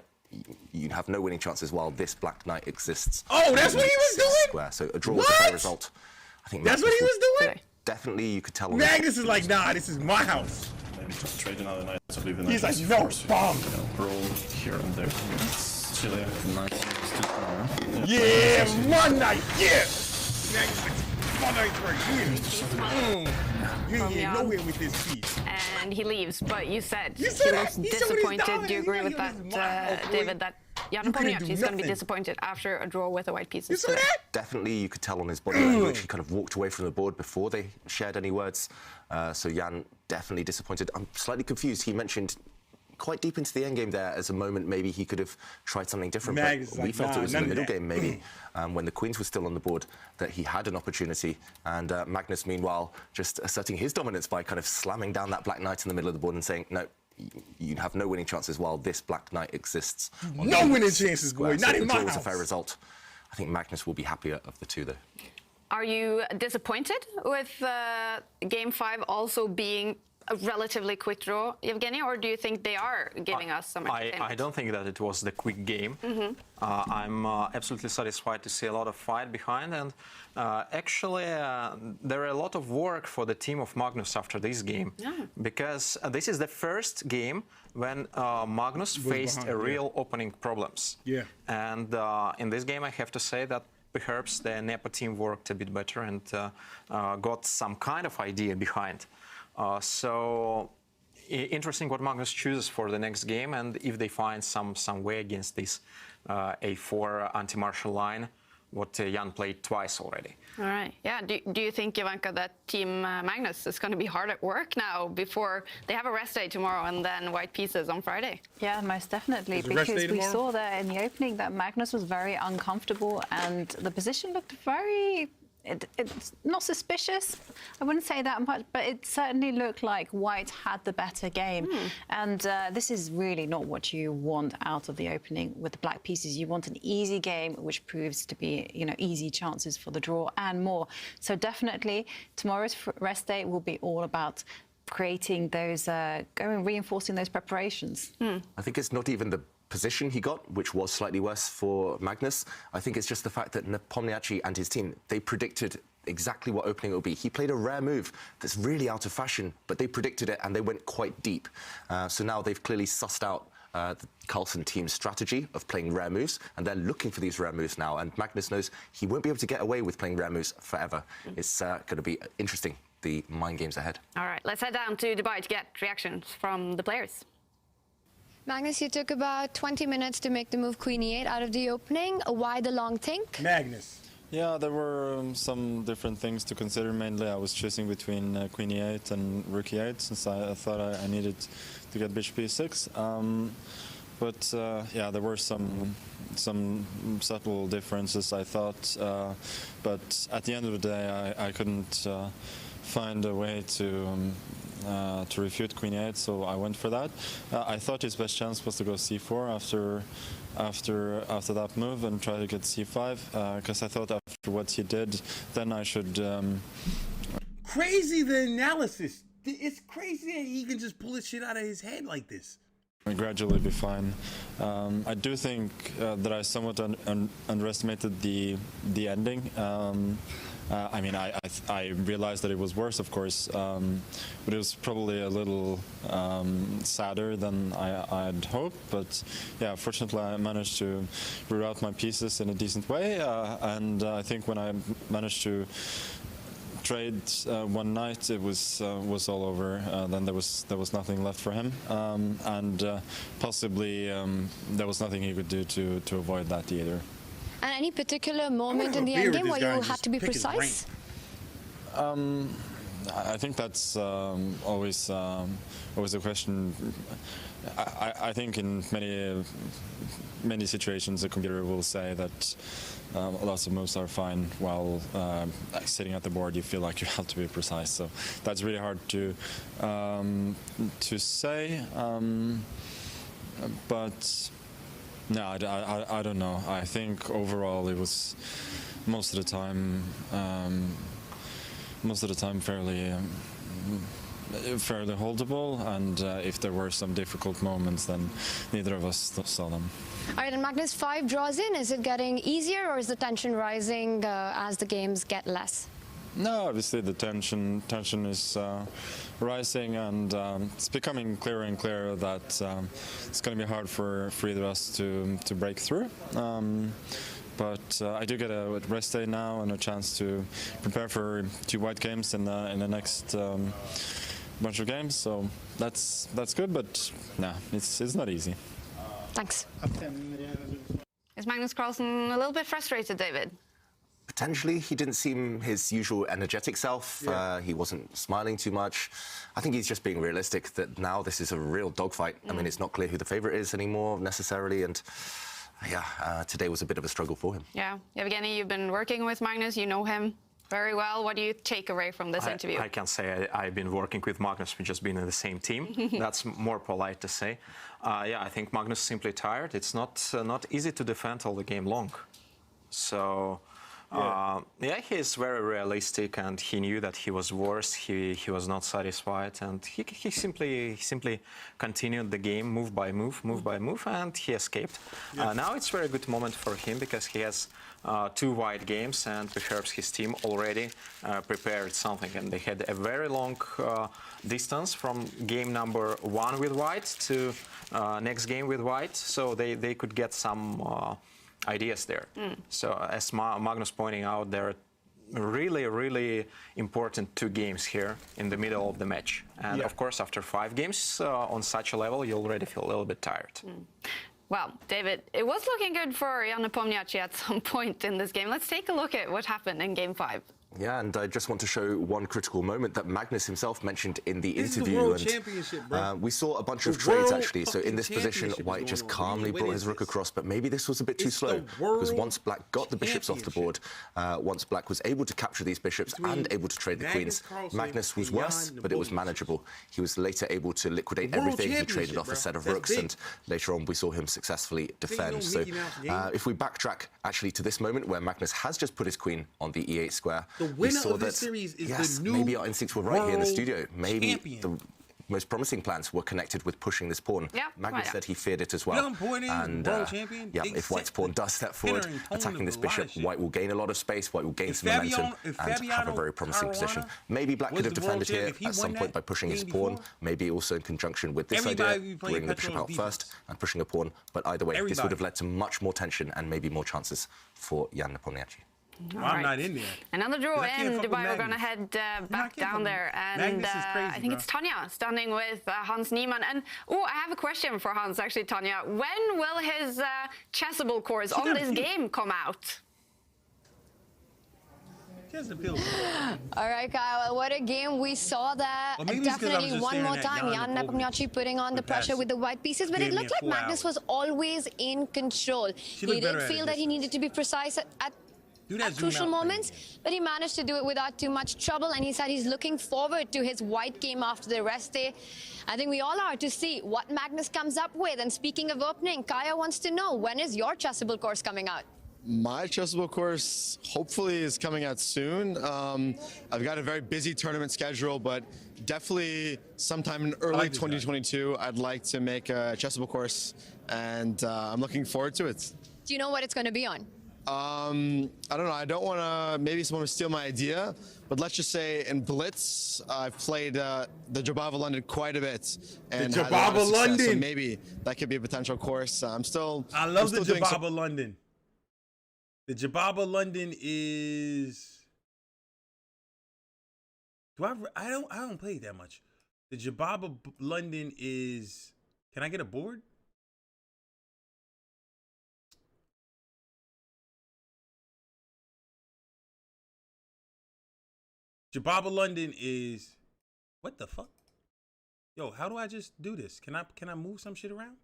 you have no winning chances while this black knight exists. Oh, that's what he was doing? Square. So a draw was a fair result. I think That's what he was doing? Definitely, you could tell. Magnus is like, nah, this is my house. Maybe just trade another knight to leave the knight He's on like, c4 no, so bomb. you can roll here and there. It's Chile. Knight Yeah, one night, yeah. Magnus like, one night right here. You ain't getting nowhere with this piece. And he leaves, but you said You he said looks that. He showed his disappointed. Do dominance. you agree He's with like, yo, that, this is my house, David, boy. that Jan You couldn't Pomniachtchi do is going to be nothing. disappointed after a draw with the white pieces You saw today? that? Definitely, you could tell on his body language. He kind of walked away from the board before they shared any words. So Jan definitely disappointed. I'm slightly confused. He mentioned quite deep into the endgame there as a moment maybe he could have tried something different, Magnus but we like, felt nah, it was in none the of middle that. game maybe when the queens were still on the board that he had an opportunity, and Magnus meanwhile just asserting his dominance by kind of slamming down that black knight in the middle of the board and saying, no, you have no winning chances while this black knight exists. on No the winning square. chances, boy. So Not the in my draw was a house. fair result. I think Magnus will be happier of the two, though. Are you disappointed with Game 5 also being a relatively quick draw, Evgeny, or do you think they are giving us some entertainment? I don't think that it was the quick game. I'm absolutely satisfied to see a lot of fight behind, and actually there are a lot of work for the team of Magnus after this game, because this is the first game when Magnus faced behind, a real opening problems. Yeah. And in this game, I have to say that perhaps the NEPA team worked a bit better and got some kind of idea behind. So interesting what Magnus chooses for the next game, and if they find some way against this A4 anti-martial line, what Jan played twice already. All right. Yeah. Do you think, Ivanka, that Team Magnus is going to be hard at work now before they have a rest day tomorrow and then white pieces on Friday? Yeah, most definitely, Is it rest because day we tomorrow? saw there in the opening that Magnus was very uncomfortable and the position looked very... It's not suspicious, I wouldn't say that much, but it certainly looked like White had the better game. And this is really not what you want out of the opening with the black pieces. You want an easy game, which proves to be, easy chances for the draw and more. So definitely tomorrow's rest day will be all about creating those, reinforcing those preparations. I think it's not even the position he got, which was slightly worse for Magnus. I think it's just the fact that Pomniachtchi and his team, they predicted exactly what opening it would be. He played a rare move that's really out of fashion, but they predicted it and they went quite deep. So now they've clearly sussed out the Carlsen team's strategy of playing rare moves, and they're looking for these rare moves now. And Magnus knows he won't be able to get away with playing rare moves forever. It's going to be interesting, the mind games ahead. All right, let's head down to Dubai to get reactions from the players. Magnus, you took about 20 minutes to make the move Queen E8 out of the opening. Why the long think? Magnus. Yeah, there were some different things to consider. Mainly, I was choosing between Queen E8 and Rook E8, since I thought I needed to get Bishop E6. But yeah, there were some subtle differences, I thought. But at the end of the day, I couldn't find a way to refute Queen E8, so I went for that. I thought his best chance was to go C4 after that move and try to get C5, because I thought after what he did, then I should. Crazy the analysis. It's crazy that he can just pull this shit out of his head like this. Gradually be fine. I do think that I somewhat underestimated the ending. I mean, I realized that it was worse, of course, but it was probably a little sadder than I'd hoped. But yeah, fortunately, I managed to reroute my pieces in a decent way, and I think when I managed to trade one night, it was all over. Then there was nothing left for him, and possibly there was nothing he could do to avoid that either. And any particular moment in the endgame where you had to be precise? I think that's always a question. I think in many situations, the computer will say that lots of moves are fine, while sitting at the board, you feel like you have to be precise. So that's really hard to say. But no, I don't know. I think overall it was most of the time fairly holdable, and if there were some difficult moments, then neither of us saw them. All right, and Magnus, 5 draws in. Is it getting easier, or is the tension rising as the games get less? No, obviously the tension is rising, and it's becoming clearer and clearer that it's going to be hard for either of us to break through. But I do get a rest day now and a chance to prepare for 2 white games in the next bunch of games. So that's good, but no, it's not easy. Thanks. Is Magnus Carlsen a little bit frustrated, David? Potentially, he didn't seem his usual energetic self. Yeah. He wasn't smiling too much. I think he's just being realistic that now this is a real dogfight. I mean, it's not clear who the favourite is anymore necessarily, and yeah, today was a bit of a struggle for him. Yeah, Evgeny, you've been working with Magnus. You know him very well. What do you take away from this interview? I can say I've been working with Magnus. We've just been in the same team. That's more polite to say. Yeah, I think Magnus is simply tired. It's not easy to defend all the game long. So. Yeah, he's very realistic, and he knew that he was worse. He was not satisfied, and he simply continued the game move by move, and he escaped. Yeah. Now it's a very good moment for him because he has 2 white games, and perhaps his team already prepared something, and they had a very long distance from game number 1 with white to next game with white, so they could get some ideas there. So as Magnus pointing out, there are really important 2 games here in the middle of the match. And of course, after 5 games on such a level, you already feel a little bit tired. Well, David, it was looking good for Jan Nepomniachtchi at some point in this game. Let's take a look at what happened in game 5. Yeah, and I just want to show one critical moment that Magnus himself mentioned in the interview. This is the World Championship, bro. We saw a bunch of trades, actually. So in this position, White just calmly brought his rook across, but maybe this was a bit too slow, because once Black got the bishops off the board, once Black was able to capture these bishops and able to trade the queens, Magnus was worse, but it was manageable. He was later able to liquidate everything. He traded off a set of rooks, and later on we saw him successfully defend. So if we backtrack, actually, to this moment where Magnus has just put his queen on the e8 square, the winner of this series is the new maybe our instincts were right here in the studio. Maybe the most promising plans were connected with pushing this pawn. Yeah, Magnus said he feared it as well. And yeah, if White's pawn does step forward, attacking this bishop, White will gain a lot of space, White will gain some momentum and have a very promising position. Maybe Black could have defended here at some point by pushing his pawn, maybe also in conjunction with this idea, bringing the bishop out first and pushing a pawn. But either way, this would have led to much more tension and maybe more chances for Jan Nepomniachtchi. Well, I'm not in there. Another draw 'Cause I can't in fuck with Dubai. We're going to Magnus. head back down there. And Magnus is crazy, I think bro. it's Tanya standing with Hans Niemann. And, I have a question for Hans, actually, Tanya. When will his chessable course on this game come out? All right, Kyle, what a game. We saw that. Well, maybe it's 'cause I was Definitely just one staring more at time. Jan Jan Nepomniachtchi Nepomniachtchi putting on the pressure with the white pieces, but it damn looked near like 4 Magnus hours. was always in control. He looked did better at feel it that he this needed to be precise at that zoom crucial out moments, but he managed to do it without too much trouble, and he said he's looking forward to his white game after the rest day. I think we all are, to see what Magnus comes up with. And speaking of opening, Kaya wants to know, when is your chessable course coming out? My chessable course hopefully is coming out soon. I've got a very busy tournament schedule, but definitely sometime in early 2022, I'd like to make a chessable course, and I'm looking forward to it. Do you know what it's going to be on? I don't know. I don't want to, maybe someone will steal my idea, but let's just say in Blitz, I've played the Jabava London quite a bit. And The had a lot of Jabava success, so London. maybe that could be a potential course. I love I'm the still doing some- Jababa London. The Jababa London is. I don't play it that much. The Jababa London is. Can I get a board? Jababa London is. What the fuck? Yo, how do I just do this? Can I move some shit around?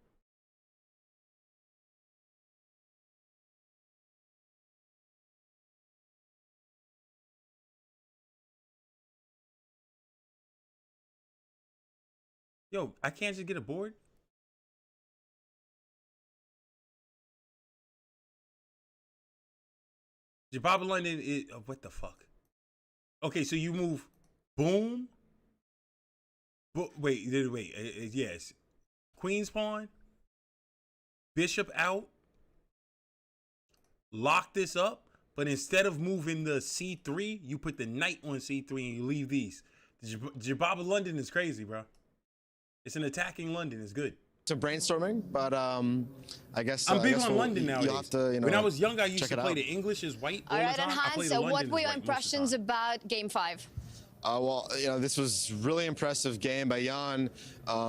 Yo, I can't just get a board? Jababa London is what the fuck? Okay, so you move boom. Wait. Yes. Queen's pawn. Bishop out. Lock this up. But instead of moving the C3, you put the knight on C3 and you leave these. The Jababa London is crazy, bro. It's an attacking London. It's good. Some brainstorming, but I guess I'm big I guess on London nowadays. You'll have to, when I was young, I used check to it play out. the English as white all All right, the and time. I play Hans, the what London were as your white most of the impressions time. about Game 5? Well, this was really impressive game by Jan.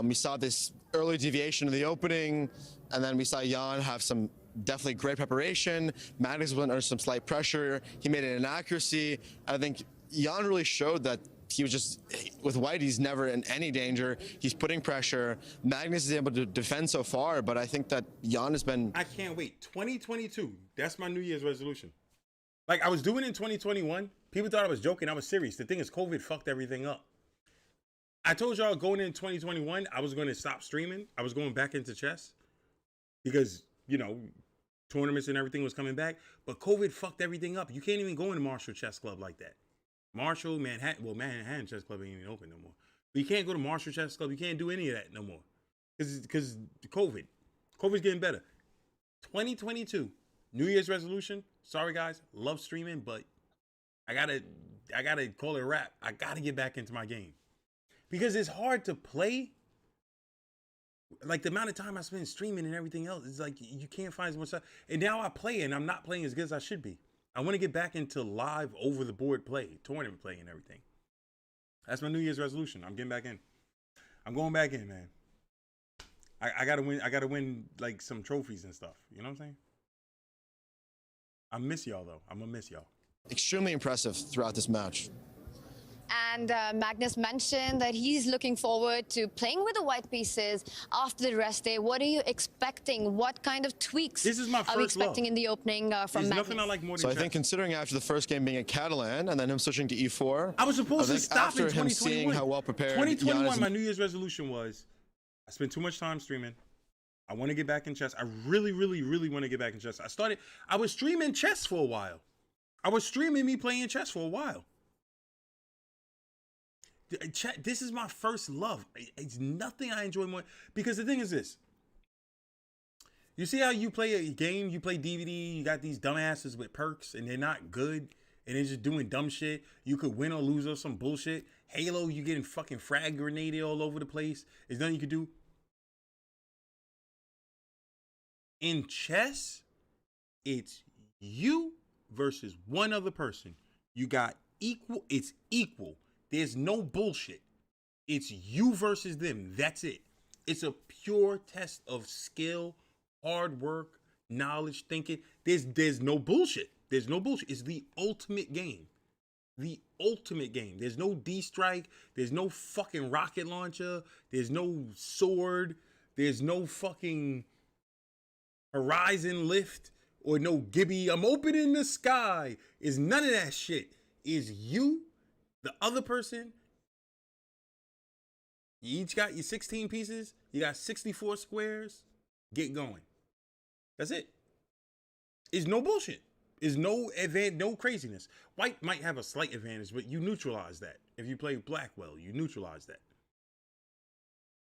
We saw this early deviation in the opening, and then we saw Jan have some definitely great preparation. Magnus was under some slight pressure. He made an inaccuracy. I think Jan really showed that he was just, with white, he's never in any danger. He's putting pressure. Magnus is able to defend so far, but I think that Jan has been... I can't wait. 2022. That's my New Year's resolution. Like, I was doing it in 2021. People thought I was joking. I was serious. The thing is, COVID fucked everything up. I told y'all going in 2021, I was going to stop streaming. I was going back into chess because, tournaments and everything was coming back. But COVID fucked everything up. You can't even go in Marshall Chess Club like that. Marshall, Manhattan Chess Club ain't even open no more. But you can't go to Marshall Chess Club. You can't do any of that no more. Because COVID. COVID's getting better. 2022, New Year's resolution. Sorry, guys. Love streaming, but I gotta call it a wrap. I gotta get back into my game. Because it's hard to play. Like, the amount of time I spend streaming and everything else, it's like you can't find as much stuff. And now I play, and I'm not playing as good as I should be. I want to get back into live over-the-board play, tournament play and everything. That's my New Year's resolution. I'm getting back in. I'm going back in, man. I gotta win. I gotta win, like, some trophies and stuff. You know what I'm saying? I miss y'all, though. I'm gonna miss y'all. Extremely impressive throughout this match. And Magnus mentioned that he's looking forward to playing with the white pieces after the rest day. What are you expecting? What kind of tweaks This is my are we first expecting love. in the opening from There's Magnus? nothing I like more than So I chess. think considering after the first game being a Catalan and then him switching to E4, I was supposed I to think stop after in him 2021. seeing how well prepared 2021, Jan my is, New Year's resolution was, I spent too much time streaming. I want to get back in chess. I really, really, really want to get back in chess. I was streaming chess for a while. I was streaming me playing chess for a while. This is my first love. It's nothing I enjoy more. Because the thing is this. You see how you play a game, you play DVD, you got these dumbasses with perks, and they're not good, and they're just doing dumb shit. You could win or lose or some bullshit. Halo, you getting fucking frag grenaded all over the place. There's nothing you could do. In chess, it's you versus one other person. You got equal. It's equal. There's no bullshit. It's you versus them. That's it. It's a pure test of skill, hard work, knowledge, thinking. There's no bullshit. There's no bullshit. It's the ultimate game. The ultimate game. There's no D-strike. There's no fucking rocket launcher. There's no sword. There's no fucking horizon lift or no Gibby. I'm opening the sky. Is none of that shit. Is you, the other person. You each got your 16 pieces. You got 64 squares. Get going. That's it. It's no bullshit. Is no advantage, no craziness. White might have a slight advantage, but you neutralize that. If you play black well, you neutralize that.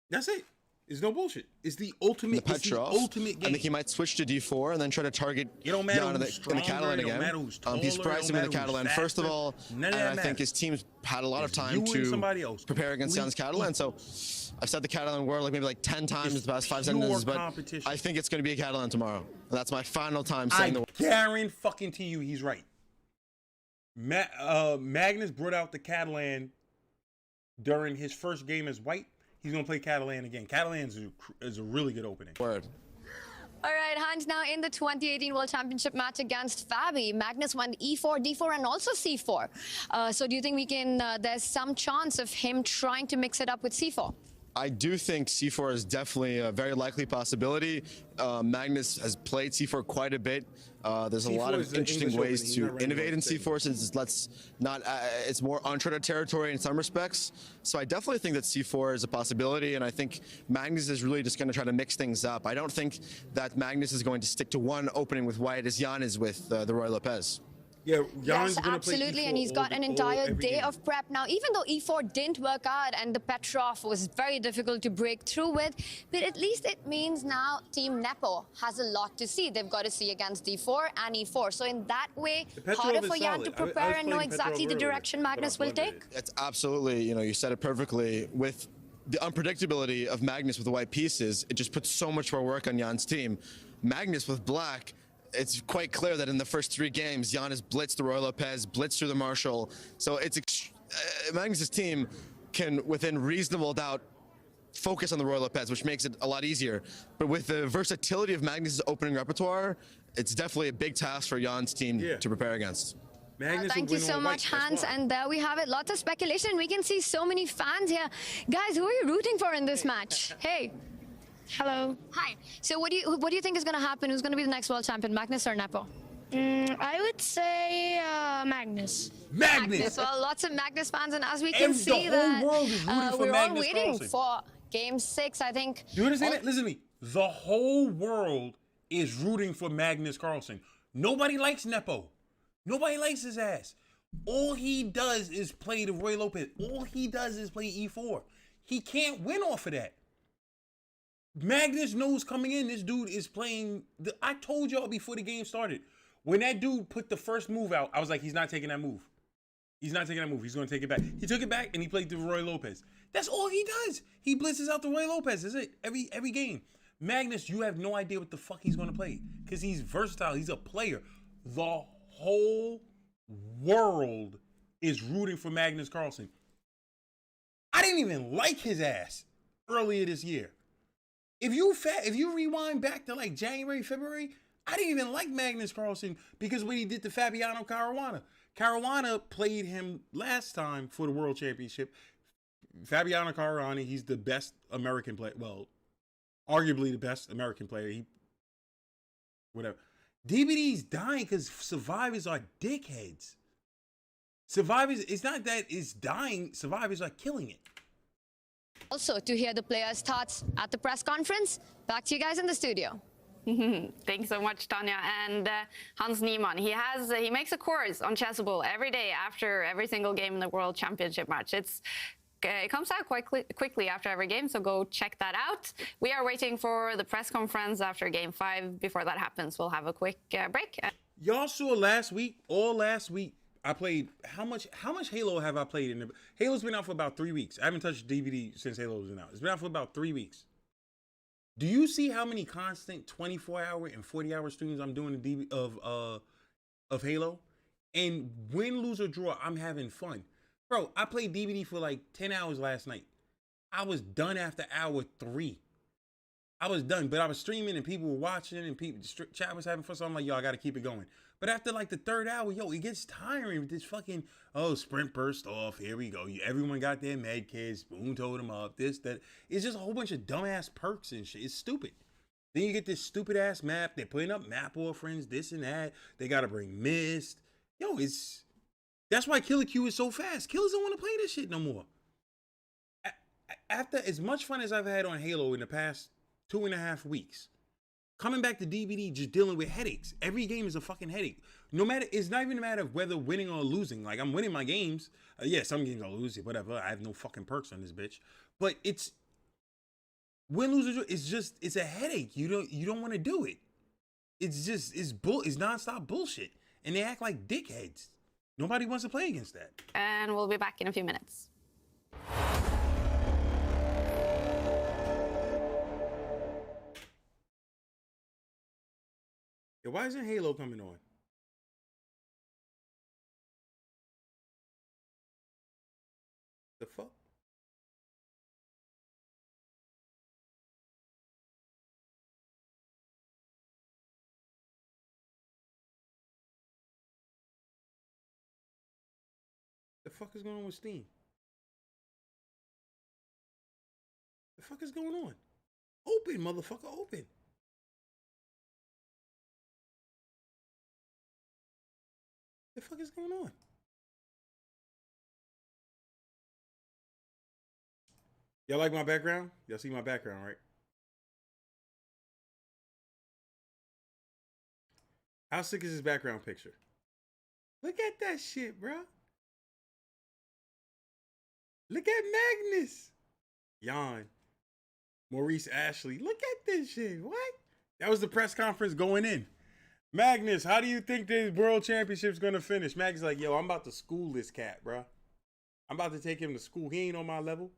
That's it. It's no bullshit. It's the ultimate. The it's the Petrov. ultimate game. I think he might switch to D4 and then try to target don't matter Jan in who's the Catalan stronger, it don't again. matter who's taller, He's it pricing don't in the matter who's Catalan. First of faster. all, None of and that I think matters. his team's had a lot of It's time you and to somebody else. prepare against Jan's Catalan. So I've said the Catalan word like maybe like 10 times It's the past 5 pure sentences, but competition. I think it's going to be a Catalan tomorrow. And that's my final time I saying the word. guarantee you he's right. Magnus brought out the Catalan during his first game as white. He's going to play Catalan again. Catalan is a really good opening. Word. All right, Hans, now in the 2018 World Championship match against Fabi, Magnus went E4, D4, and also C4. So do you think there's some chance of him trying to mix it up with C4? I do think C4 is definitely a very likely possibility. Magnus has played C4 quite a bit. There's a C4 lot is of the interesting English ways opening. to You're not innovate in running C4 since it's more uncharted territory in some respects. So I definitely think that C4 is a possibility, and I think Magnus is really just going to try to mix things up. I don't think that Magnus is going to stick to one opening with white as Jan is with the Roy Lopez. Yeah, Yes, absolutely, and he's got an entire day game. of prep. Now, even though E4 didn't work out and the Petrov was very difficult to break through with, but at least it means now Team Nepo has a lot to see. They've got to see against D4 and E4. So in that way, Petrov harder is for Jan solid. to I was prepare and know playing exactly the Petrov earlier, direction but Magnus I will blundered take. It's absolutely, you said it perfectly. With the unpredictability of Magnus with the white pieces, it just puts so much more work on Jan's team. Magnus with black, it's quite clear that in the first 3 games, Jan has blitzed the Roy Lopez, blitzed through the Marshall. So it's Magnus's team can, within reasonable doubt, focus on the Roy Lopez, which makes it a lot easier. But with the versatility of Magnus's opening repertoire, it's definitely a big task for Jan's team to prepare against. Thank you so much, Hans. And there we have it. Lots of speculation. We can see so many fans here. Guys, who are you rooting for in this match? Hey. Hello. Hi. So what do you think is going to happen? Who's going to be the next world champion, Magnus or Nepo? I would say Magnus. Magnus. Well, lots of Magnus fans, and as we can see the whole that world is rooting for we're all Magnus waiting Carlsen. for Game 6, I think. Do you understand that? Listen to me. The whole world is rooting for Magnus Carlsen. Nobody likes Nepo. Nobody likes his ass. All he does is play the Roy Lopez. All he does is play E4. He can't win off of that. Magnus knows coming in, this dude is playing. I told y'all before the game started, when that dude put the first move out, I was like, he's not taking that move. He's not taking that move. He's going to take it back. He took it back and he played the Roy Lopez. That's all he does. He blitzes out the Roy Lopez. That's it. Every game. Magnus, you have no idea what the fuck he's going to play because he's versatile. He's a player. The whole world is rooting for Magnus Carlsen. I didn't even like his ass earlier this year. If you rewind back to like January, February, I didn't even like Magnus Carlsen because when he did to Fabiano Caruana. Caruana played him last time for the World Championship. Fabiano Caruana, he's the best American player. Well, arguably the best American player. Whatever. DBD's dying because survivors are dickheads. Survivors, it's not that it's dying. Survivors are killing it. Also, to hear the players' thoughts at the press conference, back to you guys in the studio. Thanks so much, Tanya. And Hans Niemann, he makes a course on Chessable every day after every single game in the World Championship match. It comes out quite quickly after every game, so go check that out. We are waiting for the press conference after Game 5. Before that happens, we'll have a quick break. Y'all saw last week, I played, how much Halo have I played? Halo's been out for about 3 weeks. I haven't touched DVD since Halo's been out. It's been out for about 3 weeks. Do you see how many constant 24-hour and 40-hour streams I'm doing of of Halo. And win, lose, or draw, I'm having fun. Bro, I played DBD for like 10 hours last night. I was done after hour 3. I was done, but I was streaming and people were watching and chat was having fun. So I'm like, yo, I got to keep it going. But after like the 3rd hour, yo, it gets tiring with this fucking, sprint burst off. Here we go. Everyone got their med kits. Boom told them up. This, that. It's just a whole bunch of dumbass perks and shit. It's stupid. Then you get this stupid ass map. They're putting up map offerings, this and that. They got to bring mist. Yo, that's why Killer Q is so fast. Killers don't want to play this shit no more. After as much fun as I've had on Halo in the past 2.5 weeks, coming back to DBD, just dealing with headaches. Every game is a fucking headache. No matter, it's not even a matter of whether winning or losing. Like, I'm winning my games. Yeah, some games I'll lose it, whatever. I have no fucking perks on this bitch. But it's win, lose, or draw. It's a headache. You don't want to do it. It's nonstop bullshit, and they act like dickheads. Nobody wants to play against that. And we'll be back in a few minutes. Yeah, why isn't Halo coming on? The fuck? The fuck is going on with Steam? The fuck is going on? Open, motherfucker, open. The fuck is going on? Y'all like my background? Y'all see my background, right? How sick is this background picture? Look at that shit, bro. Look at Magnus. Jan. Maurice Ashley. Look at this shit. What? That was the press conference going in. Magnus, how do you think the world championship's gonna finish? Magnus like, yo, I'm about to school this cat, bro. I'm about to take him to school. He ain't on my level.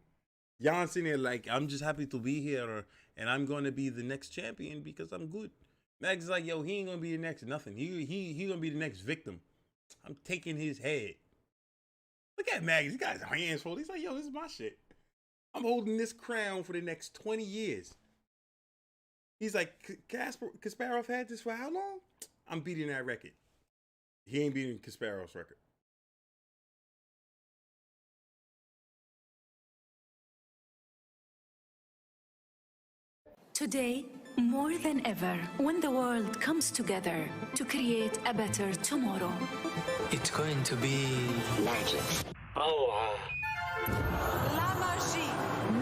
Jan sitting there like, I'm just happy to be here, and I'm gonna be the next champion because I'm good. Magnus like, yo, he ain't gonna be the next nothing. He gonna be the next victim. I'm taking his head. Look at Magnus. He got his hands full. He's like, yo, this is my shit. I'm holding this crown for the next 20 years. He's like, Kasparov had this for how long? I'm beating that record. He ain't beating Kasparov's record. Today, more than ever, when the world comes together to create a better tomorrow. It's going to be magic. Oh, La magie.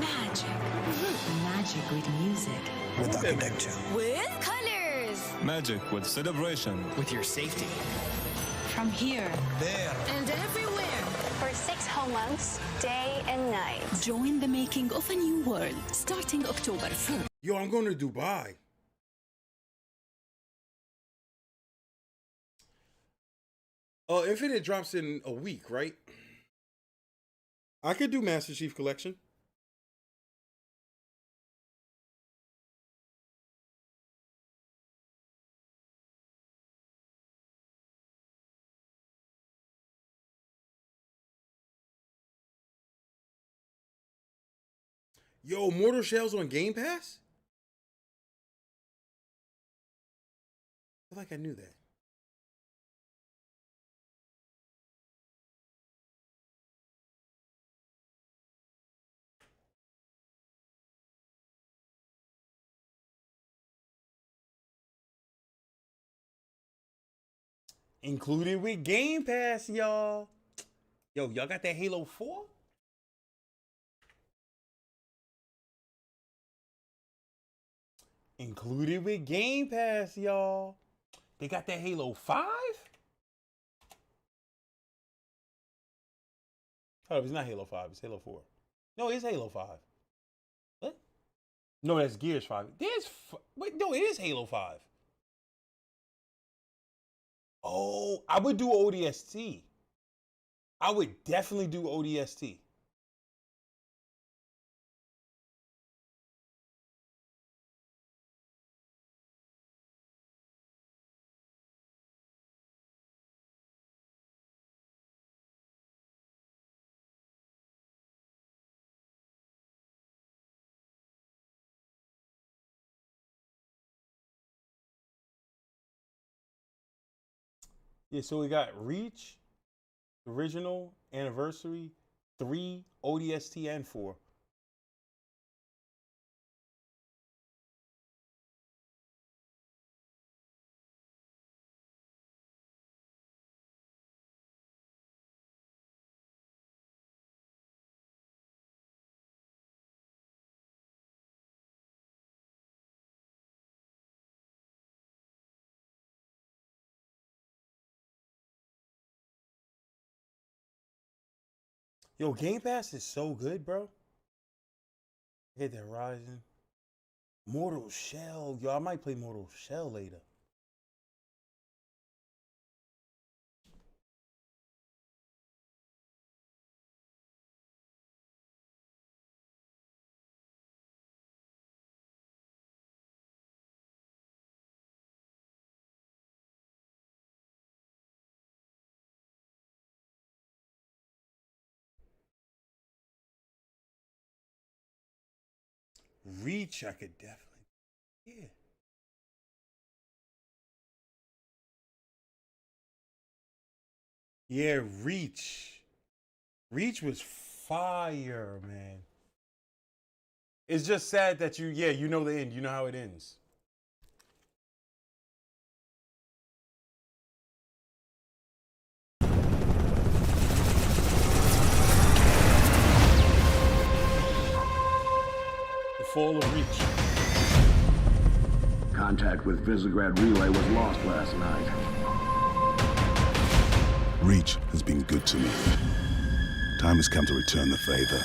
Magic. magic with music. With architecture. With colors. Magic with celebration. With your safety. From here. There. And everywhere. For 6 whole months, day and night. Join the making of a new world, starting October 1st. Yo, I'm going to Dubai. Infinite drops in a week, right? I could do Master Chief Collection. Yo, Mortal Shell's on Game Pass? I feel like I knew that. Included with Game Pass, y'all. Yo, y'all got that Halo 4? Included with Game Pass, y'all. They got that Halo 5? Oh, it's not Halo 5, it's Halo 4. No, it's Halo 5. What? No, that's Gears 5. Wait, no, it is Halo 5. Oh, I would do ODST. I would definitely do ODST. Yeah, so we got Reach, Original, Anniversary, 3, ODST, and 4. Yo, Game Pass is so good, bro. Hit that Rising. Mortal Shell. Yo, I might play Mortal Shell later. Reach, I could definitely. Yeah. Yeah, Reach. Reach was fire, man. It's just sad that you know the end. You know how it ends. The fall of Reach. Contact with Visegrad Relay was lost last night. Reach has been good to me. Time has come to return the favor.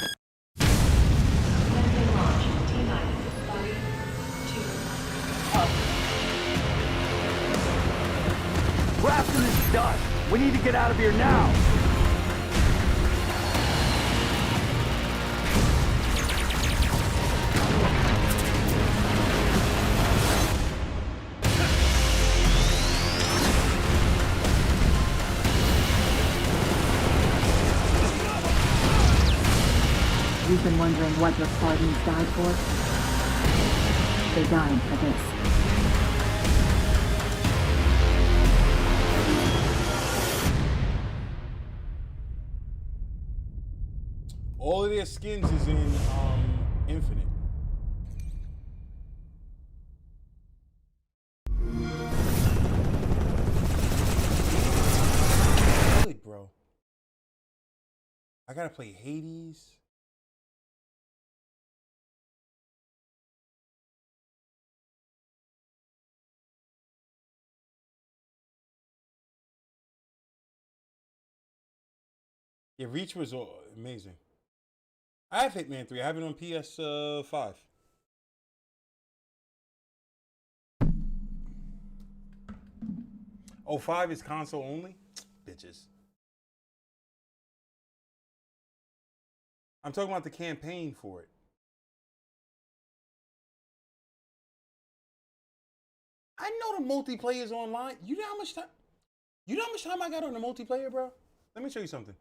Grafton is done. We need to get out of here now. You've been wondering what your Spartans died for? They're dying for this. All of their skins is in Infinite. Good, bro. I gotta play Hades. Yeah, Reach was amazing. I have Hitman 3. I have it on PS5. Oh, 5 is console only? Bitches. I'm talking about the campaign for it. I know the multiplayer's online. You know how much time? You know how much time I got on the multiplayer, bro? Let me show you something.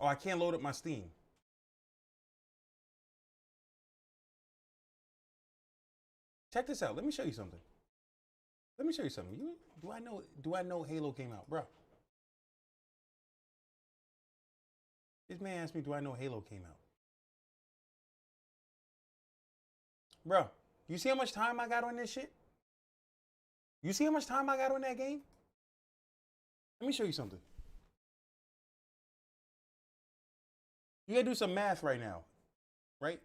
Oh, I can't load up my Steam. Check this out. Let me show you something. Let me show you something. Do I know Halo came out, bro? This man asked me, do I know Halo came out? Bro, you see how much time I got on this shit? You see how much time I got on that game? Let me show you something. You gotta do some math right now, right?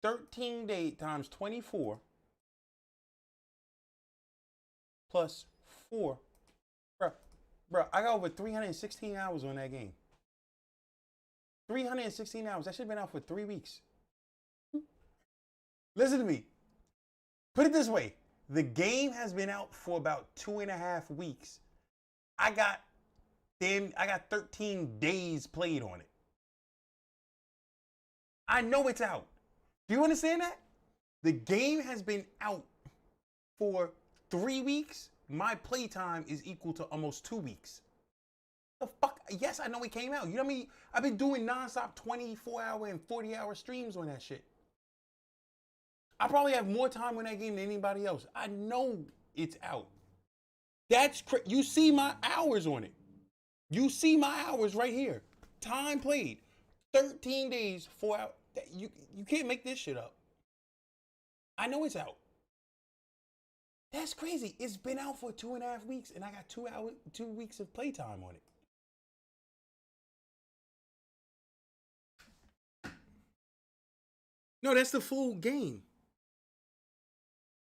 13 days times 24 plus 4. Bro, I got over 316 hours on that game. 316 hours. That should have been out for 3 weeks. Listen to me. Put it this way. The game has been out for about 2.5 weeks. I got 13 days played on it. I know it's out. Do you understand that? The game has been out for 3 weeks. My playtime is equal to almost 2 weeks. The fuck? Yes, I know it came out. You know what I mean? I've been doing nonstop 24-hour and 40-hour streams on that shit. I probably have more time on that game than anybody else. I know it's out. You see my hours on it. You see my hours right here. Time played. 13 days, 4 hours. You can't make this shit up. I know it's out. That's crazy. It's been out for 2.5 weeks, and I got 2 weeks of playtime on it. No, that's the full game.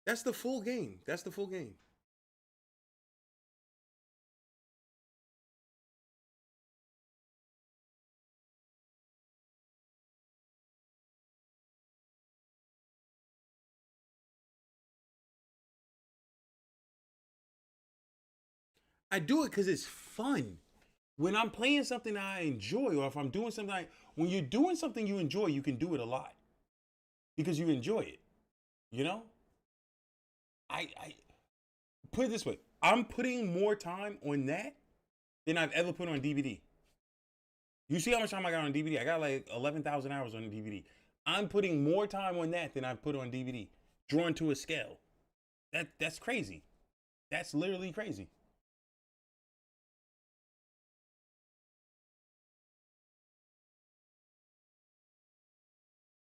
That's the full game. That's the full game. I do it because it's fun. When I'm playing something I enjoy, or if I'm doing something, when you're doing something you enjoy, you can do it a lot because you enjoy it. You know? I put it this way. I'm putting more time on that than I've ever put on DVD. You see how much time I got on DVD? I got like 11,000 hours on DVD. I'm putting more time on that than I've put on DVD. Drawn to a scale. That's crazy. That's literally crazy.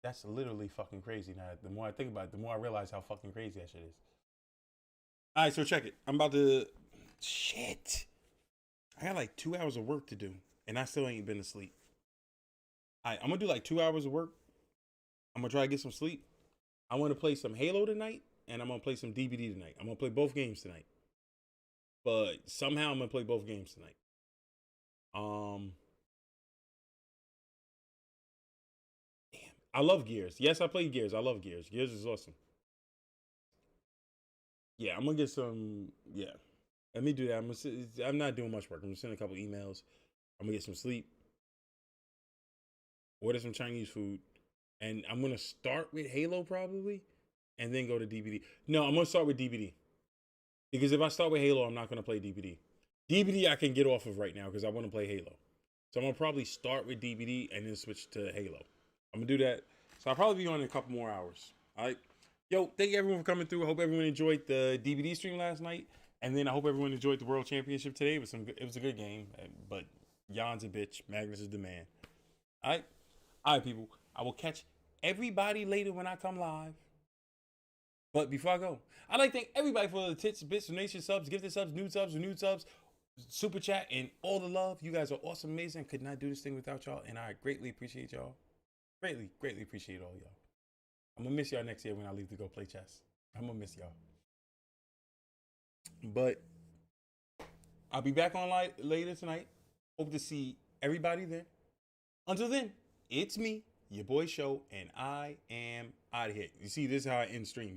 That's literally fucking crazy. Now, the more I think about it, the more I realize how fucking crazy that shit is. All right, so check it. I'm about to... Shit. I got like 2 hours of work to do, and I still ain't been to sleep. All right, I'm going to do like 2 hours of work. I'm going to try to get some sleep. I want to play some Halo tonight, and I'm going to play some DBD tonight. I'm going to play both games tonight. But somehow I'm going to play both games tonight. I love Gears. Yes, I play Gears. I love Gears. Gears is awesome. Yeah, I'm gonna get some. Yeah, let me do that. I'm not doing much work. I'm gonna send a couple emails. I'm gonna get some sleep. Order some Chinese food, and I'm gonna start with Halo probably, and then go to DBD. No, I'm gonna start with DBD because if I start with Halo, I'm not gonna play DBD. DBD I can get off of right now because I want to play Halo. So I'm gonna probably start with DBD and then switch to Halo. I'm gonna do that. So I'll probably be on in a couple more hours. All right. Yo, thank you everyone for coming through. I hope everyone enjoyed the DVD stream last night. And then I hope everyone enjoyed the World Championship today. It was a good game. But Jan's a bitch. Magnus is the man. All right. All right, people. I will catch everybody later when I come live. But before I go, I'd like to thank everybody for the tits, bits, donation subs, gifted subs, new subs, super chat, and all the love. You guys are awesome, amazing. Could not do this thing without y'all. And I greatly appreciate y'all. Greatly appreciate all y'all. I'm gonna miss y'all next year when I leave to go play chess. I'm gonna miss y'all. But I'll be back on later tonight. Hope to see everybody then. Until then, it's me, your boy Show, and I am out of here. You see, this is how I end stream.